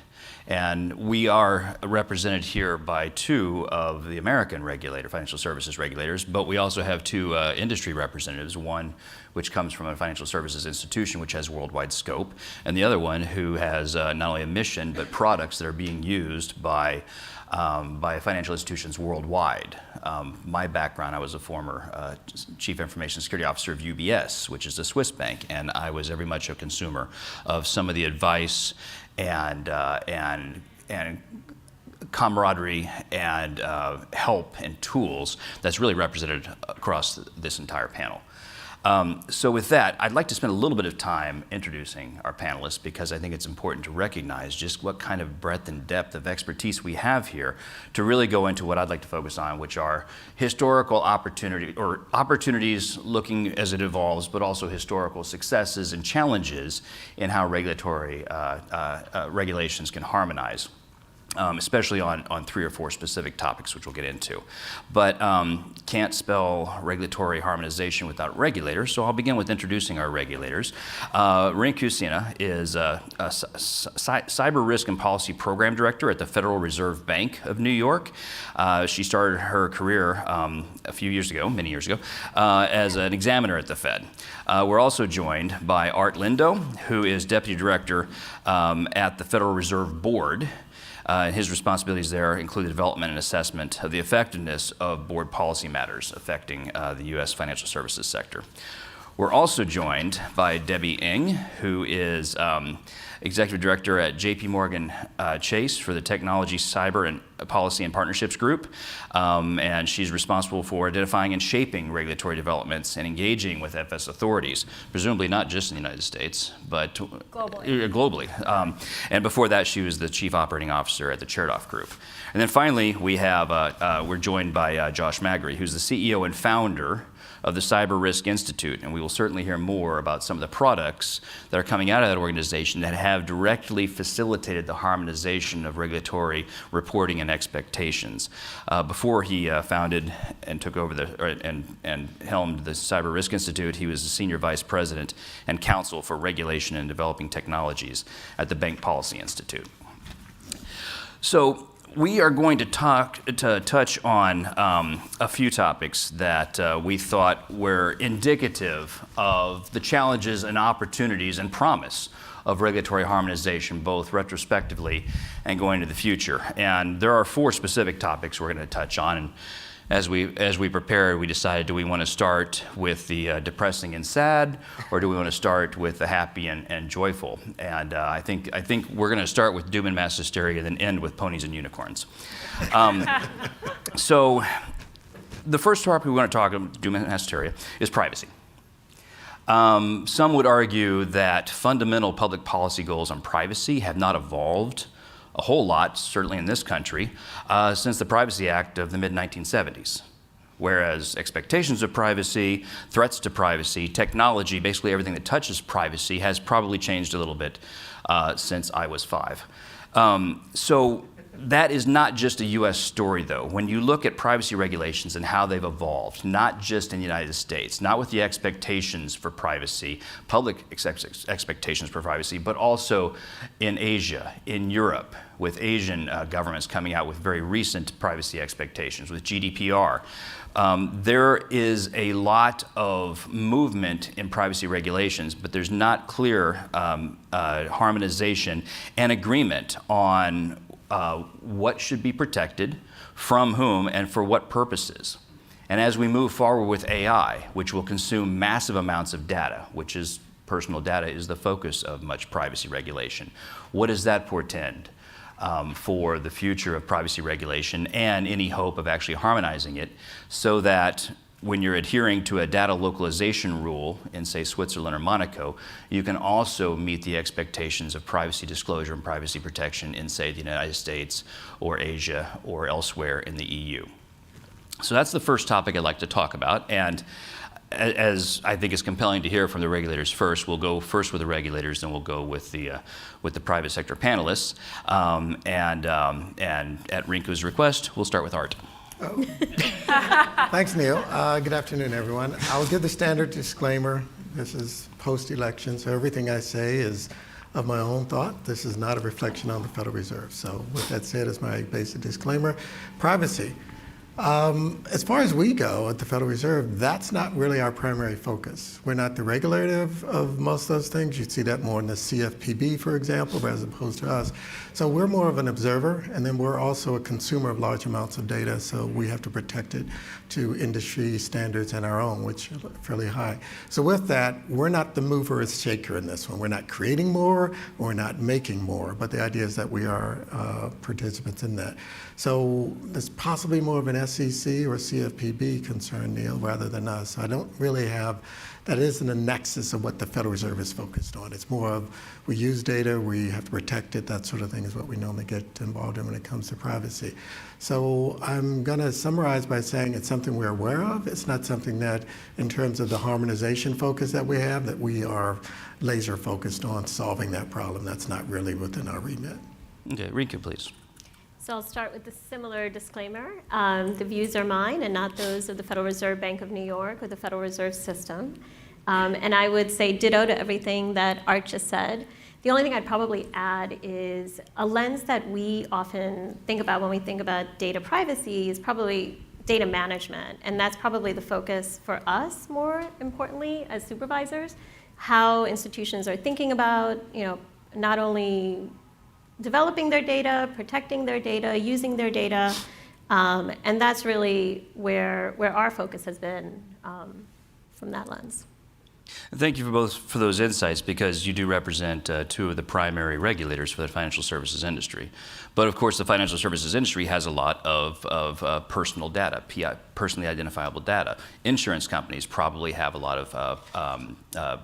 And we are represented here by two of the American financial services regulators, but we also have two industry representatives, one which comes from a financial services institution which has worldwide scope, and the other one who has not only a mission, but products that are being used by financial institutions worldwide. My background, I was a former Chief Information Security Officer of UBS, which is a Swiss bank, and I was very much a consumer of some of the advice and camaraderie and help and tools that's really represented across this entire panel. So with that, I'd like to spend a little bit of time introducing our panelists because I think it's important to recognize just what kind of breadth and depth of expertise we have here to really go into what I'd like to focus on, which are historical opportunities looking as it evolves, but also historical successes and challenges in how regulatory regulations can harmonize. Especially on 3 or 4 specific topics, which we'll get into. But can't spell regulatory harmonization without regulators, so I'll begin with introducing our regulators. Rin Kusina is a Cyber Risk and Policy Program Director at the Federal Reserve Bank of New York. She started her career many years ago, as an examiner at the Fed. We're also joined by Art Lindo, who is Deputy Director at the Federal Reserve Board. His responsibilities there include the development and assessment of the effectiveness of board policy matters affecting the U.S. financial services sector. We're also joined by Debbie Ng, who is Executive Director at JP Morgan Chase for the Technology, Cyber, and Policy and Partnerships Group. And she's responsible for identifying and shaping regulatory developments and engaging with FS authorities, presumably not just in the United States, but globally. And before that, she was the Chief Operating Officer at the Chertoff Group. And then finally, we're joined by Josh Magri, who's the CEO and founder of the Cyber Risk Institute, and we will certainly hear more about some of the products that are coming out of that organization that have directly facilitated the harmonization of regulatory reporting and expectations. Before he founded and took over and helmed the Cyber Risk Institute, he was the Senior Vice President and Counsel for Regulation and Developing Technologies at the Bank Policy Institute. So we are going to touch on a few topics that we thought were indicative of the challenges and opportunities and promise of regulatory harmonization, both retrospectively and going into the future. And there are 4 specific topics we're going to touch on. And as we prepared, we decided, do we want to start with the depressing and sad, or do we want to start with the happy and joyful? And I think we're going to start with doom and mass hysteria and then end with ponies and unicorns. So the first topic we want to talk about, doom and mass hysteria, is privacy. Some would argue that fundamental public policy goals on privacy have not evolved a whole lot, certainly in this country, since the Privacy Act of the mid-1970s. Whereas expectations of privacy, threats to privacy, technology, basically everything that touches privacy has probably changed a little bit since I was 5. So that is not just a US story, though. When you look at privacy regulations and how they've evolved, not just in the United States, not with the expectations for privacy, public expectations for privacy, but also in Asia, in Europe, with Asian governments coming out with very recent privacy expectations, with GDPR. There is a lot of movement in privacy regulations, but there's not clear harmonization and agreement on what should be protected, from whom, and for what purposes. And as we move forward with AI, which will consume massive amounts of data, which is personal data is the focus of much privacy regulation, what does that portend for the future of privacy regulation and any hope of actually harmonizing it so that when you're adhering to a data localization rule in, say, Switzerland or Monaco, you can also meet the expectations of privacy disclosure and privacy protection in, say, the United States or Asia or elsewhere in the EU. So that's the first topic I'd like to talk about. And as I think is compelling to hear from the regulators first, we'll go first with the regulators, then we'll go with the private sector panelists. And at Rinku's request, we'll start with Art. Oh. Thanks, Neil. Good afternoon, everyone. I'll give the standard disclaimer. This is post-election, so everything I say is of my own thought. This is not a reflection on the Federal Reserve. So with that said, as my basic disclaimer, privacy. As far as we go at the Federal Reserve, that's not really our primary focus. We're not the regulator of most of those things. You'd see that more in the CFPB, for example, as opposed to us. So we're more of an observer, and then we're also a consumer of large amounts of data, so we have to protect it to industry standards and our own, which are fairly high. So with that, we're not the mover or shaker in this one. We're not creating more, we're not making more, but the idea is that we are participants in that. So there's possibly more of an SEC or CFPB concern, Neil, rather than us. I don't really have, that isn't a nexus of what the Federal Reserve is focused on. It's more of, we use data, we have to protect it, that sort of thing is what we normally get involved in when it comes to privacy. So I'm gonna summarize by saying it's something we're aware of. It's not something that, in terms of the harmonization focus that we have, that we are laser focused on solving that problem. That's not really within our remit. Okay, Rinku, please. So I'll start with a similar disclaimer. The views are mine and not those of the Federal Reserve Bank of New York or the Federal Reserve System. And I would say ditto to everything that Art just said. The only thing I'd probably add is a lens that we often think about when we think about data privacy is probably data management. And that's probably the focus for us, more importantly, as supervisors, how institutions are thinking about, not only developing their data, protecting their data, using their data, and that's really where our focus has been from that lens. Thank you for those insights, because you do represent two of the primary regulators for the financial services industry. But of course, the financial services industry has a lot of personal data, personally identifiable data. Insurance companies probably have a lot of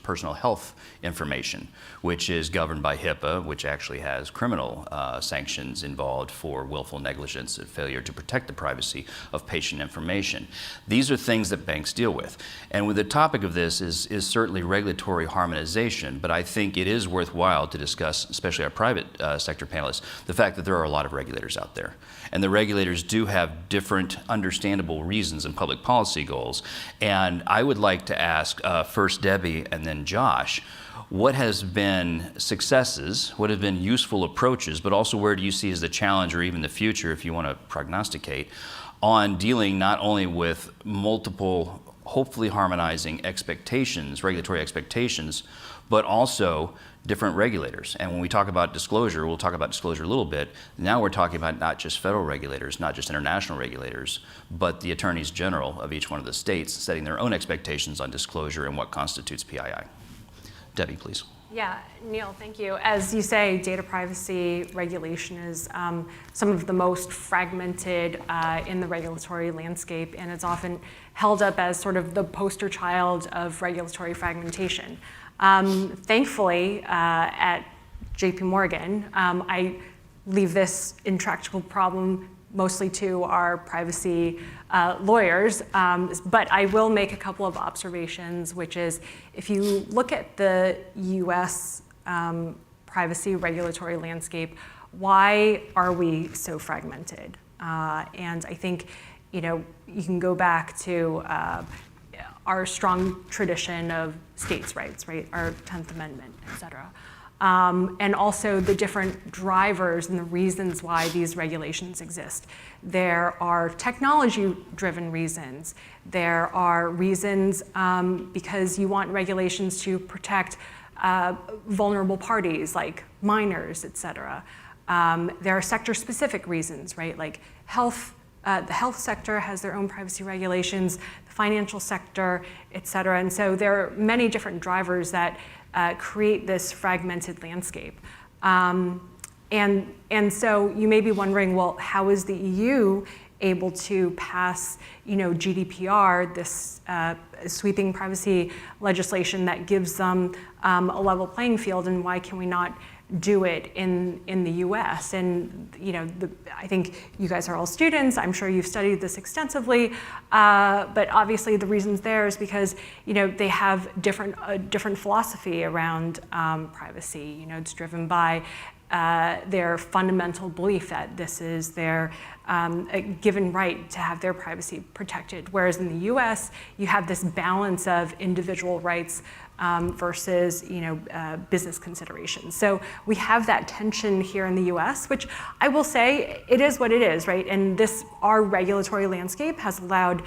personal health information, which is governed by HIPAA, which actually has criminal sanctions involved for willful negligence and failure to protect the privacy of patient information. These are things that banks deal with. And with the topic of this is certainly regulatory harmonization, but I think it is worthwhile to discuss, especially our private sector panelists, the fact that there are a lot of regulators out there. And the regulators do have different understandable reasons and public policy goals. And I would like to ask first Debbie and then Josh, what has been successes, what have been useful approaches, but also where do you see as the challenge or even the future, if you want to prognosticate, on dealing not only with multiple, hopefully harmonizing expectations, regulatory expectations, but also different regulators. And when we talk about disclosure, we'll talk about disclosure a little bit. Now we're talking about not just federal regulators, not just international regulators, but the attorneys general of each one of the states setting their own expectations on disclosure and what constitutes PII. Debbie, please. Yeah, Neil, thank you. As you say, data privacy regulation is some of the most fragmented in the regulatory landscape, and it's often held up as sort of the poster child of regulatory fragmentation. Thankfully, at JP Morgan. I leave this intractable problem mostly to our privacy lawyers, but I will make a couple of observations, which is if you look at the US privacy regulatory landscape, why are we so fragmented? And I think you can go back to our strong tradition of states' rights, right? Our 10th Amendment, et cetera. And also the different drivers and the reasons why these regulations exist. There are technology-driven reasons. There are reasons because you want regulations to protect vulnerable parties like minors, et cetera. There are sector-specific reasons, right? Like health, the health sector has their own privacy regulations, the financial sector, et cetera. And so there are many different drivers that create this fragmented landscape. And so you may be wondering, well, how is the EU able to pass GDPR, this sweeping privacy legislation that gives them a level playing field, and why can we not do it in the US? And I think you guys are all students. I'm sure you've studied this extensively, but obviously the reasons there is because they have different philosophy around privacy. It's driven by their fundamental belief that this is their a given right to have their privacy protected. Whereas in the US, you have this balance of individual rights versus business considerations. So we have that tension here in the US, which I will say it is what it is, right? And our regulatory landscape has allowed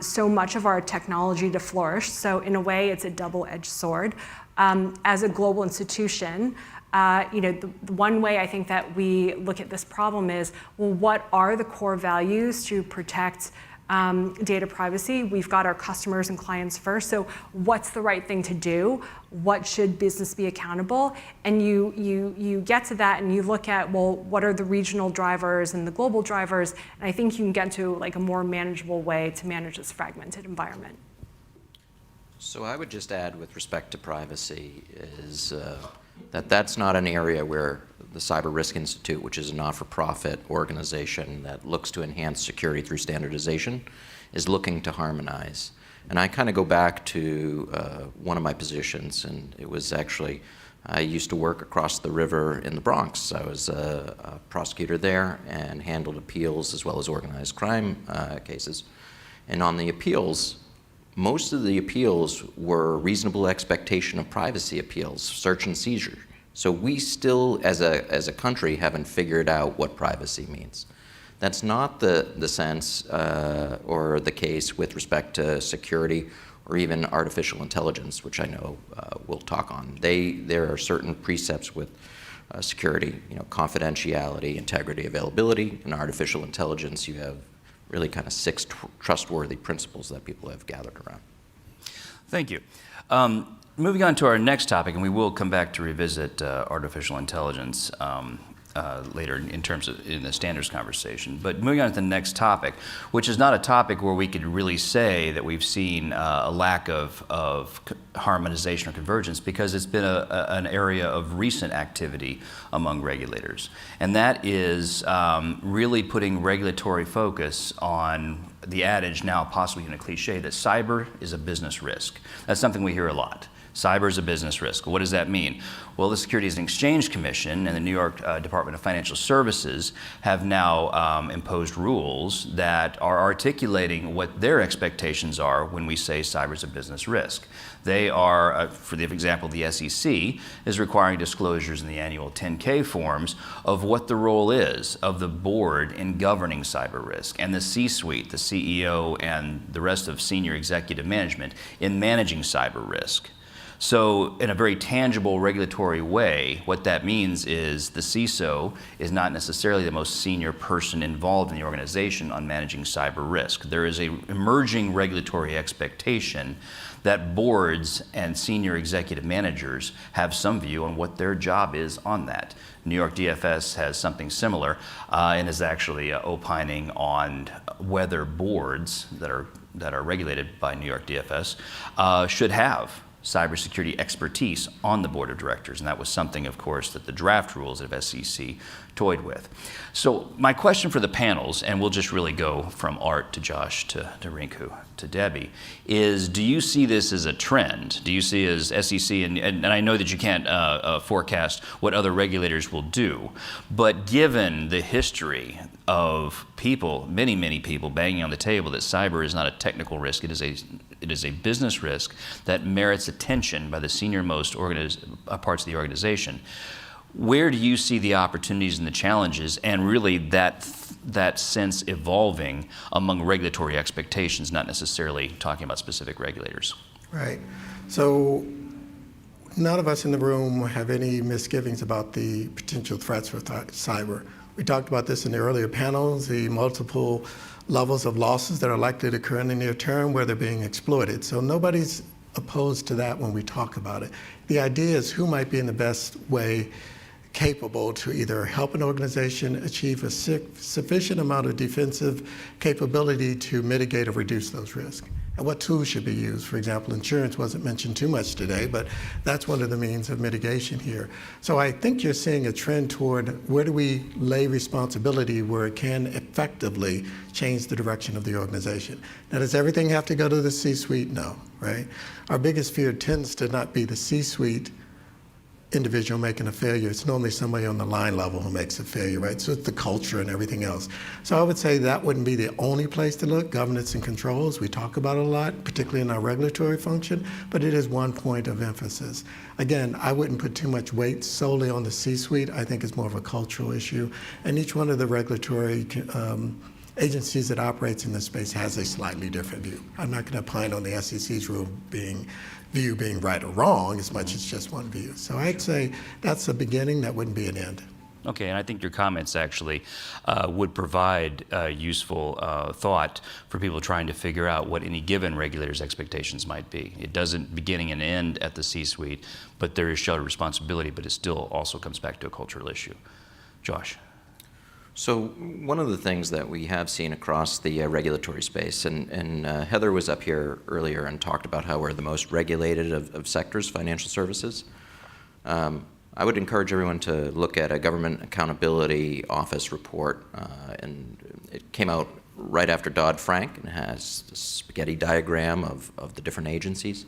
so much of our technology to flourish. So in a way, it's a double-edged sword. As a global institution, the one way I think that we look at this problem is, well, what are the core values to protect data privacy? We've got our customers and clients first. So what's the right thing to do? What should business be accountable? And you get to that and you look at, well, what are the regional drivers and the global drivers? And I think you can get to like a more manageable way to manage this fragmented environment. So I would just add with respect to privacy is that's not an area where the Cyber Risk Institute, which is a not-for-profit organization that looks to enhance security through standardization, is looking to harmonize. And I kind of go back to one of my positions, and it was actually, I used to work across the river in the Bronx. I was a prosecutor there and handled appeals as well as organized crime cases. And on the appeals, most of the appeals were reasonable expectation of privacy appeals, search and seizure. So we still, as a country, haven't figured out what privacy means. That's not the sense or the case with respect to security or even artificial intelligence, which I know we'll talk on. There are certain precepts with security, confidentiality, integrity, availability. In artificial intelligence, you have really kind of 6 trustworthy principles that people have gathered around. Thank you. Moving on to our next topic, and we will come back to revisit artificial intelligence later in the standards conversation. But moving on to the next topic, which is not a topic where we could really say that we've seen a lack of harmonization or convergence, because it's been an area of recent activity among regulators. And that is really putting regulatory focus on the adage, now possibly in a cliche, that cyber is a business risk. That's something we hear a lot. Cyber is a business risk. What does that mean? Well, the Securities and Exchange Commission and the New York Department of Financial Services have now imposed rules that are articulating what their expectations are when we say cyber is a business risk. They are, for the example, the SEC is requiring disclosures in the annual 10K forms of what the role is of the board in governing cyber risk, and the C-suite, the CEO, and the rest of senior executive management in managing cyber risk. So in a very tangible regulatory way, what that means is the CISO is not necessarily the most senior person involved in the organization on managing cyber risk. There is an emerging regulatory expectation that boards and senior executive managers have some view on what their job is on that. New York DFS has something similar and is actually opining on whether boards that are regulated by New York DFS should have cybersecurity expertise on the board of directors, and that was something, of course, that the draft rules of SEC toyed with. So my question for the panels, and we'll just really go from Art to Josh to Rinku to Debbie, is do you see this as a trend? Do you see as SEC, and I know that you can't forecast what other regulators will do, but given the history of people, many people banging on the table that cyber is not a technical risk, it is a business risk that merits attention by the senior-most parts of the organization. Where do you see the opportunities and the challenges, and really that sense evolving among regulatory expectations, not necessarily talking about specific regulators? Right. So none of us in the room have any misgivings about the potential threats for cyber. We talked about this in the earlier panels, the multiple levels of losses that are likely to occur in the near term where they're being exploited. So nobody's opposed to that when we talk about it. The idea is who might be in the best way capable to either help an organization achieve a sufficient amount of defensive capability to mitigate or reduce those risks. And what tools should be used. For example, insurance wasn't mentioned too much today, but that's one of the means of mitigation here. So I think you're seeing a trend toward where do we lay responsibility where it can effectively change the direction of the organization. Now, does everything have to go to the C-suite? No, right? Our biggest fear tends to not be the C-suite individual making a failure. It's normally somebody on the line level who makes a failure, right? So it's the culture and everything else. So I would say that wouldn't be the only place to look. Governance and controls, we talk about it a lot, particularly in our regulatory function, but it is one point of emphasis. Again, I wouldn't put too much weight solely on the C-suite. I think it's more of a cultural issue. And each one of the regulatory agencies that operates in this space has a slightly different view. I'm not going to opine on the SEC's view being right or wrong as much as just one view. So I'd say that's a beginning, that wouldn't be an end. Okay, and I think your comments actually would provide useful thought for people trying to figure out what any given regulator's expectations might be. It doesn't beginning and end at the C-suite, but there is shared responsibility, but it still also comes back to a cultural issue. Josh. So one of the things that we have seen across the regulatory space, and Heather was up here earlier and talked about how we're the most regulated of sectors, financial services. I would encourage everyone to look at a Government Accountability Office report, and it came out right after Dodd-Frank and has a spaghetti diagram of the different agencies.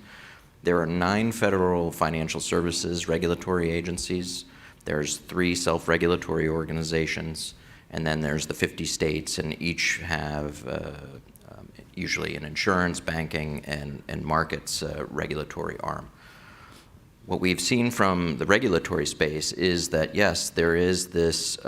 There are 9 federal financial services regulatory agencies. There's 3 self-regulatory organizations. And then there's the 50 states, and each have usually an insurance, banking, and markets regulatory arm. What we've seen from the regulatory space is that, yes, there is this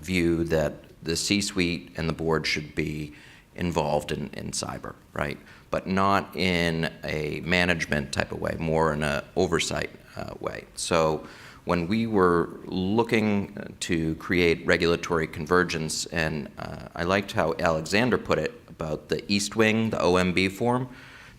view that the C-suite and the board should be involved in cyber, right? But not in a management type of way, more in an oversight way. So when we were looking to create regulatory convergence, and I liked how Alexander put it about the East Wing, the OMB form,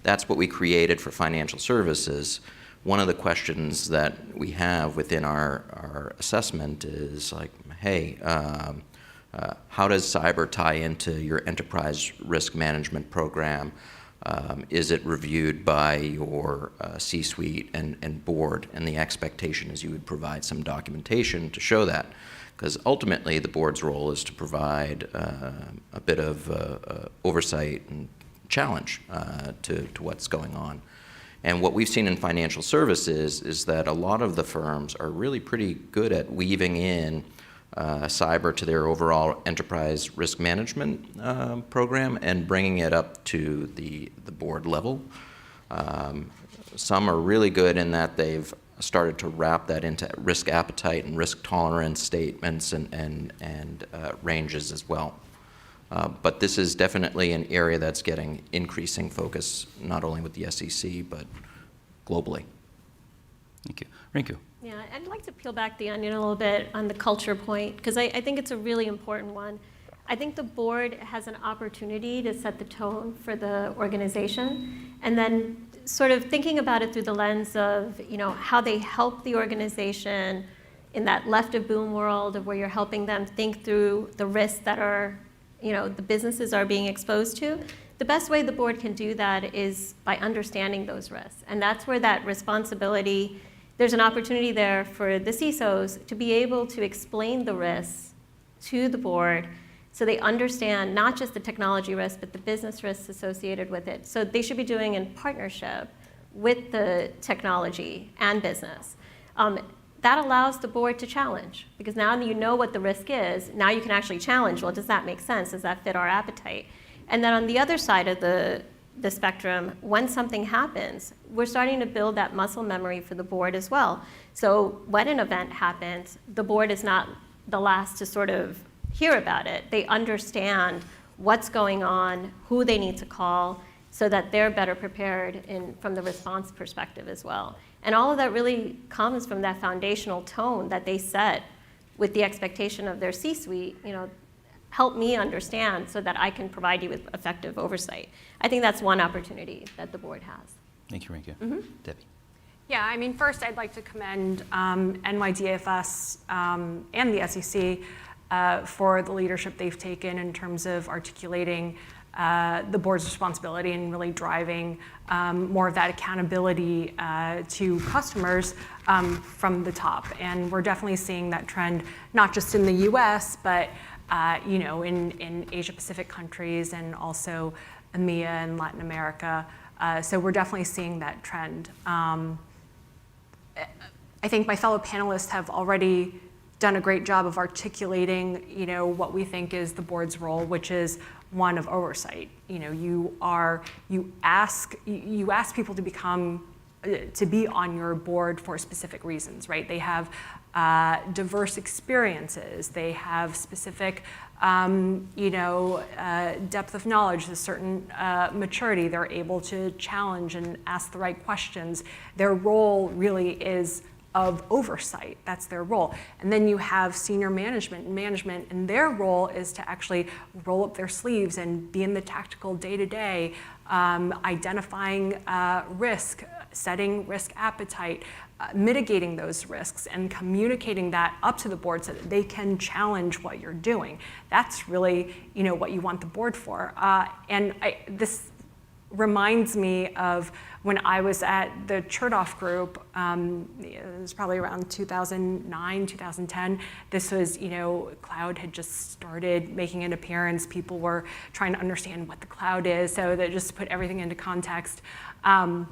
that's what we created for financial services. One of the questions that we have within our assessment is like, hey, how does cyber tie into your enterprise risk management program? Is it reviewed by your C-suite and board? And the expectation is you would provide some documentation to show that. Because ultimately, the board's role is to provide a bit of oversight and challenge to what's going on. And what we've seen in financial services is that a lot of the firms are really pretty good at weaving in cyber to their overall enterprise risk management program and bringing it up to the board level. Some are really good in that they've started to wrap that into risk appetite and risk tolerance statements and ranges as well. But this is definitely an area that's getting increasing focus, not only with the SEC, but globally. Thank you. Rinku. Yeah, I'd like to peel back the onion a little bit on the culture point, because I think it's a really important one. I think the board has an opportunity to set the tone for the organization, and then sort of thinking about it through the lens of, you know, how they help the organization in that left of boom world of where you're helping them think through the risks that are, you know, the businesses are being exposed to, the best way the board can do that is by understanding those risks. And that's where that responsibility, there's an opportunity there for the CISOs to be able to explain the risks to the board so they understand not just the technology risks, but the business risks associated with it. So they should be doing in partnership with the technology and business. That allows the board to challenge, because now that you know what the risk is, now you can actually challenge, well, does that make sense? Does that fit our appetite? And then on the other side of the spectrum, when something happens, we're starting to build that muscle memory for the board as well. So when an event happens, the board is not the last to sort of hear about it. They understand what's going on, who they need to call, so that they're better prepared from the response perspective as well. And all of that really comes from that foundational tone that they set with the expectation of their C-suite, help me understand so that I can provide you with effective oversight. I think that's one opportunity that the board has. Thank you, Rinka. Debbie. Yeah, I mean, first I'd like to commend NYDFS and the SEC for the leadership they've taken in terms of articulating the board's responsibility and really driving more of that accountability to customers from the top. And we're definitely seeing that trend, not just in the US, but in Asia-Pacific countries and also EMEA and Latin America. So we're definitely seeing that trend. I think my fellow panelists have already done a great job of articulating, what we think is the board's role, which is one of oversight. You ask people to be on your board for specific reasons, right? They have diverse experiences. They have specific, depth of knowledge, a certain maturity. They're able to challenge and ask the right questions. Their role really is of oversight. That's their role. And then you have senior management, and their role is to actually roll up their sleeves and be in the tactical day-to-day, identifying risk, setting risk appetite, mitigating those risks, and communicating that up to the board so that they can challenge what you're doing. That's really, what you want the board for. This reminds me of when I was at the Chertoff Group. It was probably around 2009, 2010. This was, cloud had just started making an appearance. People were trying to understand what the cloud is, so that just to put everything into context. And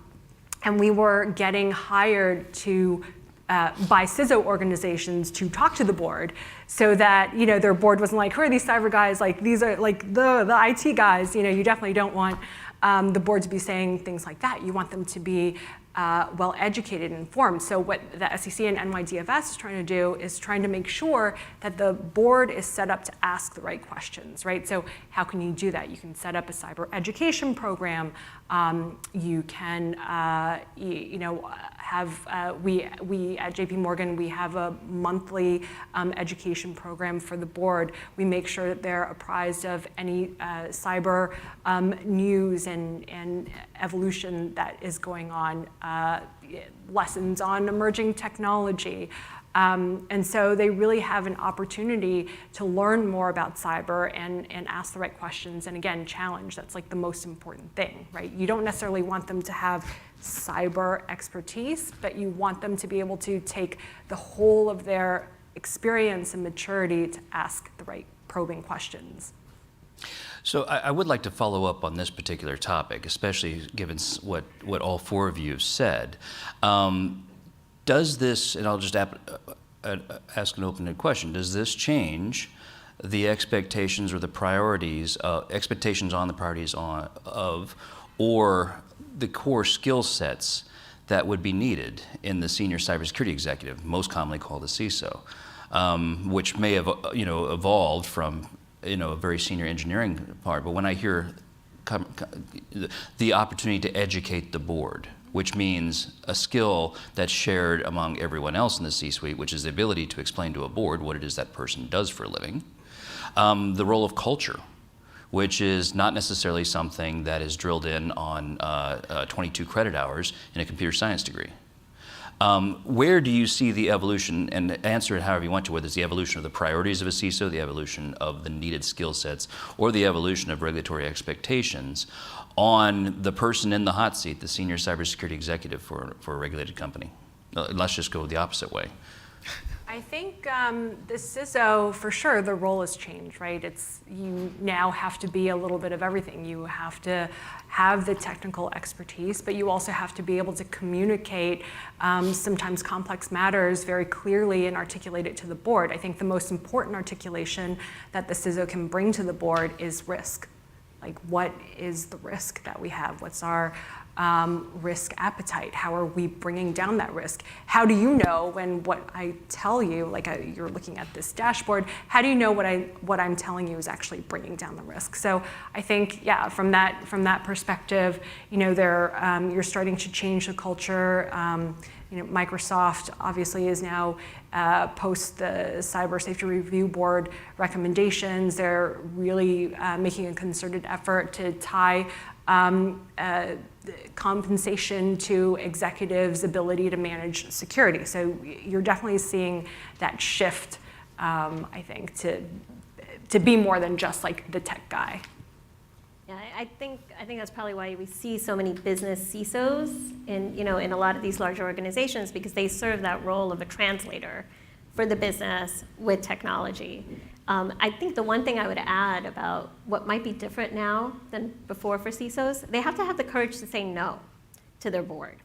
we were getting hired by CISO organizations to talk to the board, so that their board wasn't like, who are these cyber guys? Like, these are like the IT guys. You definitely don't want the board to be saying things like that. You want them to be well educated and informed. So what the SEC and NYDFS is trying to do is trying to make sure that the board is set up to ask the right questions, right? So how can you do that? You can set up a cyber education program. You can, we at JP Morgan, we have a monthly education program for the board. We make sure that they're apprised of any cyber news and evolution that is going on, lessons on emerging technology. And so they really have an opportunity to learn more about cyber and ask the right questions, and again, challenge. That's like the most important thing, right? You don't necessarily want them to have cyber expertise, but you want them to be able to take the whole of their experience and maturity to ask the right probing questions. So I would like to follow up on this particular topic, especially given what all four of you have said. Does this, and I'll just ask an open-ended question, does this change the expectations or the priorities, expectations on the priorities or the core skill sets that would be needed in the senior cybersecurity executive, most commonly called a CISO, which may have evolved from a very senior engineering part. But when I hear the opportunity to educate the board, which means a skill that's shared among everyone else in the C-suite, which is the ability to explain to a board what it is that person does for a living. The role of culture, which is not necessarily something that is drilled in on 22 credit hours in a computer science degree. Where do you see the evolution, and answer it however you want to, whether it's the evolution of the priorities of a CISO, the evolution of the needed skill sets, or the evolution of regulatory expectations on the person in the hot seat, the senior cybersecurity executive for a regulated company? Let's just go the opposite way. I think the CISO, for sure, the role has changed, right? You now have to be a little bit of everything. You have to have the technical expertise, but you also have to be able to communicate sometimes complex matters very clearly and articulate it to the board. I think the most important articulation that the CISO can bring to the board is risk. Like, what is the risk that we have? What's our risk appetite? How are we bringing down that risk? How do you know when what I tell you, like you're looking at this dashboard, how do you know what I'm telling you is actually bringing down the risk? So I think, yeah, from that perspective, you're starting to change the culture. Microsoft obviously is now post the Cyber Safety Review Board recommendations. They're really making a concerted effort to tie compensation to executives' ability to manage security. So you're definitely seeing that shift, I think, to be more than just like the tech guy. Yeah, I think that's probably why we see so many business CISOs in a lot of these larger organizations, because they serve that role of a translator for the business with technology. I think the one thing I would add about what might be different now than before for CISOs, they have to have the courage to say no to their board.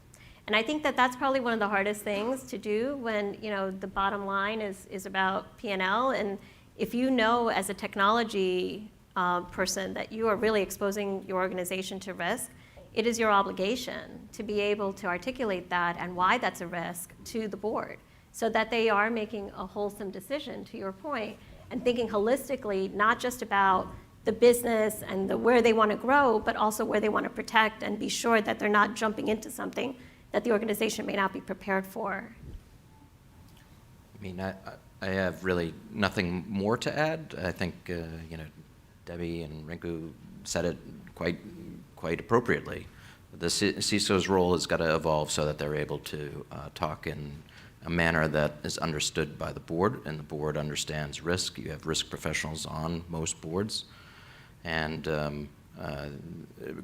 And I think that's probably one of the hardest things to do when the bottom line is about P&L. And if you know as a technology person that you are really exposing your organization to risk, it is your obligation to be able to articulate that and why that's a risk to the board, so that they are making a wholesome decision, to your point, and thinking holistically, not just about the business and where they want to grow, but also where they want to protect and be sure that they're not jumping into something that the organization may not be prepared for. I mean, I have really nothing more to add. I think, Debbie and Rinku said it quite appropriately. The CISO's role has got to evolve so that they're able to talk in a manner that is understood by the board, and the board understands risk. You have risk professionals on most boards, and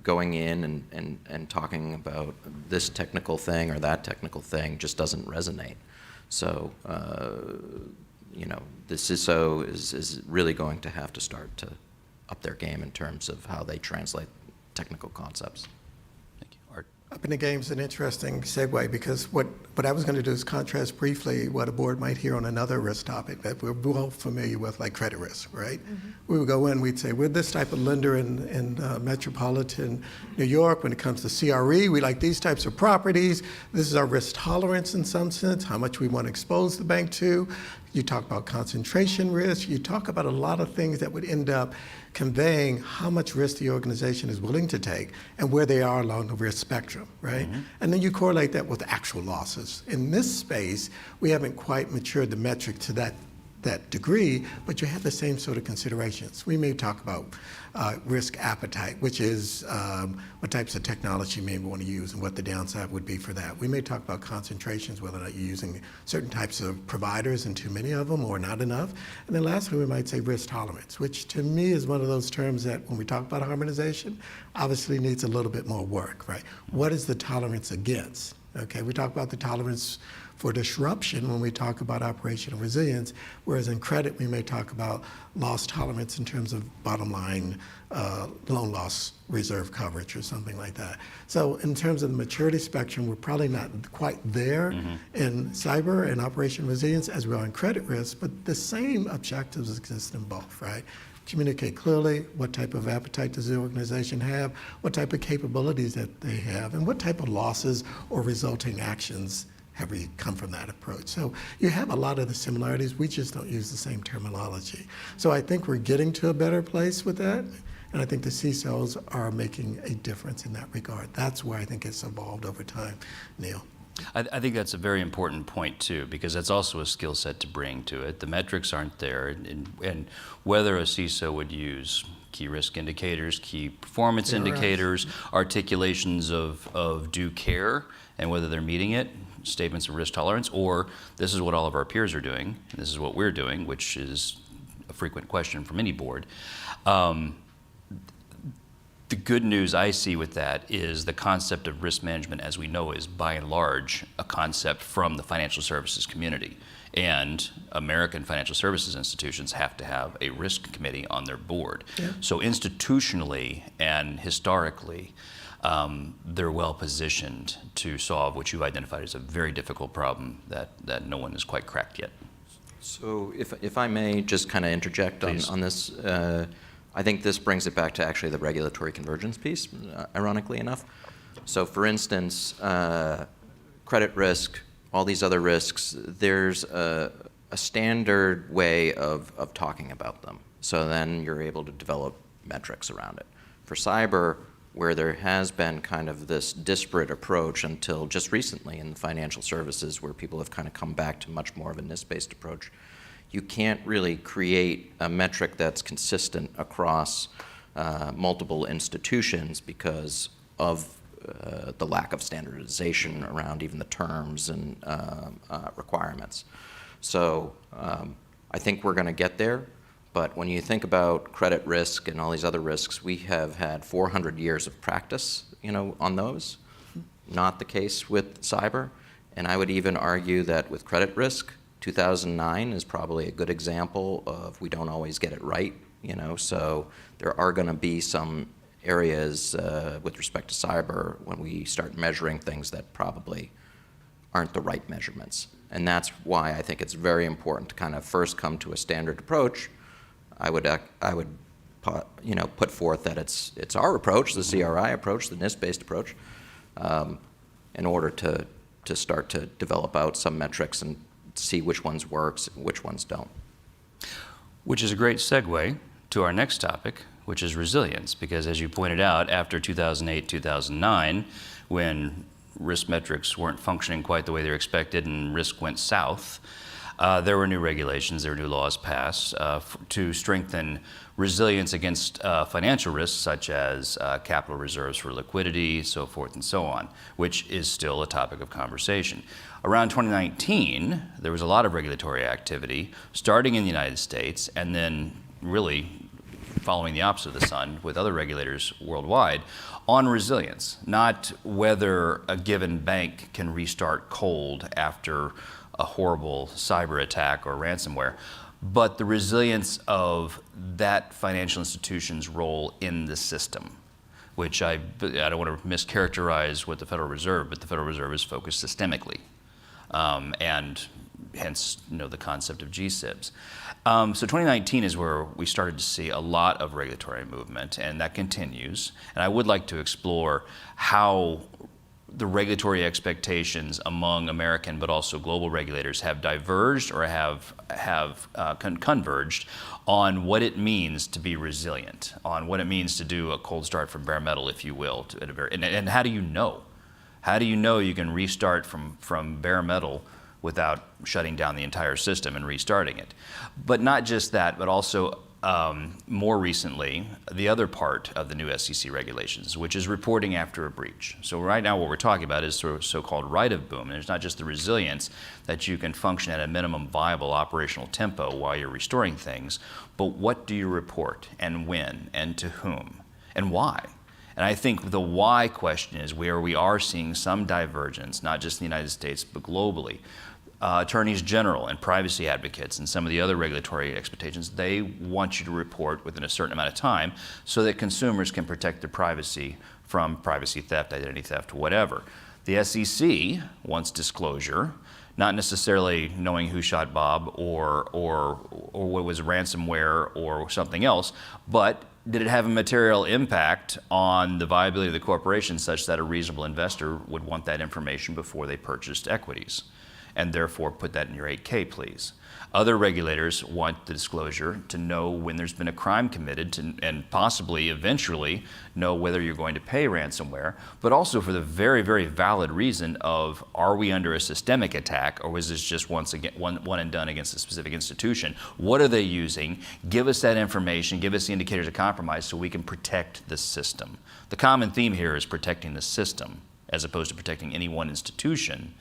going in and talking about this technical thing or that technical thing just doesn't resonate. So, the CISO is really going to have to start to up their game in terms of how they translate technical concepts. Thank you. Art. Up in the game is an interesting segue, because what I was going to do is contrast briefly what a board might hear on another risk topic that we're well familiar with, like credit risk, right? Mm-hmm. We would go in, we'd say, we're this type of lender in metropolitan New York. When it comes to CRE, we like these types of properties. This is our risk tolerance in some sense, how much we want to expose the bank to. You talk about concentration risk. You talk about a lot of things that would end up conveying how much risk the organization is willing to take and where they are along the risk spectrum, right? Mm-hmm. And then you correlate that with actual losses. In this space, we haven't quite matured the metric to that degree, but you have the same sort of considerations. We may talk about risk appetite, which is what types of technology you may want to use and what the downside would be for that. We may talk about concentrations, whether or not you're using certain types of providers and too many of them or not enough. And then lastly, we might say risk tolerance, which to me is one of those terms that when we talk about harmonization, obviously needs a little bit more work, right? What is the tolerance against? Okay, we talk about the tolerance for disruption when we talk about operational resilience, whereas in credit we may talk about loss tolerance in terms of bottom line loan loss reserve coverage or something like that. So in terms of the maturity spectrum, we're probably not quite there in cyber and operational resilience as we are in credit risk, but the same objectives exist in both, right? Communicate clearly what type of appetite does the organization have, what type of capabilities that they have, and what type of losses or resulting actions have we come from that approach. So you have a lot of the similarities, we just don't use the same terminology. So I think we're getting to a better place with that, and I think the CISOs are making a difference in that regard. That's where I think it's evolved over time. Neil. I think that's a very important point too, because that's also a skill set to bring to it. The metrics aren't there, and whether a CISO would use key risk indicators, key performance indicators, articulations of due care, and whether they're meeting it, statements of risk tolerance, or this is what all of our peers are doing, and this is what we're doing, which is a frequent question from any board. The good news I see with that is the concept of risk management, as we know, is by and large a concept from the financial services community. And American financial services institutions have to have a risk committee on their board. Yeah. So institutionally and historically, they're well positioned to solve what you've identified as a very difficult problem that no one has quite cracked yet. So if I may just kind of interject on this, I think this brings it back to actually the regulatory convergence piece, ironically enough. So for instance, credit risk, all these other risks, there's a standard way of talking about them. So then you're able to develop metrics around it. For cyber, where there has been kind of this disparate approach until just recently in the financial services, where people have kind of come back to much more of a NIST-based approach, you can't really create a metric that's consistent across multiple institutions because of the lack of standardization around even the terms and requirements. So I think we're going to get there, but when you think about credit risk and all these other risks, we have had 400 years of practice, on those. Not the case with cyber, and I would even argue that with credit risk, 2009 is probably a good example of we don't always get it right, so there are going to be some areas with respect to cyber when we start measuring things that probably aren't the right measurements. And that's why I think it's very important to kind of first come to a standard approach. I would put forth that it's our approach, the CRI approach, the NIST-based approach, in order to start to develop out some metrics and see which ones works, which ones don't. Which is a great segue to our next topic, which is resilience, because as you pointed out, after 2008, 2009, when risk metrics weren't functioning quite the way they were expected and risk went south, there were new regulations, there were new laws passed to strengthen resilience against financial risks such as capital reserves for liquidity, so forth and so on, which is still a topic of conversation. Around 2019, there was a lot of regulatory activity, starting in the United States and then really following the opposite of the sun with other regulators worldwide on resilience, not whether a given bank can restart cold after a horrible cyber attack or ransomware, but the resilience of that financial institution's role in the system, which I don't want to mischaracterize what the Federal Reserve, but the Federal Reserve is focused systemically, and hence the concept of GSIBs. So 2019 is where we started to see a lot of regulatory movement, and that continues. And I would like to explore how the regulatory expectations among American but also global regulators have diverged or have converged on what it means to be resilient, on what it means to do a cold start from bare metal, if you will, and how do you know? How do you know you can restart from bare metal without shutting down the entire system and restarting it? But not just that, but also more recently, the other part of the new SEC regulations, which is reporting after a breach. So right now what we're talking about is sort of so-called right of boom, and it's not just the resilience that you can function at a minimum viable operational tempo while you're restoring things, but what do you report and when and to whom and why? And I think the why question is where we are seeing some divergence, not just in the United States, but globally. Attorneys general and privacy advocates and some of the other regulatory expectations, they want you to report within a certain amount of time so that consumers can protect their privacy from privacy theft, identity theft, whatever. The SEC wants disclosure, not necessarily knowing who shot Bob or what was ransomware or something else, but did it have a material impact on the viability of the corporation such that a reasonable investor would want that information before they purchased equities? And therefore put that in your 8K, please. Other regulators want the disclosure to know when there's been a crime committed and possibly eventually know whether you're going to pay ransomware, but also for the very, very valid reason of, are we under a systemic attack, or was this just one and done against a specific institution? What are they using? Give us that information, give us the indicators of compromise so we can protect the system. The common theme here is protecting the system as opposed to protecting any one institution.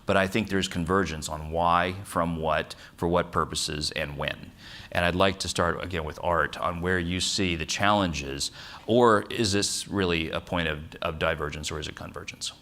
but I think there's convergence on why, from what, for what purposes, and when. And I'd like to start again with Art on where you see the challenges, or is this really a point of divergence, or is it convergence?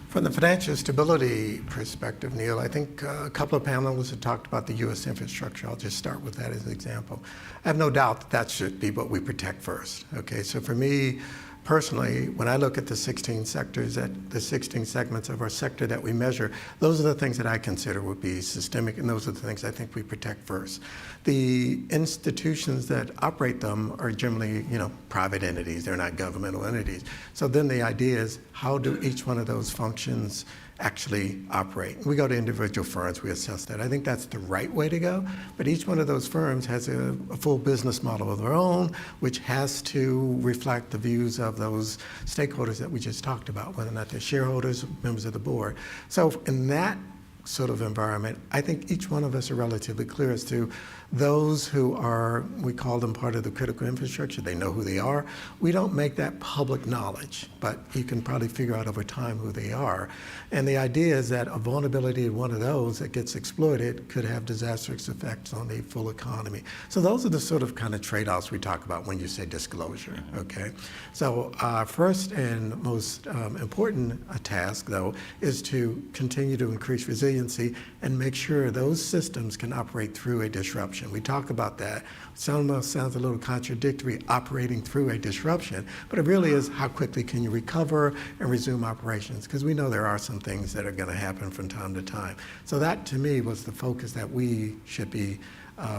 From the financial stability perspective, Neil, I think a couple of panelists have talked about the U.S. infrastructure. I'll just start with that as an example. I have no doubt that that should be what we protect first. Okay, so for me, personally, when I look at the 16 sectors, the 16 segments of our sector that we measure, those are the things that I consider would be systemic, and those are the things I think we protect first. The institutions that operate them are generally, private entities. They're not governmental entities. So then the idea is, how do each one of those functions actually operate? We go to individual firms, we assess that. I think that's the right way to go, but each one of those firms has a full business model of their own, which has to reflect the views of those stakeholders that we just talked about, whether or not they're shareholders, members of the board. So in that sort of environment, I think each one of us are relatively clear as to those who are, we call them part of the critical infrastructure. They know who they are. We don't make that public knowledge, but you can probably figure out over time who they are. And the idea is that a vulnerability in one of those that gets exploited could have disastrous effects on the full economy. So those are the sort of kind of trade-offs we talk about when you say disclosure, okay? So our first and most important task, though, is to continue to increase resiliency and make sure those systems can operate through a disruption. We talk about that. It almost sounds a little contradictory, operating through a disruption, but it really is how quickly can you recover and resume operations, because we know there are some things that are going to happen from time to time. So that, to me, was the focus that we should be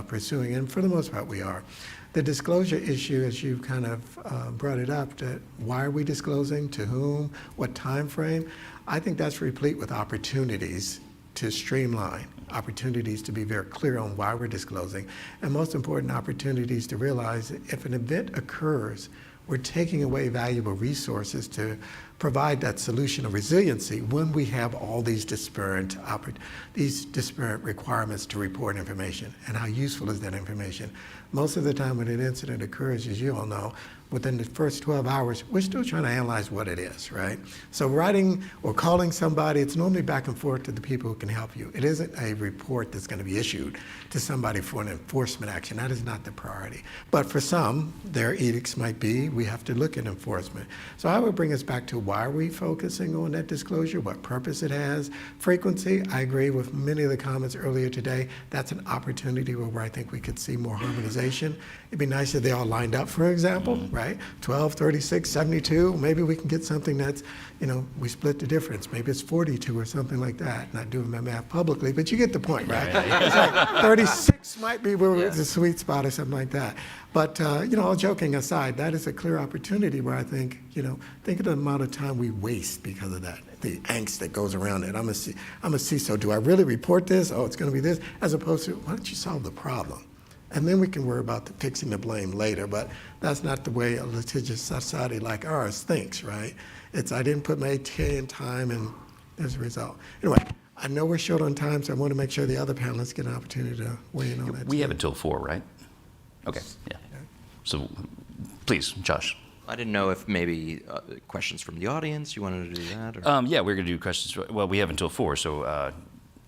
pursuing, and for the most part, we are. The disclosure issue, as you kind of brought it up, that why are we disclosing, to whom, what time frame? I think that's replete with opportunities to streamline, opportunities to be very clear on why we're disclosing, and most important, opportunities to realize that if an event occurs, we're taking away valuable resources to provide that solution of resiliency when we have all these disparate requirements to report information. And how useful is that information? Most of the time when an incident occurs, as you all know, within the first 12 hours, we're still trying to analyze what it is, right? So writing or calling somebody, it's normally back and forth to the people who can help you. It isn't a report that's going to be issued to somebody for an enforcement action. That is not the priority. But for some, their edicts might be, we have to look at enforcement. So I would bring us back to why are we focusing on that disclosure, what purpose it has. Frequency, I agree with many of the comments earlier today. That's an opportunity where I think we could see more harmonization. It'd be nice if they all lined up, for example, right? 12, 36, 72, maybe we can get something that's, we split the difference. Maybe it's 42 or something like that. Not doing my math publicly, but you get the point, right? It's like 36 might be where it's a sweet spot or something like that. But, all joking aside, that is a clear opportunity where I think, think of the amount of time we waste because of that, the angst that goes around it. I'm a CISO. Do I really report this? Oh, it's going to be this. As opposed to, why don't you solve the problem? And then we can worry about fixing the blame later, but that's not the way a litigious society like ours thinks, right? It's, I didn't put my 8K in time, and there's a result. Anyway, I know we're short on time, so I want to make sure the other panelists get an opportunity to weigh in on that. We have until 4, right? Okay, yeah. So please, Josh. I didn't know if maybe questions from the audience, you wanted to do that? Or? Yeah, we're going to do questions. Well, we have until 4, so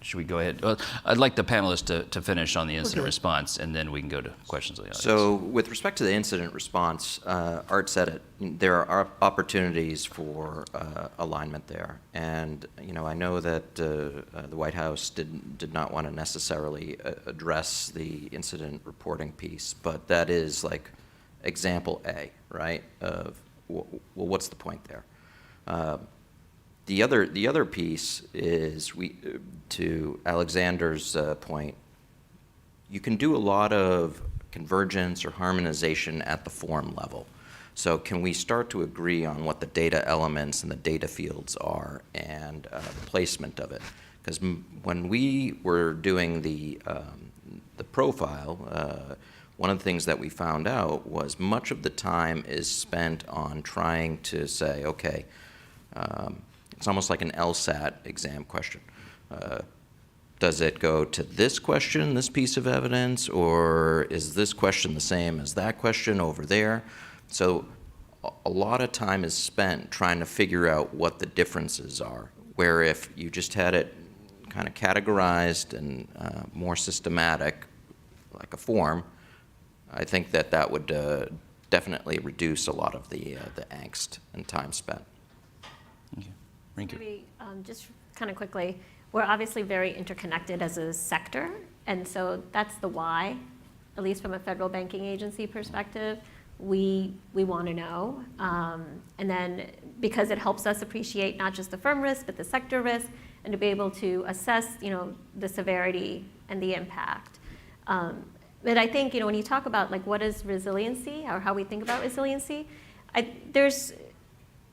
should we go ahead? I'd like the panelists to finish on the incident response, and then we can go to questions of the audience. So with respect to the incident response, Art said it, there are opportunities for alignment there. And I know that the White House did not want to necessarily address the incident reporting piece, but that is like example A, right, of, well, what's the point there? The other piece is, to Alexander's point, you can do a lot of convergence or harmonization at the form level. So can we start to agree on what the data elements and the data fields are and the placement of it? Because when we were doing the profile, one of the things that we found out was much of the time is spent on trying to say, okay, it's almost like an LSAT exam question. Does it go to this question, this piece of evidence, or is this question the same as that question over there? So a lot of time is spent trying to figure out what the differences are, where if you just had it kind of categorized and more systematic, like a form, I think that would definitely reduce a lot of the angst and time spent. Thank you. Thank you. Maybe just kind of quickly, we're obviously very interconnected as a sector, and so that's the why, at least from a federal banking agency perspective, we want to know. And then because it helps us appreciate not just the firm risk, but the sector risk, and to be able to assess, the severity and the impact. But I think, when you talk about like what is resiliency or how we think about resiliency, there's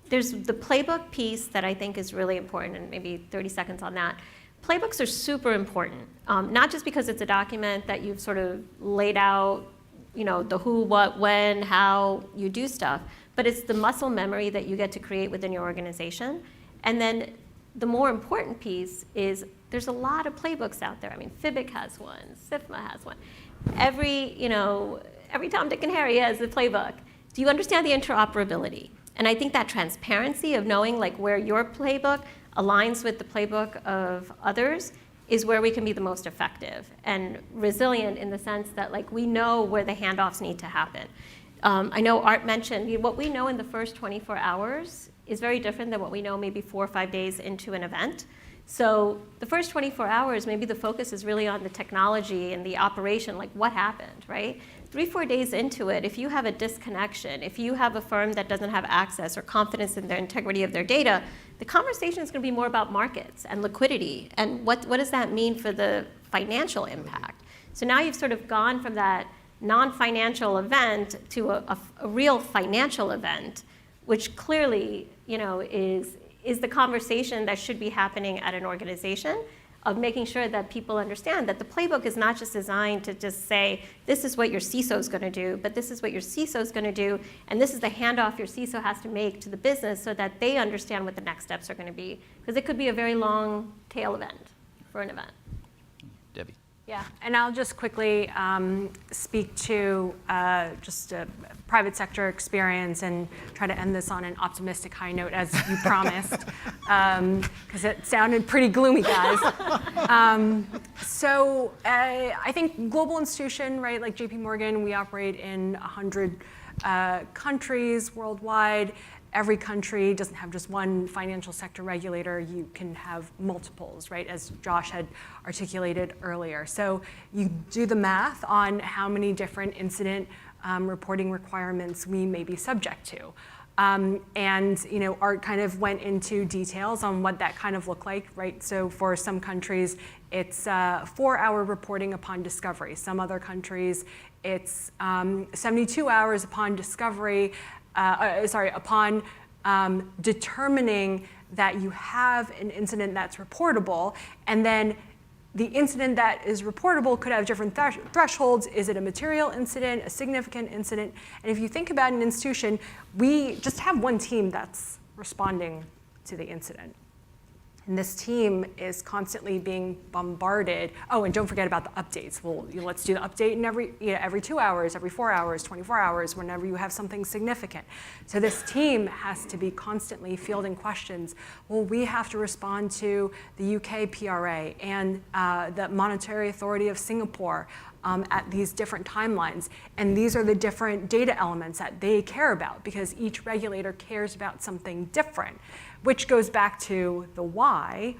the playbook piece that I think is really important, and maybe 30 seconds on that. Playbooks are super important, not just because it's a document that you've sort of laid out, the who, what, when, how you do stuff, but it's the muscle memory that you get to create within your organization. And then the more important piece is there's a lot of playbooks out there. I mean, FIBIC has one, SIPA has one. Every Tom, Dick, and Harry has a playbook. Do you understand the interoperability? And I think that transparency of knowing like where your playbook aligns with the playbook of others is where we can be the most effective and resilient in the sense that like we know where the handoffs need to happen. I know Art mentioned what we know in the first 24 hours is very different than what we know maybe 4 or 5 days into an event. So the first 24 hours, maybe the focus is really on the technology and the operation, like what happened, right? 3-4 days into it, if you have a disconnection, if you have a firm that doesn't have access or confidence in the integrity of their data, the conversation is going to be more about markets and liquidity and what does that mean for the financial impact. So now you've sort of gone from that non-financial event to a real financial event, which clearly is the conversation that should be happening at an organization of making sure that people understand that the playbook is not just designed to just say, this is what your CISO is going to do, but this is what your CISO is going to do, and this is the handoff your CISO has to make to the business so that they understand what the next steps are going to be. Because it could be a very long tail event for an event. Debbie. Yeah, and I'll just quickly speak to just a private sector experience and try to end this on an optimistic high note, as you promised, because it sounded pretty gloomy, guys. So I think global institution, right, like JP Morgan, we operate in 100 countries worldwide. Every country doesn't have just one financial sector regulator. You can have multiples, right, as Josh had articulated earlier. So you do the math on how many different incident reporting requirements we may be subject to. And Art kind of went into details on what that kind of looked like, right? So for some countries, it's 4-hour reporting upon discovery. Some other countries, it's 72 hours upon discovery, upon determining that you have an incident that's reportable, and then the incident that is reportable could have different thresholds. Is it a material incident, a significant incident? And if you think about an institution, we just have one team that's responding to the incident. And this team is constantly being bombarded. Oh, and don't forget about the updates. Well, let's do the update in every 2 hours, every 4 hours, 24 hours, whenever you have something significant. So this team has to be constantly fielding questions. Well, we have to respond to the UK PRA and the Monetary Authority of Singapore at these different timelines. And these are the different data elements that they care about, because each regulator cares about something different, which goes back to the why.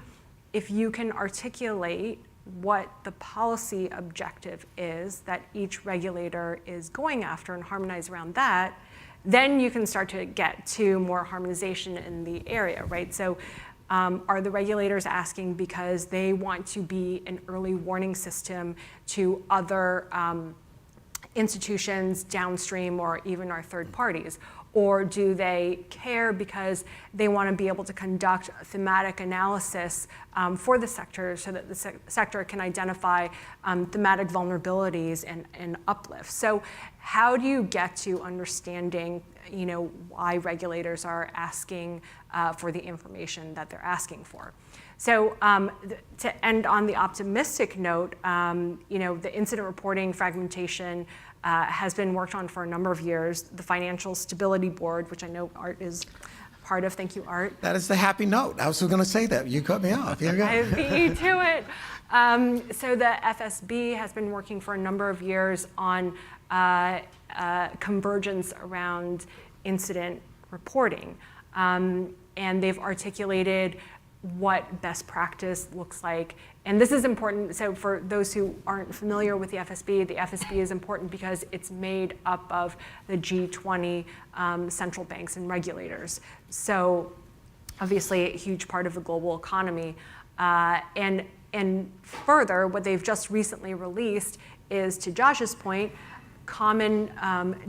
If you can articulate what the policy objective is that each regulator is going after and harmonize around that, then you can start to get to more harmonization in the area, right? So are the regulators asking because they want to be an early warning system to other institutions downstream or even our third parties? Or do they care because they want to be able to conduct thematic analysis for the sector so that the sector can identify thematic vulnerabilities and uplifts? So how do you get to understanding why regulators are asking for the information that they're asking for? So to end on the optimistic note, the incident reporting fragmentation has been worked on for a number of years. The Financial Stability Board, which I know Art is part of, thank you, Art. That is the happy note. I was going to say that. You cut me off. Here you go. I beat you to it. So the FSB has been working for a number of years on convergence around incident reporting. And they've articulated what best practice looks like. And this is important. So for those who aren't familiar with the FSB is important because it's made up of the G20 central banks and regulators. So obviously a huge part of the global economy. And further, what they've just recently released is, to Josh's point, common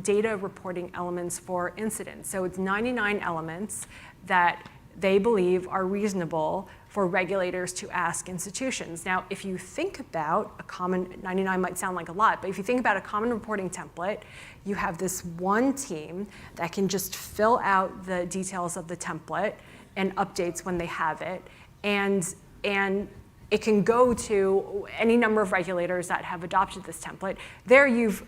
data reporting elements for incidents. So it's 99 elements that they believe are reasonable for regulators to ask institutions. Now, if you think about a common, 99 might sound like a lot, but if you think about a common reporting template, you have this one team that can just fill out the details of the template and updates when they have it. And it can go to any number of regulators that have adopted this template. There you've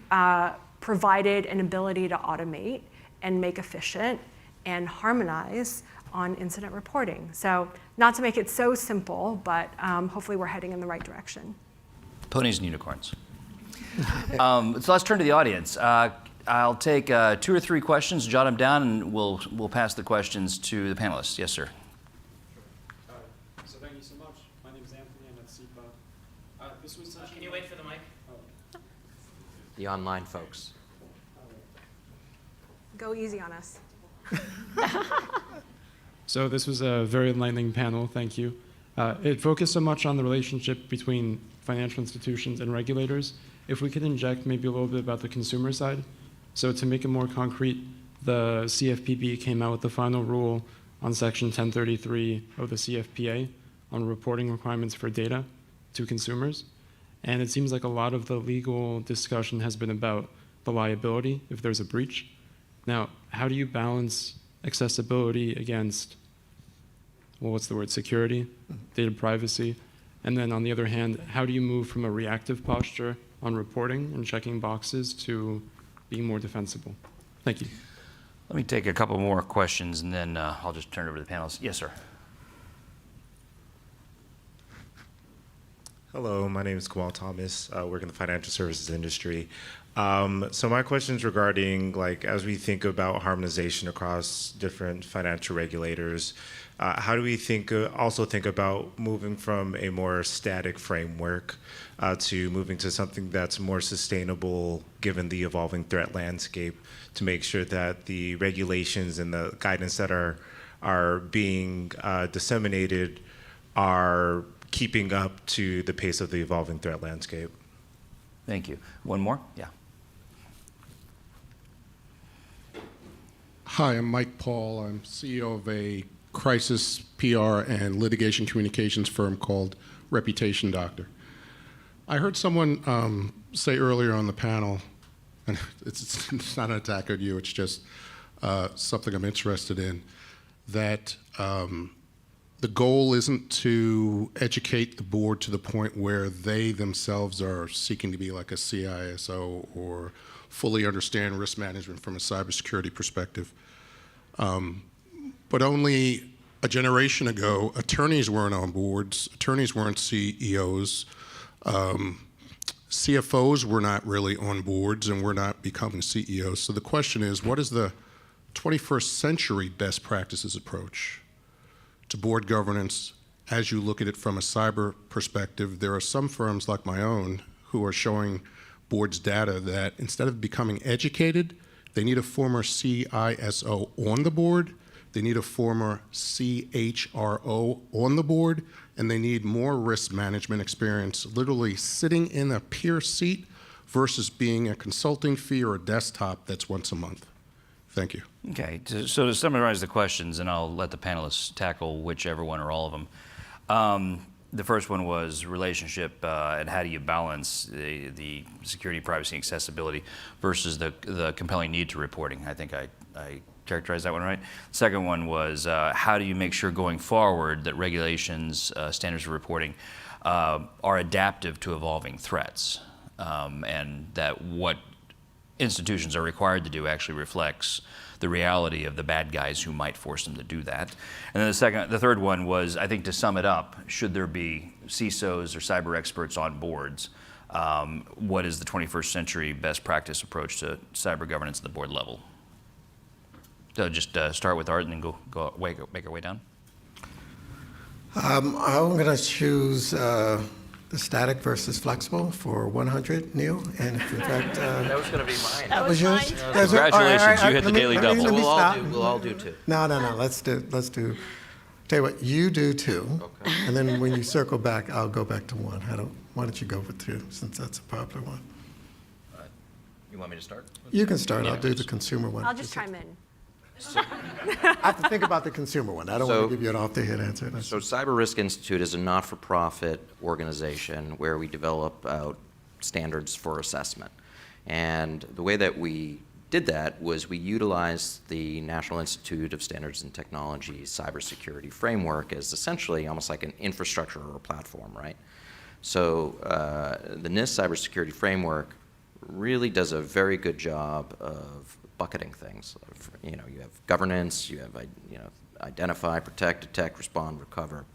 provided an ability to automate and make efficient and harmonize on incident reporting. So not to make it so simple, but hopefully we're heading in the right direction. Ponies and unicorns. So let's turn to the audience. I'll take 2 or 3 questions, jot them down, and we'll pass the questions to the panelists. Yes, sir. So thank you so much. My name is Anthony. I'm at SIPA. This was such Can you wait for the mic? The online folks. Go easy on us. So this was a very enlightening panel, thank you. It focused so much on the relationship between financial institutions and regulators. If we could inject maybe a little bit about the consumer side. So to make it more concrete, the CFPB came out with the final rule on Section 1033 of the CFPA on reporting requirements for data to consumers. And it seems like a lot of the legal discussion has been about the liability if there's a breach. Now, how do you balance accessibility against, well, what's the word, security, data privacy? And then on the other hand, how do you move from a reactive posture on reporting and checking boxes to being more defensible? Thank you. Let me take a couple more questions, and then I'll just turn it over to the panelists. Yes, sir. Hello, my name is Kamal Thomas. I work in the financial services industry. So my question is regarding, like, as we think about harmonization across different financial regulators, how do we also think about moving from a more static framework to moving to something that's more sustainable given the evolving threat landscape, to make sure that the regulations and the guidance that are being disseminated are keeping up to the pace of the evolving threat landscape? Thank you. One more? Yeah. Hi, I'm Mike Paul. I'm CEO of a crisis PR and litigation communications firm called Reputation Doctor. I heard someone say earlier on the panel, and it's not an attack on you, it's just something I'm interested in, that the goal isn't to educate the board to the point where they themselves are seeking to be like a CISO or fully understand risk management from a cybersecurity perspective. But only a generation ago, attorneys weren't on boards, attorneys weren't CEOs, CFOs were not really on boards and were not becoming CEOs. So the question is, what is the 21st century best practices approach to board governance as you look at it from a cyber perspective? There are some firms like my own who are showing boards data that instead of becoming educated, they need a former CISO on the board, they need a former CHRO on the board, and they need more risk management experience, literally sitting in a peer seat versus being a consulting fee or a desktop that's once a month. Thank you. Okay, so to summarize the questions, and I'll let the panelists tackle whichever one or all of them. The first one was relationship and how do you balance the security, privacy, and accessibility versus the compelling need to reporting. I think I characterized that one right. The second one was how do you make sure going forward that regulations, standards of reporting are adaptive to evolving threats, and that what institutions are required to do actually reflects the reality of the bad guys who might force them to do that. And then the third one was, I think to sum it up, should there be CISOs or cyber experts on boards, what is the 21st century best practice approach to cyber governance at the board level? So just start with Art and then make our way down. I'm going to choose the static versus flexible for 100, Neil. And if in fact, that was going to be mine. That was yours. Congratulations, you hit the daily double. We'll all do two. No. Let's do. Tell you what, you do two, okay. And then when you circle back, I'll go back to one. Why don't you go for two, since that's a popular one? You want me to start? You can start. I'll do the consumer one. I'll just chime in. I have to think about the consumer one. I don't want to give you an off-the-head answer. So Cyber Risk Institute is a not-for-profit organization where we develop out standards for assessment. And the way that we did that was we utilized the National Institute of Standards and Technology cybersecurity framework as essentially almost like an infrastructure or a platform, right? So the NIST cybersecurity framework really does a very good job of bucketing things. You have governance, you have identify, protect, detect, respond, recover.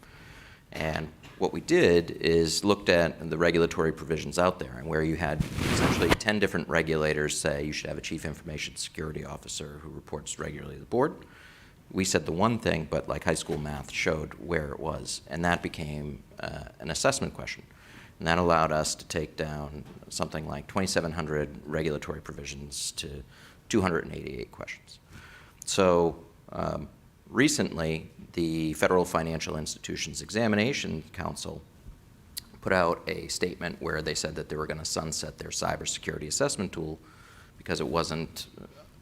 And what we did is looked at the regulatory provisions out there, and where you had essentially 10 different regulators say you should have a chief information security officer who reports regularly to the board. We said the one thing, but like high school math showed where it was, and that became an assessment question. And that allowed us to take down something like 2,700 regulatory provisions to 288 questions. So recently, the Federal Financial Institutions Examination Council put out a statement where they said that they were going to sunset their cybersecurity assessment tool because it wasn't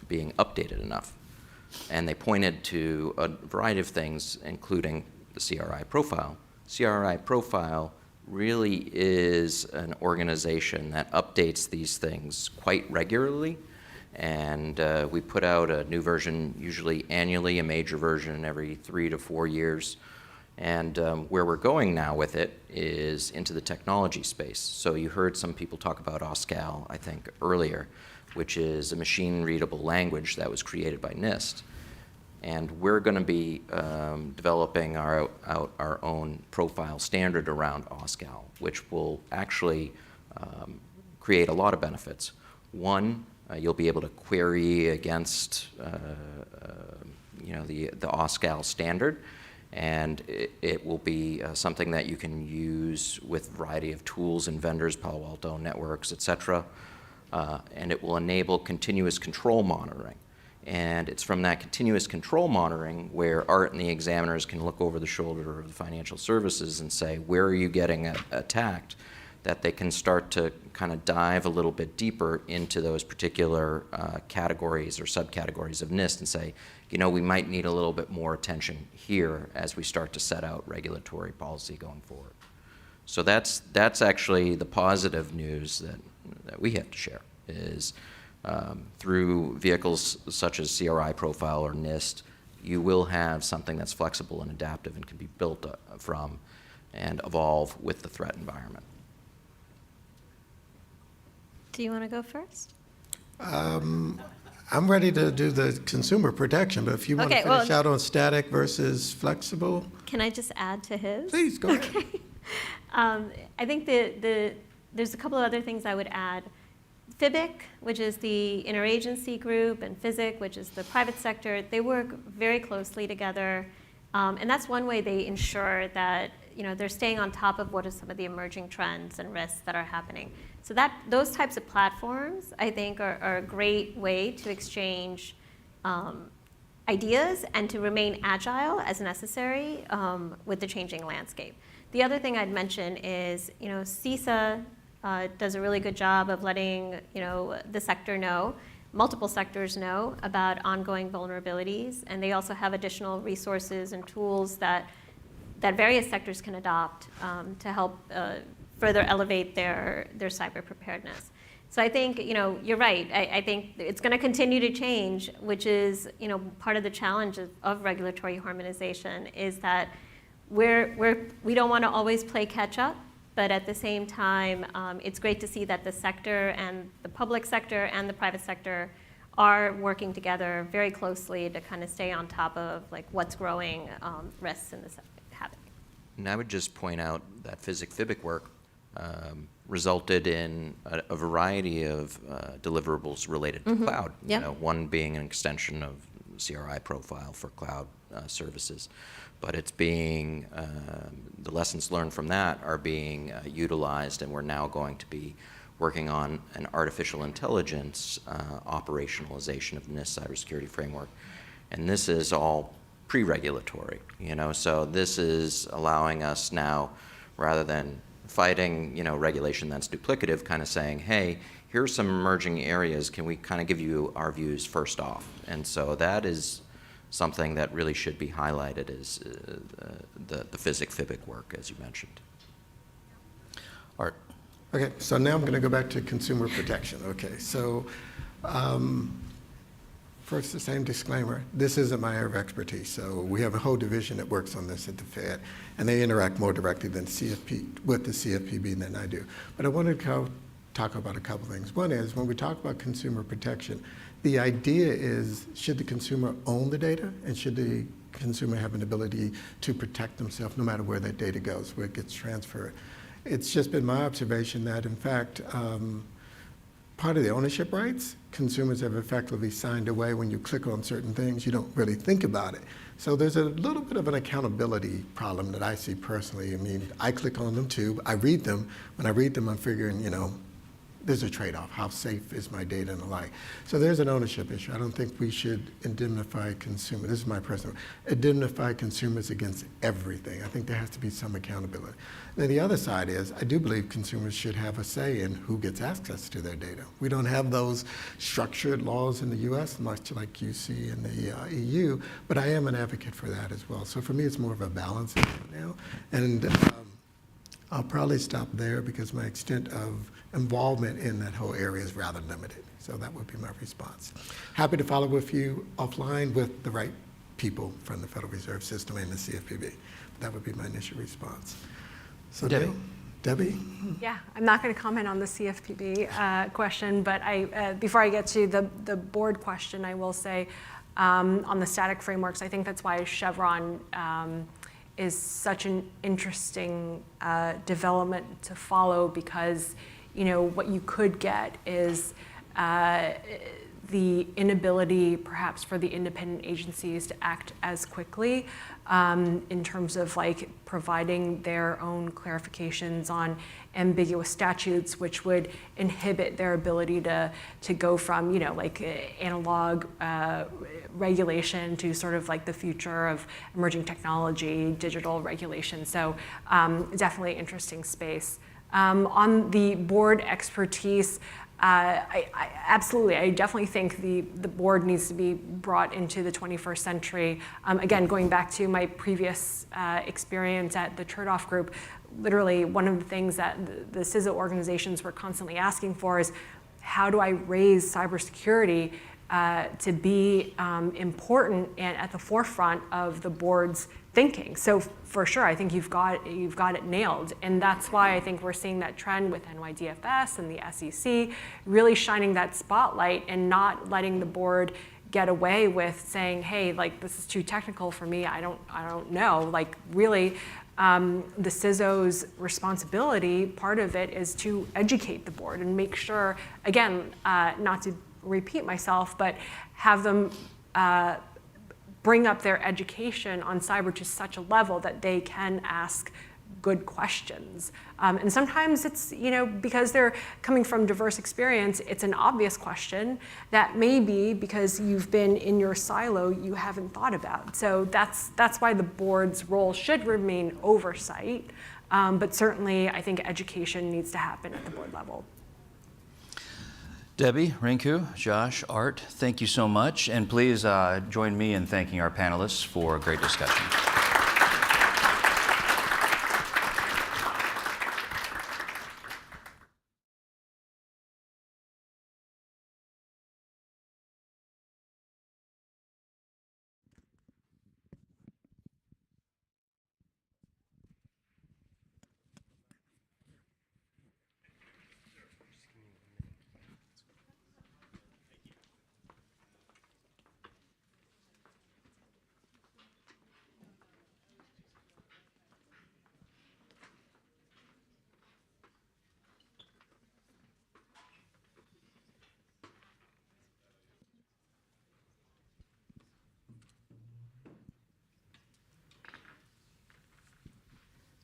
being updated enough. And they pointed to a variety of things, including the CRI profile. CRI profile really is an organization that updates these things quite regularly. And we put out a new version usually annually, a major version every 3 to 4 years. And where we're going now with it is into the technology space. So you heard some people talk about OSCAL, I think, earlier, which is a machine-readable language that was created by NIST. And we're going to be developing our own profile standard around OSCAL, which will actually create a lot of benefits. One, you'll be able to query against the OSCAL standard, and it will be something that you can use with a variety of tools and vendors, Palo Alto networks, et cetera, and it will enable continuous control monitoring. And it's from that continuous control monitoring where Art and the examiners can look over the shoulder of the financial services and say, where are you getting attacked? That they can start to kind of dive a little bit deeper into those particular categories or subcategories of NIST and say, we might need a little bit more attention here as we start to set out regulatory policy going forward. So that's actually the positive news that we have to share is through vehicles such as CRI Profile or NIST, you will have something that's flexible and adaptive and can be built from and evolve with the threat environment. Do you want to go first? I'm ready to do the consumer protection, but if you want to finish out on static versus flexible. Can I just add to his? Please, go ahead. Okay. I think there's a couple of other things I would add. FIBIC, which is the interagency group, and PHYSIC, which is the private sector, they work very closely together. And that's one way they ensure that they're staying on top of what are some of the emerging trends and risks that are happening. So those types of platforms, I think, are a great way to exchange ideas and to remain agile as necessary with the changing landscape. The other thing I'd mention is, CISA does a really good job of letting the sector know, multiple sectors know about ongoing vulnerabilities, and they also have additional resources and tools that various sectors can adopt to help further elevate their cyber preparedness. So I think you're right. I think it's going to continue to change, which is part of the challenge of regulatory harmonization is that we don't want to always play catch up. But at the same time, it's great to see that the sector and the public sector and the private sector are working together very closely to kind of stay on top of like what's growing risks in this habit. And I would just point out that physic-fibic work resulted in a variety of deliverables related to cloud. Yeah. You know, one being an extension of CRI profile for cloud services, but it's being the lessons learned from that are being utilized, and we're now going to be working on an artificial intelligence operationalization of the NIST cybersecurity framework, and this is all pre-regulatory. You know, so this is allowing us now, rather than fighting, you know, regulation that's duplicative, kind of saying, hey, here's some emerging areas, can we kind of give you our views first off? And so that is something that really should be highlighted, is the physic-fibic work, as you mentioned. Art. Okay, so now I'm going to go back to consumer protection. Okay, so first, the same disclaimer, this isn't my area of expertise. So we have a whole division that works on this at the Fed, and they interact more directly with the CFPB than I do. But I wanted to talk about a couple things. One is, when we talk about consumer protection, the idea is, should the consumer own the data, and should the consumer have an ability to protect themselves no matter where that data goes, where it gets transferred? It's just been my observation that, in fact, part of the ownership rights, consumers have effectively signed away. When you click on certain things, you don't really think about it. So there's a little bit of an accountability problem that I see personally. I mean, I click on them too. I read them. When I read them, I'm figuring, you know, there's a trade-off. How safe is my data and the like? So there's an ownership issue. I don't think we should indemnify consumers. This is my personal, indemnify consumers against everything. I think there has to be some accountability. Then the other side is, I do believe consumers should have a say in who gets access to their data. We don't have those structured laws in the US, much like you see in the EU, but I am an advocate for that as well. So for me, it's more of a balance now. And I'll probably stop there because my extent of involvement in that whole area is rather limited. So that would be my response. Happy to follow with you offline with the right people from the Federal Reserve System and the CFPB. That would be my initial response. So Debbie? Yeah, I'm not going to comment on the CFPB question, but before I get to the board question, I will say on the static frameworks, I think that's why Chevron is such an interesting development to follow, because you know what you could get is the inability perhaps for the independent agencies to act as quickly in terms of like providing their own clarifications on ambiguous statutes, which would inhibit their ability to go from, you know, like analog regulation to sort of like the future of emerging technology, digital regulation. So definitely interesting space. On the board expertise, I definitely think the board needs to be brought into the 21st century. Again, going back to my previous experience at the Chertoff Group, literally one of the things that the CISA organizations were constantly asking for is, how do I raise cybersecurity to be important and at the forefront of the board's thinking? So for sure, I think you've got it nailed, and that's why I think we're seeing that trend with NYDFS and the SEC, really shining that spotlight and not letting the board get away with saying, hey, like this is too technical for me. I don't know. Like really, the CISO's responsibility, part of it is to educate the board and make sure, again, not to repeat myself, but have them bring up their education on cyber to such a level that they can ask good questions. And sometimes it's, you know, because they're coming from diverse experience, it's an obvious question that maybe because you've been in your silo, you haven't thought about. So that's why the board's role should remain oversight. But certainly, I think education needs to happen at the board level. Debbie, Rinku, Josh, Art, thank you so much. And please join me in thanking our panelists for a great discussion.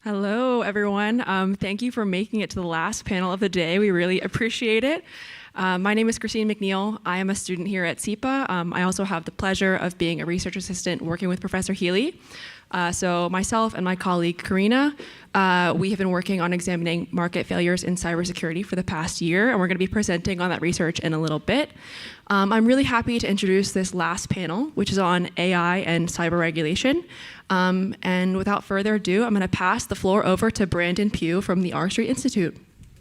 Hello, everyone. Thank you for making it to the last panel of the day. We really appreciate it. My name is Christine McNeil. I am a student here at SIPA. I also have the pleasure of being a research assistant working with Professor Healey. So myself and my colleague Karina, we have been working on examining market failures in cybersecurity for the past year, and we're going to be presenting on that research in a little bit. I'm really happy to introduce this last panel, which is on AI and cyber regulation. And without further ado, I'm going to pass the floor over to Brandon Pugh from the R Street Institute.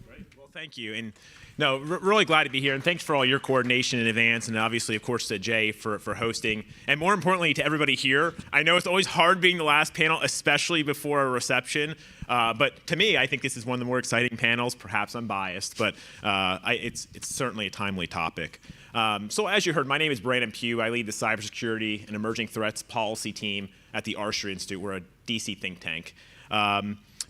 Great. Well, thank you. And no, really glad to be here, and thanks for all your coordination in advance, and obviously, of course, to Jay for hosting, and more importantly, to everybody here. I know it's always hard being the last panel, especially before a reception, but to me, I think this is one of the more exciting panels. Perhaps I'm biased, but it's certainly a timely topic. So as you heard, my name is Brandon Pugh. I lead the cybersecurity and emerging threats policy team at the R Street Institute. We're a DC think tank.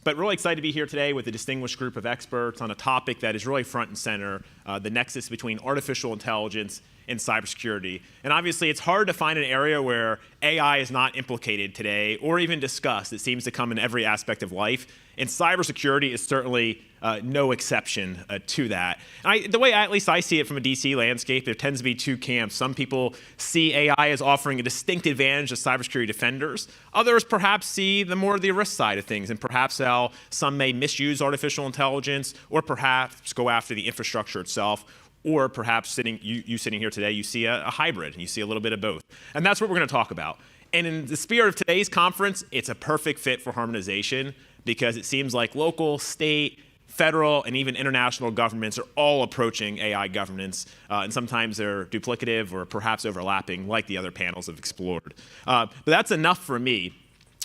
But really excited to be here today with a distinguished group of experts on a topic that is really front and center, the nexus between artificial intelligence and cybersecurity. And obviously, it's hard to find an area where AI is not implicated today or even discussed. It seems to come in every aspect of life. And cybersecurity is certainly no exception to that. The way at least I see it from a DC landscape, there tends to be two camps. Some people see AI as offering a distinct advantage to cybersecurity defenders. Others perhaps see the more the risk side of things, and perhaps how some may misuse artificial intelligence or perhaps go after the infrastructure itself. Or perhaps sitting here today, you see a hybrid, and you see a little bit of both. And that's what we're going to talk about. And in the spirit of today's conference, it's a perfect fit for harmonization because it seems like local, state, federal, and even international governments are all approaching AI governance, and sometimes they're duplicative or perhaps overlapping, like the other panels have explored. But that's enough for me.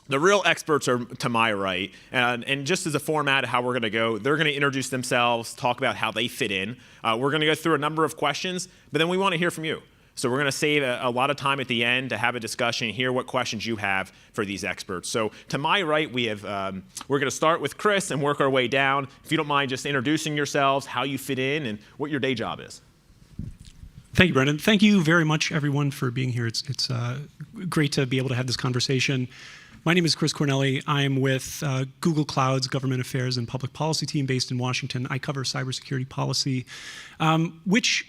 The real experts are to my right, and just as a format of how we're going to go, they're going to introduce themselves, talk about how they fit in. We're going to go through a number of questions, but then we want to hear from you. So we're going to save a lot of time at the end to have a discussion, hear what questions you have for these experts. So to my right, we're going to start with Chris and work our way down. If you don't mind just introducing yourselves, how you fit in, and what your day job is. Thank you, Brendan. Thank you very much, everyone, for being here. It's great to be able to have this conversation. My name is Chris Cornelli. I am with Google Cloud's Government Affairs and Public Policy team based in Washington. I cover cybersecurity policy, which,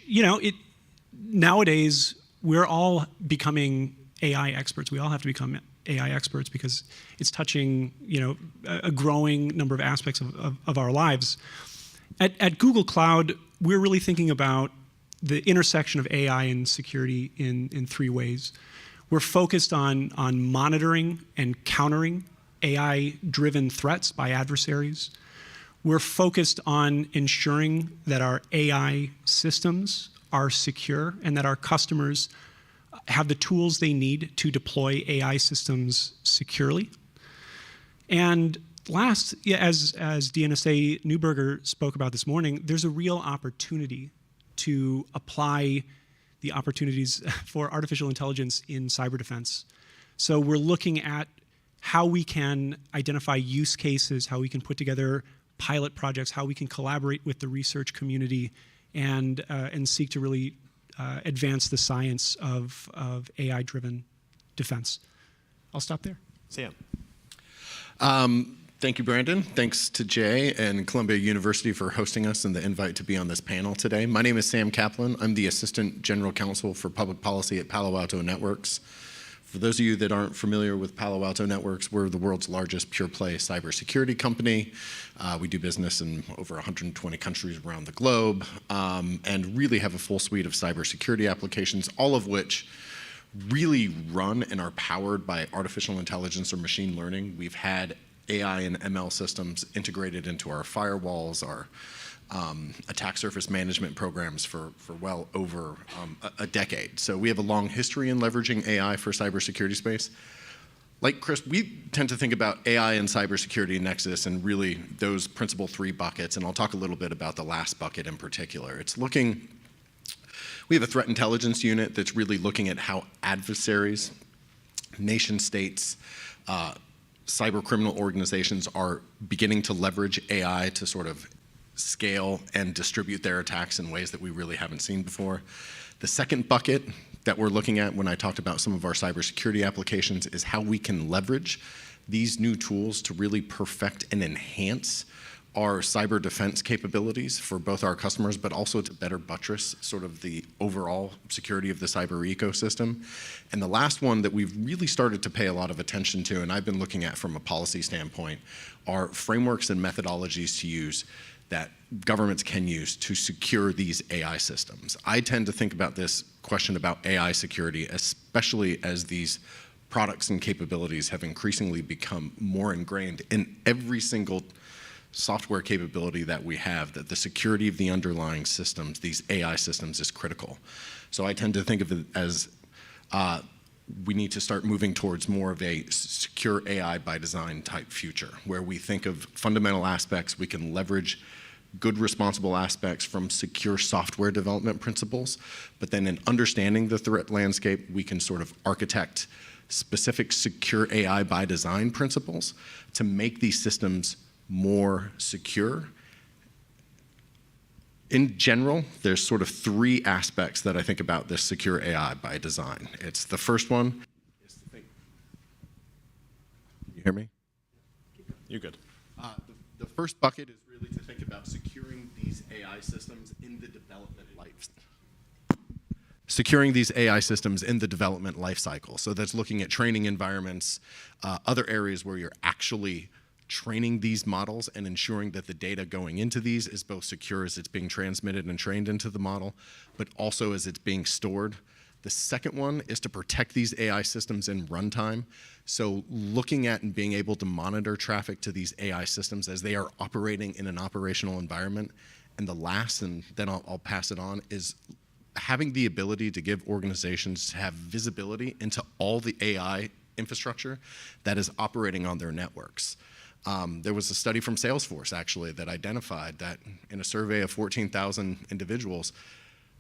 nowadays, we're all becoming AI experts. We all have to become AI experts because it's touching, a growing number of aspects of our lives. At Google Cloud, we're really thinking about the intersection of AI and security in three ways. We're focused on monitoring and countering AI-driven threats by adversaries. We're focused on ensuring that our AI systems are secure and that our customers have the tools they need to deploy AI systems securely. And last, as DNSA Neuberger spoke about this morning, there's a real opportunity to apply the opportunities for artificial intelligence in cyber defense. So we're looking at how we can identify use cases, how we can put together pilot projects, how we can collaborate with the research community and seek to really advance the science of AI-driven defense. I'll stop there. Sam. Thank you, Brandon. Thanks to Jay and Columbia University for hosting us and the invite to be on this panel today. My name is Sam Kaplan. I'm the Assistant General Counsel for Public Policy at Palo Alto Networks. For those of you that aren't familiar with Palo Alto Networks, we're the world's largest pure-play cybersecurity company. We do business in over 120 countries around the globe and really have a full suite of cybersecurity applications, all of which really run and are powered by artificial intelligence or machine learning. We've had AI and ML systems integrated into our firewalls, our attack surface management programs for well over a decade. So we have a long history in leveraging AI for cybersecurity space. Like Chris, we tend to think about AI and cybersecurity nexus and really those principal three buckets, and I'll talk a little bit about the last bucket in particular. We have a threat intelligence unit that's really looking at how adversaries, nation states, cyber criminal organizations are beginning to leverage AI to sort of scale and distribute their attacks in ways that we really haven't seen before. The second bucket that we're looking at when I talked about some of our cybersecurity applications is how we can leverage these new tools to really perfect and enhance our cyber defense capabilities for both our customers, but also to better buttress sort of the overall security of the cyber ecosystem. And the last one that we've really started to pay a lot of attention to, and I've been looking at from a policy standpoint, are frameworks and methodologies to use that governments can use to secure these AI systems. I tend to think about this question about AI security, especially as these products and capabilities have increasingly become more ingrained in every single software capability that we have, that the security of the underlying systems, these AI systems, is critical. So I tend to think of it as we need to start moving towards more of a secure AI by design type future, where we think of fundamental aspects, we can leverage good responsible aspects from secure software development principles, but then in understanding the threat landscape, we can sort of architect specific secure AI by design principles to make these systems more secure. In general, there's sort of three aspects that I think about this secure AI by design. It's the first one is to think. Can you hear me? You're good. The first bucket is really to think about securing these AI systems in the development life. Securing these AI systems in the development life cycle. So that's looking at training environments, other areas where you're actually training these models and ensuring that the data going into these is both secure as it's being transmitted and trained into the model, but also as it's being stored. The second one is to protect these AI systems in runtime. So looking at and being able to monitor traffic to these AI systems as they are operating in an operational environment. And the last, and then I'll pass it on, is having the ability to give organizations to have visibility into all the AI infrastructure that is operating on their networks. There was a study from Salesforce, actually, that identified that in a survey of 14,000 individuals,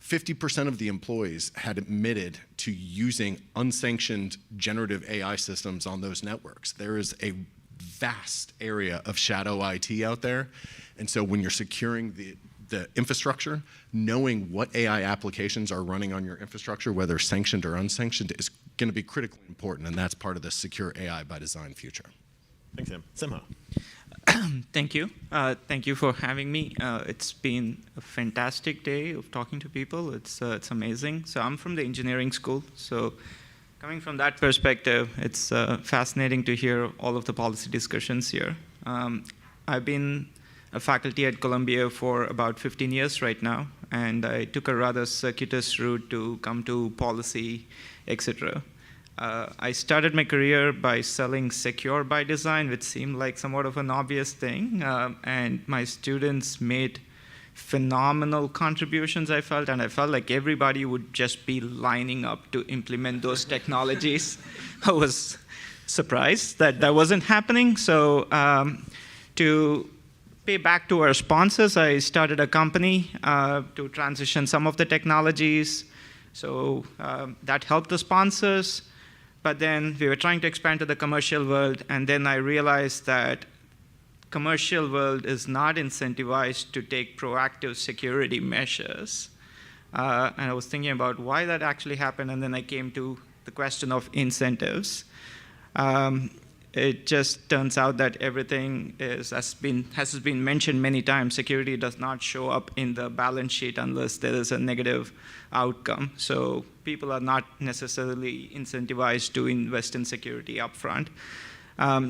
50% of the employees had admitted to using unsanctioned generative AI systems on those networks. There is a vast area of shadow IT out there. And so when you're securing the infrastructure, knowing what AI applications are running on your infrastructure, whether sanctioned or unsanctioned, is going to be critically important. And that's part of the secure AI by design future. Thanks, Sam. Simha. Thank you. Thank you for having me. It's been a fantastic day of talking to people. It's amazing. So I'm from the engineering school. So coming from that perspective, it's fascinating to hear all of the policy discussions here. I've been a faculty at Columbia for about 15 years right now, and I took a rather circuitous route to come to policy, etc. I started my career by selling secure by design, which seemed like somewhat of an obvious thing. And my students made phenomenal contributions, I felt. And I felt like everybody would just be lining up to implement those technologies. I was surprised that that wasn't happening. So to pay back to our sponsors, I started a company to transition some of the technologies. So that helped the sponsors. But then we were trying to expand to the commercial world, and then I realized that commercial world is not incentivized to take proactive security measures. And I was thinking about why that actually happened, and then I came to the question of incentives. It just turns out that everything has been mentioned many times. Security does not show up in the balance sheet unless there is a negative outcome. So people are not necessarily incentivized to invest in security upfront.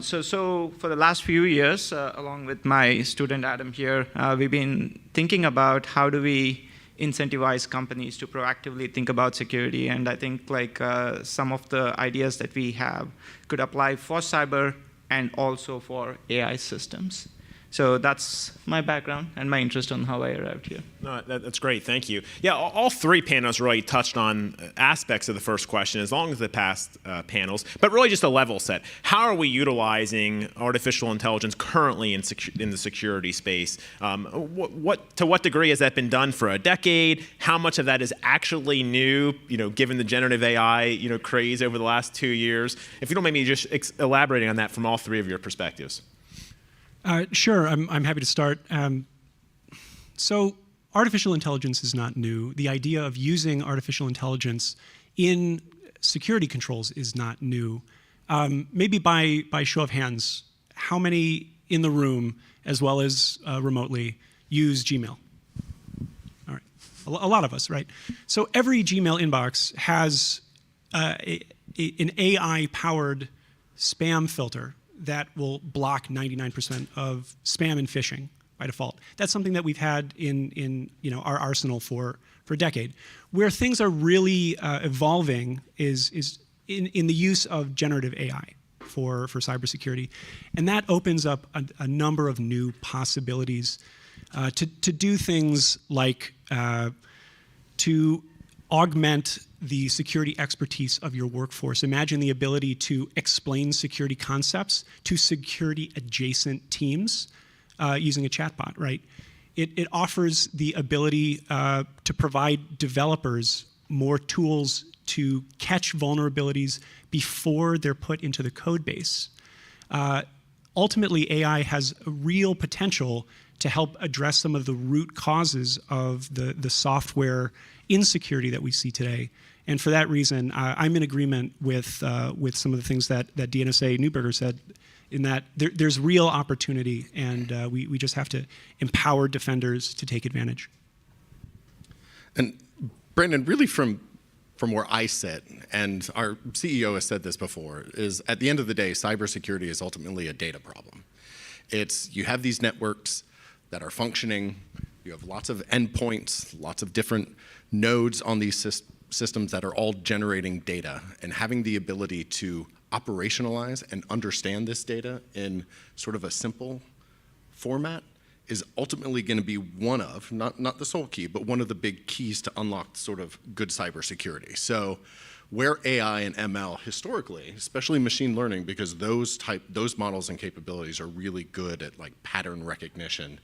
So for the last few years, along with my student Adam here, we've been thinking about how do we incentivize companies to proactively think about security. And I think like some of the ideas that we have could apply for cyber and also for AI systems. So that's my background and my interest on how I arrived here. No, that's great. Thank you. Yeah, all three panels really touched on aspects of the first question, as long as the past panels, but really just a level set. How are we utilizing artificial intelligence currently in the security space? To what degree has that been done for a decade? How much of that is actually new, given the generative AI, craze over the last 2 years? If you don't mind me just elaborating on that from all three of your perspectives. Sure, I'm happy to start. So artificial intelligence is not new. The idea of using artificial intelligence in security controls is not new. maybe by show of hands, how many in the room, as well as remotely, use Gmail? All right, a lot of us, right? So every Gmail inbox has an AI-powered spam filter that will block 99% of spam and phishing by default. That's something that we've had in our arsenal for a decade. Where things are really evolving is in the use of generative AI for cybersecurity. And that opens up a number of new possibilities to do things like to augment the security expertise of your workforce. Imagine the ability to explain security concepts to security adjacent teams using a chatbot, right? It offers the ability to provide developers more tools to catch vulnerabilities before they're put into the code base. Ultimately, AI has a real potential to help address some of the root causes of the software insecurity that we see today. And for that reason, I'm in agreement with some of the things that DNSA Neuberger said, in that there's real opportunity, and we just have to empower defenders to take advantage. And Brandon, really from where I sit, and our CEO has said this before, is at the end of the day, cybersecurity is ultimately a data problem. You have these networks that are functioning, you have lots of endpoints, lots of different nodes on these systems that are all generating data, and having the ability to operationalize and understand this data in sort of a simple format is ultimately going to be one of, not the sole key, but one of the big keys to unlock sort of good cybersecurity. So where AI and ML historically, especially machine learning, because those models and capabilities are really good at like pattern recognition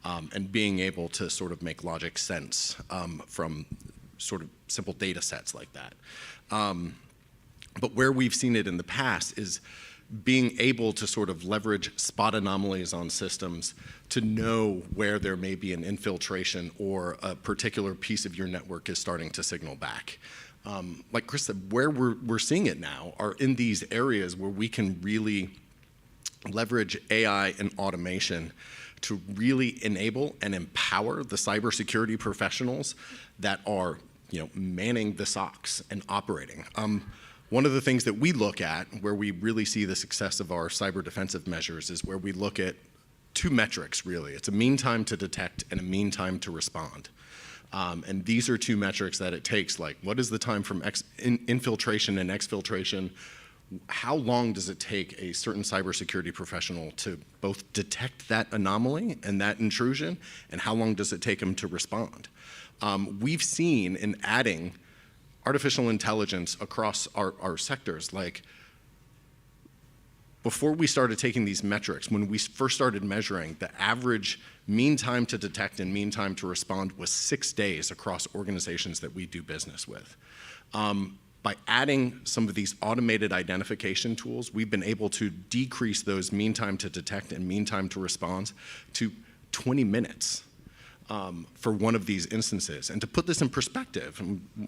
and being able to sort of make logic sense from sort of simple data sets like that. But where we've seen it in the past is being able to sort of leverage spot anomalies on systems to know where there may be an infiltration or a particular piece of your network is starting to signal back. Like Chris said, where we're seeing it now are in these areas where we can really leverage AI and automation to really enable and empower the cybersecurity professionals that are manning the SOCs and operating. One of the things that we look at where we really see the success of our cyber defensive measures is where we look at two metrics, really. It's a mean time to detect and a mean time to respond. And these are two metrics that it takes, like what is the time from infiltration and exfiltration? How long does it take a certain cybersecurity professional to both detect that anomaly and that intrusion, and how long does it take them to respond? We've seen in adding artificial intelligence across our sectors, like before we started taking these metrics, when we first started measuring, the average mean time to detect and mean time to respond was 6 days across organizations that we do business with. By adding some of these automated identification tools, we've been able to decrease those mean time to detect and mean time to respond to 20 minutes. For one of these instances. And to put this in perspective,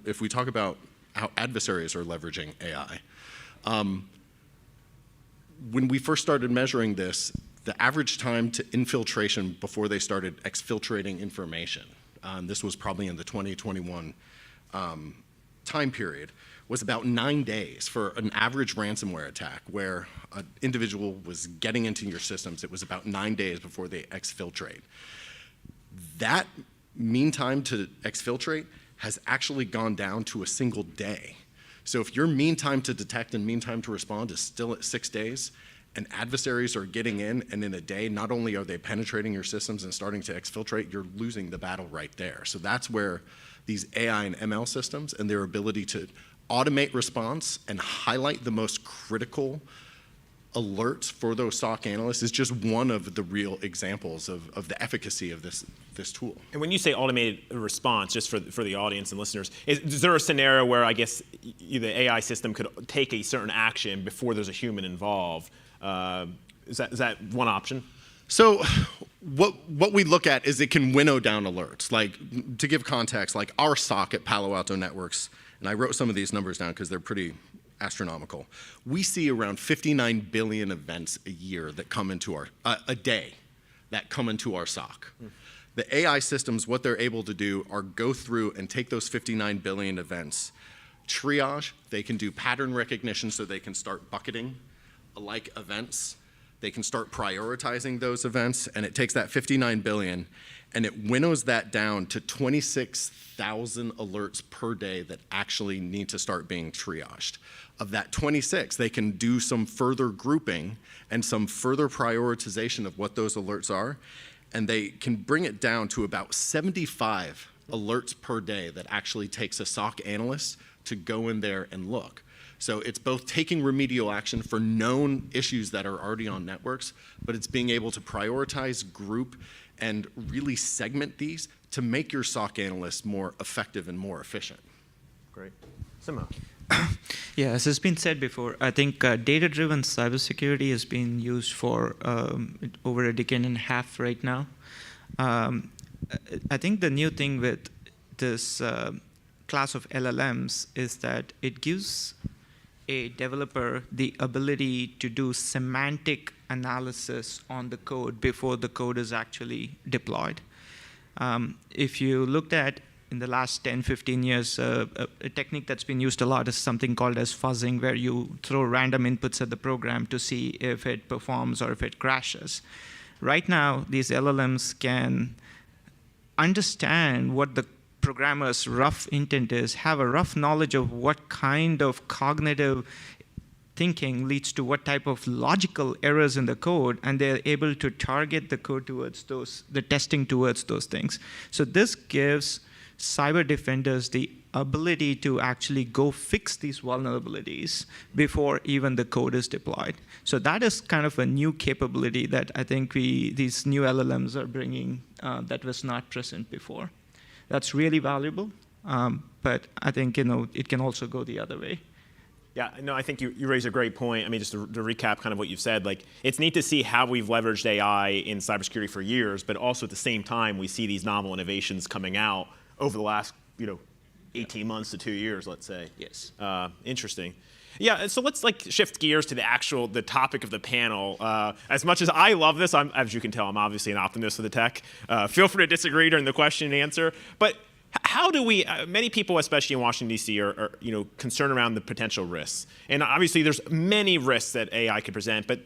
if we talk about how adversaries are leveraging AI, when we first started measuring this, the average time to infiltration before they started exfiltrating information, this was probably in the 2021 time period, was about 9 days for an average ransomware attack where an individual was getting into your systems. It was about 9 days before they exfiltrate. That mean time to exfiltrate has actually gone down to a single day. So if your mean time to detect and mean time to respond is still at 6 days, and adversaries are getting in, and in a day, not only are they penetrating your systems and starting to exfiltrate, you're losing the battle right there. So that's where these AI and ML systems and their ability to automate response and highlight the most critical alerts for those SOC analysts is just one of the real examples of the efficacy of this tool. And when you say automated response, just for the audience and listeners, is there a scenario where I guess the AI system could take a certain action before there's a human involved? Is that one option? So what we look at is it can winnow down alerts. Like, to give context, like our SOC at Palo Alto Networks, and I wrote some of these numbers down because they're pretty astronomical. We see around 59 billion events a year that come into our, a day, that come into our SOC. The AI systems, what they're able to do are go through and take those 59 billion events, triage, they can do pattern recognition so they can start bucketing alike events. They can start prioritizing those events, and it takes that 59 billion and it winnows that down to 26,000 alerts per day that actually need to start being triaged. Of that 26, they can do some further grouping and some further prioritization of what those alerts are, and they can bring it down to about 75 alerts per day that actually takes a SOC analyst to go in there and look. So it's both taking remedial action for known issues that are already on networks, but it's being able to prioritize, group, and really segment these to make your SOC analysts more effective and more efficient. Great. Sima. Yeah, as has been said before, I think data-driven cybersecurity has been used for over a decade and a half right now. I think the new thing with this class of LLMs is that it gives a developer the ability to do semantic analysis on the code before the code is actually deployed. If you looked at in the last 10, 15 years, a technique that's been used a lot is something called as fuzzing, where you throw random inputs at the program to see if it performs or if it crashes. Right now, these LLMs can understand what the programmer's rough intent is, have a rough knowledge of what kind of cognitive thinking leads to what type of logical errors in the code, and they're able to target the code towards those, the testing towards those things. So this gives cyber defenders the ability to actually go fix these vulnerabilities before even the code is deployed. So that is kind of a new capability that I think these new LLMs are bringing that was not present before. That's really valuable, but I think it can also go the other way. Yeah, no, I think you raise a great point. I mean, just to recap kind of what you've said, like it's neat to see how we've leveraged AI in cybersecurity for years, but also at the same time, we see these novel innovations coming out over the last 18 months to 2 years, let's say. Yes. Interesting. Yeah, so let's shift gears to the topic of the panel. As much as I love this, as you can tell, I'm obviously an optimist for the tech. Feel free to disagree during the question and answer. But how do we, many people, especially in Washington, D.C., are concerned around the potential risks. And obviously, there's many risks that AI could present, but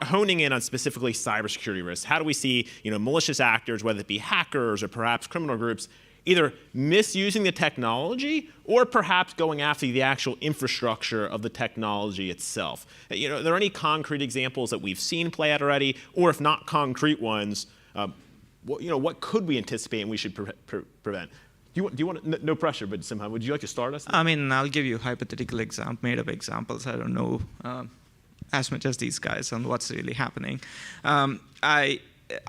honing in on specifically cybersecurity risks. How do we see malicious actors, whether it be hackers or perhaps criminal groups, either misusing the technology or perhaps going after the actual infrastructure of the technology itself? Are there any concrete examples that we've seen play out already? Or if not concrete ones, what could we anticipate and we should prevent? Do you want no pressure, but somehow, would you like to start us? I mean, I'll give you hypothetical made-up examples. I don't know as much as these guys on what's really happening.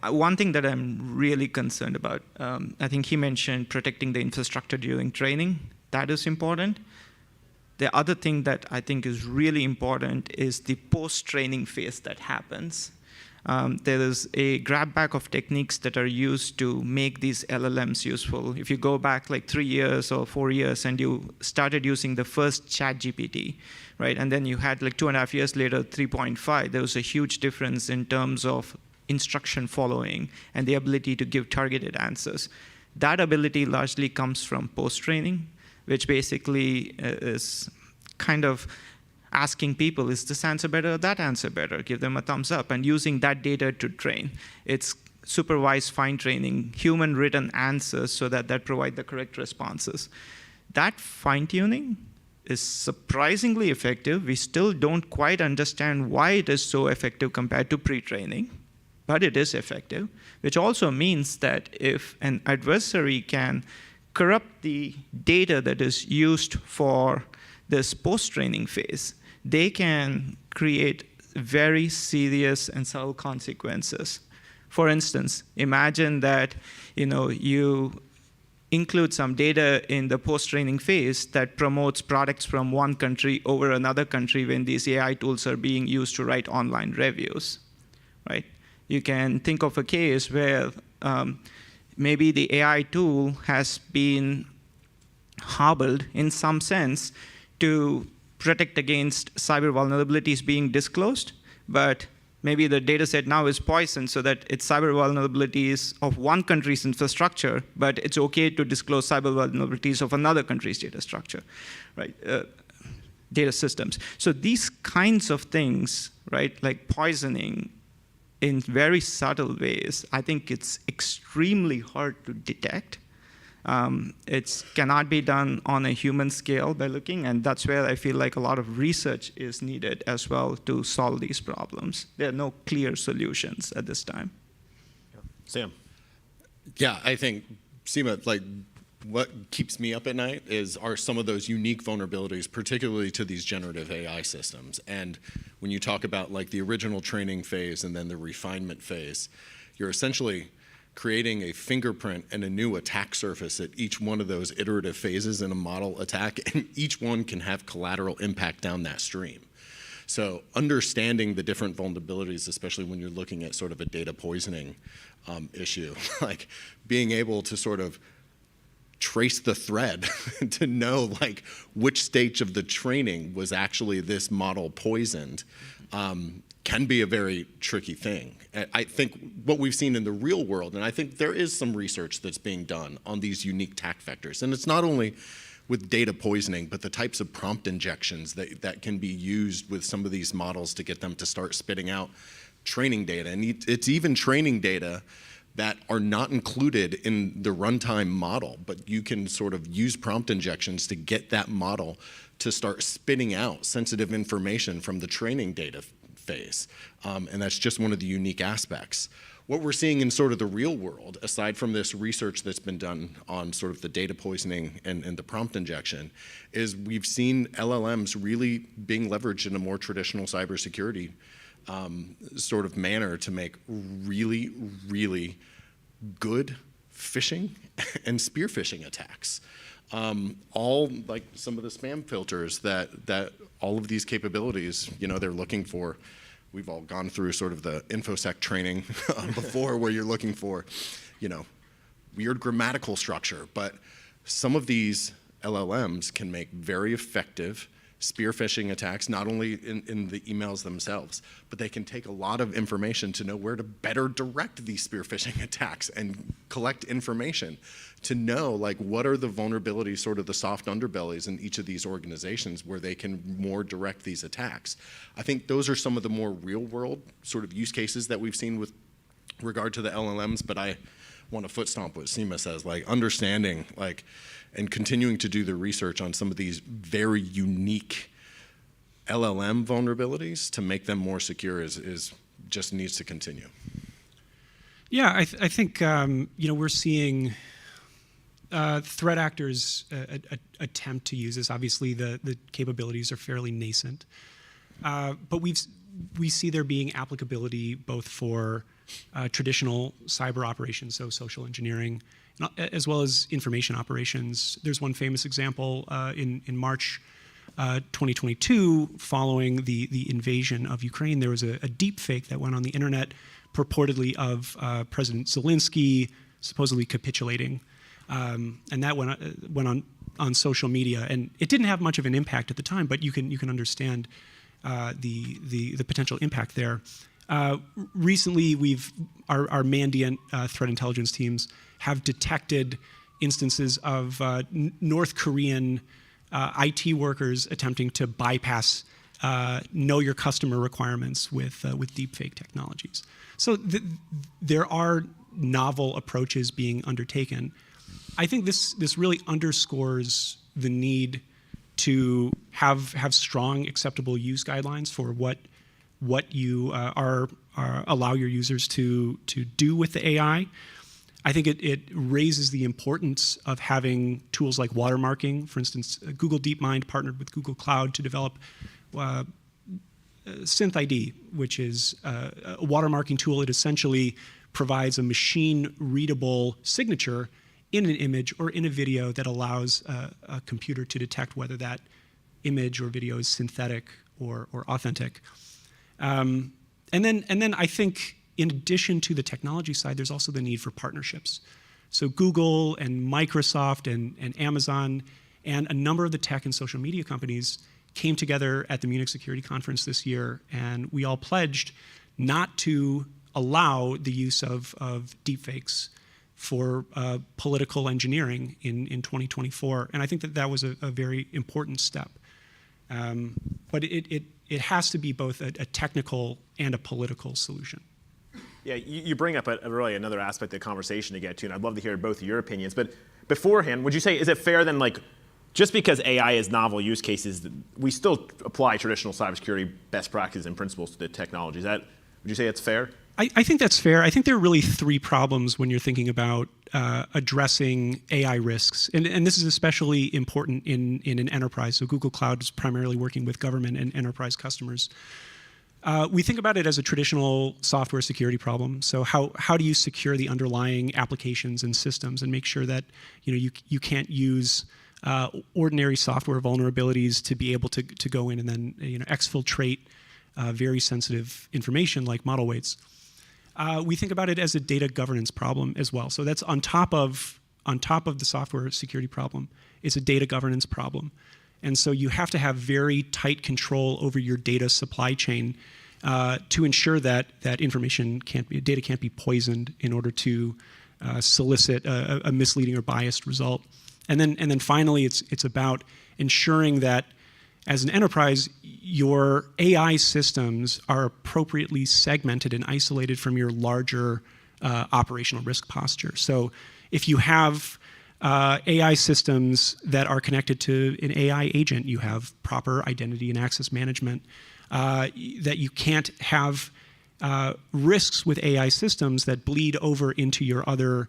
One thing that I'm really concerned about, I think he mentioned protecting the infrastructure during training. That is important. The other thing that I think is really important is the post-training phase that happens. There is a grab back of techniques that are used to make these LLMs useful. If you go back like 3 years or 4 years and you started using the first ChatGPT, right, and then you had like 2.5 years later 3.5, there was a huge difference in terms of instruction following and the ability to give targeted answers. That ability largely comes from post-training, which basically is kind of asking people, is this answer better or that answer better? Give them a thumbs up, and using that data to train. It's supervised fine training, human written answers so that provide the correct responses. That fine tuning is surprisingly effective. We still don't quite understand why it is so effective compared to pre-training, but it is effective, which also means that if an adversary can corrupt the data that is used for this post-training phase, they can create very serious and subtle consequences. For instance, imagine that you include some data in the post-training phase that promotes products from one country over another country when these AI tools are being used to write online reviews, right? You can think of a case where maybe the AI tool has been hobbled in some sense to protect against cyber vulnerabilities being disclosed, but maybe the data set now is poisoned so that it's cyber vulnerabilities of one country's infrastructure, but it's okay to disclose cyber vulnerabilities of another country's data structure, right? Data systems. So these kinds of things, right, like poisoning in very subtle ways, I think it's extremely hard to detect. It cannot be done on a human scale by looking, and that's where I feel like a lot of research is needed as well to solve these problems. There are no clear solutions at this time. Sam. Yeah, I think, Seema, like, what keeps me up at night are some of those unique vulnerabilities, particularly to these generative AI systems. And when you talk about like the original training phase and then the refinement phase, you're essentially creating a fingerprint and a new attack surface at each one of those iterative phases in a model attack, and each one can have collateral impact down that stream. So understanding the different vulnerabilities, especially when you're looking at sort of a data poisoning issue, like being able to sort of trace the thread to know like which stage of the training was actually this model poisoned can be a very tricky thing. I think what we've seen in the real world, and I think there is some research that's being done on these unique attack vectors, and it's not only with data poisoning, but the types of prompt injections that can be used with some of these models to get them to start spitting out training data. And it's even training data that are not included in the runtime model, but you can sort of use prompt injections to get that model to start spitting out sensitive information from the training data phase. And that's just one of the unique aspects. What we're seeing in sort of the real world, aside from this research that's been done on sort of the data poisoning and the prompt injection, is we've seen LLMs really being leveraged in a more traditional cybersecurity sort of manner to make really, really good phishing and spear phishing attacks. All like some of the spam filters that all of these capabilities, you know, they're looking for. We've all gone through sort of the InfoSec training before where you're looking for, you know, weird grammatical structure. But some of these LLMs can make very effective spear phishing attacks, not only in the emails themselves, but they can take a lot of information to know where to better direct these spear phishing attacks and collect information to know like what are the vulnerabilities, sort of the soft underbellies in each of these organizations where they can more direct these attacks. I think those are some of the more real world sort of use cases that we've seen with regard to the LLMs, but I want to foot stomp what Seema says, like understanding like and continuing to do the research on some of these very unique LLM vulnerabilities to make them more secure is just needs to continue. Yeah, I think you know, we're seeing threat actors attempt to use this. Obviously, the capabilities are fairly nascent, but we see there being applicability both for traditional cyber operations, so social engineering, as well as information operations. There's one famous example in March 2022, following the invasion of Ukraine. There was a deep fake that went on the internet, purportedly of President Zelensky supposedly capitulating, and that went on social media, and it didn't have much of an impact at the time, but you can understand the potential impact there. Recently, our Mandiant threat intelligence teams have detected instances of North Korean IT workers attempting to bypass know your customer requirements with deepfake technologies. So there are novel approaches being undertaken. I think this really underscores the need to have strong, acceptable use guidelines for what you allow your users to do with the AI. I think it raises the importance of having tools like watermarking. For instance, Google DeepMind partnered with Google Cloud to develop SynthID, which is a watermarking tool. It essentially provides a machine-readable signature in an image or in a video that allows a computer to detect whether that image or video is synthetic or authentic. And then I think, in addition to the technology side, there's also the need for partnerships. So Google and Microsoft and Amazon and a number of the tech and social media companies came together at the Munich Security Conference this year, and we all pledged not to allow the use of deepfakes for political engineering in 2024. And I think that was a very important step. But it has to be both a technical and a political solution. Yeah, you bring up really another aspect of the conversation to get to, and I'd love to hear both of your opinions. But beforehand, would you say, is it fair then, like, just because AI is novel use cases, we still apply traditional cybersecurity best practices and principles to the technology? Would you say it's fair? I think that's fair. I think there are really three problems when you're thinking about addressing AI risks. And this is especially important in an enterprise. So Google Cloud is primarily working with government and enterprise customers. We think about it as a traditional software security problem. So how do you secure the underlying applications and systems and make sure that you can't use ordinary software vulnerabilities to be able to go in and then exfiltrate very sensitive information like model weights. We think about it as a data governance problem as well. So that's on top of the software security problem. It's a data governance problem. And so you have to have very tight control over your data supply chain to ensure that data can't be poisoned in order to solicit a misleading or biased result. And then finally, it's about ensuring that as an enterprise, your AI systems are appropriately segmented and isolated from your larger operational risk posture. So if you have AI systems that are connected to an AI agent, you have proper identity and access management, that you can't have risks with AI systems that bleed over into your other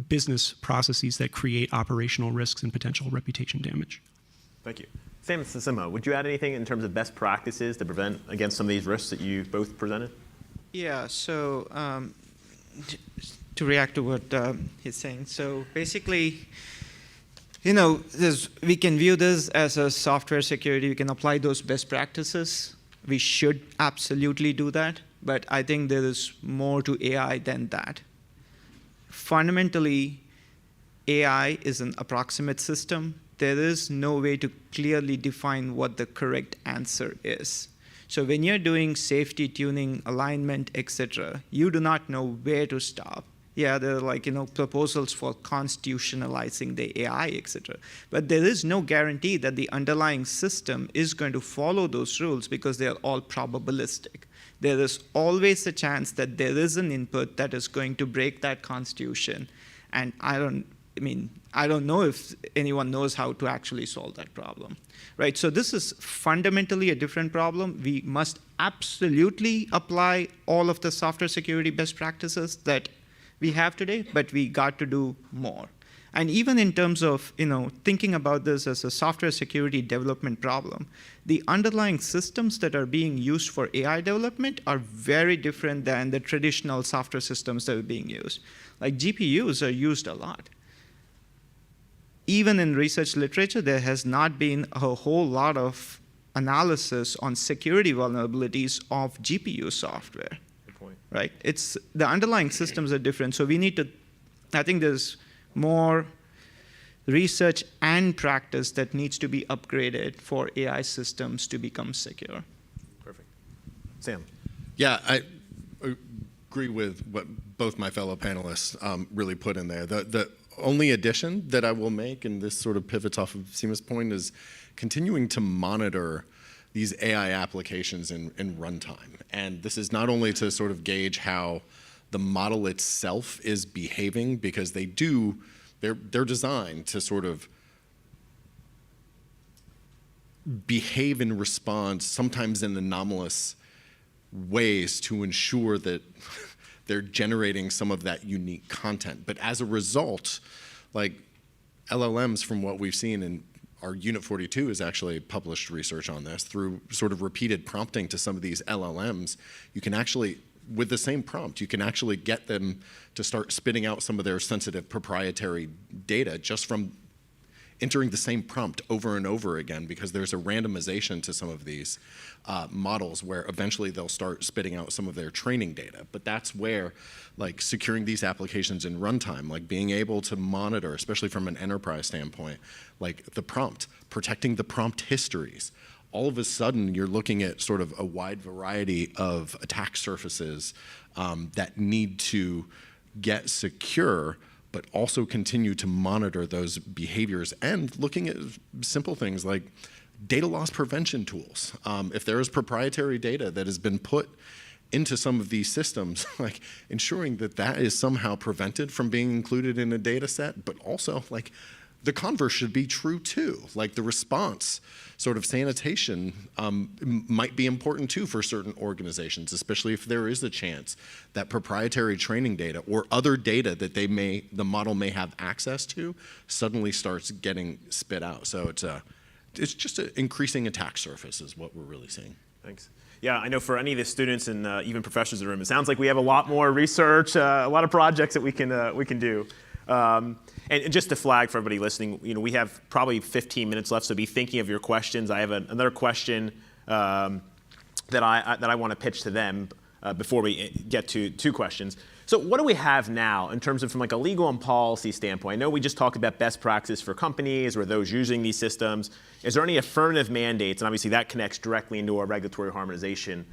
business processes that create operational risks and potential reputation damage. Thank you. Sam and Sima, would you add anything in terms of best practices to prevent against some of these risks that you both presented? Yeah, so to react to what he's saying, so basically, we can view this as a software security. We can apply those best practices. We should absolutely do that, but I think there is more to AI than that. Fundamentally, AI is an approximate system. There is no way to clearly define what the correct answer is. So when you're doing safety tuning, alignment, etc., you do not know where to stop. Yeah, there are proposals for constitutionalizing the AI, etc. But there is no guarantee that the underlying system is going to follow those rules because they are all probabilistic. There is always a chance that there is an input that is going to break that constitution. And I don't know if anyone knows how to actually solve that problem, right? So this is fundamentally a different problem. We must absolutely apply all of the software security best practices that we have today, but we got to do more. And even in terms of thinking about this as a software security development problem, the underlying systems that are being used for AI development are very different than the traditional software systems that are being used. Like GPUs are used a lot. Even in research literature, there has not been a whole lot of analysis on security vulnerabilities of GPU software. Good point. Right? The underlying systems are different, so we need to, I think there's more research and practice that needs to be upgraded for AI systems to become secure. Perfect. Sam. Yeah, I agree with what both my fellow panelists really put in there. The only addition that I will make, and this sort of pivots off of Seema's point, is continuing to monitor these AI applications in runtime. And this is not only to sort of gauge how the model itself is behaving, because they're designed to sort of behave and respond sometimes in anomalous ways to ensure that they're generating some of that unique content. But as a result, like LLMs, from what we've seen, and our Unit 42 has actually published research on this, through sort of repeated prompting to some of these LLMs, you can actually, with the same prompt, you can actually get them to start spitting out some of their sensitive proprietary data just from entering the same prompt over and over again, because there's a randomization to some of these models where eventually they'll start spitting out some of their training data. But that's where, like, securing these applications in runtime, like being able to monitor, especially from an enterprise standpoint, like the prompt, protecting the prompt histories, all of a sudden you're looking at sort of a wide variety of attack surfaces that need to get secure, but also continue to monitor those behaviors, and looking at simple things like data loss prevention tools. If there is proprietary data that has been put into some of these systems, like ensuring that that is somehow prevented from being included in a data set, but also like the converse should be true too. Like the response sort of sanitation might be important too for certain organizations, especially if there is a chance that proprietary training data or other data that the model may have access to suddenly starts getting spit out. So it's just an increasing attack surface is what we're really seeing. Thanks. Yeah, I know for any of the students and even professors in the room, it sounds like we have a lot more research, a lot of projects that we can do. And just to flag for everybody listening, we have probably 15 minutes left, so be thinking of your questions. I have another question that I want to pitch to them before we get to two questions. So what do we have now in terms of from like a legal and policy standpoint? I know we just talked about best practice for companies or those using these systems. Is there any affirmative mandates? And obviously that connects directly into our regulatory harmonization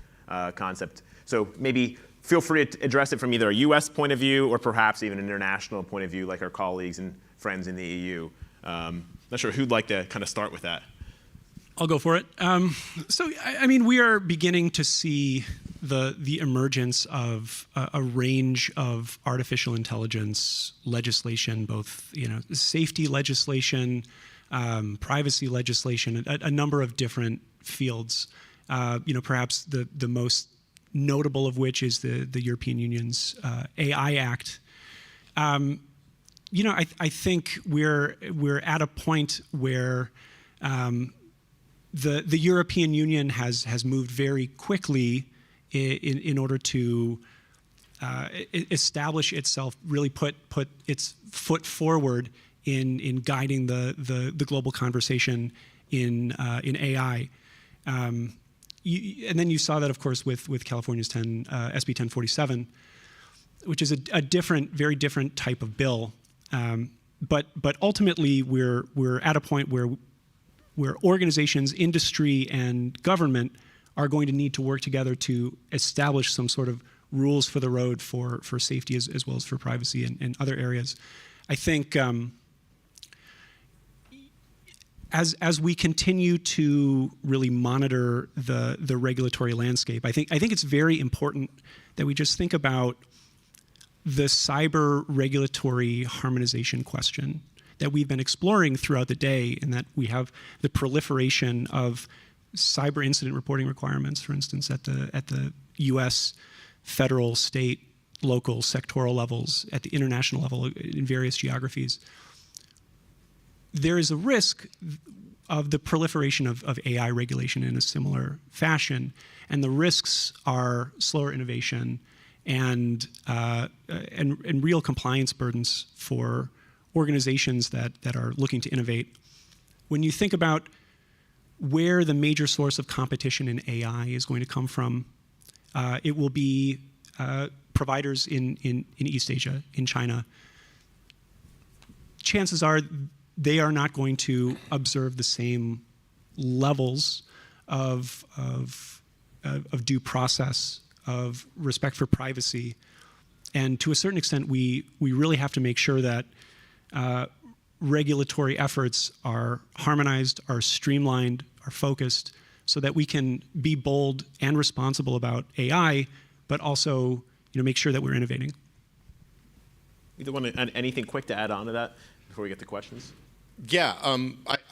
concept. So maybe feel free to address it from either a US point of view or perhaps even an international point of view, like our colleagues and friends in the EU. Not sure who'd like to kind of start with that. I'll go for it. So, I mean, we are beginning to see the emergence of a range of artificial intelligence legislation, both safety legislation, privacy legislation, a number of different fields. Perhaps the most notable of which is the European Union's AI Act. I think we're at a point where the European Union has moved very quickly in order to establish itself, really put its foot forward in guiding the global conversation in AI. And then you saw that, of course, with California's SB 1047, which is a very different type of bill. But ultimately, we're at a point where organizations, industry, and government are going to need to work together to establish some sort of rules for the road for safety as well as for privacy and other areas. I think as we continue to really monitor the regulatory landscape, I think it's very important that we just think about the cyber regulatory harmonization question that we've been exploring throughout the day, in that we have the proliferation of cyber incident reporting requirements, for instance, at the U.S. federal, state, local, sectoral levels, at the international level in various geographies. There is a risk of the proliferation of AI regulation in a similar fashion, and the risks are slower innovation and real compliance burdens for organizations that are looking to innovate. When you think about where the major source of competition in AI is going to come from, it will be providers in East Asia, in China. Chances are they are not going to observe the same levels of due process, of respect for privacy. And to a certain extent, we really have to make sure that regulatory efforts are harmonized, are streamlined, are focused, so that we can be bold and responsible about AI, but also make sure that we're innovating. Either one, anything quick to add on to that before we get to questions? Yeah,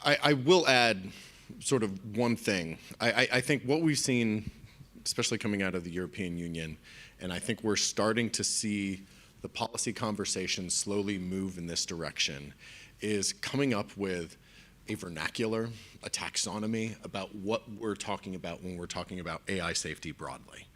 I will add sort of one thing. I think what we've seen, especially coming out of the European Union, and I think we're starting to see the policy conversation slowly move in this direction, is coming up with a vernacular, a taxonomy about what we're talking about when we're talking about AI safety broadly.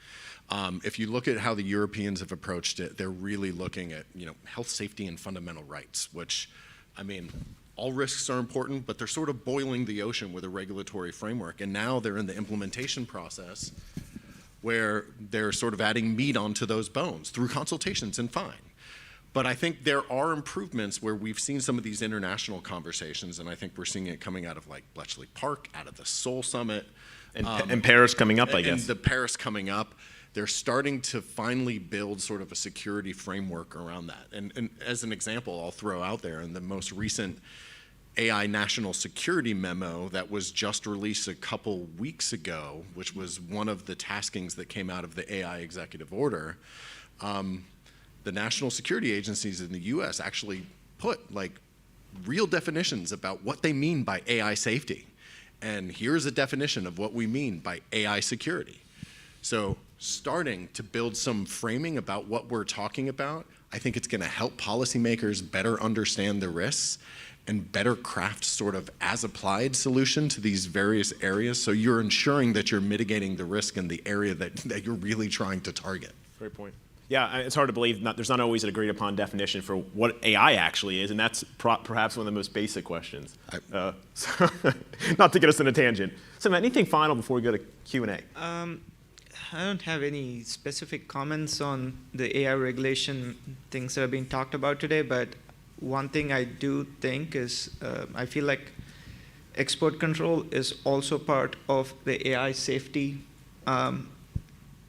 If you look at how the Europeans have approached it, they're really looking at health, safety, and fundamental rights, which, I mean, all risks are important, but they're sort of boiling the ocean with a regulatory framework. And now they're in the implementation process where they're sort of adding meat onto those bones through consultations, and fine. But I think there are improvements where we've seen some of these international conversations, and I think we're seeing it coming out of like Bletchley Park, out of the Seoul Summit. And Paris coming up, I guess. And the Paris coming up. They're starting to finally build sort of a security framework around that. And as an example, I'll throw out there, in the most recent AI national security memo that was just released a couple weeks ago, which was one of the taskings that came out of the AI executive order, the national security agencies in the US actually put like real definitions about what they mean by AI safety. And here's a definition of what we mean by AI security. So starting to build some framing about what we're talking about, I think it's gonna help policymakers better understand the risks and better craft sort of as applied solution to these various areas, so you're ensuring that you're mitigating the risk in the area that you're really trying to target. Great point. Yeah, it's hard to believe there's not always an agreed upon definition for what AI actually is, and that's perhaps one of the most basic questions. So not to get us on a tangent. So anything final before we go to Q&A? I don't have any specific comments on the AI regulation things that have been talked about today, but one thing I do think is I feel like export control is also part of the AI safety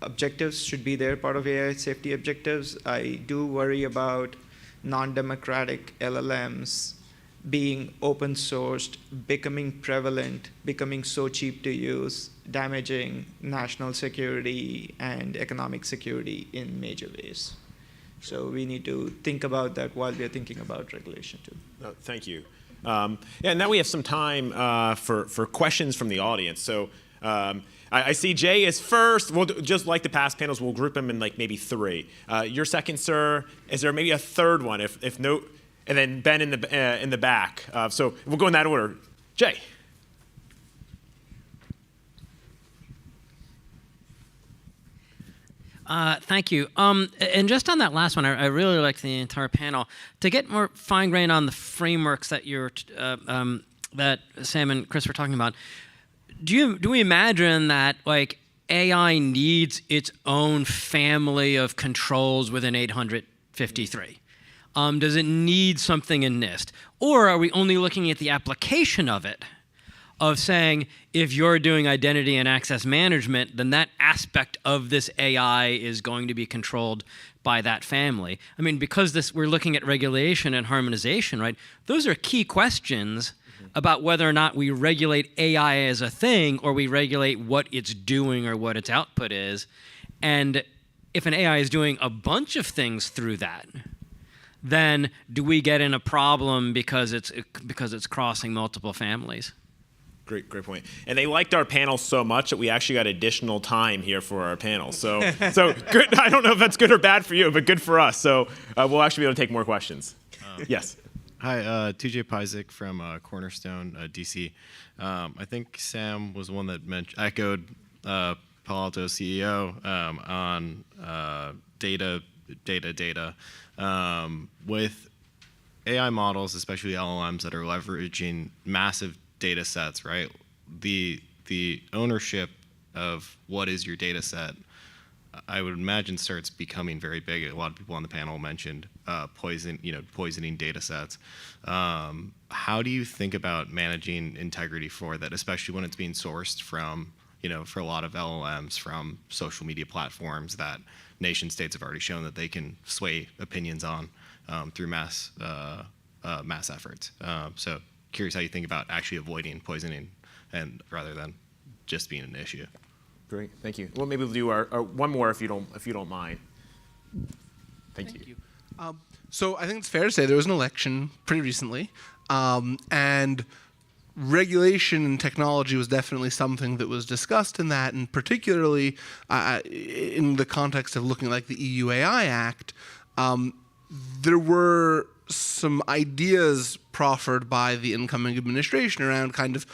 objectives, should be there, part of AI safety objectives. I do worry about non-democratic LLMs being open sourced, becoming prevalent, becoming so cheap to use, damaging national security and economic security in major ways. So we need to think about that while we're thinking about regulation too. Thank you. And now we have some time for questions from the audience. So I see Jay is first. We'll just like the past panels, we'll group them in like maybe three. You're second, sir. Is there maybe a third one? If no, and then Ben in the back. So we'll go in that order. Jay. Thank you. And just on that last one, I really like the entire panel. To get more fine grain on the frameworks that that Sam and Chris were talking about, do we imagine that like AI needs its own family of controls within 853? Does it need something in NIST? Or are we only looking at the application of it? Of saying, if you're doing identity and access management, then that aspect of this AI is going to be controlled by that family. I mean, because we're looking at regulation and harmonization, right? Those are key questions about whether or not we regulate AI as a thing or we regulate what it's doing or what its output is. And if an AI is doing a bunch of things through that, then do we get in a problem because it's crossing multiple families? Great point. And they liked our panel so much that we actually got additional time here for our panel. So good. I don't know if that's good or bad for you, but good for us. So we'll actually be able to take more questions. Yes. Hi, TJ Pyzik from Cornerstone, DC. I think Sam was one that echoed Palo Alto's CEO on data. With AI models, especially LLMs that are leveraging massive data sets, right? The ownership of what is your data set, I would imagine starts becoming very big. A lot of people on the panel mentioned poisoning data sets. How do you think about managing integrity for that, especially when it's being sourced from, for a lot of LLMs from social media platforms that nation states have already shown that they can sway opinions on through mass efforts. So curious how you think about actually avoiding poisoning, and rather than just being an issue. Great, thank you. Well, maybe we'll do our one more if you don't mind. Thank you. So I think it's fair to say there was an election pretty recently, and regulation and technology was definitely something that was discussed in that, and particularly in the context of looking like the EU AI Act, there were some ideas proffered by the incoming administration around kind of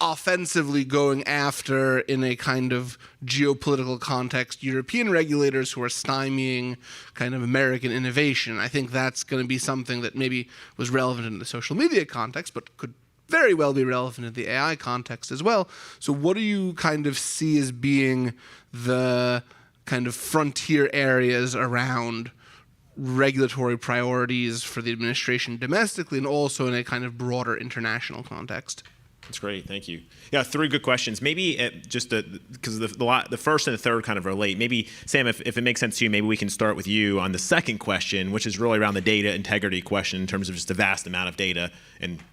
offensively going after, in a kind of geopolitical context, European regulators who are stymieing kind of American innovation. I think that's going to be something that maybe was relevant in the social media context, but could very well be relevant in the AI context as well. So what do you kind of see as being the kind of frontier areas around regulatory priorities for the administration domestically and also in a kind of broader international context. That's great. Thank you. Yeah, 3 good questions. Maybe just because the first and the third kind of relate. Maybe, Sam, if it makes sense to you, maybe we can start with you on the second question, which is really around the data integrity question in terms of just the vast amount of data. And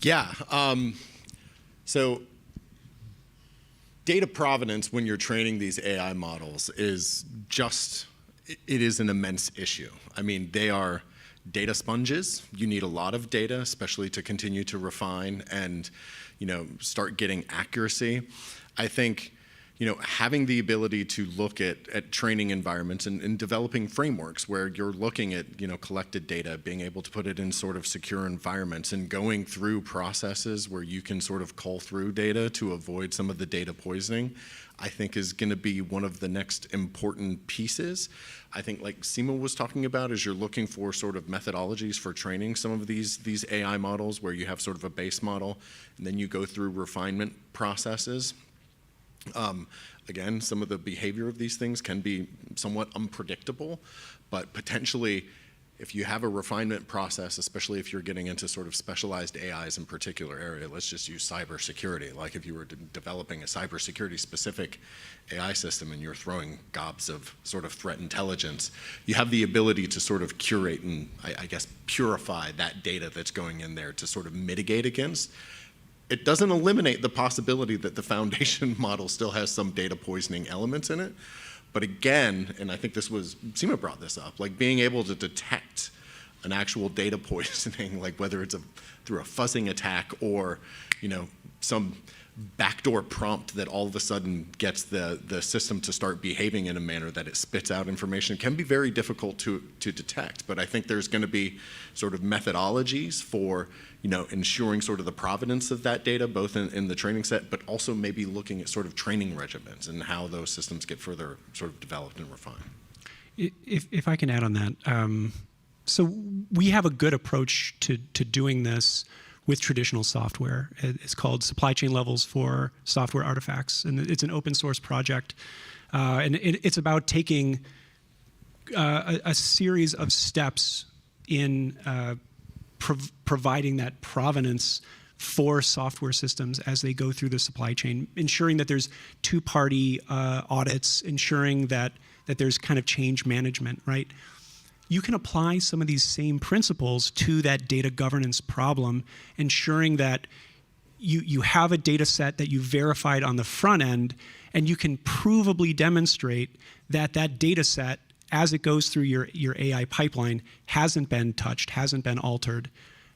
yeah. So data provenance when you're training these AI models is it is an immense issue. I mean, they are data sponges. You need a lot of data, especially to continue to refine and, start getting accuracy. I think, having the ability to look at training environments and developing frameworks where you're looking at, collected data, being able to put it in sort of secure environments and going through processes where you can sort of cull through data to avoid some of the data poisoning, I think is going to be one of the next important pieces. I think like Seema was talking about, as you're looking for sort of methodologies for training some of these AI models where you have sort of a base model and then you go through refinement processes. Again, some of the behavior of these things can be somewhat unpredictable, but potentially if you have a refinement process, especially if you're getting into sort of specialized AIs in particular area, let's just use cybersecurity. Like if you were developing a cybersecurity specific AI system and you're throwing gobs of sort of threat intelligence, you have the ability to sort of curate and I guess purify that data that's going in there to sort of mitigate against. It doesn't eliminate the possibility that the foundation model still has some data poisoning elements in it. But again, and I think Seema brought this up, like being able to detect an actual data poisoning, like whether it's through a fuzzing attack or, some backdoor prompt that all of a sudden gets the system to start behaving in a manner that it spits out information, can be very difficult to detect. But I think there's going to be sort of methodologies for ensuring sort of the provenance of that data, both in the training set, but also maybe looking at sort of training regimens and how those systems get further sort of developed and refined. If I can add on that, so we have a good approach to doing this with traditional software. It's called Supply Chain Levels for Software Artifacts, and it's an open source project. And it's about taking a series of steps in providing that provenance for software systems as they go through the supply chain, ensuring that there's two-party audits, ensuring that there's kind of change management, right? You can apply some of these same principles to that data governance problem, ensuring that you have a data set that you verified on the front end, and you can provably demonstrate that that data set, as it goes through your AI pipeline, hasn't been touched, hasn't been altered.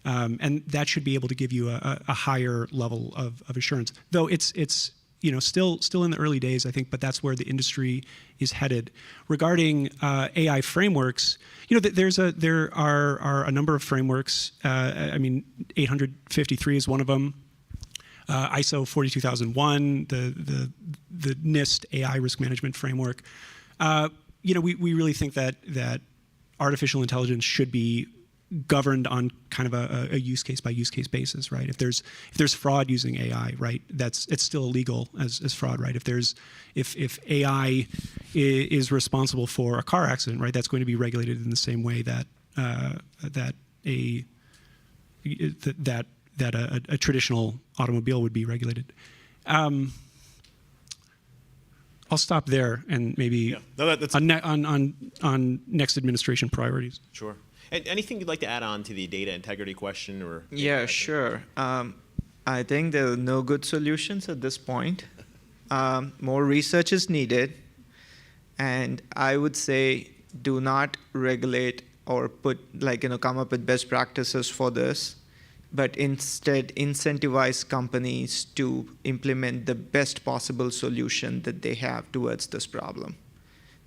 And that should be able to give you a higher level of assurance. Though it's still in the early days, I think, but that's where the industry is headed. Regarding AI frameworks, there are a number of frameworks. 853 is one of them. ISO 42001, the NIST AI risk management framework. We really think that artificial intelligence should be governed on kind of a use case by use case basis, right? If there's fraud using AI, right, it's still illegal as fraud, right? If AI is responsible for a car accident, right, that's going to be regulated in the same way that a traditional automobile would be regulated. I'll stop there and maybe on next administration priorities. Sure. Anything you'd like to add on to the data integrity question? Or yeah, sure. I think there are no good solutions at this point. More research is needed. And I would say do not regulate or come up with best practices for this, but instead incentivize companies to implement the best possible solution that they have towards this problem.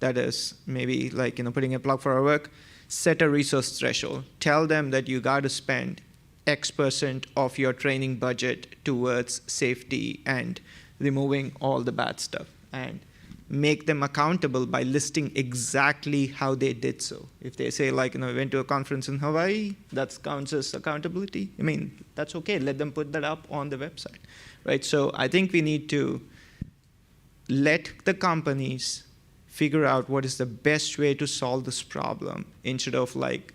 That is maybe putting a plug for our work. Set a resource threshold. Tell them that you got to spend X% of your training budget towards safety and removing all the bad stuff, and make them accountable by listing exactly how they did so. If they say, we went to a conference in Hawaii, that counts as accountability. That's okay. Let them put that up on the website, right? So I think we need to let the companies figure out what is the best way to solve this problem instead of like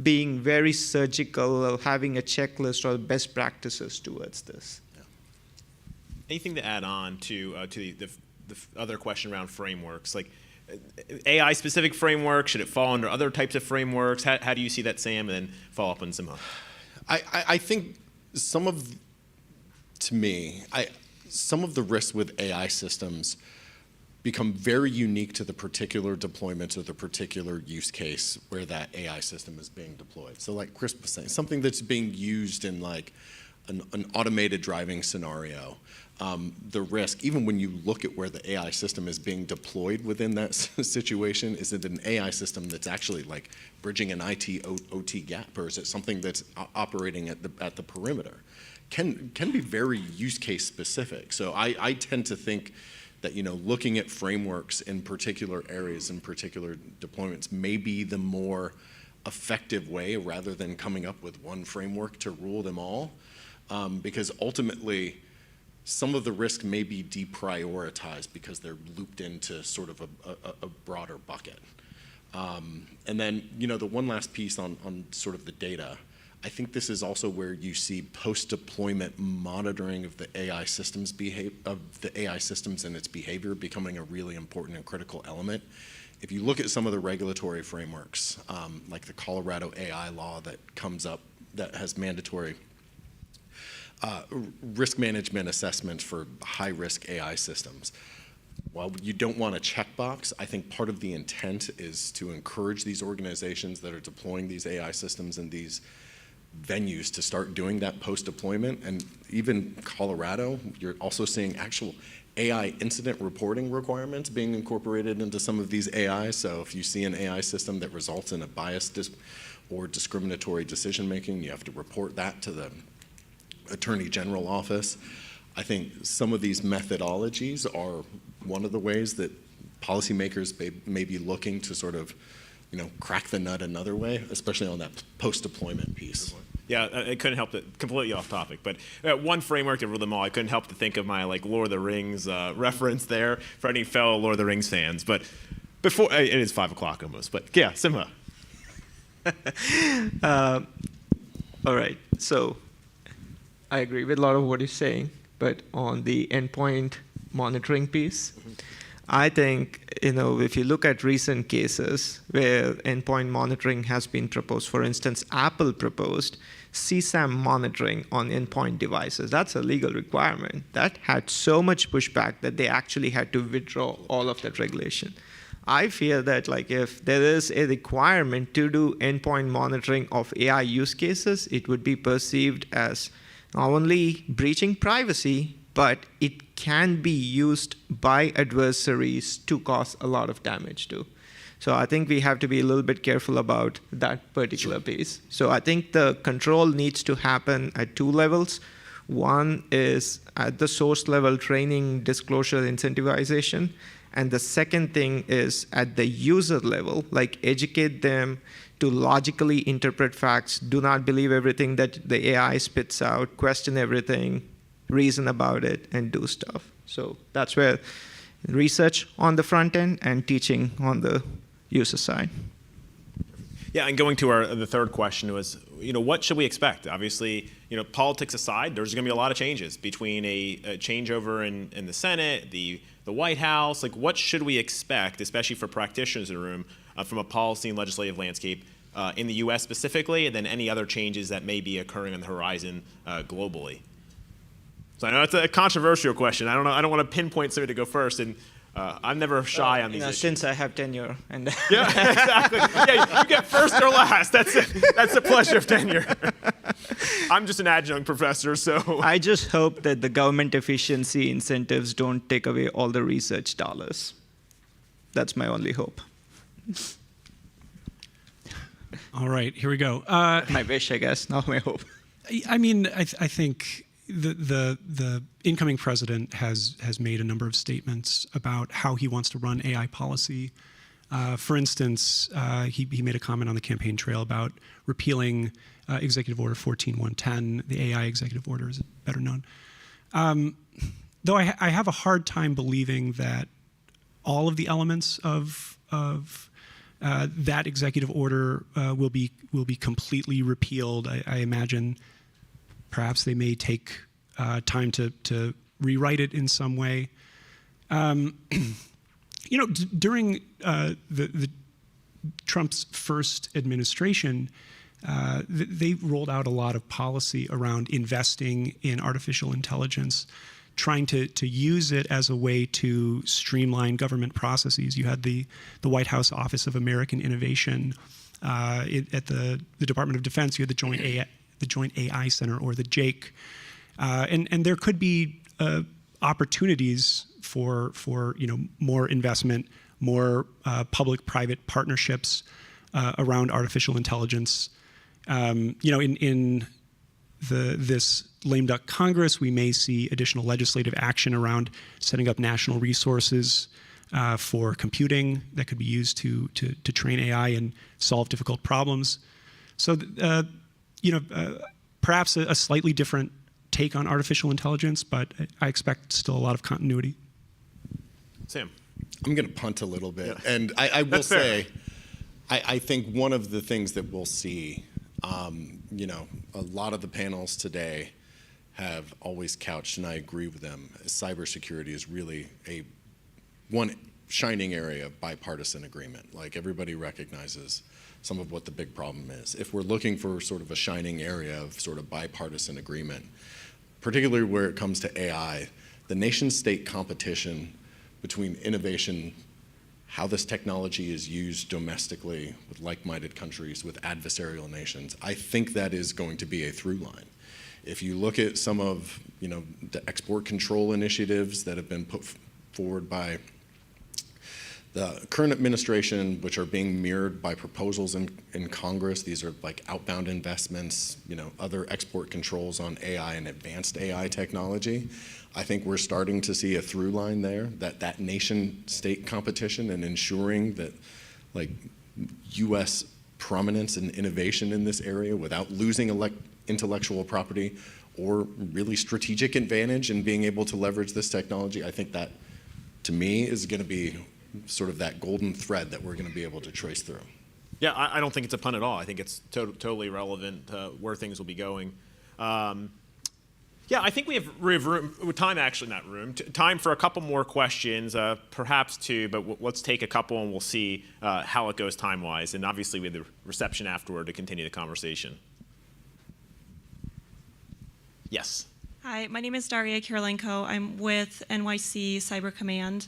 being very surgical or having a checklist or best practices towards this. Anything to add on to the other question around frameworks? Like AI-specific framework, should it fall under other types of frameworks? How do you see that, Sam? And then follow up on Simha. I think some of the risks with AI systems become very unique to the particular deployment or the particular use case where that AI system is being deployed. So like Chris was saying, something that's being used in like an automated driving scenario, the risk, even when you look at where the AI system is being deployed within that situation, is it an AI system that's actually like bridging an IT OT gap, or is it something that's operating at the perimeter? Can be very use case specific. So I tend to think that looking at frameworks in particular areas and particular deployments may be the more effective way rather than coming up with one framework to rule them all, because ultimately some of the risk may be deprioritized because they're looped into sort of a broader bucket. And then the one last piece on sort of the data. I think this is also where you see post-deployment monitoring of the AI systems and its behavior becoming a really important and critical element. If you look at some of the regulatory frameworks, like the Colorado AI law that comes up that has mandatory risk management assessments for high-risk AI systems. While you don't want a checkbox, I think part of the intent is to encourage these organizations that are deploying these AI systems in these venues to start doing that post-deployment. And even Colorado, you're also seeing actual AI incident reporting requirements being incorporated into some of these AIs. So if you see an AI system that results in a biased or discriminatory decision-making, you have to report that to the Attorney General office. I think some of these methodologies are one of the ways that policymakers may be looking to sort of crack the nut another way, especially on that post-deployment piece. Yeah, I couldn't help it, completely off topic, but one framework to rule them all. I couldn't help to think of my Lord of the Rings reference there for any fellow Lord of the Rings fans. But before, it is 5 o'clock almost, but yeah, Simha. All right, so I agree with a lot of what you're saying, but on the endpoint monitoring piece, I think, if you look at recent cases where endpoint monitoring has been proposed, for instance, Apple proposed CSAM monitoring on endpoint devices. That's a legal requirement. That had so much pushback that they actually had to withdraw all of that regulation. I fear that if there is a requirement to do endpoint monitoring of AI use cases, it would be perceived as not only breaching privacy, but it can be used by adversaries to cause a lot of damage too. So I think we have to be a little bit careful about that particular piece. So I think the control needs to happen at 2 levels. One is at the source level training, disclosure, incentivization. And the second thing is at the user level, educate them to logically interpret facts, do not believe everything that the AI spits out, question everything, reason about it, and do stuff. So that's where research on the front end and teaching on the user side. Yeah, and going to the third question was, what should we expect? Obviously, politics aside, there's going to be a lot of changes between a changeover in the Senate, the White House. What should we expect, especially for practitioners in the room, from a policy and legislative landscape in the U.S. specifically, and then any other changes that may be occurring on the horizon globally? So I know it's a controversial question. I don't want to pinpoint somebody to go first, and I'm never shy on these issues. Since I have tenure, and yeah, exactly. Yeah, you get first or last. That's it. That's the pleasure of tenure. I'm just an adjunct professor, so I just hope that the government efficiency incentives don't take away all the research dollars. That's my only hope. All right, here we go. My wish, I guess, not my hope. I mean, I think the incoming president has made a number of statements about how he wants to run AI policy. For instance, he made a comment on the campaign trail about repealing Executive Order 14110, the AI Executive Order is better known. Though I have a hard time believing that all of the elements of that executive order will be completely repealed. I imagine perhaps they may take time to rewrite it in some way. During the Trump's first administration, they rolled out a lot of policy around investing in artificial intelligence, trying to use it as a way to streamline government processes. You had the White House Office of American Innovation. At the Department of Defense, you had the Joint AI Center, or the JAIC. And there could be opportunities for more investment, more public-private partnerships around artificial intelligence. In this lame duck Congress, we may see additional legislative action around setting up national resources for computing that could be used to train AI and solve difficult problems. So, perhaps a slightly different take on artificial intelligence, but I expect still a lot of continuity. Sam. I'm going to punt a little bit. Yeah. And I will say, I think one of the things that we'll see, a lot of the panels today have always couched, and I agree with them, cybersecurity is really one shining area of bipartisan agreement. Like, everybody recognizes some of what the big problem is. If we're looking for sort of a shining area of sort of bipartisan agreement, particularly where it comes to AI, the nation-state competition between innovation, how this technology is used domestically with like-minded countries, with adversarial nations, I think that is going to be a through line. If you look at some of the export control initiatives that have been put forward by the current administration, which are being mirrored by proposals in Congress, these are like outbound investments, other export controls on AI and advanced AI technology. I think we're starting to see a through line there, that nation-state competition and ensuring that U.S. prominence and innovation in this area without losing intellectual property or really strategic advantage in being able to leverage this technology. I think that, to me, is going to be sort of that golden thread that we're going to be able to trace through. Yeah, I don't think it's a pun at all. I think it's totally relevant where things will be going. Yeah, I think we have room, time actually, not room, time for a couple more questions, perhaps two, but let's take a couple and we'll see how it goes time-wise. And obviously we have the reception afterward to continue the conversation. Yes. Hi, my name is Daria Kirilenko. I'm with NYC Cyber Command.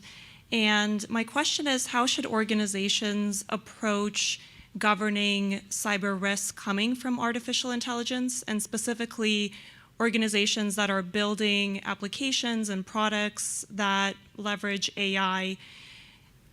And my question is, how should organizations approach governing cyber risk coming from artificial intelligence, and specifically organizations that are building applications and products that leverage AI?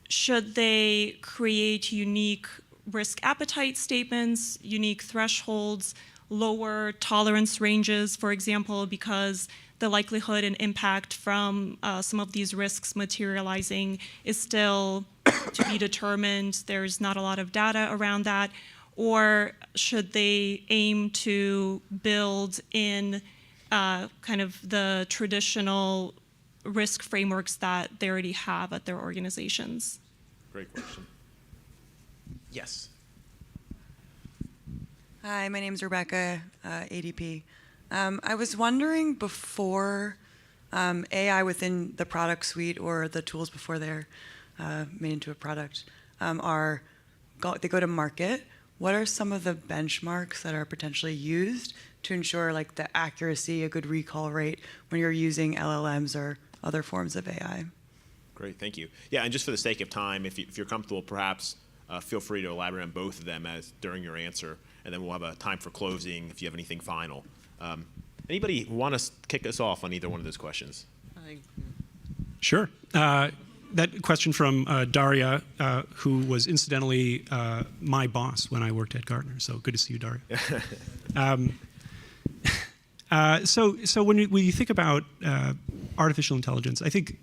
Should they create unique risk appetite statements, unique thresholds, lower tolerance ranges, for example, because the likelihood and impact from some of these risks materializing is still to be determined? There's not a lot of data around that. Or should they aim to build in kind of the traditional risk frameworks that they already have at their organizations? Great question. Yes. Hi, my name is Rebecca, ADP. I was wondering, before AI within the product suite or the tools before they're made into a product they go to market, what are some of the benchmarks that are potentially used to ensure the accuracy, a good recall rate when you're using LLMs or other forms of AI? Great, thank you. Yeah, and just for the sake of time, if you're comfortable, perhaps feel free to elaborate on both of them during your answer, and then we'll have a time for closing if you have anything final. Anybody want to kick us off on either one of those questions? Sure. That question from Daria, who was incidentally my boss when I worked at Gartner. So good to see you, Daria. So when you think about artificial intelligence, I think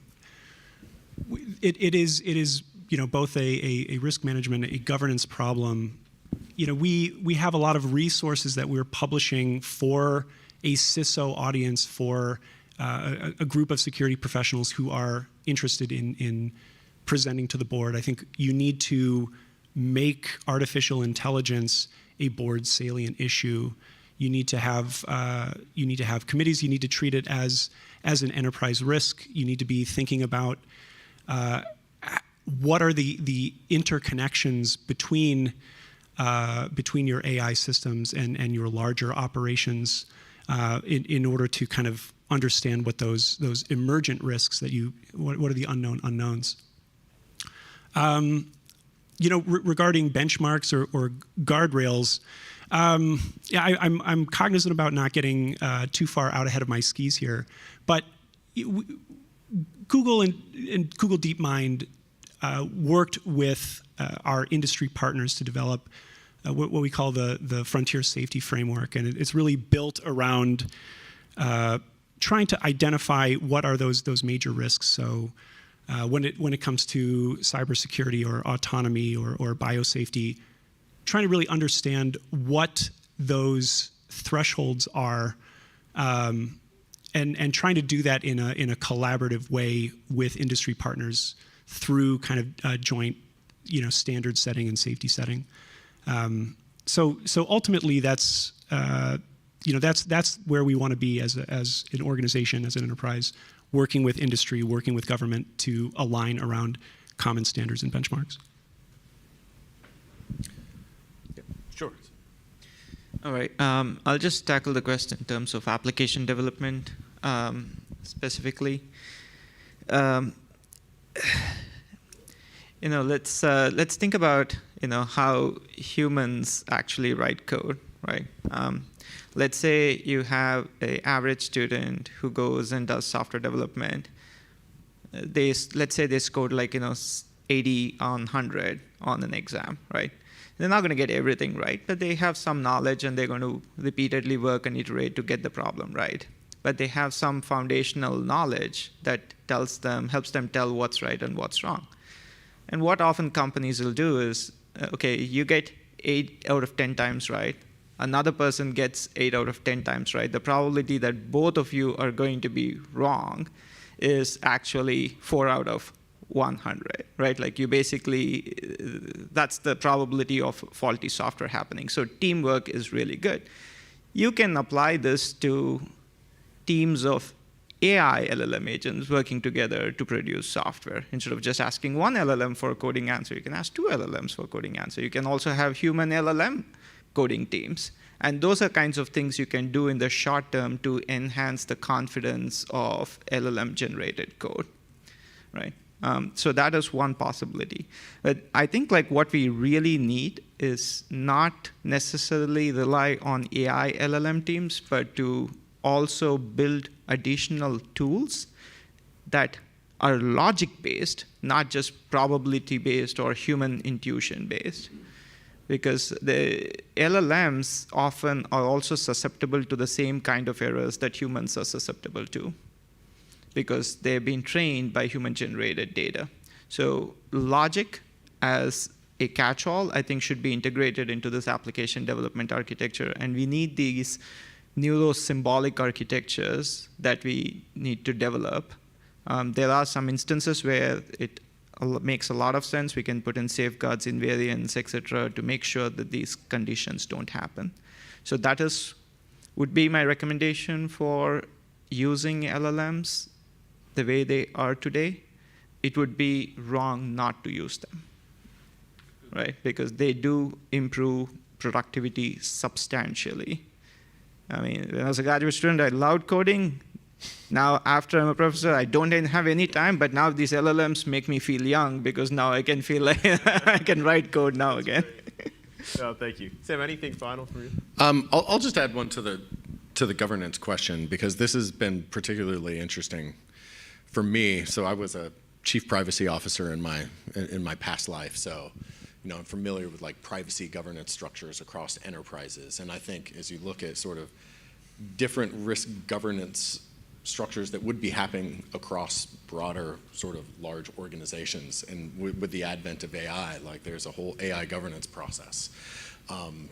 it is both a risk management, a governance problem. We have a lot of resources that we're publishing for a CISO audience, for a group of security professionals who are interested in presenting to the board. I think you need to make artificial intelligence a board salient issue. You need to have committees. You need to treat it as an enterprise risk. You need to be thinking about what are the interconnections between your AI systems and your larger operations in order to kind of understand what those emergent risks that what are the unknown unknowns. Regarding benchmarks or guardrails, I'm cognizant about not getting too far out ahead of my skis here, but Google and Google DeepMind worked with our industry partners to develop what we call the Frontier Safety Framework, and it's really built around trying to identify what are those major risks. So when it comes to cybersecurity or autonomy or biosafety, trying to really understand what those thresholds are, and trying to do that in a collaborative way with industry partners through kind of joint, standard setting and safety setting. So ultimately, that's where we want to be as an organization, as an enterprise, working with industry, working with government to align around common standards and benchmarks. Sure. All right. I'll just tackle the question in terms of application development specifically. Let's think about how humans actually write code, right? Let's say you have an average student who goes and does software development. Let's say they scored 80 on 100 on an exam, right? They're not going to get everything right, but they have some knowledge and they're going to repeatedly work and iterate to get the problem right. But they have some foundational knowledge that helps them tell what's right and what's wrong. And what often companies will do is, okay, you get 8 out of 10 times right. Another person gets 8 out of 10 times right. The probability that both of you are going to be wrong is actually 4 out of 100, right? Like you basically, that's the probability of faulty software happening. So teamwork is really good. You can apply this to teams of AI LLM agents working together to produce software. Instead of just asking one LLM for a coding answer, you can ask 2 LLMs for a coding answer. You can also have human LLM coding teams. And those are kinds of things you can do in the short term to enhance the confidence of LLM-generated code, right? So that is one possibility. But I think what we really need is not necessarily rely on AI LLM teams, but to also build additional tools that are logic-based, not just probability-based or human intuition-based. Because the LLMs often are also susceptible to the same kind of errors that humans are susceptible to, because they've been trained by human-generated data. So logic as a catch-all, I think, should be integrated into this application development architecture. And we need these neuro-symbolic architectures that we need to develop. There are some instances where it makes a lot of sense. We can put in safeguards, invariants, et cetera, to make sure that these conditions don't happen. So that would be my recommendation for using LLMs the way they are today. It would be wrong not to use them, right? Because they do improve productivity substantially. I mean, when I was a graduate student, I loved coding. Now, after I'm a professor, I don't have any time, but now these LLMs make me feel young because now I can feel like I can write code now again. Oh, thank you. Sam, anything final for you? I'll just add one to the governance question, because this has been particularly interesting for me. So I was a chief privacy officer in my past life. So, I'm familiar with privacy governance structures across enterprises. And I think as you look at sort of different risk governance structures that would be happening across broader sort of large organizations, and with the advent of AI, there's a whole AI governance process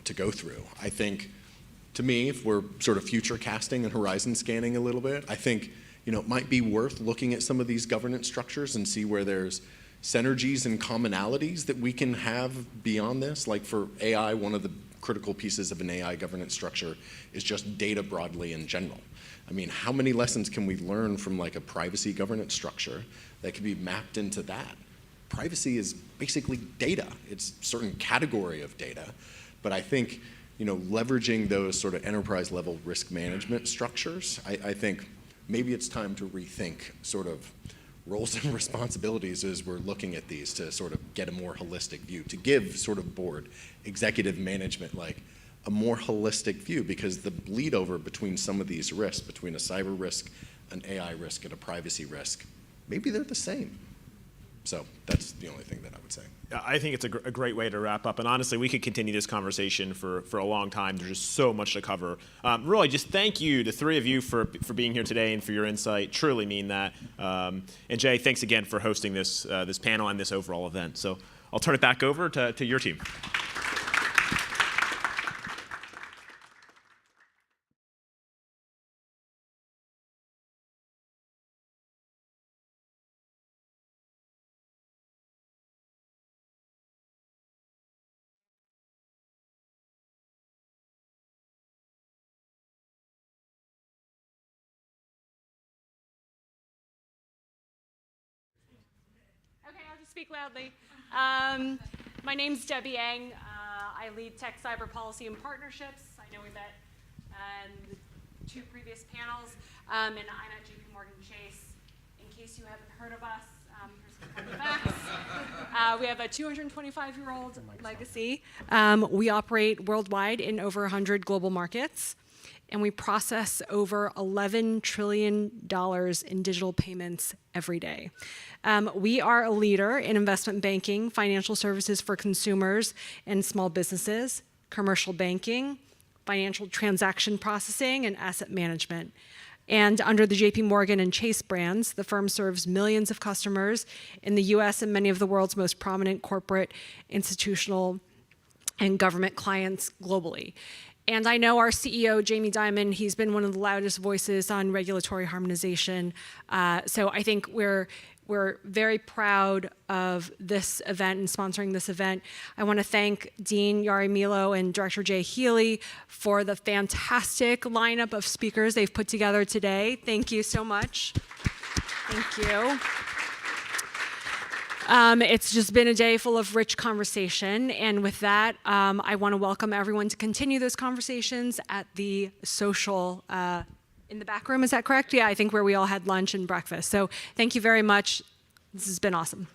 to go through. I think, to me, if we're sort of future casting and horizon scanning a little bit, I think it might be worth looking at some of these governance structures and see where there's synergies and commonalities that we can have beyond this. Like for AI, one of the critical pieces of an AI governance structure is just data broadly in general. I mean, how many lessons can we learn from like a privacy governance structure that can be mapped into that? Privacy is basically data. It's a certain category of data. But I think, leveraging those sort of enterprise level risk management structures, I think maybe it's time to rethink sort of roles and responsibilities as we're looking at these to sort of get a more holistic view, to give sort of board, executive management, like a more holistic view, because the bleed over between some of these risks, between a cyber risk, an AI risk, and a privacy risk, maybe they're the same. So that's the only thing that I would say. I think it's a great way to wrap up. And honestly, we could continue this conversation for a long time. There's just so much to cover. Really, just thank you, the three of you, for being here today and for your insight. Truly mean that. And Jay, thanks again for hosting this panel and this overall event. So I'll turn it back over to your team. Speak loudly. My name's Debbie Yang. I lead tech, cyber policy, and partnerships. I know we met in the 2 previous panels, and I'm at JPMorgan Chase. In case you haven't heard of us, here's some fun facts. We have a 225-year-old legacy. We operate worldwide in over 100 global markets, and we process over $11 trillion in digital payments every day. We are a leader in investment banking, financial services for consumers and small businesses, commercial banking, financial transaction processing, and asset management. And under the JP Morgan and Chase brands, the firm serves millions of customers in the US and many of the world's most prominent corporate, institutional, and government clients globally. And I know our CEO, Jamie Dimon, he's been one of the loudest voices on regulatory harmonization. So I think we're very proud of this event and sponsoring this event. I want to thank Dean Yari Milo and Director Jay Healey for the fantastic lineup of speakers they've put together today. Thank you so much. Thank you. It's just been a day full of rich conversation. And with that, I want to welcome everyone to continue those conversations at the social in the back room. Is that correct? Yeah, I think where we all had lunch and breakfast. So thank you very much. This has been awesome.